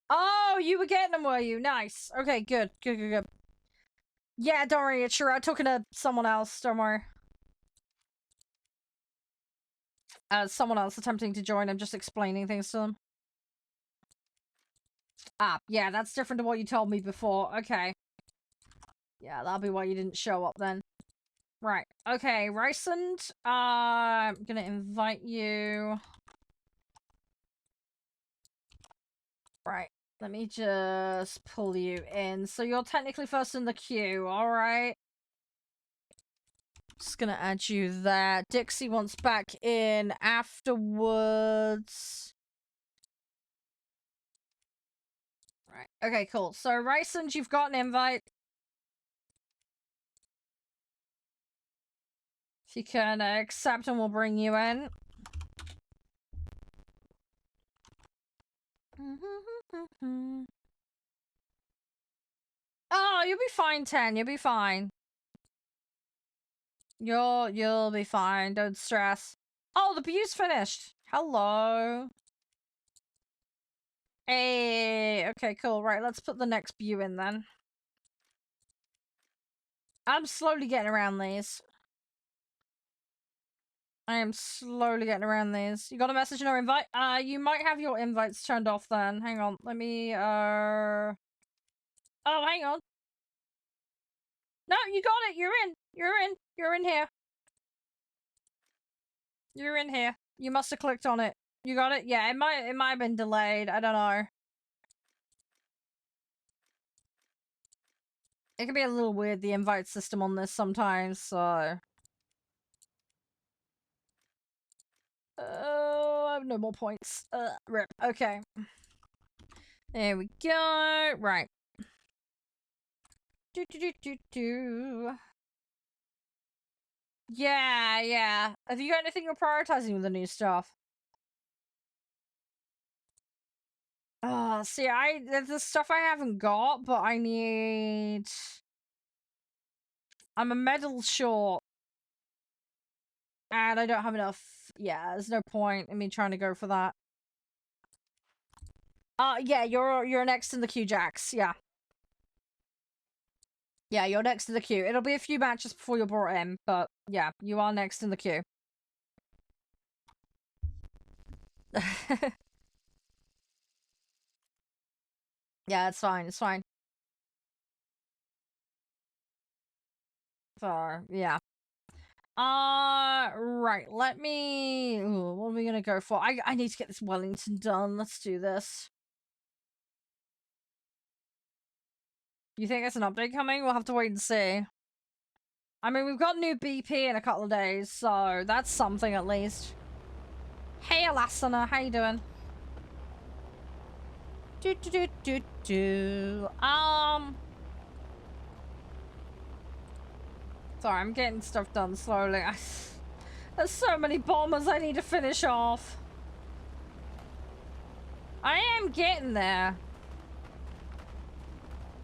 Oh, you were getting them, were you? Nice. Okay, good. Good, good, good. Yeah, don't worry. It's sure. I'm talking to someone else. Don't worry. Someone else attempting to join. I'm just explaining things to them. Ah, yeah, that's different to what you told me before. Okay. Yeah, that'll be why you didn't show up then. Right. Okay, Rysand. I'm gonna invite you. Right. Let me just pull you in. So you're technically first in the queue, alright? Just gonna add you there. Dixie wants back in afterwards. Right. Okay, cool. So, Rysand, you've got an invite. If you can accept, and we'll bring you in. Oh, you'll be fine, 10. You'll be fine. You'll be fine. Don't stress. Oh, the view's finished. Hello. Hey, okay, cool. Right, let's put the next view in then. I'm slowly getting around these. I am slowly getting around these. You got a message or invite? You might have your invites turned off then. Hang on. Let me, Oh, hang on. No, you got it. You're in. You're in. You're in here. You're in here. You must have clicked on it. You got it? Yeah, it might have been delayed. I don't know. It can be a little weird, the invite system on this sometimes, so... Oh, I have no more points. Rip. Okay. There we go. Right. Yeah, yeah. Have you got anything you're prioritizing with the new stuff? See, there's the stuff I haven't got, but I need... I'm a medal short. And I don't have enough. Yeah, there's no point in me trying to go for that. Yeah, you're next in the queue, Jax. Yeah. Yeah, you're next in the queue. It'll be a few matches before you're brought in, but yeah, you are next in the queue. Yeah, it's fine. It's fine. So, yeah. Right. Let me... Ooh, what are we gonna go for? I need to get this Wellington done. Let's do this. You think there's an update coming? We'll have to wait and see. I mean, we've got new BP in a couple of days, so that's something at least. Hey, Alasana, how you doing? Sorry, I'm getting stuff done slowly. There's so many bombers I need to finish off. I am getting there.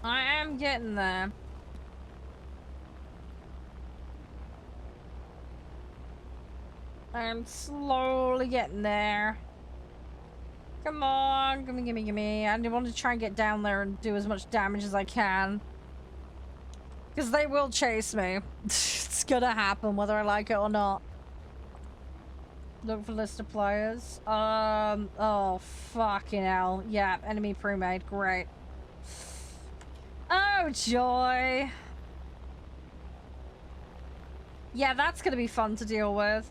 I am getting there. I am slowly getting there. Come on, gimme. I want to try and get down there and do as much damage as I can. Because they will chase me. It's gonna happen whether I like it or not. Look for list of players. Oh, fucking hell. Yeah, enemy pre-made. Great. Oh, joy. Yeah, that's gonna be fun to deal with.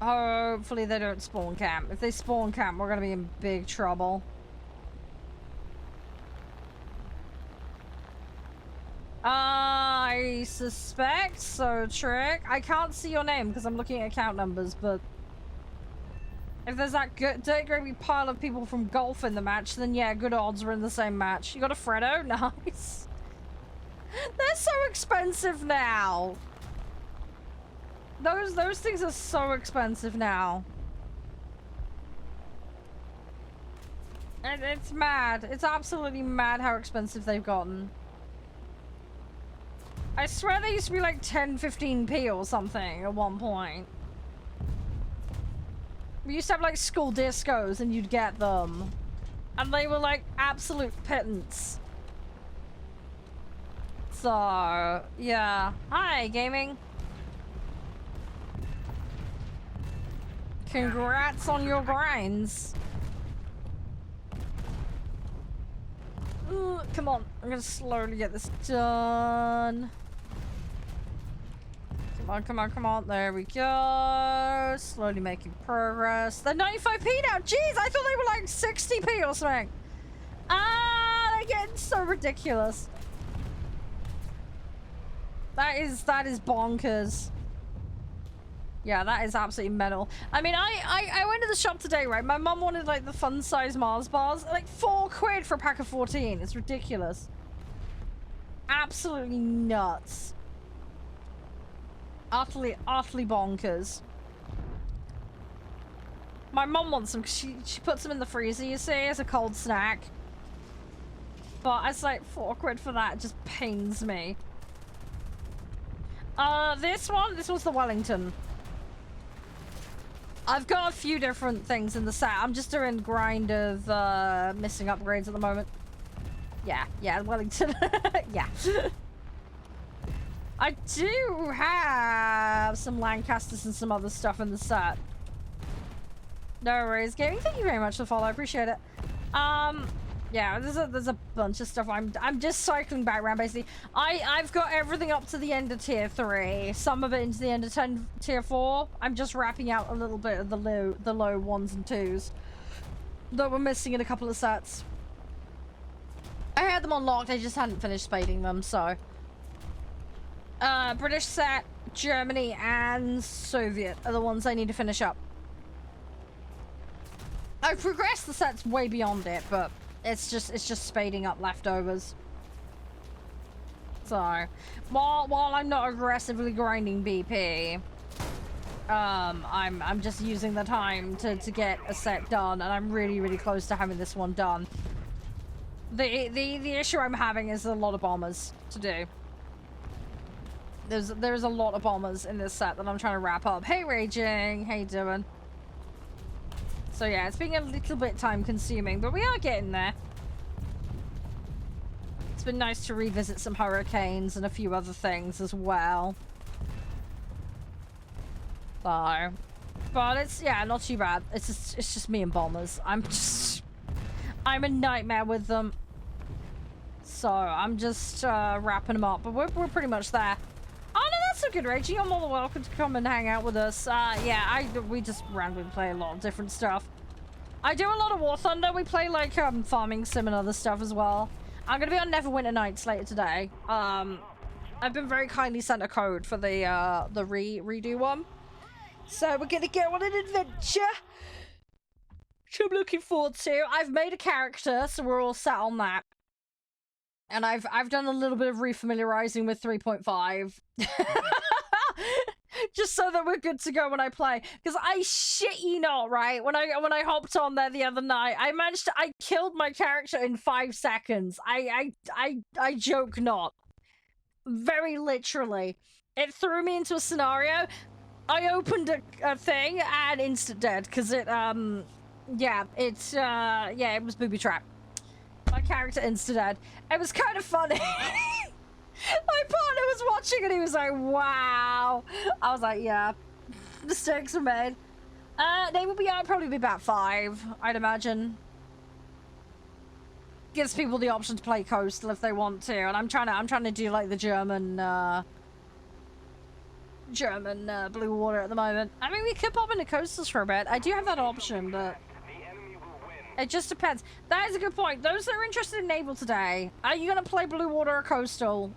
Hopefully they don't spawn camp. If they spawn camp, we're gonna be in big trouble. I suspect so, Trick. I can't see your name because I'm looking at account numbers, but if there's that dirt gravy pile of people from golf in the match, then yeah, good odds we're in the same match. You got a Freddo? Nice. They're so expensive now. Those things are so expensive now. And it's mad. It's absolutely mad how expensive they've gotten. I swear they used to be like 10, 15p or something at one point. We used to have like school discos and you'd get them. And they were like absolute pittance. So, yeah. Hi, gaming. Congrats on your grinds. Ooh, come on. I'm gonna slowly get this done. Come on. There we go. Slowly making progress. They're 95p now. Jeez, I thought they were like 60p or something. They're getting so ridiculous. That is bonkers. Yeah, that is absolutely mental. I mean, I went to the shop today, right? My mum wanted like the fun size Mars bars. Like £4 for a pack of 14. It's ridiculous. Absolutely nuts. Utterly bonkers. My mom wants them because she puts them in the freezer, you see, as a cold snack. But it's like £4 for that. It just pains me. This was the Wellington. I've got a few different things in the set. I'm just doing grind of missing upgrades at the moment. Yeah, Wellington. Yeah. I do have some Lancasters and some other stuff in the set. No worries, gaming. Thank you very much for the follow. I appreciate it. Yeah, there's a bunch of stuff. I'm just cycling back around basically. I've got everything up to the end of tier 3. Some of it into the end of tier 4. I'm just wrapping out a little bit of the low 1s and 2s that were missing in a couple of sets. I had them unlocked. I just hadn't finished spading them. So, British set, Germany, and Soviet are the ones I need to finish up. I've progressed the sets way beyond it, but it's just spading up leftovers. So, while I'm not aggressively grinding BP, I'm just using the time to get a set done, and I'm really close to having this one done. The issue I'm having is a lot of bombers to do. There's a lot of bombers in this set that I'm trying to wrap up. Hey Raging, how you doing? So yeah, it's being a little bit time consuming, but we are getting there. It's been nice to revisit some hurricanes and a few other things as well. So, but it's, yeah, not too bad. It's just me and bombers. I'm a nightmare with them. So I'm just wrapping them up, but we're pretty much there. Oh no, that's so good, Reggie. You're more than welcome to come and hang out with us. Yeah, we just randomly play a lot of different stuff. I do a lot of War Thunder. We play like farming sim and other stuff as well. I'm gonna be on Neverwinter Nights later today. I've been very kindly sent a code for the redo one, so we're gonna go on an adventure, which I'm looking forward to. I've made a character, so we're all set on that. And I've done a little bit of refamiliarizing with 3.5. Just so that we're good to go when I play. Because I shit you not, right? When I hopped on there the other night, I killed my character in 5 seconds. I joke not. Very literally. It threw me into a scenario. I opened a thing and instant dead. Because it it was booby trap. My character insta-dead. It was kind of funny. My partner was watching and he was like, wow. I was like, yeah, mistakes were made. They will be out, probably be about 5, I'd imagine. Gives people the option to play coastal if they want to, and I'm trying to do like the German blue water at the moment. I mean, we could pop into coastals for a bit. I do have that option, but it just depends. That is a good point. Those that are interested in naval today, are you gonna play blue water or coastal?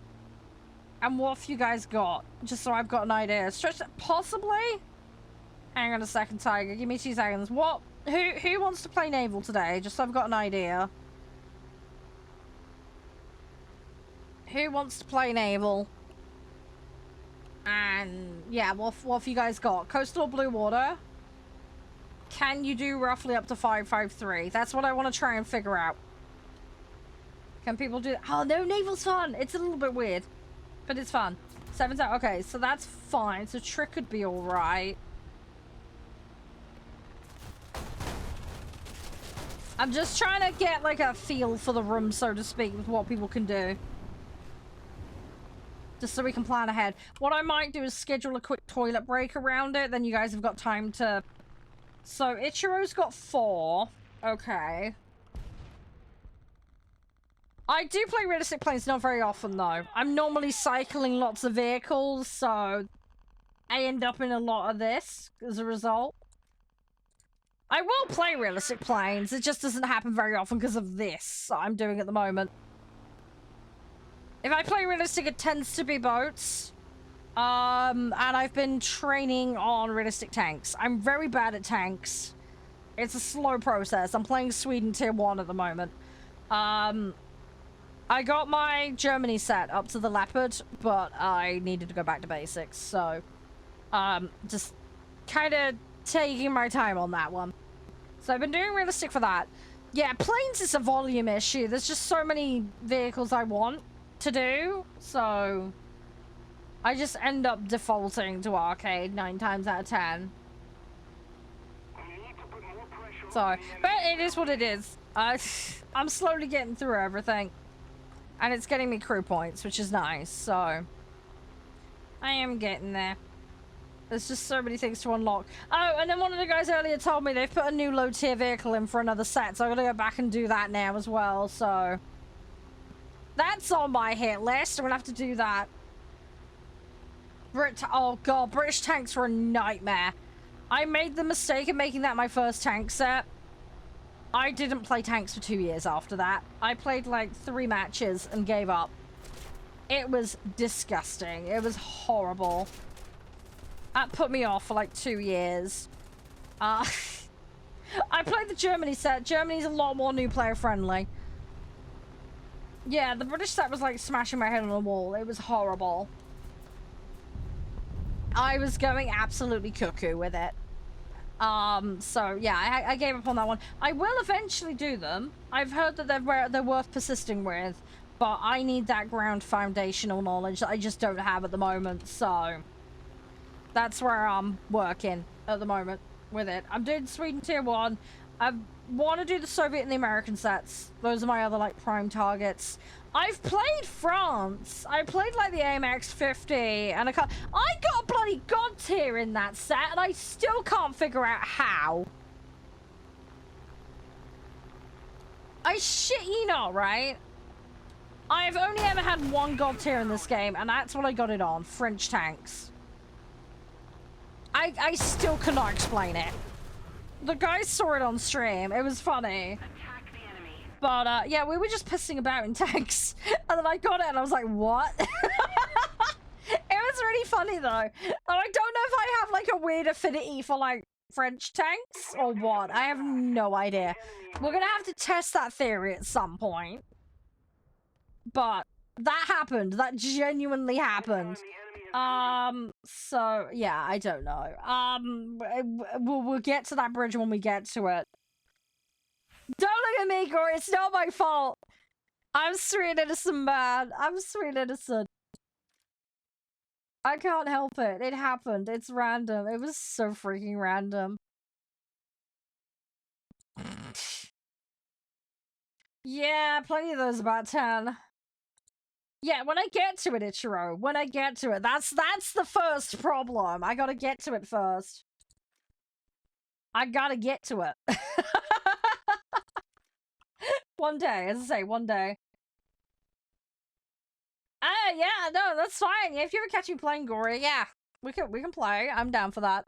And what have you guys got? Just so I've got an idea. Stretch, possibly? Hang on a second, Tiger. Give me 2 seconds. What? Who wants to play naval today? Just so I've got an idea. Who wants to play naval? And yeah, what have you guys got? Coastal or blue water? Can you do roughly up to 553? That's what I want to try and figure out. Can people do that? Oh no, naval's fun. It's a little bit weird, but it's fun. 7's out. Okay, so that's fine. So trick could be all right. I'm just trying to get like a feel for the room, so to speak, with what people can do. Just so we can plan ahead. What I might do is schedule a quick toilet break around it. Then you guys have got time to... So Ichiro's got 4. Okay. I do play realistic planes, not very often though. I'm normally cycling lots of vehicles, so I end up in a lot of this as a result. I will play realistic planes, it just doesn't happen very often because of this I'm doing at the moment. If I play realistic, it tends to be boats. And I've been training on realistic tanks. I'm very bad at tanks. It's a slow process. I'm playing Sweden tier 1 at the moment. I got my Germany set up to the Leopard, but I needed to go back to basics, so just kind of taking my time on that one. So I've been doing realistic for that. Yeah, planes is a volume issue. There's just so many vehicles I want to do, so I just end up defaulting to arcade 9 times out of 10. So, but it is what it is. I'm slowly getting through everything, and it's getting me crew points, which is nice, so I am getting there. There's just so many things to unlock. Oh, and then one of the guys earlier told me they've put a new low tier vehicle in for another set, so I'm gonna go back and do that now as well, so that's on my hit list. I'm gonna have to do that. Oh god, British tanks were a nightmare. I made the mistake of making that my first tank set. I didn't play tanks for 2 years after that. I played like 3 matches and gave up. It was disgusting. It was horrible. That put me off for like 2 years. I played the Germany set. Germany's a lot more new player friendly. Yeah, the British set was like smashing my head on a wall. It was horrible. I was going absolutely cuckoo with it. So yeah, I gave up on that one. I will eventually do them. I've heard that they're worth persisting with, but I need that ground foundational knowledge that I just don't have at the moment, so that's where I'm working at the moment with it. I'm doing Sweden tier 1. I want to do the Soviet and the American sets. Those are my other like prime targets. I've played France. I played like the AMX 50 and I got a bloody god tier in that set and I still can't figure out how. I shit you not, right? I've only ever had one god tier in this game and that's what I got it on. French tanks. I still cannot explain it. The guys saw it on stream. It was funny. But, yeah, we were just pissing about in tanks. And then I got it and I was like, what? It was really funny, though. I don't know if I have, like, a weird affinity for, like, French tanks or what. I have no idea. We're gonna have to test that theory at some point. But that happened. That genuinely happened. So, yeah, I don't know. We'll get to that bridge when we get to it. Don't look at me, Gore. It's not my fault. I'm sweet innocent, man. I'm sweet innocent. I can't help it. It happened. It's random. It was so freaking random. Yeah, plenty of those about 10. Yeah, when I get to it, Ichiro. When I get to it. That's the first problem. I gotta get to it first. I gotta get to it. One day, as I say, one day. Yeah, no, that's fine. If you ever catch me playing Gory, yeah, we can play. I'm down for that.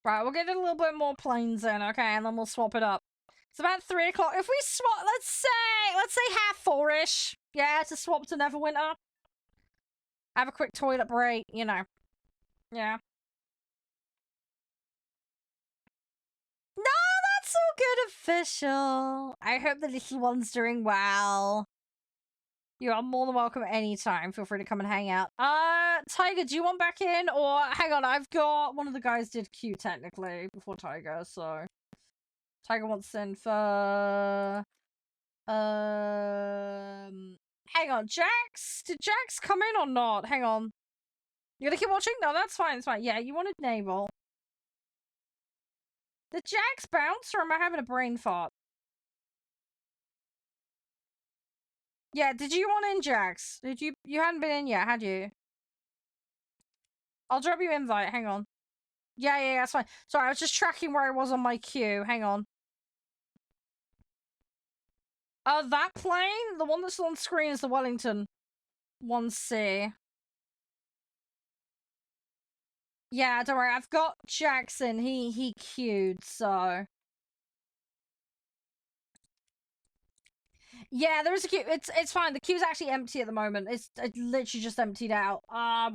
Right, we'll get a little bit more planes in, okay, and then we'll swap it up. It's about 3 o'clock. If we swap, let's say half 4-ish. Yeah, to swap to Neverwinter. Have a quick toilet break, you know. Yeah. No, that's so good, official. I hope the little one's doing well. You are more than welcome anytime. Feel free to come and hang out. Tiger, do you want back in? Or, hang on, I've got... One of the guys did queue, technically, before Tiger, so... Tiger wants in for... Hang on, Jax? Did Jax come in or not? Hang on. You gonna keep watching? No, that's fine, it's fine. Yeah, you wanted Naval. Did Jax bounce, or am I having a brain fart? Yeah, did you want in, Jax? Did you... You hadn't been in yet, had you? I'll drop you an invite, hang on. Yeah, that's fine. Sorry, I was just tracking where I was on my queue. Hang on. That plane? The one that's on screen is the Wellington 1C. Yeah, don't worry, I've got Jackson. He queued, so... Yeah, there is a queue. It's fine. The queue's actually empty at the moment. It's literally just emptied out.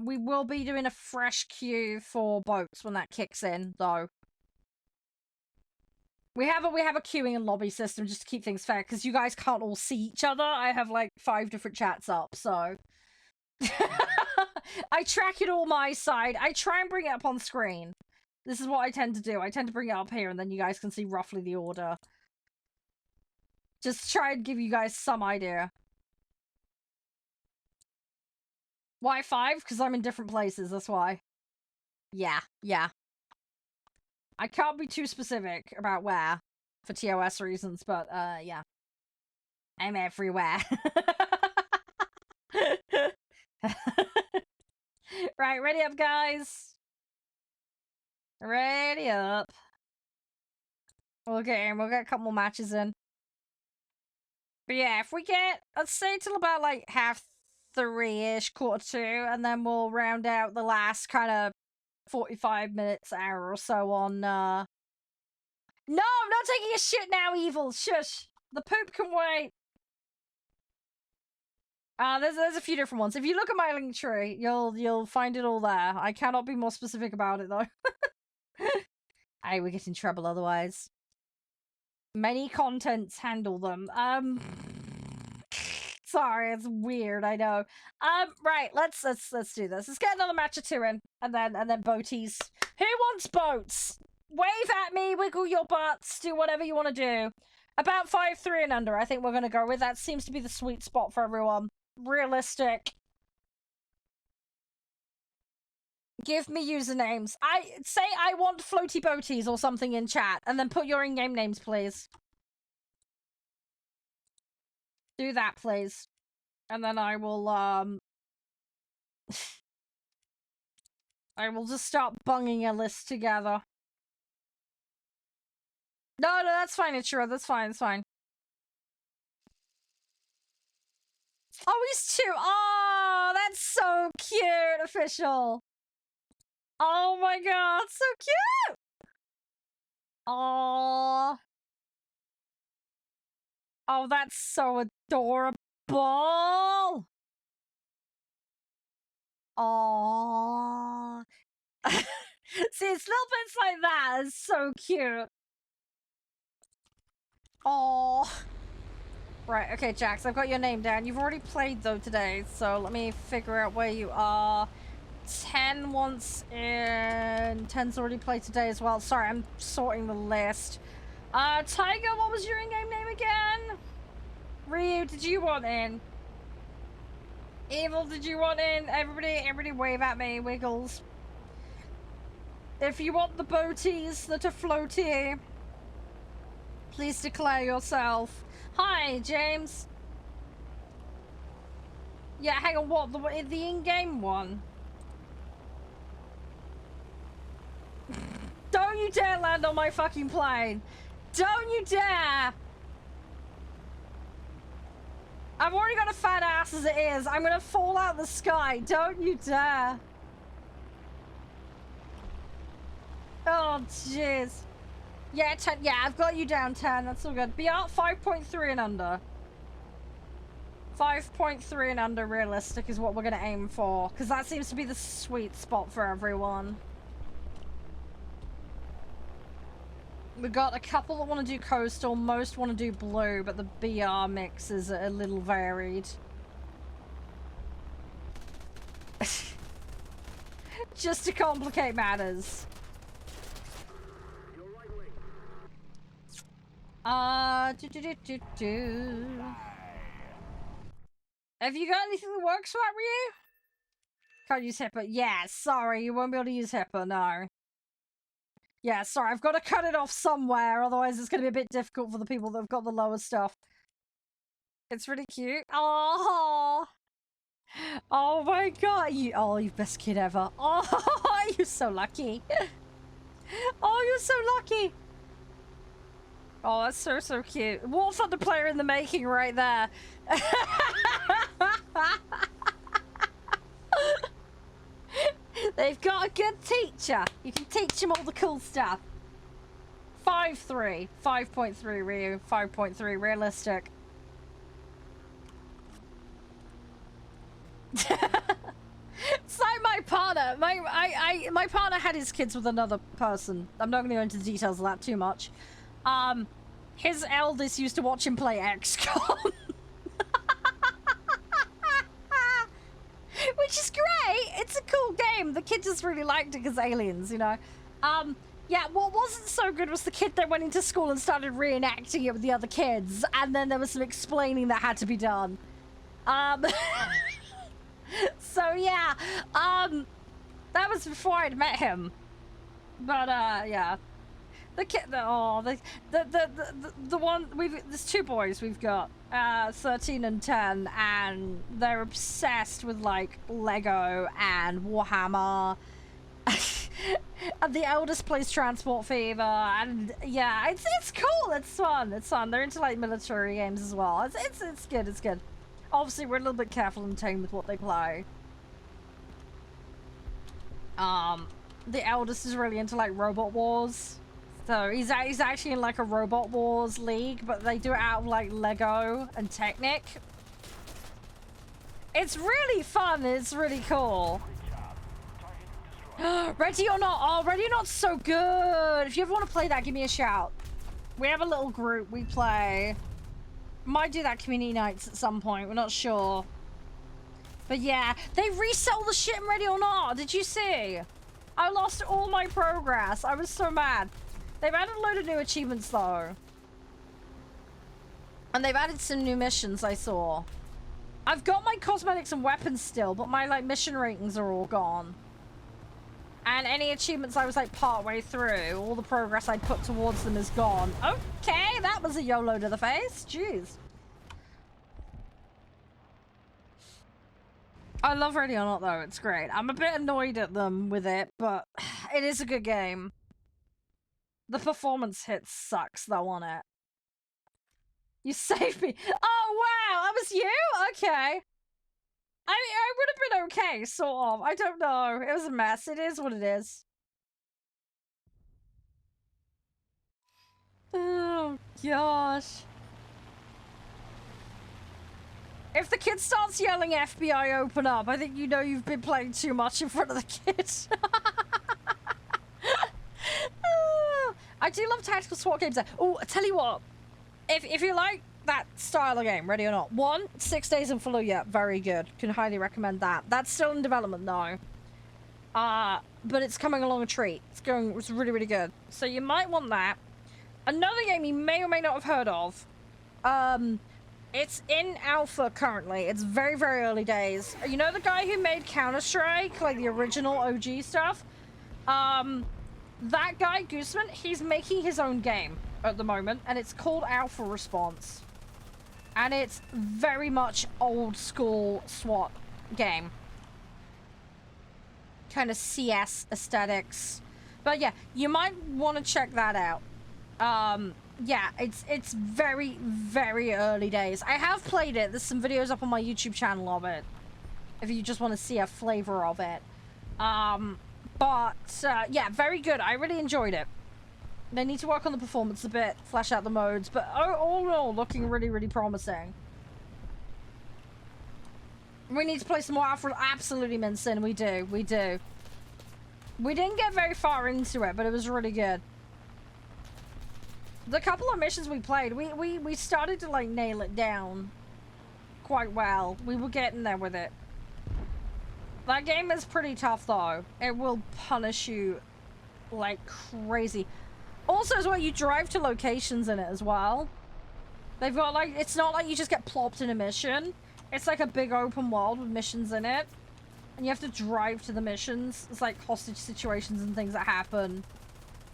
We will be doing a fresh queue for boats when that kicks in, though. We have a queuing and lobby system just to keep things fair, because you guys can't all see each other. I have like 5 different chats up, so I track it all my side. I try and bring it up on screen. This is what I tend to do. I tend to bring it up here, and then you guys can see roughly the order. Just try and give you guys some idea. Why 5? Because I'm in different places, that's why. Yeah. I can't be too specific about where, for TOS reasons, but, yeah. I'm everywhere. Right, ready up, guys. Ready up. We'll get a couple more matches in. But yeah, if we get, let's say till about like 3:30-ish, 2:45, and then we'll round out the last kind of 45 minutes, hour or so on, No, I'm not taking a shit now, Evil! Shush! The poop can wait! There's a few different ones. If you look at my link tree, you'll find it all there. I cannot be more specific about it, though. I would get in trouble otherwise. Many contents handle them. Sorry, it's weird, I know. Right, let's do this. Let's get another match or two in, and then boaties. Who wants boats? Wave at me, wiggle your butts, do whatever you want to do. About 5'3" and under, I think we're gonna go with. That seems to be the sweet spot for everyone. Realistic. Give me usernames. Say I want floaty boaties or something in chat, and then put your in-game names, please. Do that, please. And then I will, I will just start bunging a list together. No, that's fine, Ichiro. That's fine, it's fine. Oh, he's 2. Oh, that's so cute, official. Oh my god, so cute! Oh. Oh, that's so adorable. Oh. See, it's little bits like that. It's so cute. Oh. Right, okay, Jax, I've got your name down. You've already played, though, today, so let me figure out where you are. 10 once in... 10's already played today as well. Sorry, I'm sorting the list. Tiger, what was your in-game name again? Ryu, did you want in? Evil, did you want in? Everybody wave at me, Wiggles. If you want the boaties that are floaty, please declare yourself. Hi, James. Yeah, hang on, what? The in-game one? Don't you dare land on my fucking plane! Don't you dare! I've already got a fat ass as it is. I'm gonna fall out the sky. Don't you dare. Oh, jeez. Yeah, 10. Yeah, I've got you down 10. That's all good. Be out 5.3 and under. 5.3 and under realistic is what we're gonna aim for. Because that seems to be the sweet spot for everyone. We got a couple that want to do coastal, most want to do blue, but the BR mix is a little varied. Just to complicate matters. Have you got anything that works for that, Ryu? Can't use HIPAA. Yeah, sorry, you won't be able to use HIPAA, no. Yeah, sorry, I've got to cut it off somewhere, otherwise it's going to be a bit difficult for the people that have got the lower stuff. It's really cute. Oh, oh my god, you best kid ever. Oh, you're so lucky. Oh, you're so lucky. Oh, that's so cute. Warthunder player in the making right there. They've got a good teacher. You can teach them all the cool stuff. 5.3. 5.3 Ryu. 5.3 realistic. It's like my partner. My partner had his kids with another person. I'm not going to go into the details of that too much. His eldest used to watch him play XCOM. which is great. It's a cool game. The kid just really liked it because aliens, you know. Yeah, what wasn't so good was the kid that went into school and started reenacting it with the other kids, and then there was some explaining that had to be done. So yeah, that was before I'd met him. But yeah, the kid, the one there's two boys we've got, 13 and 10, and they're obsessed with like Lego and Warhammer. And the eldest plays Transport Fever, and yeah, it's cool. It's fun. It's fun. They're into like military games as well. It's good. It's good. Obviously, we're a little bit careful and tame with what they play. The eldest is really into like Robot Wars, so he's actually in like a Robot Wars league, but they do it out of like Lego and Technic. It's really fun. It's really cool. Ready or Not. Oh, Ready or Not's so good. If you ever want to play that, give me a shout. We have a little group we play. Might do that community nights at some point. We're not sure. But yeah, they resell the shit in Ready or Not. Did you see? I lost all my progress. I was so mad. They've added a load of new achievements though. And they've added some new missions I saw. I've got my cosmetics and weapons still, but my like mission ratings are all gone. And any achievements I was like part way through, all the progress I'd put towards them is gone. Okay, that was a YOLO to the face. Jeez. I love Ready or Not though, it's great. I'm a bit annoyed at them with it, but it is a good game. The performance hit sucks though on it. You saved me. Oh wow, that was you? Okay. I mean, I would have been okay, sort of. I don't know. It was a mess. It is what it is. Oh, gosh. If the kid starts yelling FBI open up, I think you know you've been playing too much in front of the kids. I do love tactical SWAT games. Oh, I tell you what. If you like that style of game, Ready or Not. 1, 6 Days in Fallujah, very good. Can highly recommend that. That's still in development though. But it's coming along a treat. It's really, really good. So you might want that. Another game you may or may not have heard of. It's in alpha currently. It's very, very early days. You know the guy who made Counter-Strike, like the original OG stuff? That guy, Gooseman, he's making his own game at the moment, and it's called Alpha Response. And it's very much old school SWAT game. Kind of CS aesthetics. But yeah, you might want to check that out. Yeah, it's very, very early days. I have played it. There's some videos up on my YouTube channel of it. If you just want to see a flavor of it. Yeah, very good. I really enjoyed it. They need to work on the performance a bit, flesh out the modes, but all in all, looking really, really promising. We need to play some more Alpha. Absolutely, Minson. We do. We do. We didn't get very far into it, but it was really good. The couple of missions we played, we started to, like, nail it down quite well. We were getting there with it. That game is pretty tough, though. It will punish you like crazy. Also, as well, you drive to locations in it as well. They've got, like, it's not like you just get plopped in a mission. It's like a big open world with missions in it. And you have to drive to the missions. It's like hostage situations and things that happen.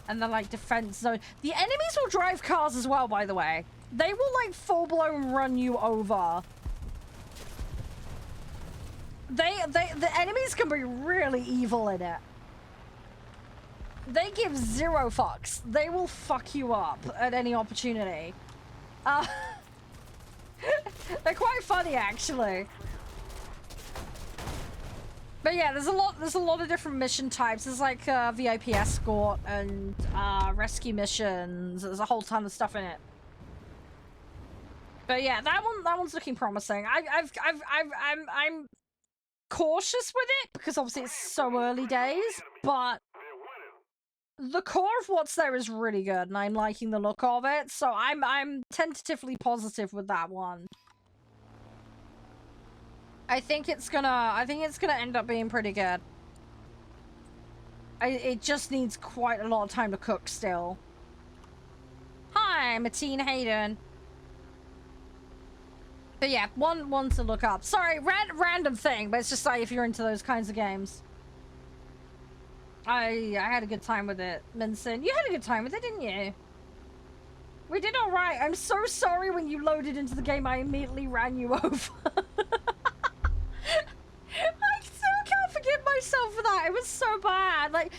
And then, like, defense zone. The enemies will drive cars as well, by the way. They will, like, full-blown run you over. The enemies can be really evil in it. They give zero fucks. They will fuck you up at any opportunity. They're quite funny, actually. But yeah, there's a lot of different mission types. There's like VIP escort and rescue missions. There's a whole ton of stuff in it. But yeah, that one's looking promising. I'm cautious with it because obviously it's so early days, but the core of what's there is really good, and I'm liking the look of it. So I'm tentatively positive with that one. I think it's gonna end up being pretty good. It just needs quite a lot of time to cook still. Hi, Mateen Hayden. But yeah, one to look up. Sorry, random thing, but it's just like if you're into those kinds of games. I had a good time with it, Minson. You had a good time with it, didn't you? We did all right. I'm so sorry when you loaded into the game, I immediately ran you over. I still can't forgive myself for that. It was so bad. Like,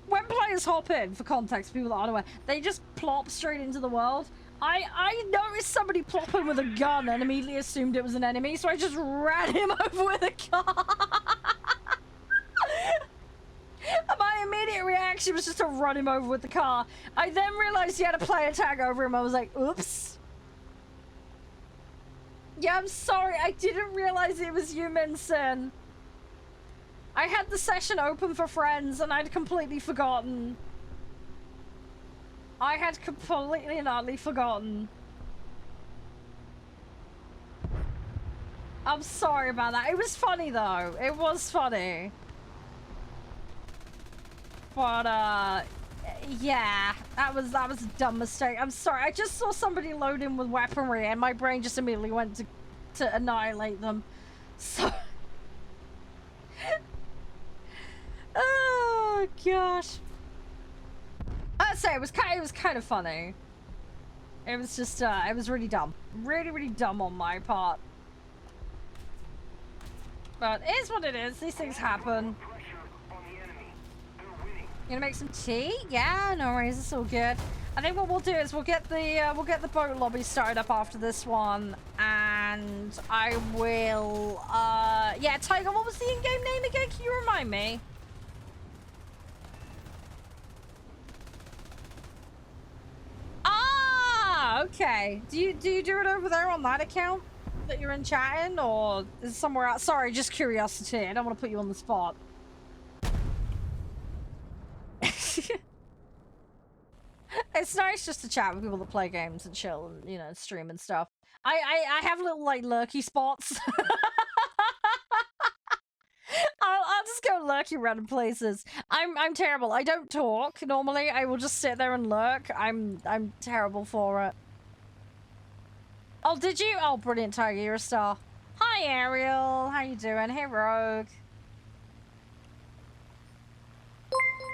when players hop in, for context, people that aren't aware, they just plop straight into the world. I noticed somebody plopping with a gun and immediately assumed it was an enemy, so I just ran him over with a car. My immediate reaction was just to run him over with the car. I then realized he had a player tag over him. I was like, oops. Yeah, I'm sorry. I didn't realize it was you, Minson. I had the session open for friends and I'd completely forgotten. I had completely and utterly forgotten. I'm sorry about that. It was funny though. It was funny. But yeah, that was a dumb mistake. I'm sorry. I just saw somebody load in with weaponry and my brain just immediately went to annihilate them. So oh gosh. I'd say it was kind of funny. It was just it was really dumb. Really dumb on my part. But it is what it is. These things happen. You gonna make some tea? Yeah, no worries, it's all good. I think what we'll do is we'll get the boat lobby started up after this one, and I will yeah, Tiger, what was the in-game name again? Can you remind me? Ah, okay. Do you do it over there on that account that you're in chatting, or is it somewhere else? Sorry, just curiosity. I don't want to put you on the spot. It's nice just to chat with people that play games and chill and, you know, stream and stuff. I have little, like, lurky spots. I'll just go lurky random places. I'm terrible. I don't talk normally. I will just sit there and lurk. I'm terrible for it. Oh, did you? Oh, brilliant, Tiger. You're a star. Hi, Ariel. How you doing? Hey, Rogue.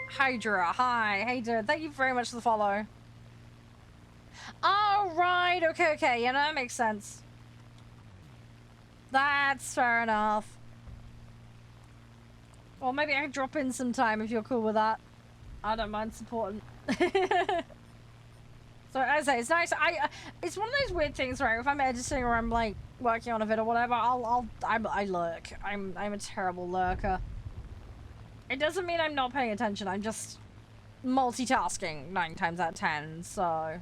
Hydra, hi. How you doing? Thank you very much for the follow. Oh, right. Okay. Yeah, no, that makes sense. That's fair enough. Well, maybe I can drop in some time if you're cool with that. I don't mind supporting. So, as I say, it's nice. It's one of those weird things, right? If I'm editing or I'm, like, working on a vid or whatever, I lurk. I'm a terrible lurker. It doesn't mean I'm not paying attention. I'm just multitasking 9 times out of 10. So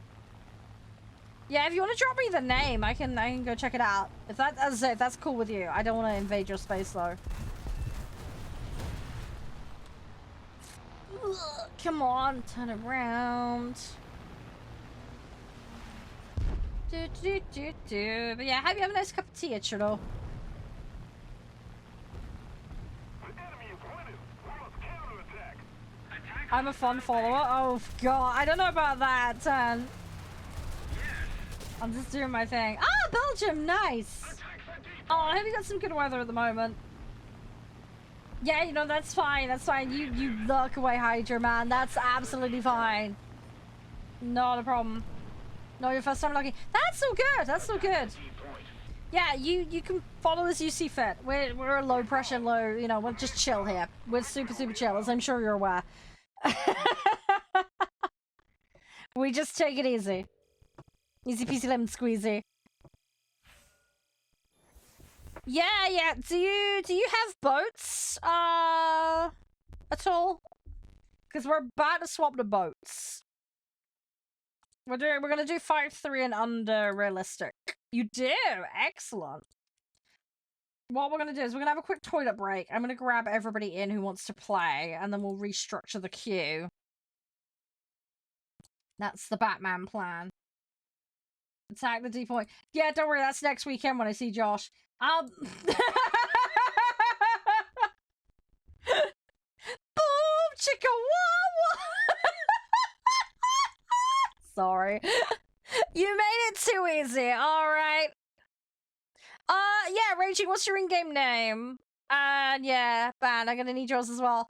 yeah, if you want to drop me the name, I can go check it out. If that, as I say, if that's cool with you. I don't want to invade your space though. Ugh, come on, turn around. But yeah, have you have a nice cup of tea, Ichiro? I'm a fun follower. Oh god, I don't know about that. I'm just doing my thing. Ah, Belgium, nice. Oh, have you got some good weather at the moment? Yeah, you know, that's fine. That's fine. You lurk away, Hydra, man. That's absolutely fine. Not a problem. No, your first time lurking. That's so good. That's so good. Yeah, you can follow as you see fit. We're a low pressure, you know, we're just chill here. We're super chill, as I'm sure you're aware. We just take it easy. Easy peasy lemon squeezy. Yeah. Do you have boats? At all? Because we're about to swap the boats. We're gonna do 5-3 and under realistic. You do? Excellent. What we're gonna do is we're gonna have a quick toilet break. I'm gonna grab everybody in who wants to play, and then we'll restructure the queue. That's the Batman plan. Attack the D point. Yeah, don't worry, that's next weekend when I see Josh. Boom chicka wow. Sorry. You made it too easy, alright. Yeah, Raging, what's your in-game name? Yeah, Ban, I'm gonna need yours as well.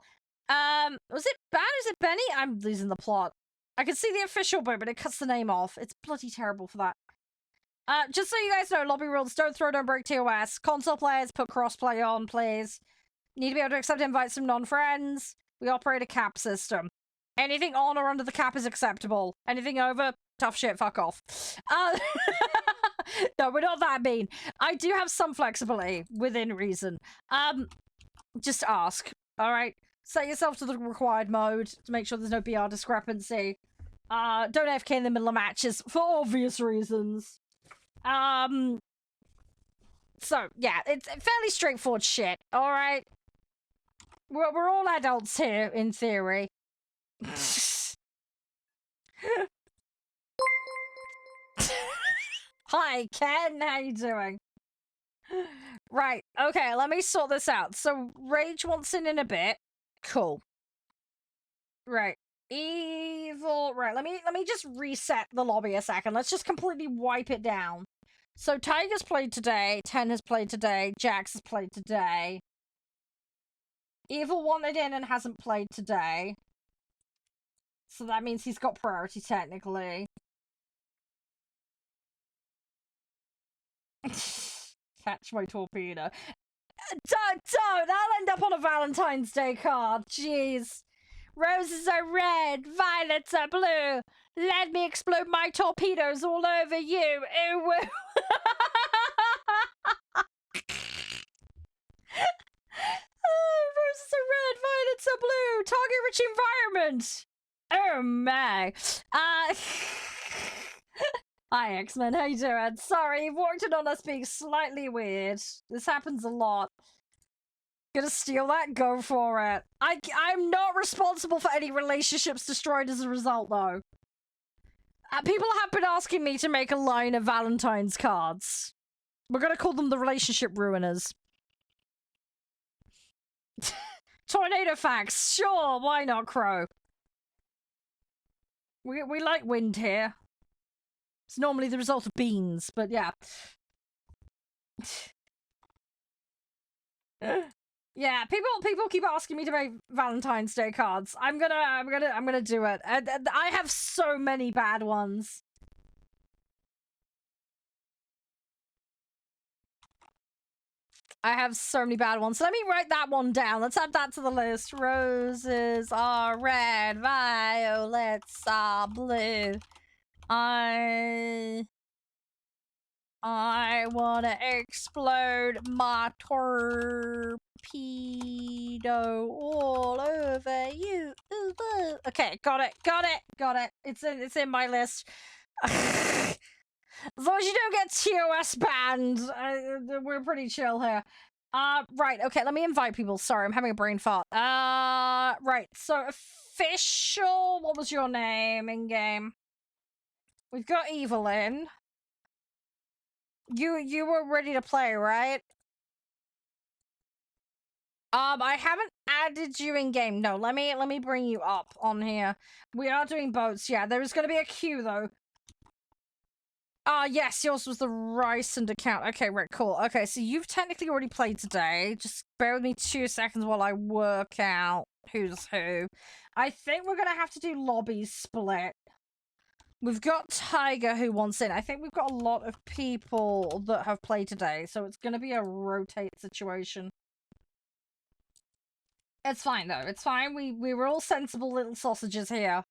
Was it Ban? Is it Benny? I'm losing the plot. I can see the official bit, but it cuts the name off. It's bloody terrible for that. Just so you guys know, lobby rules, don't throw, don't break TOS. Console players, put crossplay on, please. Need to be able to accept invites from non-friends. We operate a cap system. Anything on or under the cap is acceptable. Anything over, tough shit, fuck off. No, we're not that mean. I do have some flexibility within reason. Just ask, alright? Set yourself to the required mode to make sure there's no BR discrepancy. Don't AFK in the middle of matches for obvious reasons. So, yeah, it's fairly straightforward shit, alright? We're all adults here, in theory. Hi, Ken, how you doing? Right, okay, let me sort this out. So, Rage wants in a bit. Cool. Right. Evil. Right, let me just reset the lobby a second. Let's just completely wipe it down. So, Tiger's played today, Ten has played today, Jax has played today. Evil wanted in and hasn't played today. So that means he's got priority, technically. Catch my torpedo. Don't! That'll end up on a Valentine's Day card. Jeez. Roses are red, violets are blue. Let me explode my torpedoes all over you. Ooh, woo. Oh, roses are red, violets are blue. Target-rich environment. Oh my. Hi, X-Men. How you doing? Sorry, you've walked in on us being slightly weird. This happens a lot. Gonna steal that? Go for it. I'm not responsible for any relationships destroyed as a result, though. People have been asking me to make a line of Valentine's cards. We're gonna call them the relationship ruiners. Tornado facts. Sure, why not, Crow? We like wind here. It's normally the result of beans, but yeah. Yeah, people keep asking me to make Valentine's Day cards. I'm gonna do it. I have so many bad ones. I have so many bad ones. So let me write that one down. Let's add that to the list. Roses are red, violets are blue. I wanna explode my torpedo all over you. Okay, got it. It's in my list. As long as you don't get TOS banned, we're pretty chill here. Right, okay, let me invite people. Sorry, I'm having a brain fart. Right, so official, what was your name in game? We've got Evil in. You were ready to play, right? I haven't added you in game. No, let me bring you up on here. We are doing boats. Yeah, there is going to be a queue though. Yes, yours was the Ryson account. Okay, right, cool. Okay, so you've technically already played today. Just bear with me 2 seconds while I work out who's who. I think we're gonna have to do lobbies split. We've got Tiger who wants in. I think we've got a lot of people that have played today, so it's gonna be a rotate situation. It's fine though, it's fine. We were all sensible little sausages here.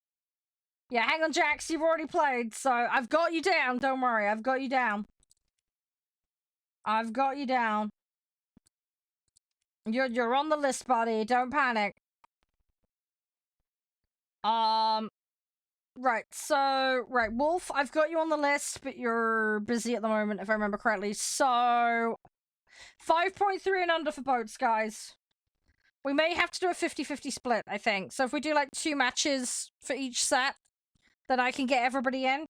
Yeah, hang on, Jax, you've already played, so I've got you down, don't worry, I've got you down. I've got you down. You're on the list, buddy, don't panic. Right, so, right, Wolf, I've got you on the list, but you're busy at the moment, if I remember correctly, so 5.3 and under for boats, guys. We may have to do a 50-50 split, I think. So if we do, like, 2 matches for each set, then I can get everybody in.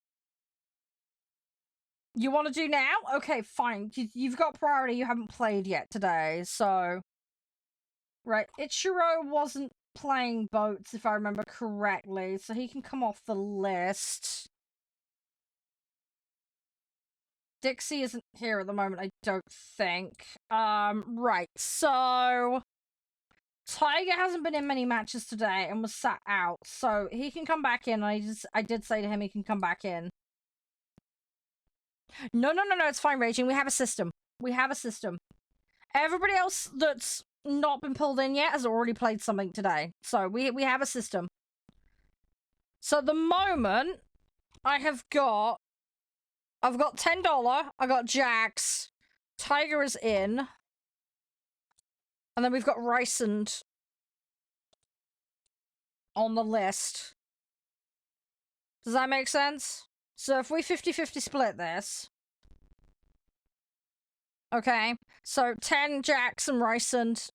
You want to do now? Okay, fine. You've got priority. You haven't played yet today, so... Right, Ichiro wasn't playing boats, if I remember correctly, so he can come off the list. Dixie isn't here at the moment, I don't think. Right, so... Tiger hasn't been in many matches today and was sat out, so he can come back in. I did say to him he can come back in. No, it's fine, Raging. We have a system. We have a system. Everybody else that's not been pulled in yet has already played something today. So we have a system. So at the moment, I've got $10, I got Jax, Tiger is in, and then we've got Rysand on the list. Does that make sense? So if we 50-50 split this... Okay, so 10 Jax and Rysand.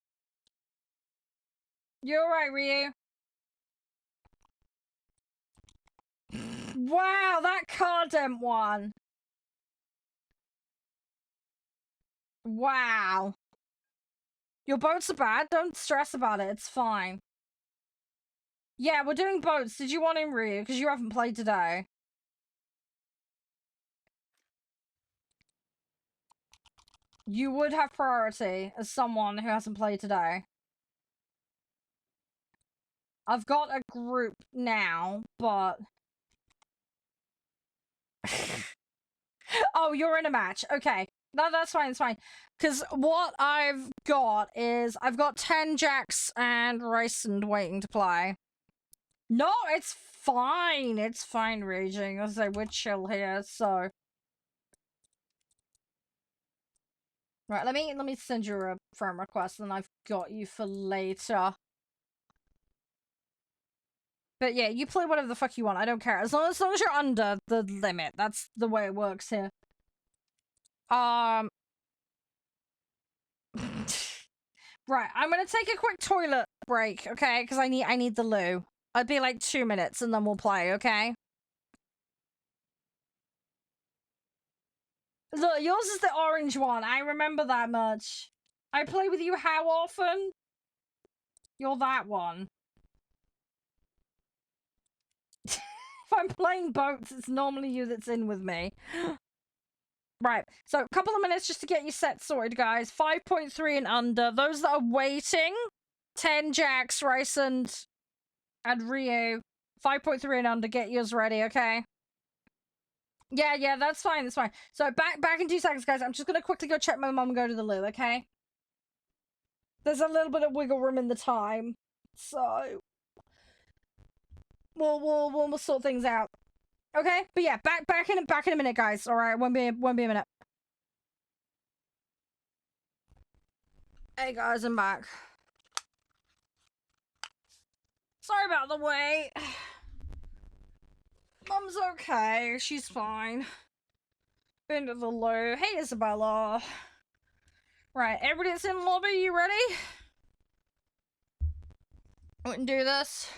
You alright, Ryu? Wow, that Cardem one. Wow. Your boats are bad. Don't stress about it. It's fine. Yeah, we're doing boats. Did you want him, Ryu? Because you haven't played today. You would have priority as someone who hasn't played today. I've got a group now, but... Oh, you're in a match. Okay. No, that's fine, it's fine. Because what I've got is... I've got 10 Jax and Rysand waiting to play. No, it's fine. It's fine, Raging. As I say, we're chill here, so... Right, let me send you a friend request, and I've got you for later. But yeah, you play whatever the fuck you want. I don't care. As long as you're under the limit. That's the way it works here. Right, I'm gonna take a quick toilet break, okay? Because I need the loo. I'd be like 2 minutes, and then we'll play, okay? Look, yours is the orange one. I remember that much. I play with you how often? You're that one. If I'm playing boats, it's normally you that's in with me. Right, so a couple of minutes just to get your set sorted, guys. 5.3 and under. Those that are waiting, 10 Jax, Rysand, and Ryu. 5.3 and under, get yours ready, okay? Yeah, that's fine, that's fine. So back in 2 seconds, guys. I'm just gonna quickly go check my mum and go to the loo, okay? There's a little bit of wiggle room in the time, so we'll sort things out. Okay, but yeah, back in a minute, guys. All right, won't be a minute. Hey guys, I'm back. Sorry about the wait. Mum's okay. She's fine. Been to the loo. Hey, Isabella. Right, everybody's in the lobby. You ready? We can do this.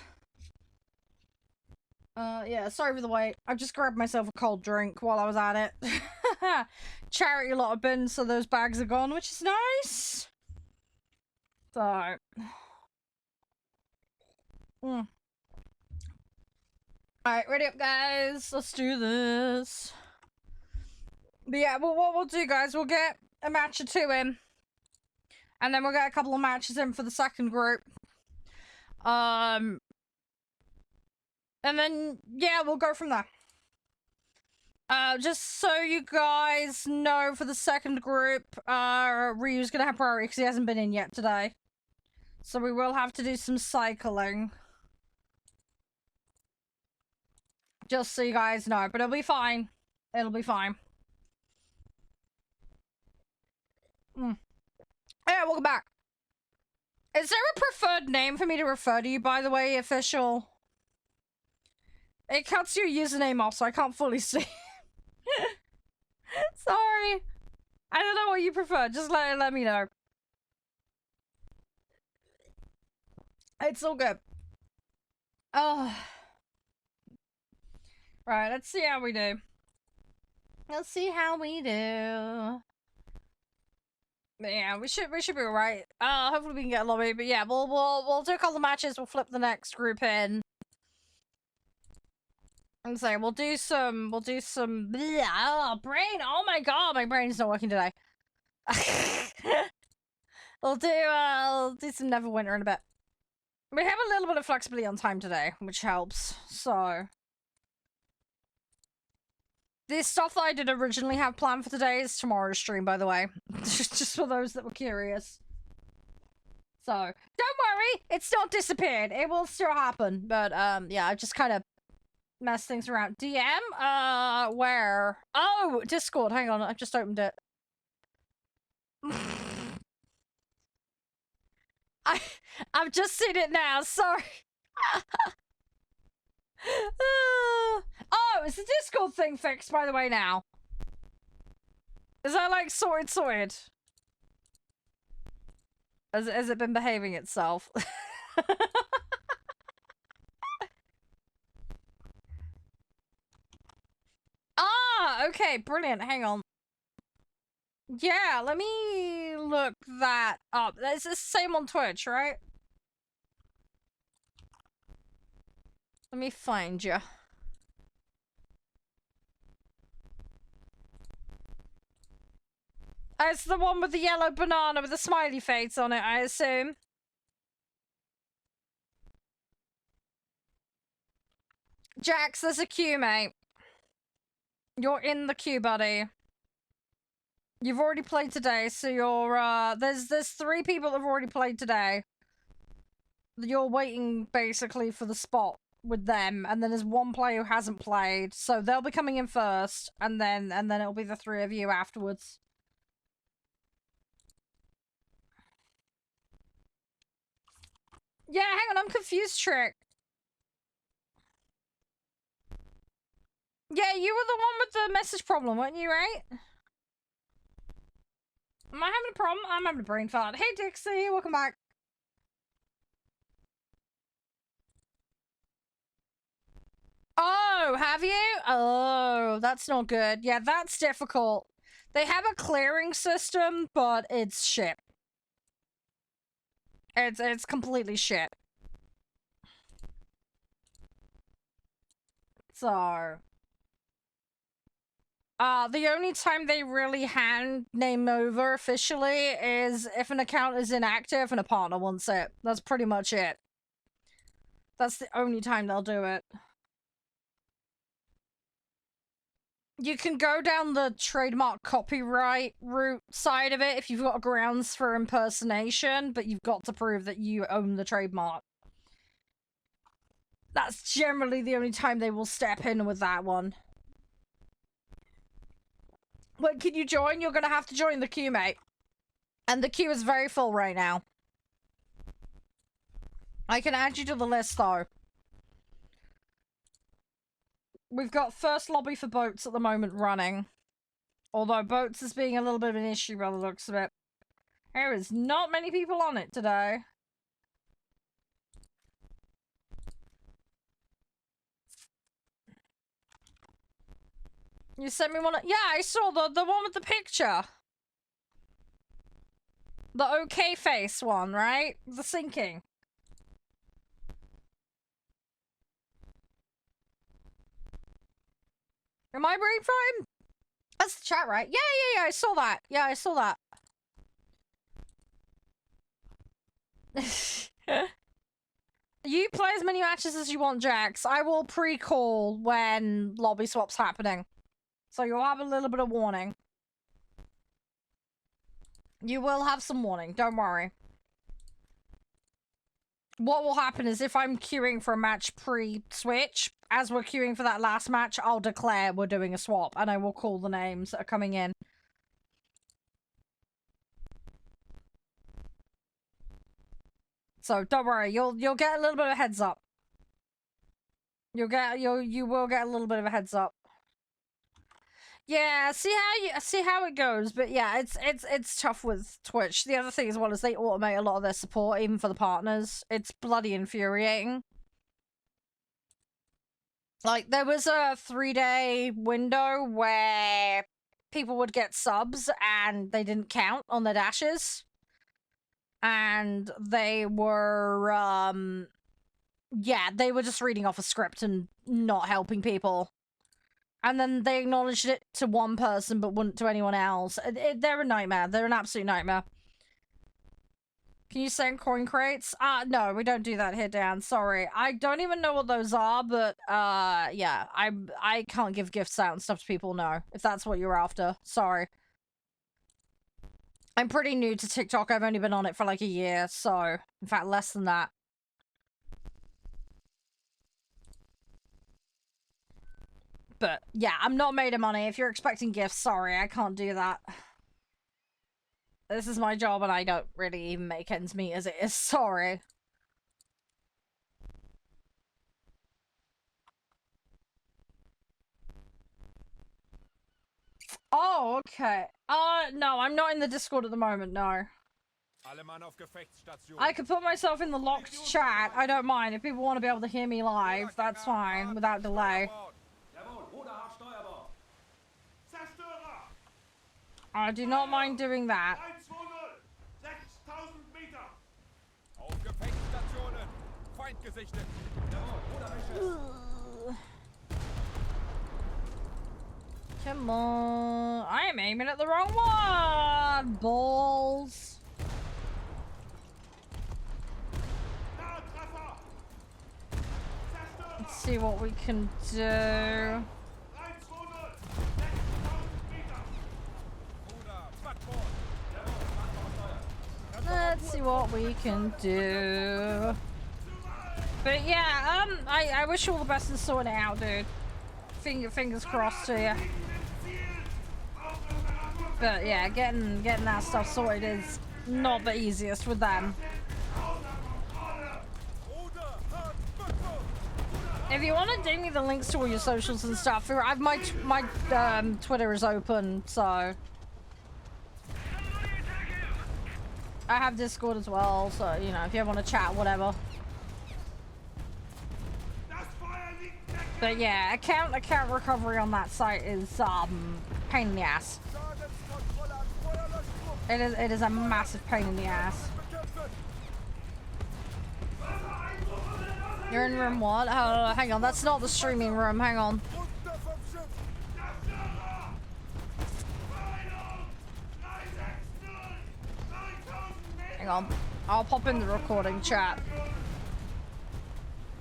Yeah, sorry for the wait. I just grabbed myself a cold drink while I was at it. Charity lot of bins, so those bags are gone, which is nice. So... Alright, ready up, guys. Let's do this. But yeah, well, what we'll do, guys, we'll get a match or 2 in. And then we'll get a couple of matches in for the second group. And then, yeah, we'll go from there. Just so you guys know, for the second group, Ryu's gonna have priority because he hasn't been in yet today. So we will have to do some cycling. Just so you guys know, but it'll be fine. It'll be fine. Yeah, welcome back. Is there a preferred name for me to refer to you, by the way, official? It cuts your username off, so I can't fully see. Sorry. I don't know what you prefer. Just let me know. It's all good. Oh. Right, let's see how we do. Let's see how we do. Yeah, we should be alright. Hopefully we can get a lobby, but yeah, we'll do a couple of matches, we'll flip the next group in. And say we'll do some brain, oh my god, my brain's not working today. we'll do some Neverwinter in a bit. We have a little bit of flexibility on time today, which helps, so. This stuff that I did originally have planned for today is tomorrow's stream, by the way. Just for those that were curious. So, don't worry, it's not disappeared. It will still happen. But, yeah, I just kind of messed things around. DM? Where? Oh, Discord. Hang on, I just opened it. I've just seen it now, sorry. Oh, is the Discord thing fixed, by the way, now? Is that, like, sorted? Has it been behaving itself? Ah, okay, brilliant. Hang on. Yeah, let me look that up. It's the same on Twitch, right? Let me find you. It's the one with the yellow banana with the smiley face on it, I assume. Jax, there's a queue, mate. You're in the queue, buddy. You've already played today, so you're, there's 3 people that have already played today. You're waiting, basically, for the spot with them, and then there's 1 player who hasn't played, so they'll be coming in first, and then it'll be the 3 of you afterwards. Yeah, hang on, I'm confused, Trick. Yeah, you were the one with the message problem, weren't you, right? Am I having a problem? I'm having a brain fart. Hey, Dixie, welcome back. Oh, have you? Oh, that's not good. Yeah, that's difficult. They have a clearing system, but it's shit. It's completely shit. So, the only time they really hand name over officially is if an account is inactive and a partner wants it. That's pretty much it. That's the only time they'll do it. You can go down the trademark copyright route side of it if you've got grounds for impersonation, but you've got to prove that you own the trademark. That's generally the only time they will step in with that one. When can you join? You're gonna have to join the queue, mate. And the queue is very full right now. I can add you to the list, though. We've got first lobby for boats at the moment running. Although boats is being a little bit of an issue by the looks of it. There is not many people on it today. You sent me one. Yeah, I saw the one with the picture. The okay face one, right? The sinking. Am I brain fine? That's the chat, right? Yeah, I saw that. Yeah, I saw that. You play as many matches as you want, Jax. I will pre-call when lobby swap's happening. So you'll have a little bit of warning. You will have some warning, don't worry. What will happen is if I'm queuing for a match pre-switch, as we're queuing for that last match, I'll declare we're doing a swap, and I will call the names that are coming in. So don't worry, you'll get a little bit of a heads up. You will get a little bit of a heads up. Yeah, see how it goes, but yeah, it's tough with Twitch. The other thing as well is they automate a lot of their support, even for the partners. It's bloody infuriating. Like, there was a 3-day window where people would get subs and they didn't count on their dashes. And they were, yeah, they were just reading off a script and not helping people. And then they acknowledged it to one person but wouldn't to anyone else. They're a nightmare. They're an absolute nightmare. Can you send coin crates? No, we don't do that here, Dan. Sorry. I don't even know what those are, but, yeah. I can't give gifts out and stuff to people, no. If that's what you're after. Sorry. I'm pretty new to TikTok. I've only been on it for like a year, so... In fact, less than that. But, yeah, I'm not made of money. If you're expecting gifts, sorry, I can't do that. This is my job and I don't really even make ends meet as it is. Sorry. Oh, okay. No, I'm not in the Discord at the moment, no. I could put myself in the locked chat. I don't mind. If people want to be able to hear me live, that's fine, without delay. I do not mind doing that. Come on. I am aiming at the wrong one. Balls. Let's see what we can do. Let's see what we can do. But yeah, I wish you all the best in sorting it out, dude. Fingers crossed to you. But yeah, getting that stuff sorted is not the easiest with them. If you want to dig me the links to all your socials and stuff, my Twitter is open, so I have Discord as well. So you know, if you ever want to chat, whatever. But yeah, account recovery on that site is pain in the ass. It is a massive pain in the ass. You're in room what? Oh, hang on, that's not the streaming room. Hang on. Hang on. I'll pop in the recording chat.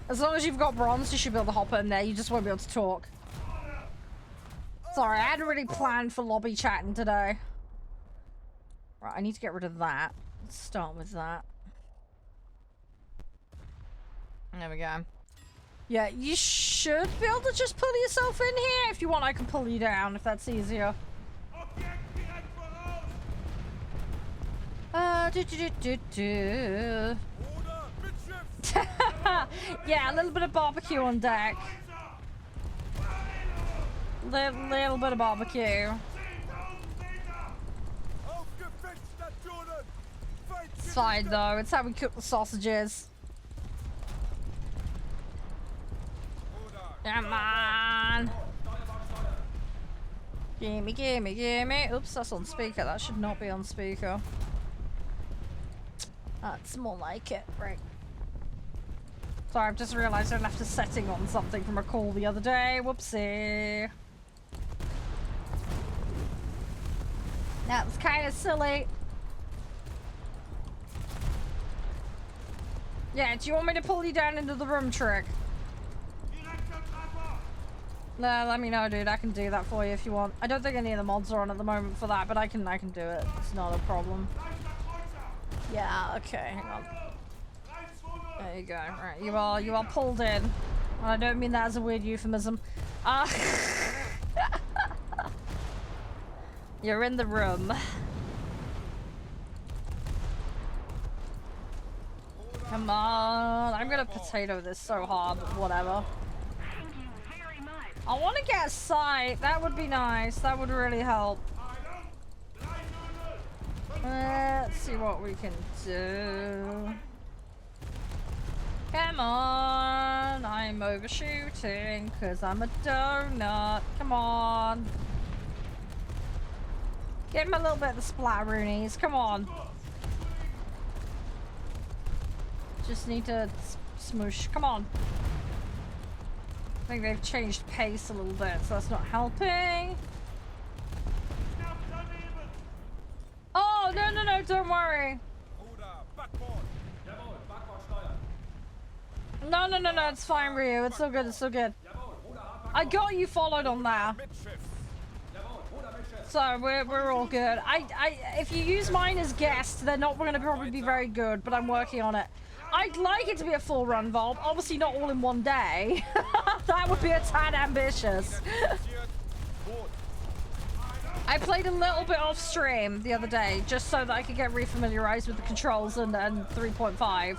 As long as you've got bronze, you should be able to hop in there. You just won't be able to talk. Sorry, I hadn't really planned for lobby chatting today. Right, I need to get rid of that. Let's start with that. There we go. Yeah, you should be able to just pull yourself in here. If you want, I can pull you down if that's easier. Yeah, a little bit of barbecue on deck. Little bit of barbecue. It's fine though, it's how we cook the sausages. Come on. Gimme, gimme, gimme. Oops, that's on speaker. That should not be on speaker. That's more like it. Right. Sorry, I've just realised I left a setting on something from a call the other day. Whoopsie. That was kind of silly. Yeah, do you want me to pull you down into the room, Trick? No, let me know, dude. I can do that for you if you want. I don't think any of the mods are on at the moment for that, but I can do it. It's not a problem. Yeah, okay, hang on. There you go. Right, you are pulled in. I don't mean that as a weird euphemism. You're in the room. Come on. I'm gonna potato this so hard, but whatever. I want to get a sight. That would be nice. That would really help. Let's see what we can do. Come on, I'm overshooting because I'm a donut. Come on. Give him a little bit of the splatteroonies. Come on. Just need to smoosh. Come on. I think they've changed pace a little bit, so that's not helping. Oh, no, no, no, don't worry. No, no, no, no, it's fine, Ryu. It's so good, it's so good. I got you followed on there. So we're all good. If you use mine as guests, they're not going to probably be very good, but I'm working on it. I'd like it to be a full run vault. Obviously not all in one day. That would be a tad ambitious. I played a little bit off stream the other day, just so that I could get refamiliarized with the controls and 3.5.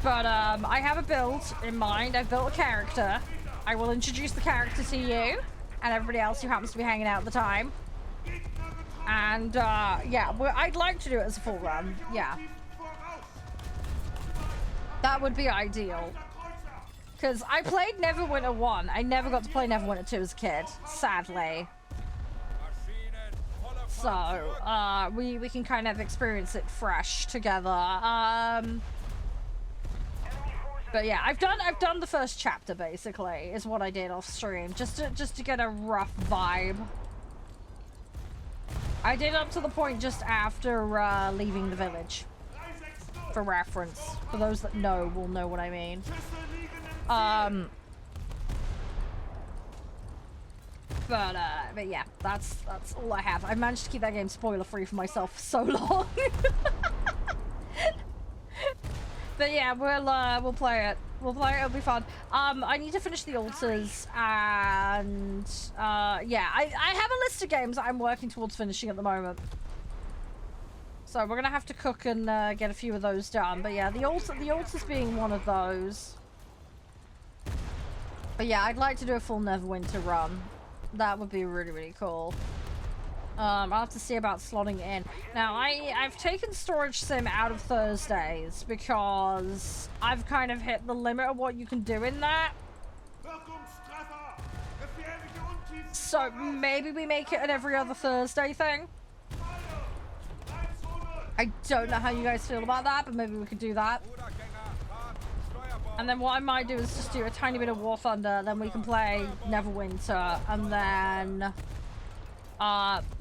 But I have a build in mind. I've built a character. I will introduce the character to you and everybody else who happens to be hanging out at the time. And yeah, I'd like to do it as a full run. Yeah. That would be ideal. Because I played Neverwinter 1. I never got to play Neverwinter 2 as a kid, sadly. So, we can kind of experience it fresh together. But yeah, I've done the first chapter basically, is what I did off stream, just to get a rough vibe. I did up to the point just after leaving the village. For reference. For those that know will know what I mean. But yeah, that's all I have. I managed to keep that game spoiler free for myself for so long. But yeah, we'll play it. We'll play it, it'll be fun. I need to finish the altars and yeah, I have a list of games that I'm working towards finishing at the moment. So we're gonna have to cook and get a few of those done. But yeah, the altars being one of those. But yeah, I'd like to do a full Neverwinter run. That would be really, really cool. I'll have to see about slotting it in. Now, I've taken Storage Sim out of Thursdays because I've kind of hit the limit of what you can do in that. So maybe we make it an every other Thursday thing. I don't know how you guys feel about that, but maybe we could do that. And then what I might do is just do a tiny bit of War Thunder, then we can play Neverwinter, and then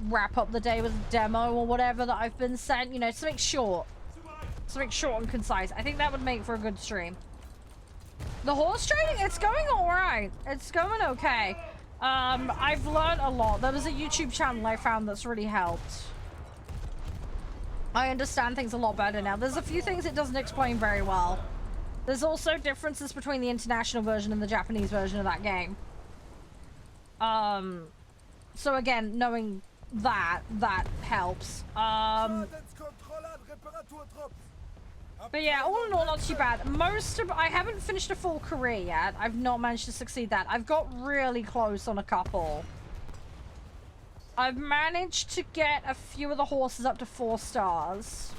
wrap up the day with a demo or whatever that I've been sent. You know, something short. Something short and concise. I think that would make for a good stream. The horse trading, it's going alright. It's going okay. I've learned a lot. There was a YouTube channel I found that's really helped. I understand things a lot better now. There's a few things it doesn't explain very well. There's also differences between the international version and the Japanese version of that game. So again, knowing that helps. But yeah, all in all, not too bad. I haven't finished a full career yet. I've not managed to succeed that. I've got really close on a couple. I've managed to get a few of the horses up to 4 stars.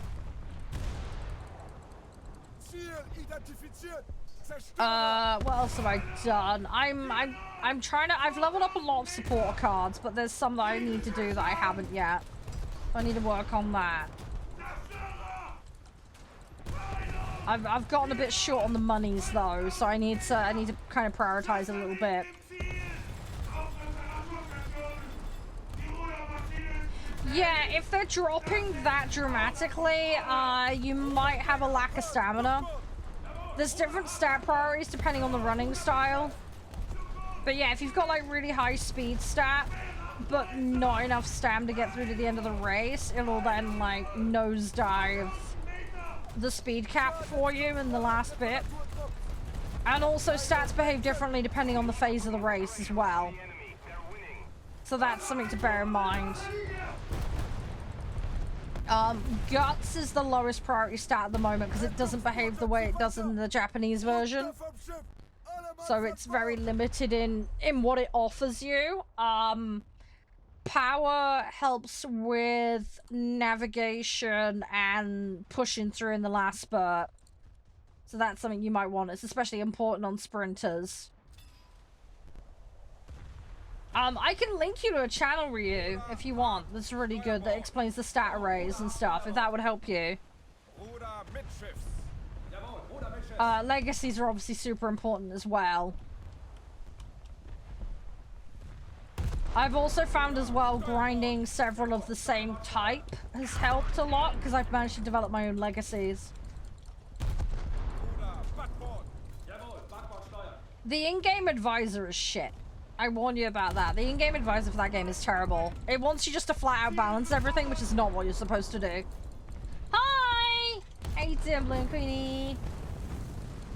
What else have I done? I'm trying to. I've leveled up a lot of support cards, but there's some that I need to do that I haven't yet. I need to work on that. I've gotten a bit short on the monies though, so I need to kind of prioritize a little bit. Yeah, if they're dropping that dramatically, you might have a lack of stamina. There's different stat priorities depending on the running style. But yeah, if you've got like really high speed stat, but not enough stam to get through to the end of the race, it'll then like nosedive the speed cap for you in the last bit. And also stats behave differently depending on the phase of the race as well. So that's something to bear in mind. Guts is the lowest priority stat at the moment because it doesn't behave the way it does in the Japanese version. So it's very limited in what it offers you. Power helps with navigation and pushing through in the last spurt. So that's something you might want. It's especially important on sprinters. I can link you to a channel, Ryu, if you want. That's really good, that explains the stat arrays and stuff, if that would help you. Legacies are obviously super important as well. I've also found as well grinding several of the same type has helped a lot, because I've managed to develop my own legacies. The in-game advisor is shit. I warn you about that. The in-game advisor for that game is terrible. It wants you just to flat out balance everything, which is not what you're supposed to do. Hi! How you doing, Bloom Queenie?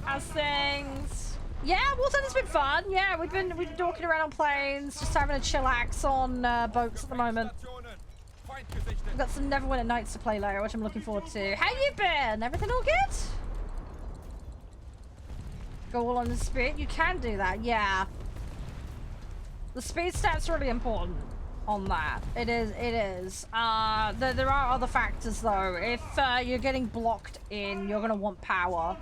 How's things? Yeah, Warthunder's been fun. Yeah, we've been walking around on planes, just having a chillax on boats at the moment. We've got some Neverwinter Nights to play later, which I'm looking forward to. How you been? Everything all good? Go all on the speed? You can do that, yeah. The speed stat's really important on that. It is, it is. There are other factors though. If you're getting blocked in, you're gonna want power.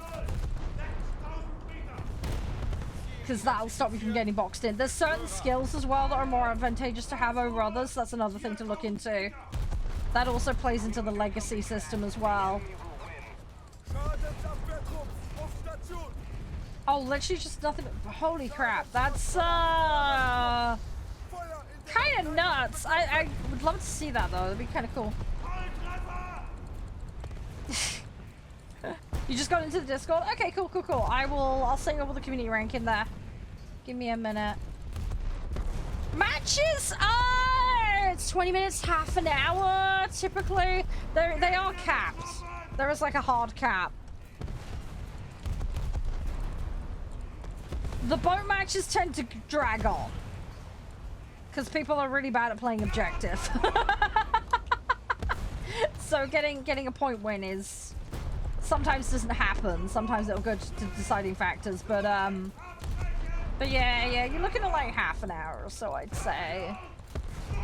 Because that'll stop you from getting boxed in. There's certain skills as well that are more advantageous to have over others. That's another thing to look into. That also plays into the legacy system as well. Oh, literally just nothing but... Holy crap. That's, kind of nuts. I would love to see that, though. That'd be kind of cool. You just got into the Discord? Okay, cool, cool, cool. I'll set you up with the community rank in there. Give me a minute. Matches? It's 20 minutes, half an hour, typically. They are capped. There is like a hard cap. The boat matches tend to drag on. Because people are really bad at playing objective. So getting a point win is... Sometimes doesn't happen. Sometimes it'll go to deciding factors. But yeah, you're looking at like half an hour or so, I'd say.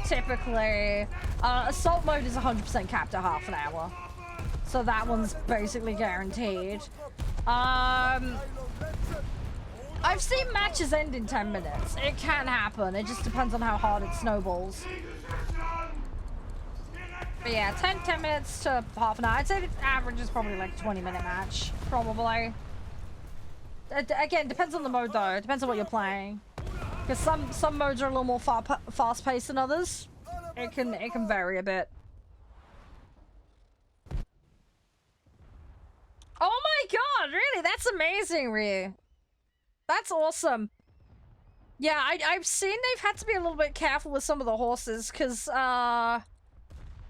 Typically. Assault mode is 100% capped at half an hour. So that one's basically guaranteed. I've seen matches end in 10 minutes. It can happen. It just depends on how hard it snowballs. But yeah, 10 minutes to half an hour. I'd say the average is probably like a 20-minute match. Probably. Again, depends on the mode though. It depends on what you're playing. Because some modes are a little more fast-paced than others. It can vary a bit. Oh my god, really? That's amazing, Ryu. That's awesome. Yeah, I've seen they've had to be a little bit careful with some of the horses, because,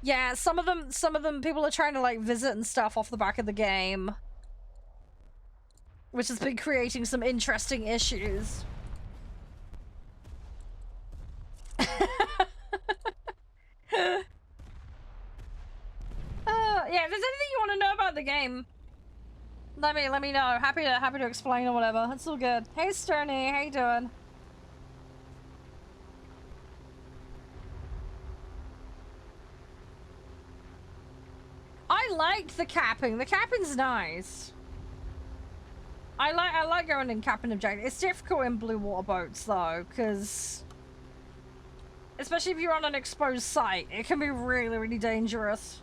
yeah, some of them people are trying to, like, visit and stuff off the back of the game. Which has been creating some interesting issues. Yeah, if there's anything you want to know about the game, let me know. Happy to explain or whatever. It's all good. Hey Sterny, how you doing? I liked the capping. The capping's nice. I like going and capping objectives. It's difficult in blue water boats though, because especially if you're on an exposed site, it can be really, really dangerous.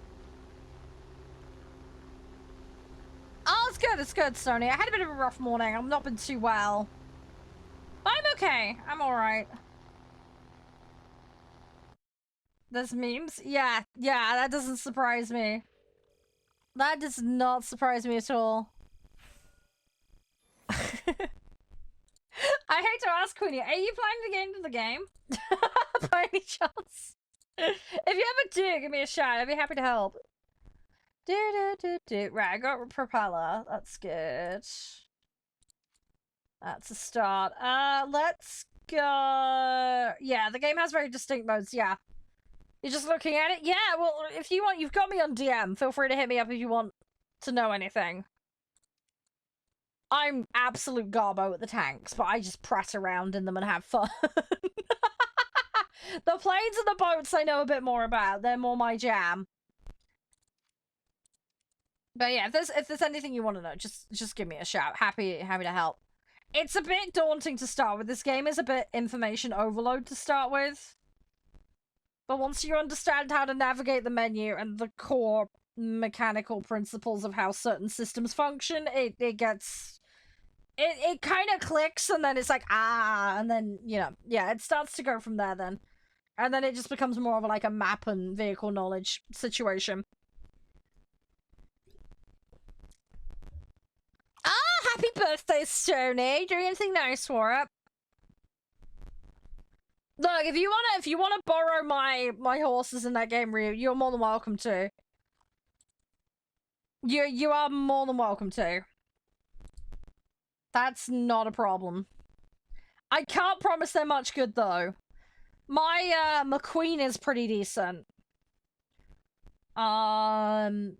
Oh, it's good, Sony. I had a bit of a rough morning. I've not been too well. But I'm okay. I'm alright. There's memes? Yeah, that doesn't surprise me. That does not surprise me at all. I hate to ask, Queenie, are you planning to get into the game? By any chance? If you ever do, give me a shout. I'd be happy to help. Right, I got propeller. That's good. That's a start. Let's go. Yeah, the game has very distinct modes. Yeah. You're just looking at it? Yeah, well, if you want, you've got me on DM. Feel free to hit me up if you want to know anything. I'm absolute garbo at the tanks, but I just prat around in them and have fun. The planes and the boats I know a bit more about. They're more my jam. But yeah, if there's anything you want to know, just give me a shout. Happy to help. It's a bit daunting to start with. This game is a bit information overload to start with. But once you understand how to navigate the menu and the core mechanical principles of how certain systems function, it gets... It kind of clicks, and then it's like, ah, and then, you know, yeah, it starts to go from there then. And then it just becomes more of like a map and vehicle knowledge situation. Ah, happy birthday, Stoney! Doing anything nice for it? Look, if you wanna borrow my horses in that game, Ryu, you're more than welcome to. You are more than welcome to. That's not a problem. I can't promise they're much good though. My McQueen is pretty decent.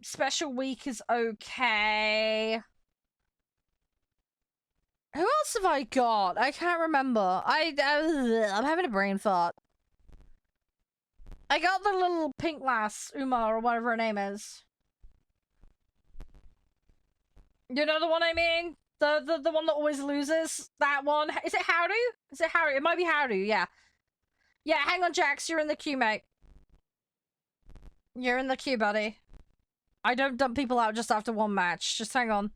Special Week is okay. Who else have I got? I can't remember. I'm having a brain fart. I got the little pink lass, Uma, or whatever her name is. You know the one I mean? The one that always loses? That one? Is it Howdy? Is it Howdy? It might be Howdy, yeah. Yeah, hang on, Jax. You're in the queue, mate. You're in the queue, buddy. I don't dump people out just after one match. Just hang on.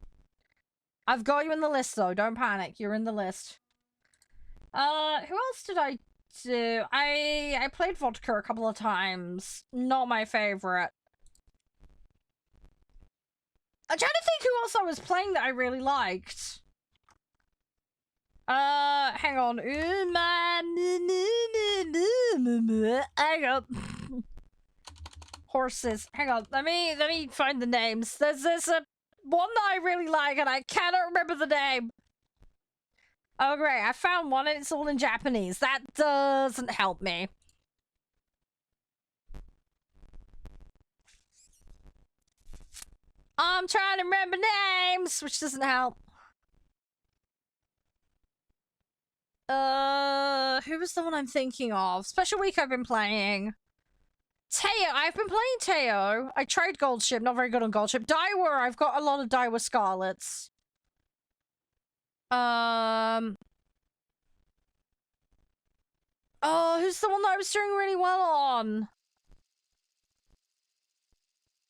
I've got you in the list, though. Don't panic. You're in the list. Who else did I do? I played Vodka a couple of times. Not my favorite. I'm trying to think who else I was playing that I really liked. Hang on. Hang on. Horses. Hang on. Let me find the names. There's a one that I really like and I cannot remember the name. Oh great, I found one and it's all in Japanese. That doesn't help me. I'm trying to remember names, which doesn't help. Who was the one I'm thinking of? Special Week I've been playing. Teo, I've been playing Teo. I tried Gold Ship, not very good on Gold Ship. Daiwa, I've got a lot of Daiwa Scarlets. Oh, who's the one that I was doing really well on?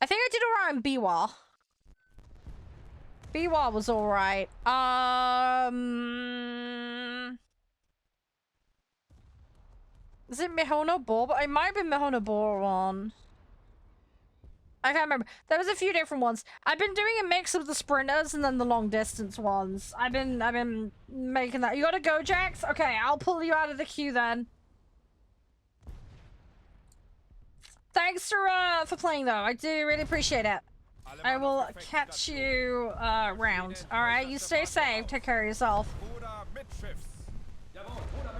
I think I did alright on Biwa. Biwa was alright. Is it Mihono Bo? But it might have been Mihono Bo one. I can't remember. There was a few different ones. I've been doing a mix of the sprinters and then the long distance ones. I've been making that. You gotta go, Jax? Okay, I'll pull you out of the queue then. Thanks for playing though. I do really appreciate it. I will catch you around. Alright, you stay safe. Take care of yourself.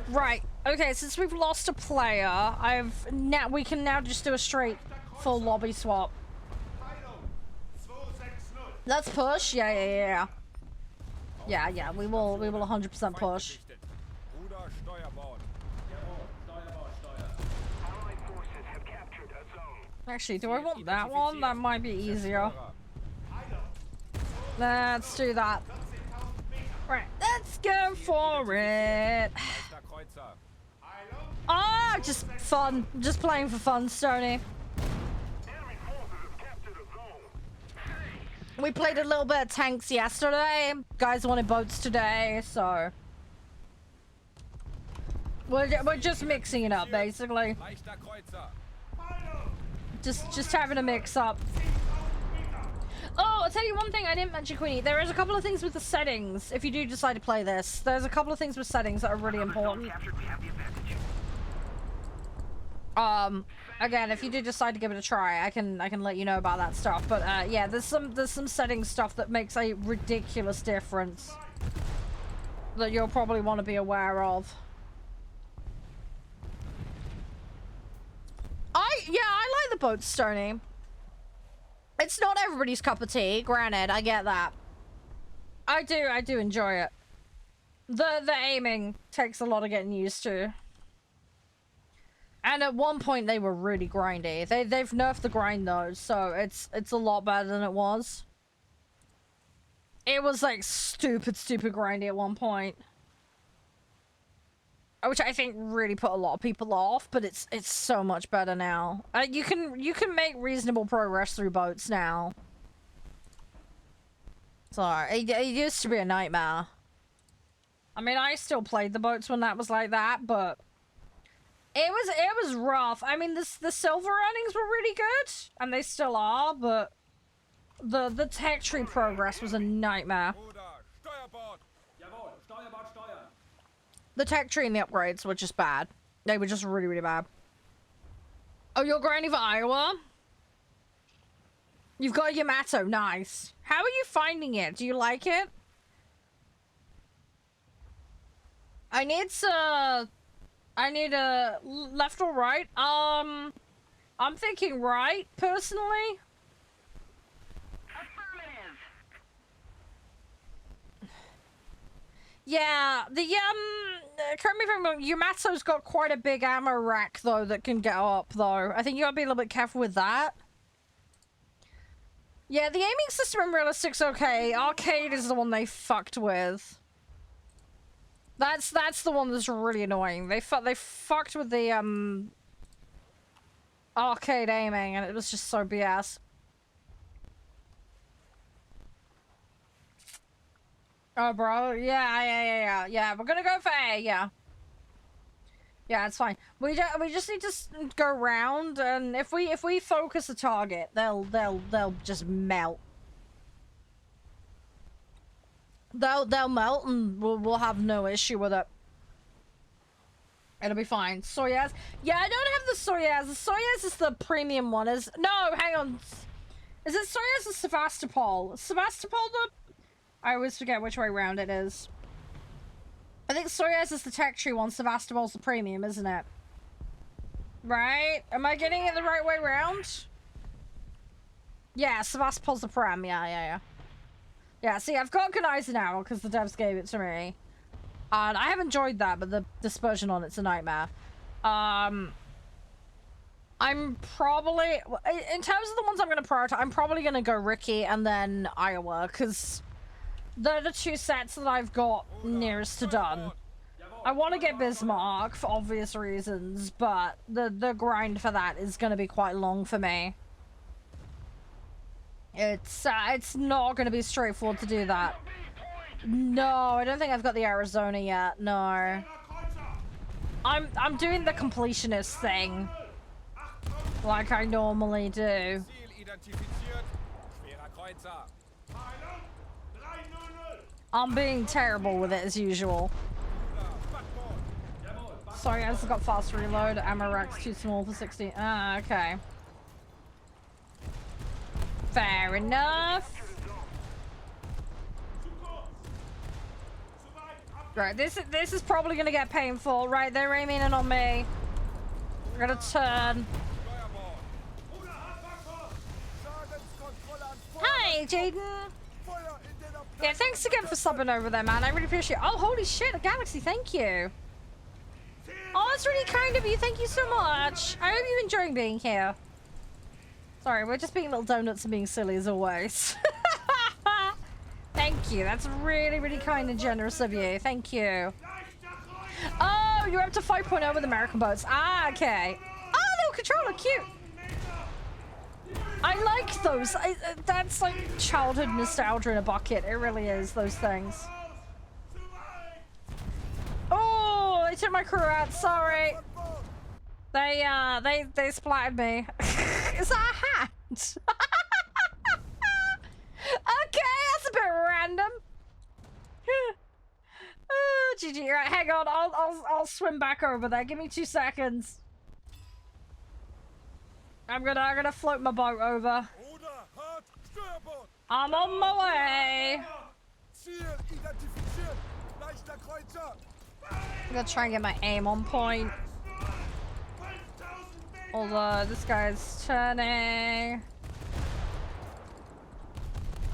Right. Okay, since we've lost a player, we can now just do a straight full lobby swap. Let's push. Yeah. Yeah, we will 100% push. Actually, do I want that one? That might be easier. Let's do that. Right, let's go for it. Ah, just fun. Just playing for fun, Stoney. We played a little bit of tanks yesterday. Guys wanted boats today, so we're just mixing it up, basically. Just having a mix up. Oh, I'll tell you one thing I didn't mention, Queenie. There is a couple of things with the settings. If you do decide to play this, there's a couple of things with settings that are really important. Again, if you do decide to give it a try, I can let you know about that stuff. But yeah, there's some settings stuff that makes a ridiculous difference that you'll probably want to be aware of. I like the boat, Stoney. It's not everybody's cup of tea, granted, I get that. I do enjoy it. The aiming takes a lot of getting used to. And at one point they were really grindy. They've nerfed the grind though, so it's a lot better than it was. It was like stupid grindy at one point. Which I think really put a lot of people off, but it's so much better now. You can make reasonable progress through boats now. Sorry, it used to be a nightmare. I mean, I still played the boats when that was like that, but it was rough. I mean, the silver earnings were really good, and they still are, but the tech tree progress was a nightmare. The tech tree and the upgrades were just bad. They were just really bad. Oh, you're grinding for Iowa? You've got a Yamato, nice. How are you finding it? Do you like it? I need a left or right? I'm thinking right, personally. Affirmative. Yeah, correct me if I'm wrong, Yamato's got quite a big ammo rack, though, that can go up, though. I think you gotta be a little bit careful with that. Yeah, the aiming system in Realistic's okay. Arcade is the one they fucked with. That's the one that's really annoying. They fucked with the, arcade aiming, and it was just so BS. Oh, bro, yeah. We're gonna go for A, yeah. Yeah, it's fine. We just need to go around, and if we focus the target, they'll just melt. They'll melt, and we'll have no issue with it. It'll be fine. Soyuz. Yeah, I don't have the Soyuz. The Soyuz is the premium one. No, hang on. Is it Soyuz or Sevastopol? Sevastopol the... I always forget which way around it is. I think Soyuz is the tech tree one. Sevastopol's the premium, isn't it? Right? Am I getting it the right way around? Yeah, Sevastopol's the prem. Yeah. Yeah, see, I've got Gneisenauer now because the devs gave it to me. And I have enjoyed that, but the dispersion on it's a nightmare. I'm probably... In terms of the ones I'm going to prioritize, I'm probably going to go Ricky and then Iowa, because they're the two sets that I've got nearest to done. I want to get Bismarck for obvious reasons, but the grind for that is going to be quite long for me. It's not going to be straightforward to do that. No, I don't think I've got the Arizona yet. No. I'm doing the completionist thing, like I normally do. I'm being terrible with it as usual. Sorry, I just got fast reload. Ammo rack's too small for 60. Ah, okay. Fair enough. Right, this is probably gonna get painful. Right, they're aiming in on me. We're gonna turn. Hi, Jaden. Yeah, thanks again for subbing over there, man. I really appreciate it. Oh, holy shit, a galaxy, thank you. Oh, that's really kind of you. Thank you so much. I hope you're enjoying being here. Sorry, we're just being little donuts and being silly as always. Thank you. That's really kind and generous of you. Thank you. Oh, you're up to 5.0 with American boats. Ah, okay. Oh, little controller, cute. I like those. That's like childhood nostalgia in a bucket. It really is, those things. Oh, they took my crew out. Sorry. They splattered me. Is that a hat? Okay, that's a bit random. Oh, GG. Right, hang on. I'll swim back over there. Give me 2 seconds. I'm gonna float my boat over. I'm on my way. I'm gonna try and get my aim on point. Although this guy's turning.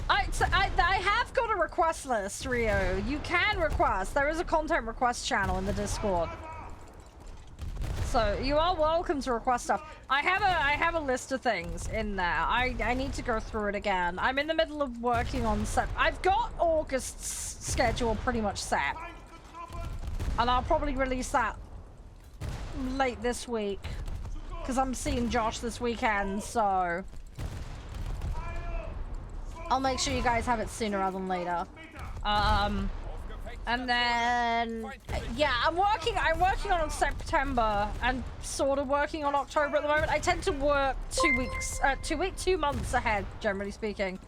I have got a request list, Rio. You can request. There is a content request channel in the Discord. So So you are welcome to request stuff. I have a list of things in there. I need to go through it again. I'm in the middle of working on set. I've got August's schedule pretty much set, and I'll probably release that late this week because I'm seeing Josh this weekend. So I'll make sure you guys have it sooner rather than later. And then, yeah, I'm working on September and sort of working on October at the moment. I tend to work 2 months ahead, generally speaking.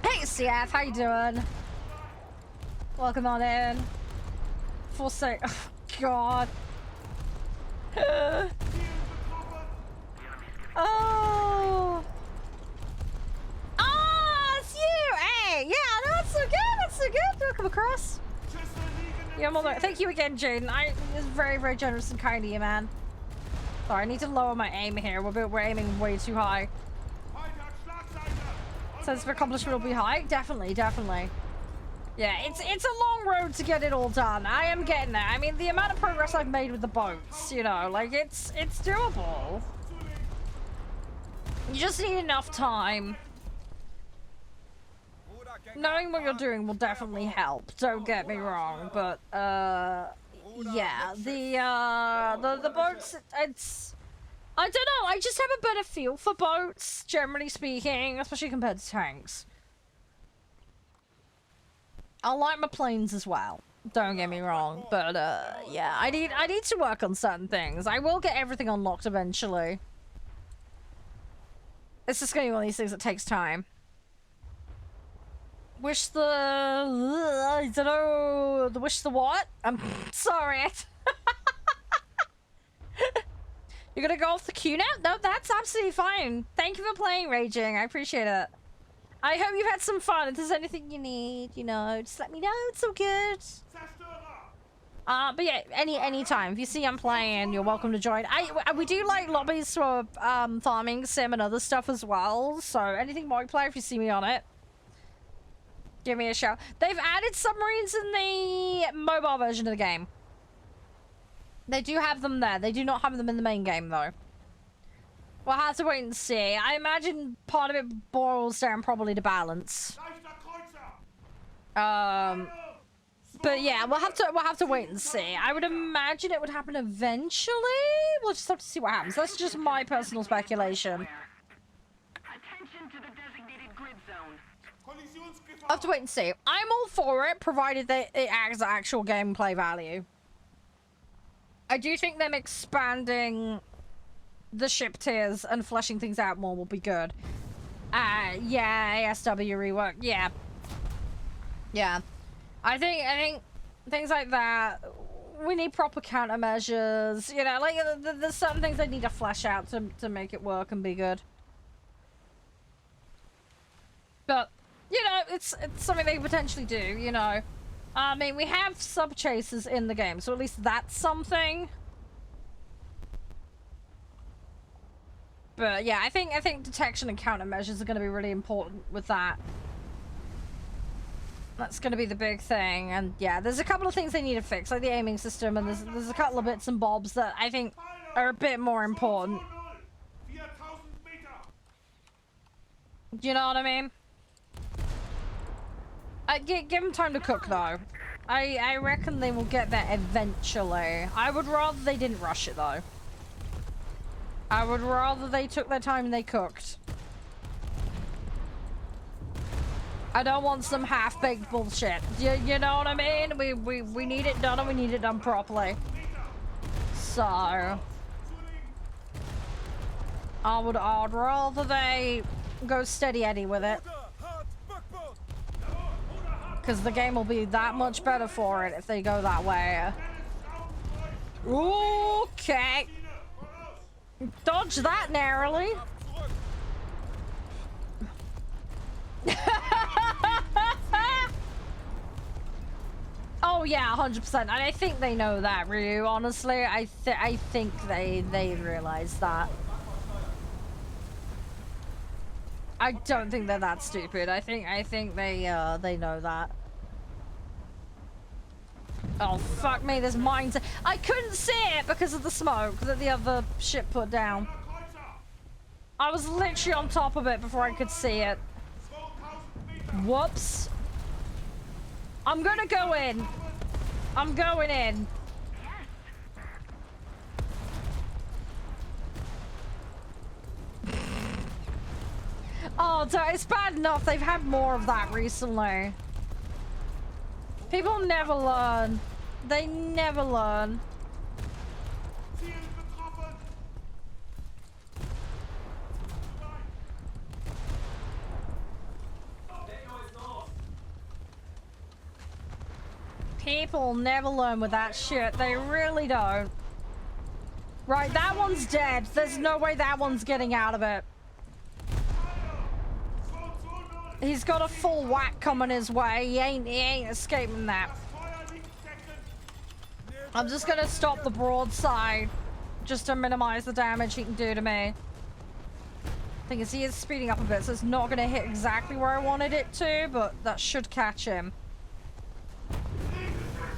Hey, CF, how you doing? Welcome on in. For sake, oh, God. Oh. It's you! Hey, yeah, no, that's so good, that's so good. Welcome across. Yeah, mother. Thank you again, Jaden. It's very, very generous and kind of you, man. Sorry, I need to lower my aim here. We're aiming way too high. Sense of accomplishment will be high. Definitely, definitely. Yeah, it's a long road to get it all done. I am getting there. I mean, the amount of progress I've made with the boats, you know, like it's doable. You just need enough time. Knowing what you're doing will definitely help, don't get me wrong, but yeah, the boats, it's, I don't know, I just have a better feel for boats, generally speaking, especially compared to tanks. I like my planes as well, don't get me wrong, but yeah, I need to work on certain things. I will get everything unlocked eventually. It's just gonna be one of these things that takes time. Wish the... I don't know... Wish the what? I'm sorry. You're gonna go off the queue now? No, that's absolutely fine. Thank you for playing, Raging. I appreciate it. I hope you've had some fun. If there's anything you need, you know, just let me know. It's all good. But yeah, any time. If you see I'm playing, you're welcome to join. We do like lobbies for farming sim and other stuff as well. So anything multiplayer, if you see me on it, give me a shout. They've added submarines in the mobile version of the game. They do have them there. They do not have them in the main game, though. We'll have to wait and see. I imagine part of it boils down probably to balance. But yeah, we'll have to wait and see. I would imagine it would happen eventually. We'll just have to see what happens. That's just my personal speculation. Attention to the designated grid zone. I'll have to wait and see. I'm all for it, provided that it adds actual gameplay value. I do think them expanding the ship tiers and fleshing things out more will be good. Yeah, ASW rework. Yeah. Yeah. I think things like that, we need proper countermeasures. You know, like there's certain things they need to flesh out to make it work and be good. But you know, it's something they potentially do, you know. I mean, we have sub-chasers in the game, so at least that's something. But yeah, I think detection and countermeasures are going to be really important with that. That's going to be the big thing. And yeah, there's a couple of things they need to fix, like the aiming system, and there's a couple of bits and bobs that I think are a bit more important. Do you know what I mean? Give them time to cook, though. I reckon they will get there eventually. I would rather they didn't rush it, though. I would rather they took their time and they cooked. I don't want some half-baked bullshit. You know what I mean? We need it done, and we need it done properly. So I would rather they go steady Eddie with it. Because the game will be that much better for it if they go that way. Okay. Dodge that narrowly. Oh yeah, 100%. And I think they know that, Ryu. Honestly, I think they realize that. I don't think they're that stupid. I think they know that. Oh, fuck me, there's mines. I couldn't see it because of the smoke that the other ship put down. I was literally on top of it before I could see it. Whoops. I'm gonna go in. I'm going in. Oh, it's bad enough. They've had more of that recently. People never learn. They never learn. People never learn with that shit. They really don't. Right, that one's dead. There's no way that one's getting out of it. He's got a full whack coming his way. He ain't escaping that. I'm just gonna stop the broadside just to minimize the damage he can do to me. Thing is, he is speeding up a bit, so it's not gonna hit exactly where I wanted it to, but that should catch him.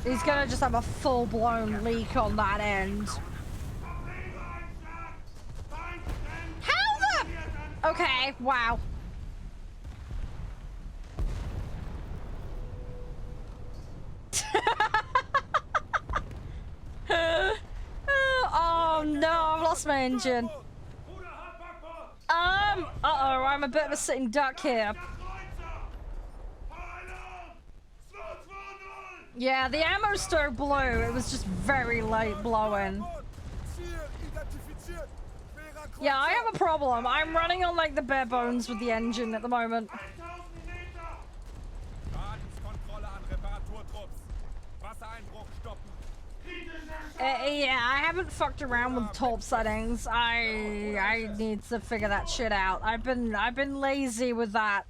He's gonna just have a full-blown leak on that end. How the... Okay, wow. Oh no, I've lost my engine. Uh-oh, I'm a bit of a sitting duck here. Yeah, the ammo stove blew. It was just very late blowing. Yeah, I have a problem. I'm running on like the bare bones with the engine at the moment. Yeah, I haven't fucked around with top settings. I need to figure that shit out. I've been lazy with that.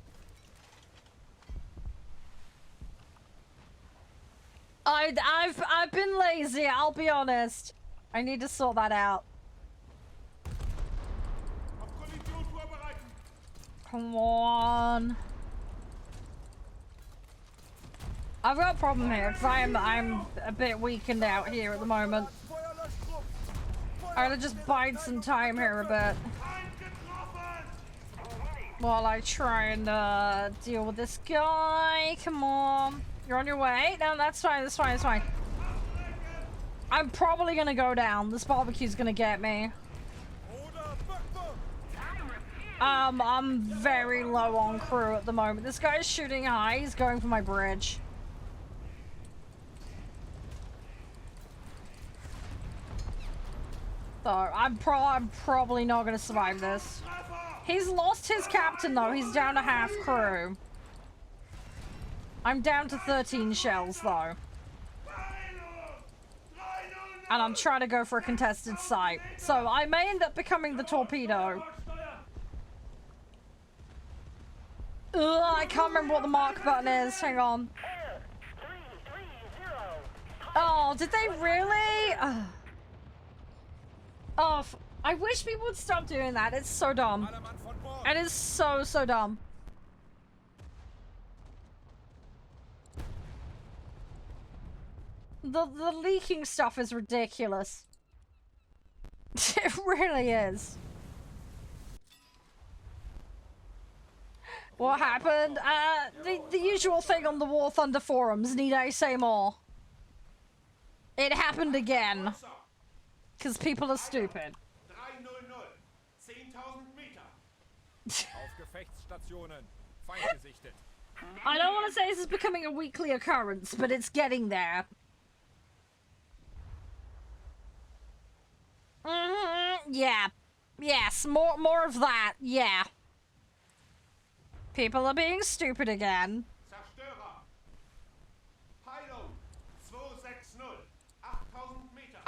I've been lazy, I'll be honest. I need to sort that out. Come on. I've got a problem here because I'm a bit weakened out here at the moment. I'm gonna just bide some time here a bit while I try and deal with this guy. Come on, you're on your way. No, that's fine. That's fine. That's fine. I'm probably gonna go down. This barbecue's gonna get me. I'm very low on crew at the moment. This guy's shooting high. He's going for my bridge. So I'm probably not gonna survive this. He's lost his captain though. He's down to half crew. I'm down to 13 shells though. And I'm trying to go for a contested site. So I may end up becoming the torpedo. Ugh, I can't remember what the mark button is. Hang on. Oh, did they really? Ugh. Oh, I wish people would stop doing that. It's so dumb. It is so dumb. The leaking stuff is ridiculous. It really is. What happened? The usual thing on the War Thunder forums. Need I say more? It happened again. Because people are stupid. I don't want to say this is becoming a weekly occurrence, but it's getting there. Yeah. Yes, more of that. Yeah. People are being stupid again.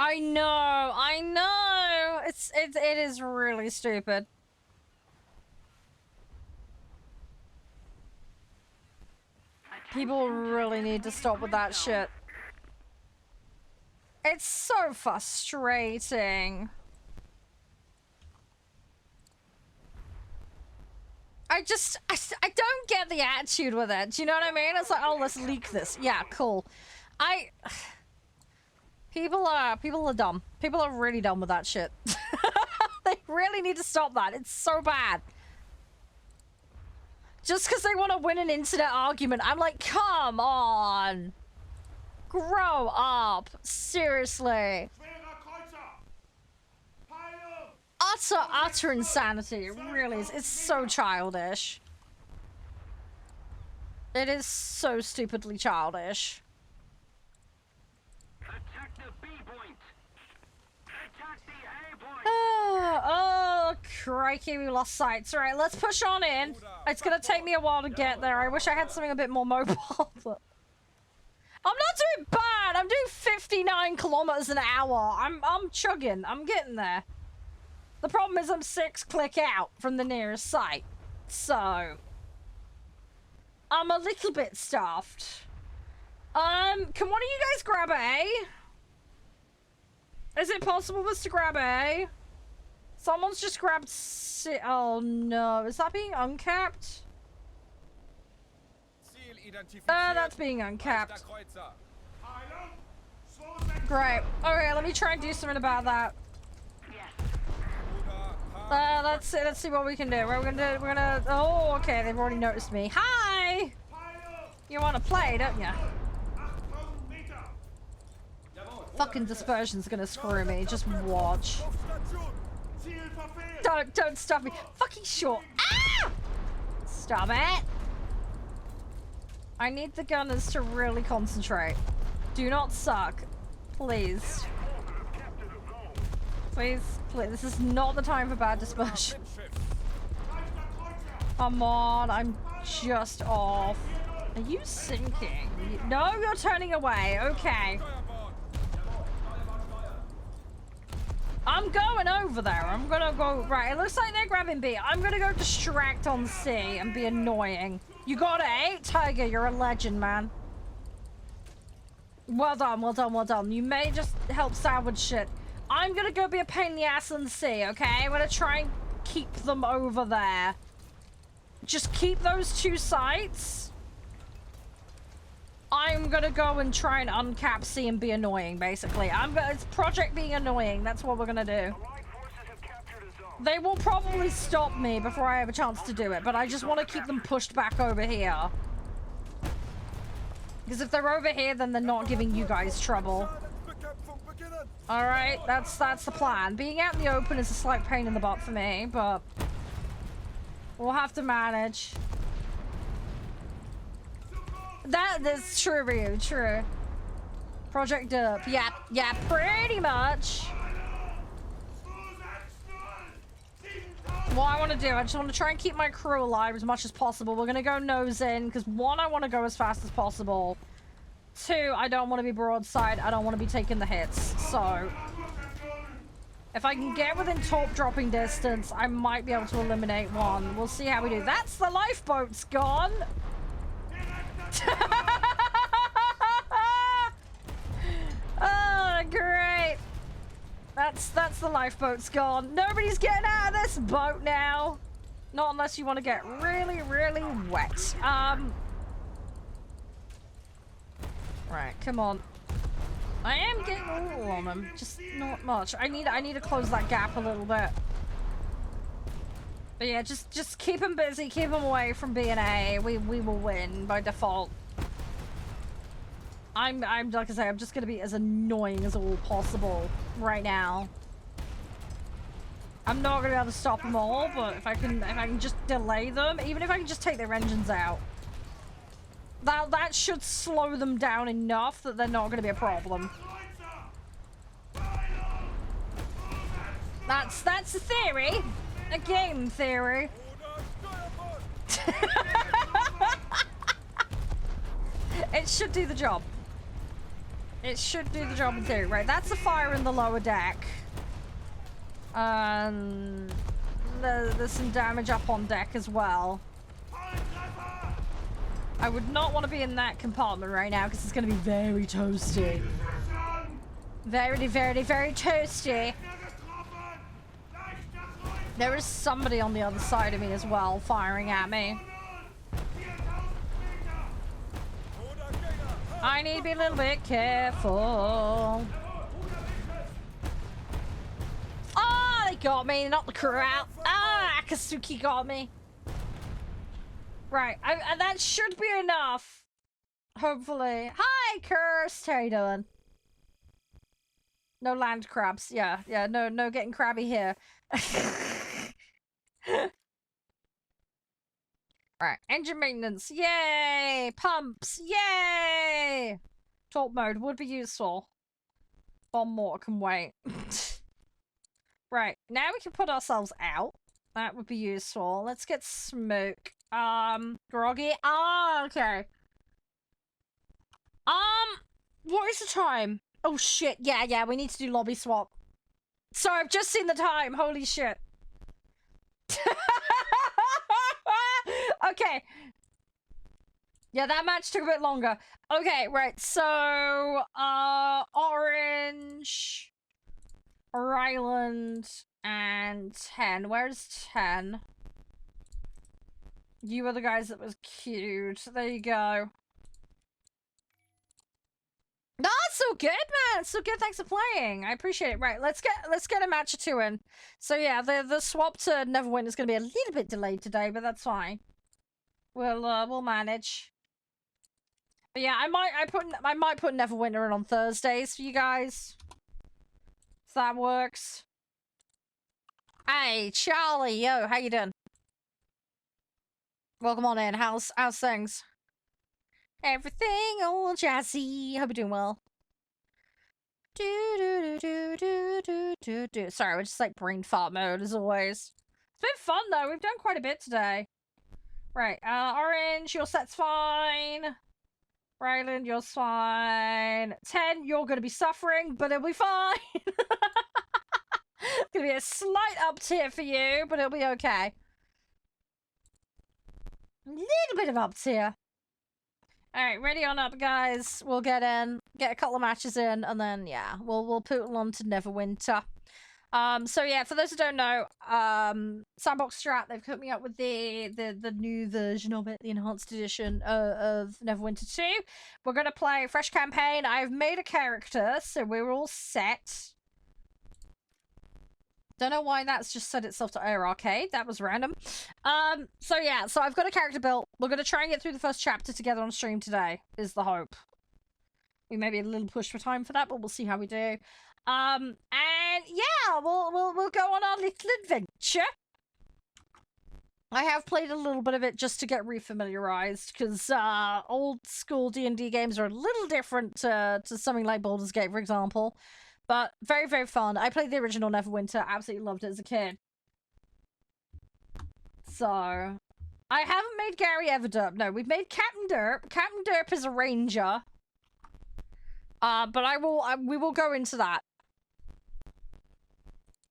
I know. It is really stupid. People really need to stop with that shit. It's so frustrating. I don't get the attitude with it. Do you know what I mean? It's like, oh, let's leak this. Yeah, cool. People are dumb. People are really dumb with that shit. They really need to stop that. It's so bad. Just because they want to win an internet argument, I'm like, come on. Grow up. Seriously. Utter insanity. It really is. It's so childish. It is so stupidly childish. Attack the B point. Attack the A point. Oh, crikey, we lost sights. Alright, let's push on in. It's gonna take me a while to get there. I wish I had something a bit more mobile, but... I'm not doing bad! I'm doing 59 kilometers an hour. I'm chugging. I'm getting there. The problem is I'm 6 click out from the nearest site. So... I'm a little bit stuffed. Can one of you guys grab A? Is it possible for us to grab A? Someone's just grabbed C. Oh no, is that being uncapped? That's being uncapped. Great. Okay, let me try and do something about that. Let's see what we can do. We're gonna. Oh, okay. They've already noticed me. Hi. You want to play, don't you? Fucking dispersion's gonna screw me. Just watch. Don't stop me. Fucking short. Ah! Stop it. I need the gunners to really concentrate. Do not suck. Please. Please, please. This is not the time for bad dispersion. Come on, I'm just off. Are you sinking? No, you're turning away. Okay. I'm going over there. I'm gonna go... Right, it looks like they're grabbing B. I'm gonna go distract on C and be annoying. You got it, Tiger. You're a legend, man. Well done, well done, well done. You may just help salvage shit. I'm gonna go be a pain in the ass on C, okay? I'm gonna try and keep them over there. Just keep those two sites. I'm gonna go and try and uncap C and be annoying, basically. It's project being annoying. That's what we're gonna do. They will probably stop me before I have a chance to do it, but I just want to keep them pushed back over here. Because if they're over here, then they're not giving you guys trouble. Alright, that's the plan. Being out in the open is a slight pain in the butt for me, but we'll have to manage. That's true, Ryu, true. Project up. Yeah, pretty much. What I want to do, I just want to try and keep my crew alive as much as possible. We're going to go nose in, because 1, I want to go as fast as possible. 2, I don't want to be broadside. I don't want to be taking the hits. So, if I can get within top dropping distance, I might be able to eliminate 1. We'll see how we do. That's the lifeboat's gone. Oh, great. That's the lifeboat's gone. Nobody's getting out of this boat now. Not unless you want to get really, really wet. Right, come on. I am getting all on them, just not much. I need to close that gap a little bit. But yeah, just keep them busy, keep them away from B and A. We will win by default. I'm like I say, I'm just gonna be as annoying as all possible right now. I'm not gonna be able to stop them all, but if I can just delay them, even if I can just take their engines out, that should slow them down enough that they're not gonna be a problem. That's a theory, a game theory. It should do the job. It should do the job in theory. Right, that's the fire in the lower deck. There's some damage up on deck as well. I would not want to be in that compartment right now because it's going to be very toasty. Very, very, very toasty. There is somebody on the other side of me as well, firing at me. I need to be a little bit careful. got me, not the crowd. Ah, Akatsuki got me. Right, that should be enough. Hopefully. Hi, Cursed. How you doing? No land crabs. Yeah, no getting crabby here. Right, engine maintenance. Yay! Pumps. Yay! Torque mode would be useful. Bomb mortar can wait. Right, now we can put ourselves out. That would be useful. Let's get smoke. Groggy. Ah, okay. What is the time? Oh shit, yeah, we need to do lobby swap. So I've just seen the time, holy shit. Okay. Yeah, that match took a bit longer. Okay, right, so, Orange, Ryland, and 10. Where's 10? You were the guys that was cute. There you go. No, it's so good, man. It's so good. Thanks for playing. I appreciate it. Right, let's get a match or two in. So yeah, the swap to Neverwinter is going to be a little bit delayed today, but that's fine. We'll manage. But yeah, I might put Neverwinter in on Thursdays for you guys. If that works. Hey, Charlie, yo, how you doing? Welcome on in. How's things? Everything all jazzy. Hope you're doing well. Sorry, we're just like brain fart mode as always. It's been fun though. We've done quite a bit today. Right, Orange, your set's fine. Ryland, you're fine. 10, you're gonna be suffering, but it'll be fine. It's gonna be a slight up tier for you, but it'll be okay. A little bit of up tier. Alright, ready on up, guys. We'll get in, get a couple of matches in, and then, yeah, we'll put it on to Neverwinter. So yeah, for those who don't know, Sandbox Strat, they've hooked me up with the new version of it, the enhanced edition of Neverwinter 2. We're gonna play a fresh campaign. I've made a character, so we're all set. Don't know why that's just set itself to Air Arcade. That was random. So yeah, so I've got a character built. We're gonna try and get through the first chapter together on stream today, is the hope. We may be a little pushed for time for that, but we'll see how we do. And yeah, we'll go on our little adventure. I have played a little bit of it just to get refamiliarized, because old school D&D games are a little different to something like Baldur's Gate, for example. But very, very fun. I played the original Neverwinter, absolutely loved it as a kid. So, I haven't made Gary Everderp. No, we've made Captain Derp. Captain Derp is a ranger. But we will go into that.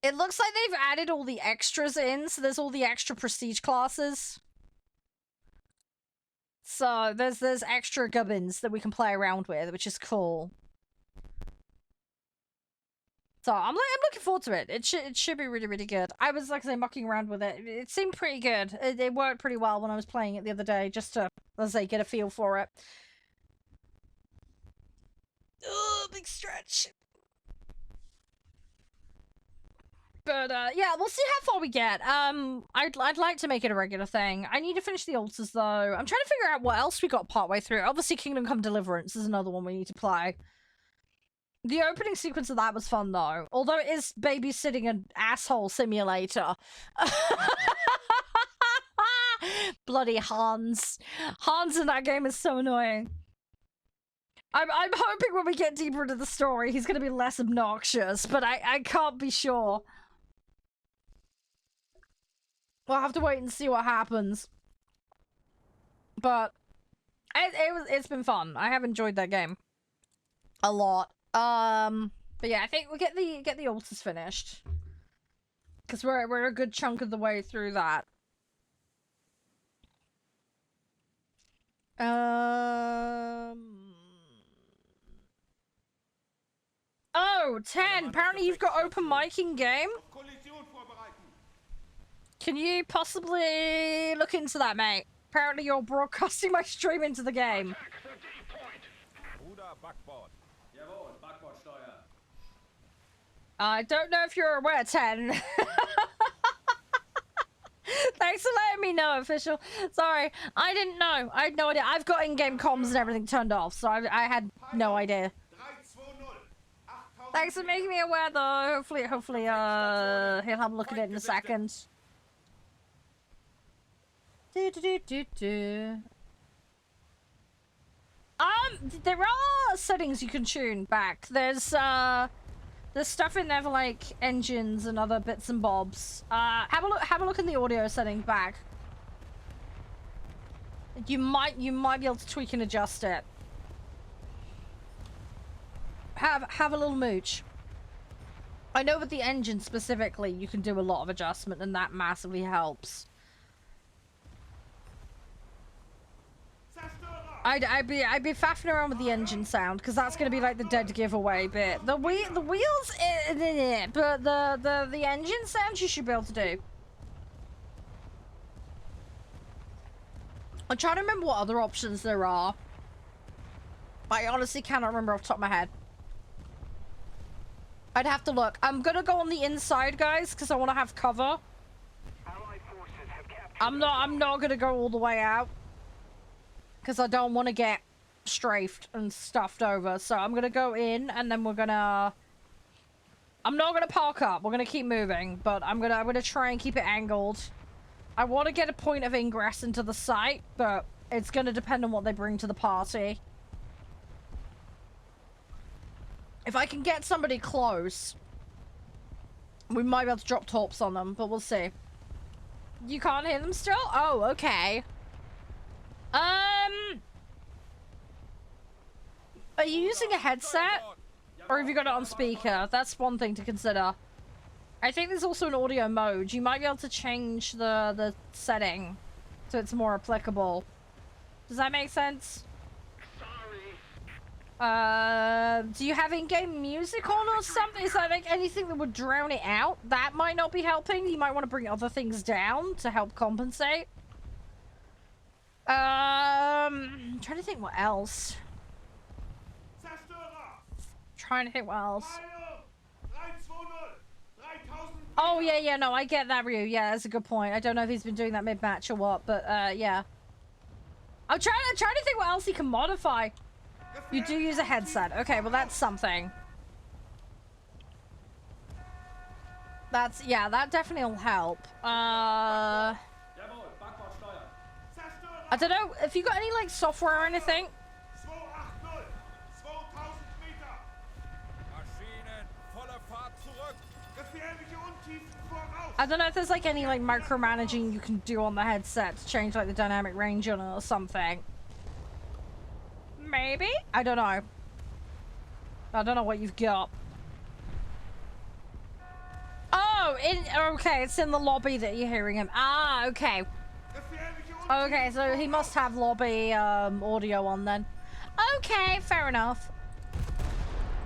It looks like they've added all the extras in, so there's all the extra prestige classes. So there's extra gubbins that we can play around with, which is cool. So I'm looking forward to it. It should be really, really good. I was, like I say, mucking around with it. It seemed pretty good. It worked pretty well when I was playing it the other day, just to, let's say, get a feel for it. Oh, big stretch. But yeah, we'll see how far we get. I'd like to make it a regular thing. I need to finish the altars though. I'm trying to figure out what else we got partway through. Obviously, Kingdom Come Deliverance is another one we need to play. The opening sequence of that was fun though, although it is babysitting an asshole simulator. Bloody Hans. Hans in that game is so annoying. I'm hoping when we get deeper into the story, he's gonna be less obnoxious, but I can't be sure. We'll have to wait and see what happens. But it's been fun. I have enjoyed that game a lot. But yeah, I think we'll get the altars finished, because we're a good chunk of the way through that. Oh, 10! Apparently you've got open mic in game? Can you possibly look into that, mate? Apparently you're broadcasting my stream into the game. I don't know if you're aware, 10. Thanks for letting me know, official. Sorry, I didn't know. I had no idea. I've got in-game comms and everything turned off, so I had no idea. Thanks for making me aware, though. Hopefully, he'll have a look at it in a second. There are settings you can tune back. There's stuff in there for like engines and other bits and bobs. Have a look in the audio settings back. You might be able to tweak and adjust it. Have a little mooch. I know with the engine specifically, you can do a lot of adjustment, and that massively helps. I'd be faffing around with the engine sound, because that's going to be like the dead giveaway bit. The wheels, but the engine sound you should be able to do. I'm trying to remember what other options there are. I honestly cannot remember off the top of my head. I'd have to look. I'm gonna go on the inside, guys, because I want to have cover. I'm not gonna go all the way out, because I don't want to get strafed and stuffed over. So I'm gonna go in, and then I'm not gonna park up. We're gonna keep moving, but I'm gonna try and keep it angled. I want to get a point of ingress into the site, but it's gonna depend on what they bring to the party. If I can get somebody close, we might be able to drop torps on them, but we'll see. You can't hear them still? Oh, okay. Are you using a headset? Or have you got it on speaker? That's one thing to consider. I think there's also an audio mode. You might be able to change the setting so it's more applicable. Does that make sense? Do you have in-game music on or something? Is that like anything that would drown it out? That might not be helping. You might want to bring other things down to help compensate. I'm trying to think what else. Trying to think what else. Oh, yeah, no, I get that, Ryu. Yeah, that's a good point. I don't know if he's been doing that mid-match or what, but, yeah. I'm trying to think what else he can modify. You do use a headset. Okay, well, that's something. Yeah, that definitely will help. I don't know, if you got any, like, software or anything? I don't know if there's, like, any, like, micromanaging you can do on the headset to change, like, the dynamic range on it or something. Maybe? I don't know. I don't know what you've got. Oh, okay, it's in the lobby that you're hearing him. Ah, okay. Okay, so he must have lobby audio on then. Okay, fair enough.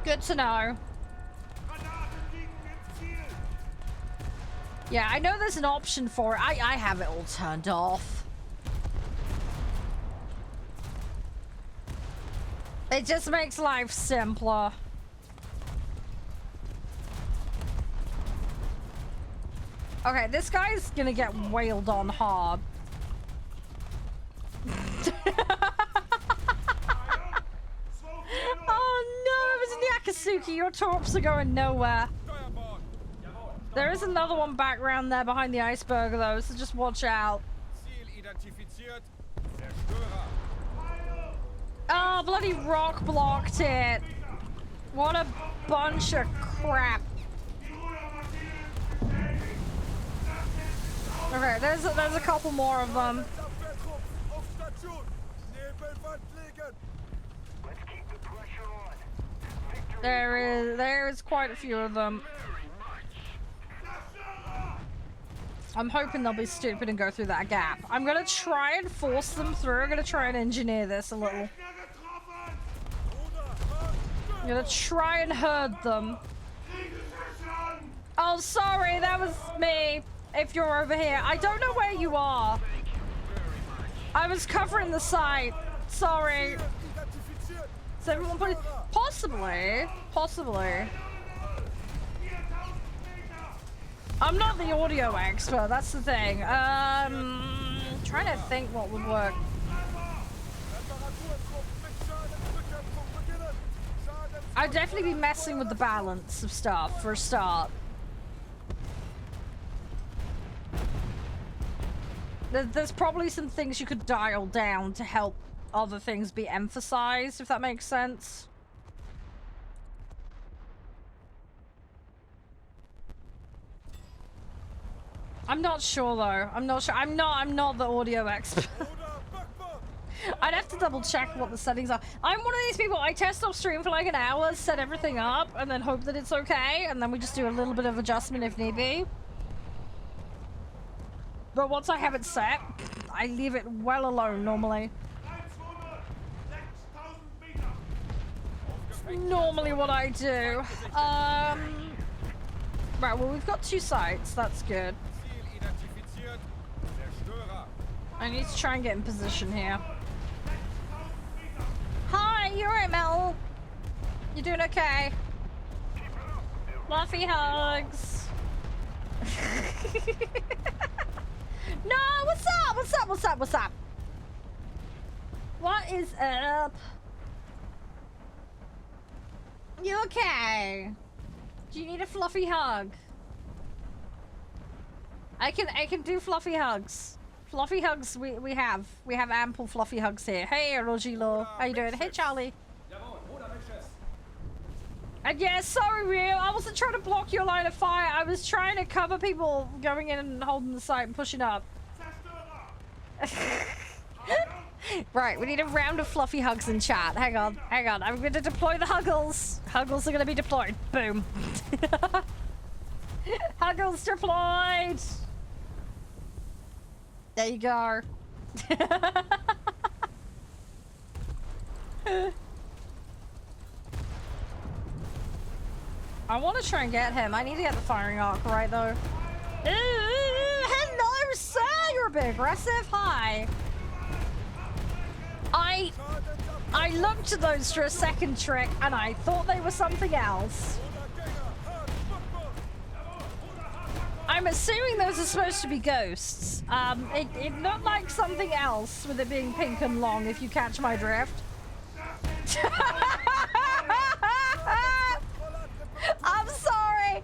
Good to know. Yeah, I know there's an option for it. I have it all turned off. It just makes life simpler. Okay, this guy's gonna get wailed on hard. Oh no, it was Yakasuki. Your torps are going nowhere. There is another one back around there behind the iceberg though, so just watch out. Oh, bloody rock blocked it. What a bunch of crap. Okay, there's a couple more of them. There is quite a few of them. I'm hoping they'll be stupid and go through that gap. I'm gonna try and force them through. I'm gonna try and engineer this a little. I'm gonna try and herd them. Oh, sorry, that was me. If you're over here. I don't know where you are. I was covering the site. Sorry. Is everyone possibly? I'm not the audio expert, that's the thing. Trying to think what would work. I'd definitely be messing with the balance of stuff for a start. There's probably some things you could dial down to help other things be emphasized, if that makes sense. I'm not sure though. I'm not sure. I'm not the audio expert. I'd have to double check what the settings are. I'm one of these people, I test off stream for like an hour, set everything up, and then hope that it's okay, and then we just do a little bit of adjustment if need be. But once I have it set, I leave it well alone normally. Normally what I do. Right, well we've got 2 sites, that's good. I need to try and get in position here. Hi, you're right, Mel. You doing okay? Fluffy hugs. No, what's up? What's up? What's up? What's up? What is up? You okay? Do you need a fluffy hug? I can do fluffy hugs. Fluffy hugs, we have ample fluffy hugs here. Hey, Rogilo, how you doing? Hey, Charlie. And yeah, sorry, Rio, I wasn't trying to block your line of fire. I was trying to cover people going in and holding the site and pushing up. Right, we need a round of fluffy hugs in chat. Hang on. I'm going to deploy the Huggles. Huggles are going to be deployed. Boom. Huggles deployed. There you go. I want to try and get him. I need to get the firing arc right, though. Hello, sir! You're a bit aggressive. Hi. I looked at those for a second, Trick, and I thought they were something else. I'm assuming those are supposed to be ghosts. It looked like something else with it being pink and long, if you catch my drift. I'm sorry.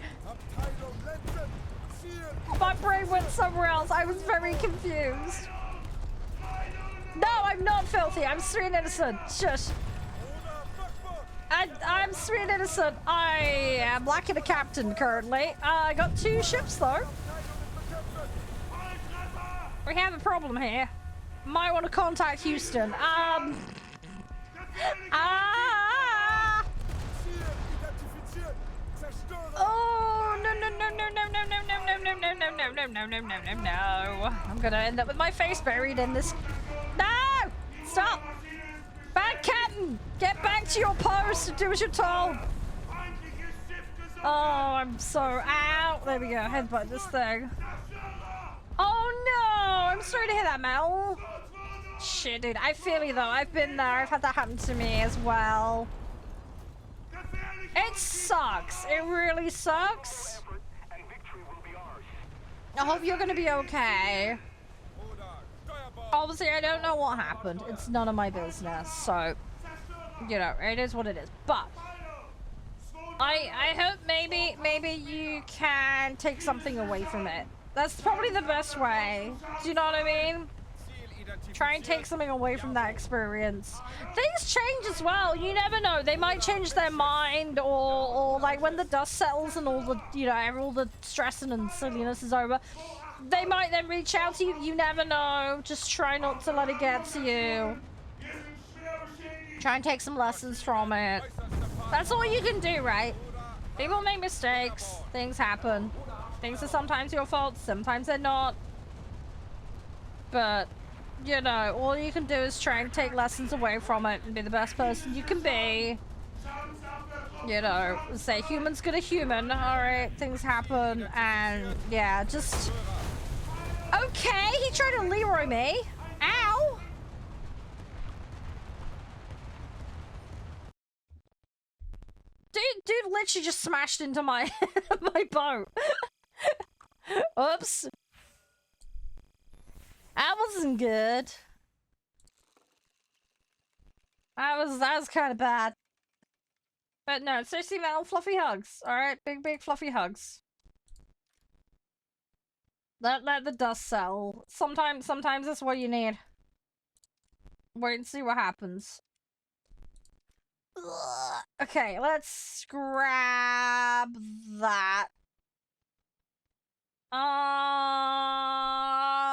My brain went somewhere else. I was very confused. No, I'm not filthy. I'm sweet and innocent. Shush. I'm sweet and innocent. I am lacking a captain currently. I got 2 ships though. We have a problem here. Might want to contact Houston. Oh no. I'm gonna end up with my face buried in this. No! Stop! Bad captain! Get back to your post and do as you're told! Oh, I'm so out. There we go. Headbutt this thing. Oh no! I'm sorry to hear that, Mel. Shit, dude. I feel you though. I've been there. I've had that happen to me as well. It sucks. It really sucks. I hope you're gonna be okay. Obviously, I don't know what happened. It's none of my business. So, you know, it is what it is. But I hope maybe you can take something away from it. That's probably the best way. Do you know what I mean? Try and take something away from that experience. Things change as well. You never know. They might change their mind, or like when the dust settles and all the, you know, all the stressing and silliness is over, they might then reach out to you. You never know. Just try not to let it get to you. Try and take some lessons from it. That's all you can do, right? People make mistakes. Things happen. Things are sometimes your fault. Sometimes they're not. But, you know, all you can do is try and take lessons away from it and be the best person you can be. You know, say human's gonna human. Alright, things happen, and yeah, just... Okay, he tried to Leroy me. Ow! Dude literally just smashed into my my boat. Oops. That wasn't good. That was kind of bad. But no, seriously, Mel, fluffy hugs. Alright, big fluffy hugs. Let the dust settle. Sometimes that's what you need. Wait and see what happens. Ugh. Okay, let's grab that.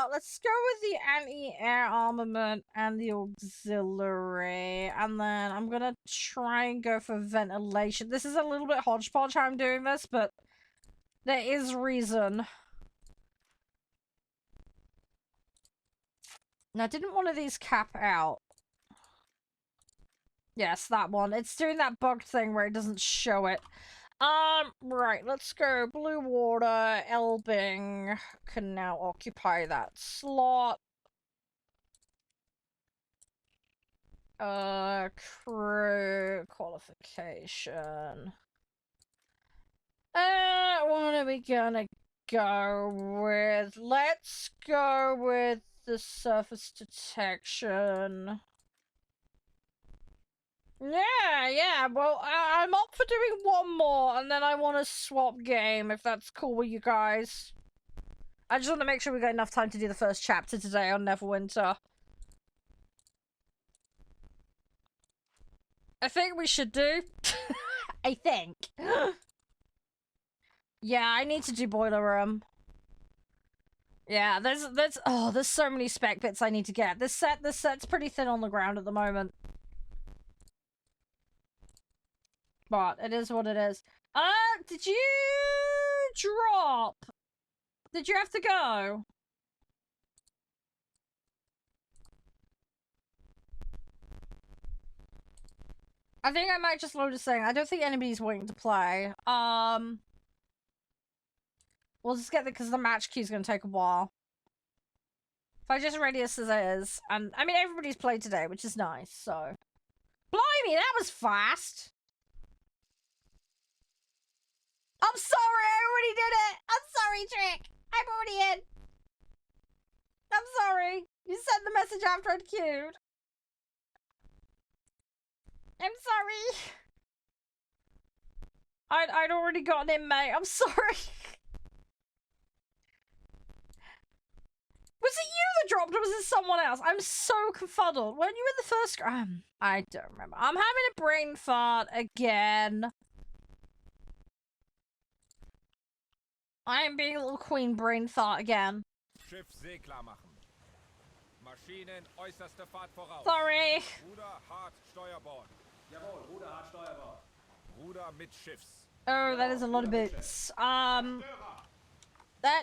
Let's go with the anti-air armament and the auxiliary, and then I'm gonna try and go for ventilation. This is a little bit hodgepodge how I'm doing this, but there is reason. Now, didn't one of these cap out? Yes, that one. It's doing that bug thing where it doesn't show it. Right, let's go. Blue water, Elbing can now occupy that slot. Crew qualification. What are we gonna go with? Let's go with the surface detection. Yeah, well, I'm up for doing one more, and then I want to swap game, if that's cool with you guys. I just want to make sure we got enough time to do the first chapter today on Neverwinter. I think we should do. I think. Yeah, I need to do Boiler Room. Yeah, there's so many spec bits I need to get. This set's pretty thin on the ground at the moment. But it is what it is. Did you drop? Did you have to go? I think I might just load a thing. I don't think anybody's waiting to play. We'll just get it because the match queue's gonna take a while. If I just ready as it is, and I mean everybody's played today, which is nice, so. Blimey, that was fast! I'm sorry, I already did it! I'm sorry, Trick! I'm already in! I'm sorry! You sent the message after I'd queued. I'm sorry! I'd already gotten in, mate. I'm sorry! Was it you that dropped or was it someone else? I'm so confuddled. Weren't you in the first... I don't remember. I'm having a brain fart again. I am being a little queen brain thought again. Schiff seeklar machen. Maschinen äußerste Fahrt voraus. Sorry. Ruder hart Steuerbord. Jawohl, Ruder hart Steuerbord. Ruder mit Schiffs. Oh, that is a lot of bits. That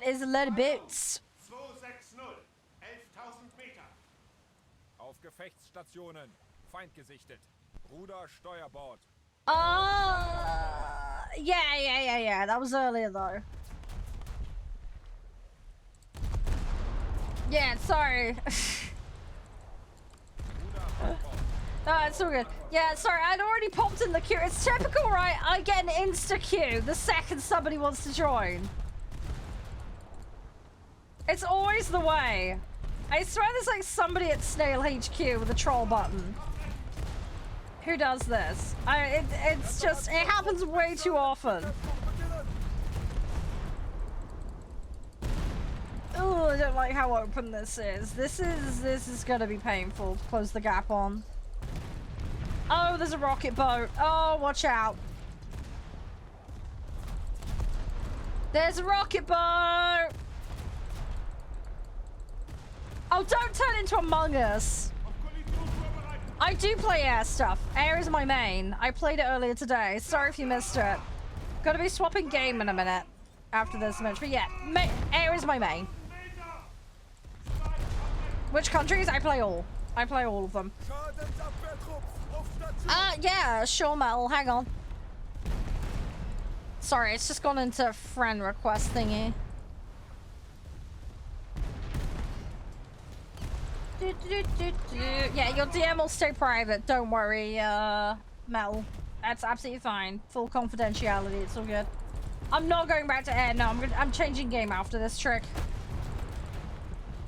is a lot of bits. 260, 11.000 Meter. Auf Gefechtsstationen. Feind gesichtet. Ruder Steuerbord. Yeah. That was earlier though. Yeah, sorry. No, it's all good. Yeah, sorry, I'd already popped in the queue. It's typical, right? I get an insta queue the second somebody wants to join. It's always the way. I swear there's like somebody at Snail HQ with a troll button. Who does this? It's just, it happens way too often. Oh, I don't like how open this is. This is gonna be painful to close the gap on. Oh, there's a rocket boat. Oh, watch out. There's a rocket boat. Oh, don't turn into Among Us. I do play air stuff. Air is my main. I played it earlier today. Sorry if you missed it. Gonna be swapping game in a minute after this match. But yeah, air is my main. Which countries? I play all. I play all of them. Yeah, sure, Metal. Hang on. Sorry, it's just gone into friend request thingy. Yeah, your DM will stay private. Don't worry, Metal. That's absolutely fine. Full confidentiality. It's all good. I'm not going back to air. No, I'm changing game after this trick.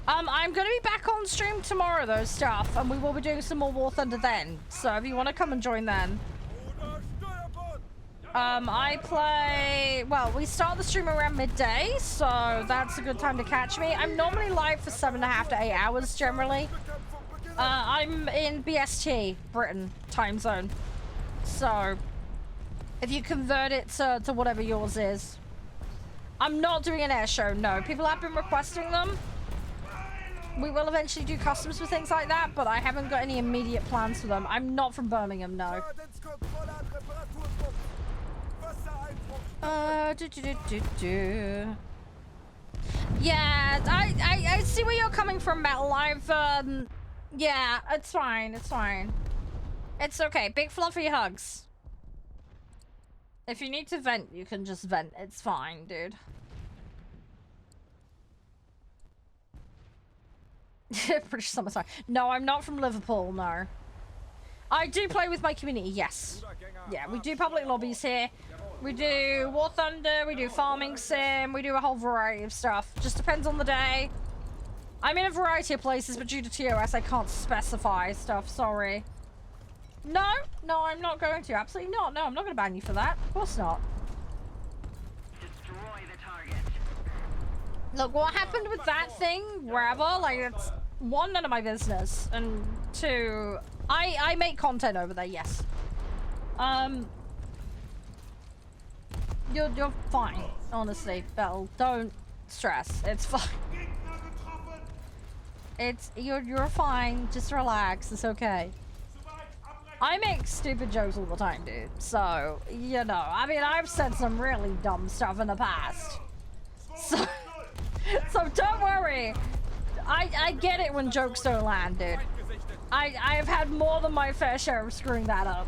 I'm gonna be back on stream tomorrow though, stuff, and we will be doing some more War Thunder then. So if you want to come and join then. I play, well, we start the stream around midday, so that's a good time to catch me. I'm normally live for 7.5 to 8 hours generally. I'm in BST, Britain, time zone. So if you convert it to whatever yours is. I'm not doing an air show, no. People have been requesting them. We will eventually do customs for things like that, but I haven't got any immediate plans for them. I'm not from Birmingham, no. Yeah, I see where you're coming from, Metal. Yeah, it's fine, it's fine. It's okay. Big fluffy hugs. If you need to vent, you can just vent. It's fine, dude. British summertime. No, I'm not from Liverpool, no. I do play with my community, yes. Yeah, we do public lobbies here. We do War Thunder, we do Farming Sim, we do a whole variety of stuff. Just depends on the day. I'm in a variety of places, but due to TOS, I can't specify stuff, sorry. No, I'm not going to. Absolutely not. No, I'm not going to ban you for that. Of course not. Destroy the target. Look, what happened with that thing, wherever, like, it's, one, none of my business, and two, I make content over there, yes. You're fine, honestly, Belle. Don't stress. It's fine. You're fine. Just relax. It's okay. I make stupid jokes all the time, dude. So, you know, I mean, I've said some really dumb stuff in the past. So, so don't worry. I get it when jokes don't land, dude. I have had more than my fair share of screwing that up.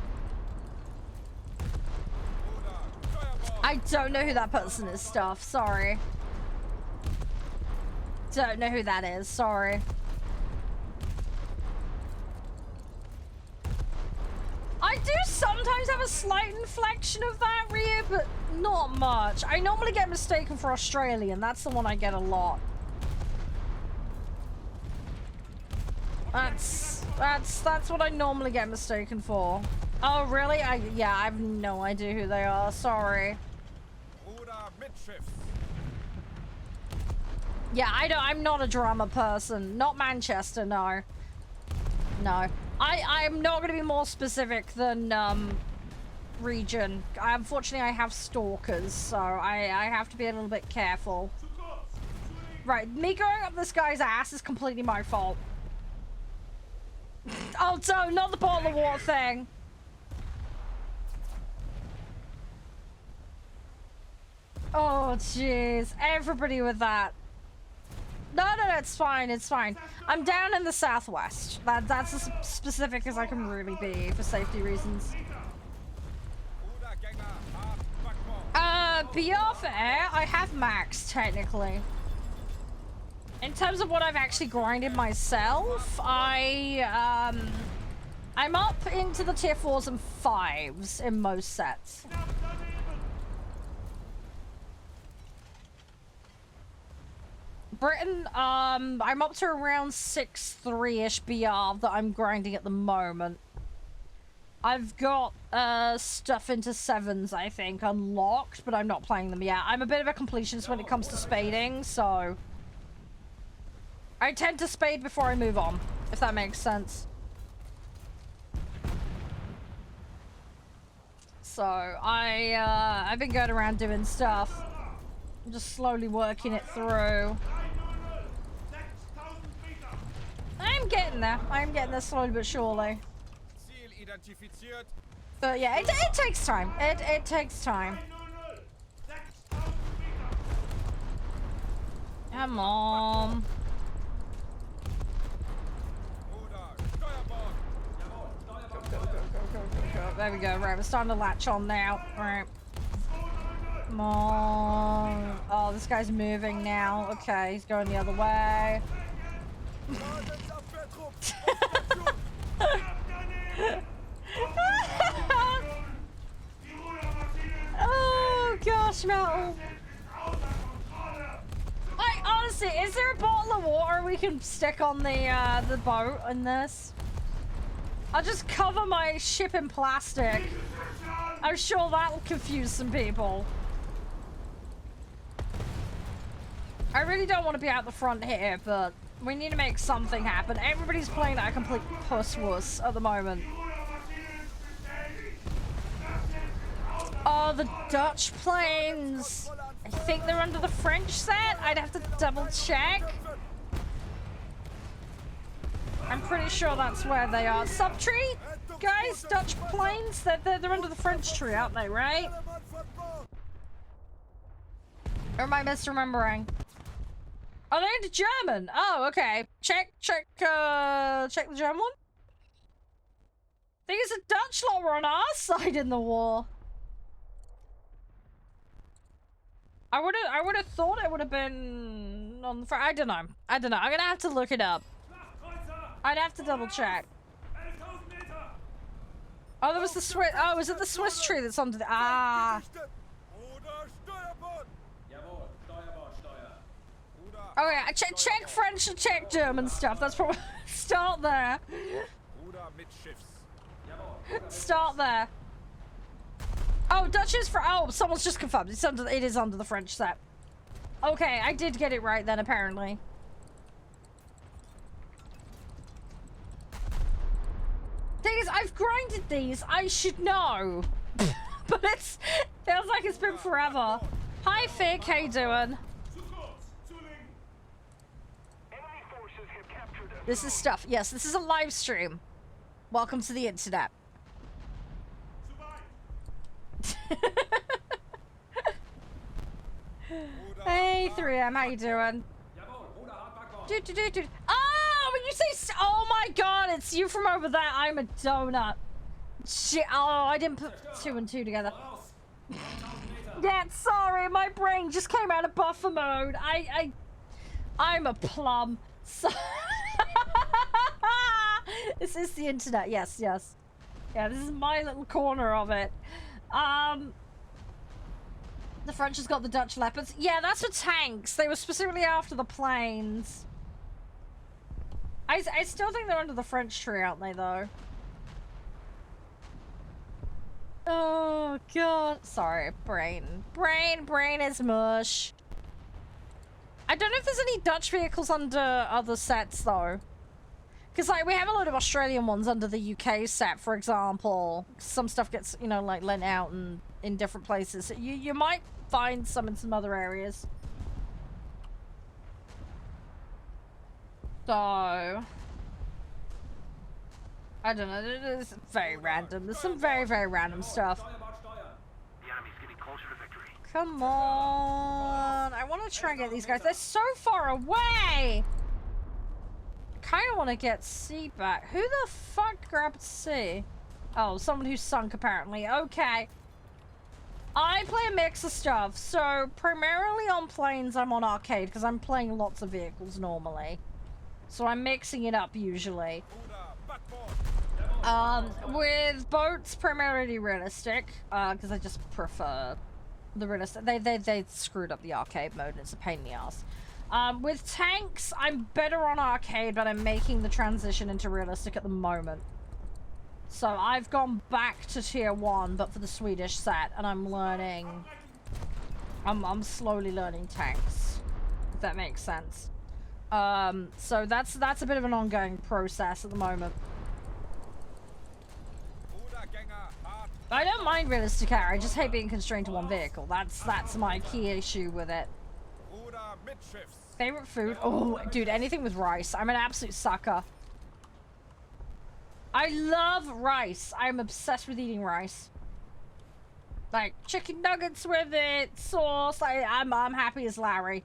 I don't know who that person is, stuff. Sorry. Don't know who that is. Sorry. I do sometimes have a slight inflection of that, Ryu, but not much. I normally get mistaken for Australian. That's the one I get a lot. That's what I normally get mistaken for. Oh, really? Yeah, I have no idea who they are. Sorry. Yeah, I'm not a drama person. Not Manchester, no. No. I'm not going to be more specific than, region. Unfortunately, I have stalkers, so I have to be a little bit careful. Right, me going up this guy's ass is completely my fault. Oh, no, not the bottle of water thing. Oh, jeez. Everybody with that. No, it's fine, it's fine. I'm down in the southwest. That's as specific as I can really be for safety reasons. BR for air, I have max, technically. In terms of what I've actually grinded myself, I'm up into the tier 4s and 5s in most sets. Britain, I'm up to around 6.3-ish BR that I'm grinding at the moment. I've got stuff into 7s, I think, unlocked, but I'm not playing them yet. I'm a bit of a completionist when it comes to spading, so I tend to spade before I move on, if that makes sense. So I've been going around doing stuff. I'm just slowly working it through. I'm getting there. I'm getting there slowly but surely. But yeah, it takes time. It takes time. Come on. Go. There we go. Right, we're starting to latch on now. Right. Come on. Oh, this guy's moving now. Okay, he's going the other way. Oh, God. marshmallow. Like, honestly, is there a bottle of water we can stick on the boat in this? I'll just cover my ship in plastic. I'm sure that'll confuse some people. I really don't want to be out the front here, but we need to make something happen. Everybody's playing like a complete puss-wuss at the moment. Oh, the Dutch planes! I think they're under the French set? I'd have to double check. I'm pretty sure that's where they are. Subtree? Guys, Dutch planes? They're under the French tree, aren't they, right? Or am I misremembering? Oh, they're into German. Oh, okay. Check the German one. I think it's a Dutch lot were on our side in the war. I would have thought it would have been on the front. I don't know. I'm gonna have to look it up. I'd have to double check. Oh, there was the Swiss. Oh, was it the Swiss tree that's under the? Ah. Oh yeah, check French and check German stuff. That's probably start there. Start there. Oh, Dutch is for. Oh, someone's just confirmed. It's under. It is under the French set. Okay, I did get it right then. Apparently. Thing is, I've grinded these. I should know, but it's feels like it's been forever. Hi, Fick. How you doing? This is stuff. Yes, this is a live stream. Welcome to the internet. Hey, 3M, how you doing? Oh, when you say, oh my god, it's you from over there. I'm a donut. Shit. Oh, I didn't put 2 and 2 together. Yeah, sorry, my brain just came out of buffer mode. I'm a plum. So this is the internet. Yes. Yeah, this is my little corner of it. The French has got the Dutch Leopards. Yeah, that's for tanks. They were specifically after the planes. I still think they're under the French tree, aren't they, though? Oh, God. Sorry, brain. Brain is mush. I don't know if there's any Dutch vehicles under other sets, though. Because, like, we have a lot of Australian ones under the UK set, for example. Some stuff gets, you know, like, lent out and in different places. So you might find some in some other areas. So, I don't know. It's very random. There's some very, very random stuff. Come on. I want to try and get these guys. They're so far away. Kind of want to get C back. Who the fuck grabbed C? Oh, someone who sunk apparently. Okay. I play a mix of stuff. So primarily on planes, I'm on arcade because I'm playing lots of vehicles normally. So I'm mixing it up usually. With boats, primarily realistic, because I just prefer the realistic. They screwed up the arcade mode and it's a pain in the ass. With tanks, I'm better on arcade, but I'm making the transition into realistic at the moment. So I've gone back to tier 1, but for the Swedish set, and I'm learning. I'm slowly learning tanks, if that makes sense. So that's a bit of an ongoing process at the moment. I don't mind realistic air. I just hate being constrained to one vehicle. That's my key issue with it. Favorite food? Oh, dude, anything with rice. I'm an absolute sucker. I love rice. I'm obsessed with eating rice. Like chicken nuggets with it, sauce. I'm happy as Larry.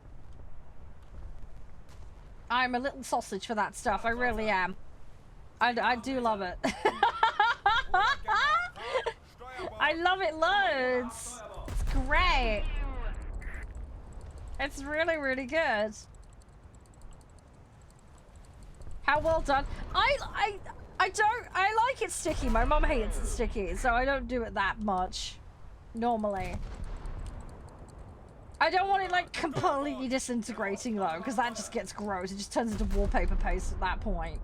I'm a little sausage for that stuff. I really am. I do love it. I love it loads. It's great. It's really, really good. How well done. I like it sticky. My mum hates it sticky, so I don't do it that much normally. I don't want it like completely disintegrating though, because that just gets gross. It just turns into wallpaper paste at that point.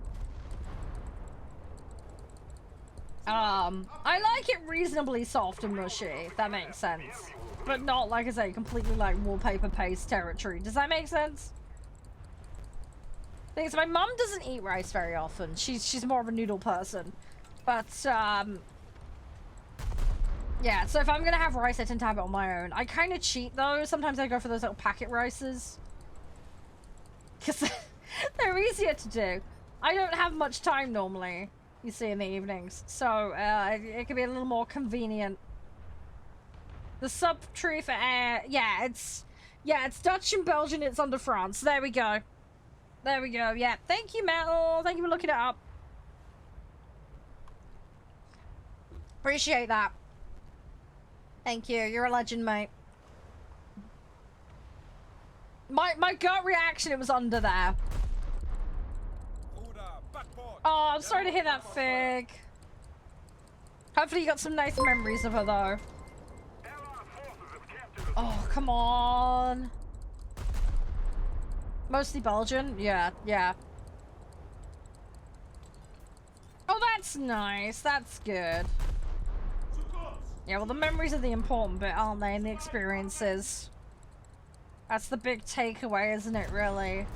I like it reasonably soft and mushy, if that makes sense. But not, like I say, completely like wallpaper paste territory. Does that make sense? Thing is, my mum doesn't eat rice very often. She's more of a noodle person. But, yeah, so if I'm gonna have rice, I tend to have it on my own. I kind of cheat, though. Sometimes I go for those little packet rices. Because they're easier to do. I don't have much time normally, you see, in the evenings. So, it can be a little more convenient. The sub-tree for air... Yeah, it's Dutch and Belgian. It's under France. There we go. There we go. Yeah, thank you, Metal. Thank you for looking it up. Appreciate that. Thank you. You're a legend, mate. My gut reaction, it was under there. Oh, I'm sorry to hear that, Fig. Hopefully you got some nice memories of her, though. Oh, come on. Mostly Belgian? Yeah, yeah. Oh, that's nice. That's good. Yeah, well, the memories are the important bit, aren't they? And the experiences. That's the big takeaway, isn't it, really?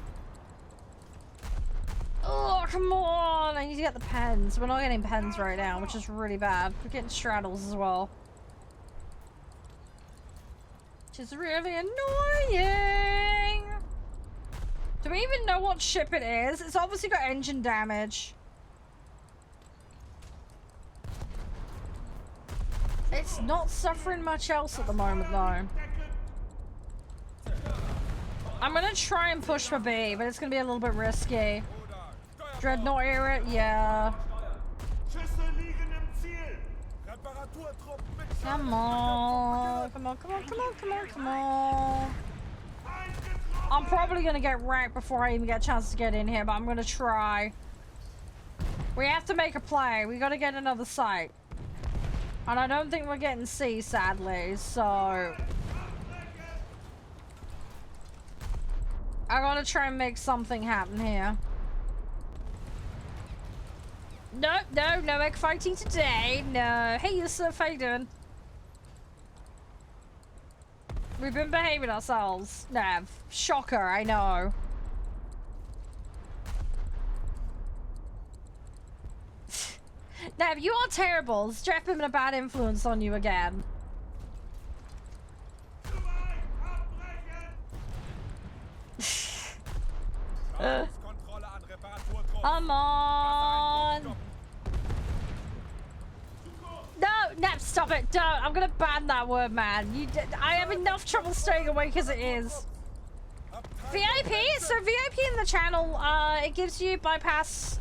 Oh, come on! I need to get the pens. We're not getting pens right now, which is really bad. We're getting straddles as well. Which is really annoying! Do we even know what ship it is? It's obviously got engine damage. It's not suffering much else at the moment, though. I'm gonna try and push for B, but it's gonna be a little bit risky. Dreadnought era? Yeah. Come on. Come on, come on, come on, come on, come on. I'm probably gonna get wrecked before I even get a chance to get in here, but I'm gonna try. We have to make a play. We gotta get another site. And I don't think we're getting C, sadly, so... I gotta try and make something happen here. No, no, no egg fighting today. No. Hey, Yusuf, how you doing? We've been behaving ourselves. Nav. Shocker, I know. Nav, you are terrible. Strap him in a bad influence on you again. Come on. No, Nav, stop it. Don't. I'm gonna ban that word, man. I have enough trouble staying awake as it is. VIP? So VIP in the channel, it gives you bypass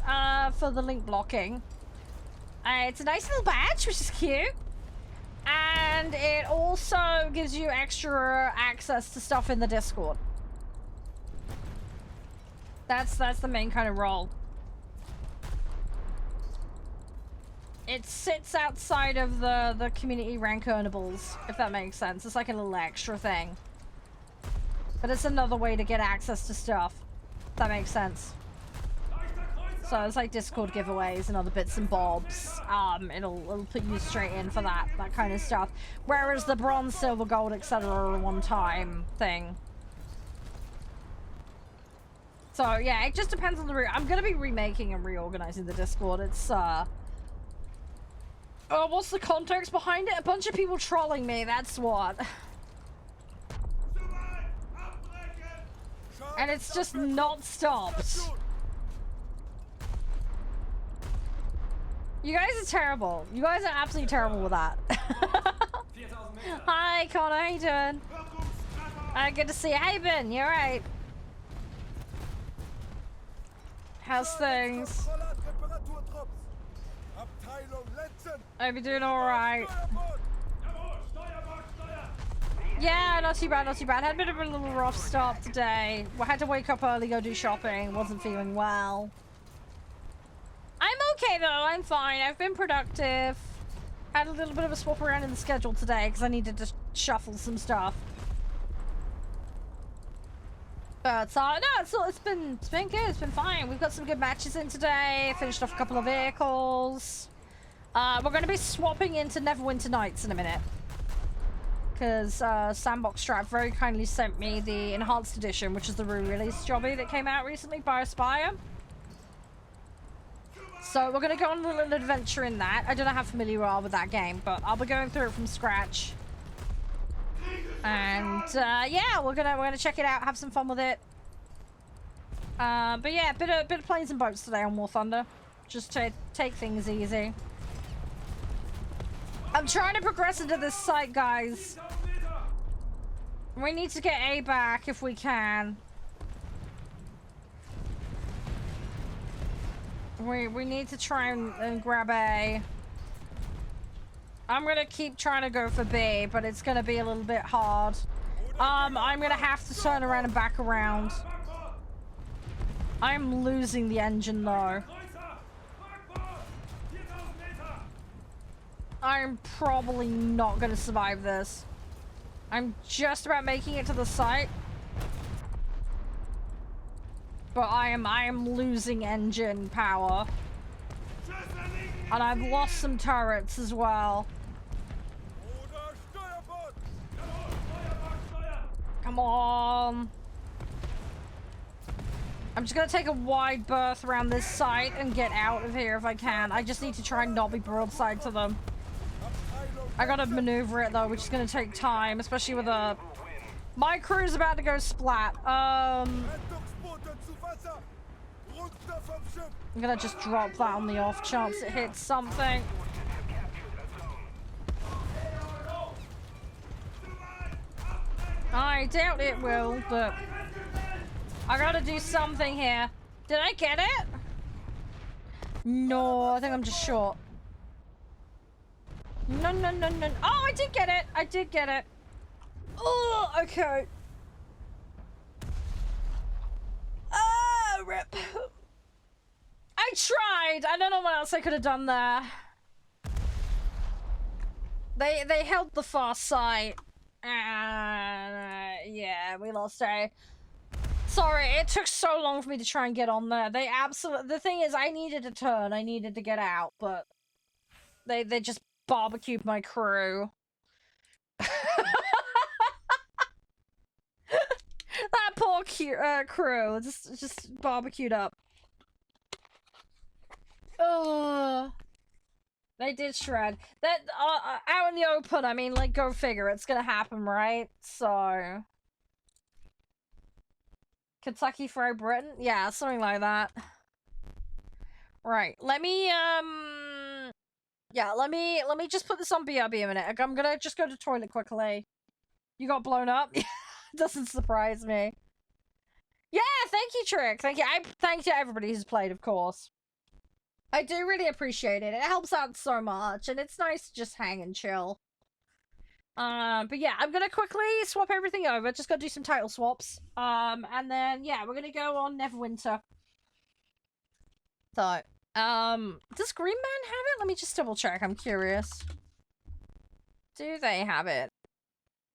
for the link blocking. It's a nice little badge, which is cute. And it also gives you extra access to stuff in the Discord. That's the main kind of role. It sits outside of the community rank earnables, if that makes sense. It's like a little extra thing. But it's another way to get access to stuff. If that makes sense. So it's like Discord giveaways and other bits and bobs. It'll put you straight in for that kind of stuff. Whereas the bronze, silver, gold, etc. are a one-time thing. So yeah, it just depends on the route. I'm gonna be remaking and reorganizing the Discord. It's what's the context behind it? A bunch of people trolling me, that's what. And it's just not stopped. You guys are terrible. You guys are absolutely terrible with that. Hi, Connor, how you doing? Good to see you. Hey, Ben, you alright? How's things? Hope you're doing alright. Yeah, not too bad, not too bad. Had a bit of a little rough start today. I had to wake up early, go do shopping. Wasn't feeling well. I'm okay though, I'm fine. I've been productive. Had a little bit of a swap around in the schedule today because I needed to shuffle some stuff. But no, it's been good. It's been fine. We've got some good matches in today. Finished off a couple of vehicles. We're going to be swapping into Neverwinter Nights in a minute, because Sandbox Strap very kindly sent me the Enhanced Edition, which is the re-release jobby that came out recently by Aspire. So we're going to go on a little adventure in that. I don't know how familiar you are with that game, but I'll be going through it from scratch. And yeah, we're gonna check it out, have some fun with it. But yeah, bit of planes and boats today on War Thunder, just to take things easy. I'm trying to progress into this site, guys. We need to get A back if we can. We need to try and grab A. I'm gonna keep trying to go for B, but it's gonna be a little bit hard. I'm gonna have to turn around and back around. I'm losing the engine though. I'm probably not gonna survive this. I'm just about making it to the site. But I am losing engine power. And I've lost some turrets as well. Come on. I'm just gonna take a wide berth around this site and get out of here if I can. I just need to try and not be broadside to them. I gotta maneuver it though, which is gonna take time, especially with a... My crew's about to go splat. I'm gonna just drop that on the off chance it hits something. I doubt it will, but I gotta do something here. Did I get it? No, I think I'm just short. No. Oh, I did get it. I did get it. Oh, okay. Oh, rip. I tried. I don't know what else I could have done there. They held the far side. Yeah, we lost A. Sorry, it took so long for me to try and get on there. They absolutely... The thing is, I needed to turn. I needed to get out, but... They just barbecued my crew. That poor crew. Just barbecued up. Oh... They did shred. That, out in the open, I mean, like, go figure. It's gonna happen, right? So... Kentucky Fried Britain? Yeah, something like that. Right, let me, yeah, let me just put this on BRB a minute. I'm gonna just go to the toilet quickly. You got blown up? Doesn't surprise me. Yeah, thank you, Trick. Thank you. Thank you to everybody who's played, of course. I do really appreciate it. It helps out so much, and it's nice to just hang and chill. But yeah, I'm gonna quickly swap everything over. Just gotta do some title swaps. And then, yeah, we're gonna go on Neverwinter. So, does Green Man have it? Let me just double check. I'm curious. Do they have it?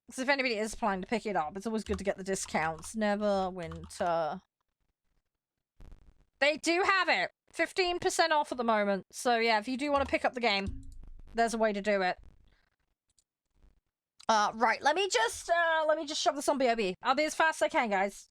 Because if anybody is planning to pick it up, it's always good to get the discounts. Neverwinter. They do have it. 15% off at the moment. So yeah, if you do want to pick up the game, there's a way to do it. Right, let me just shove this on BOB. I'll be as fast as I can, guys.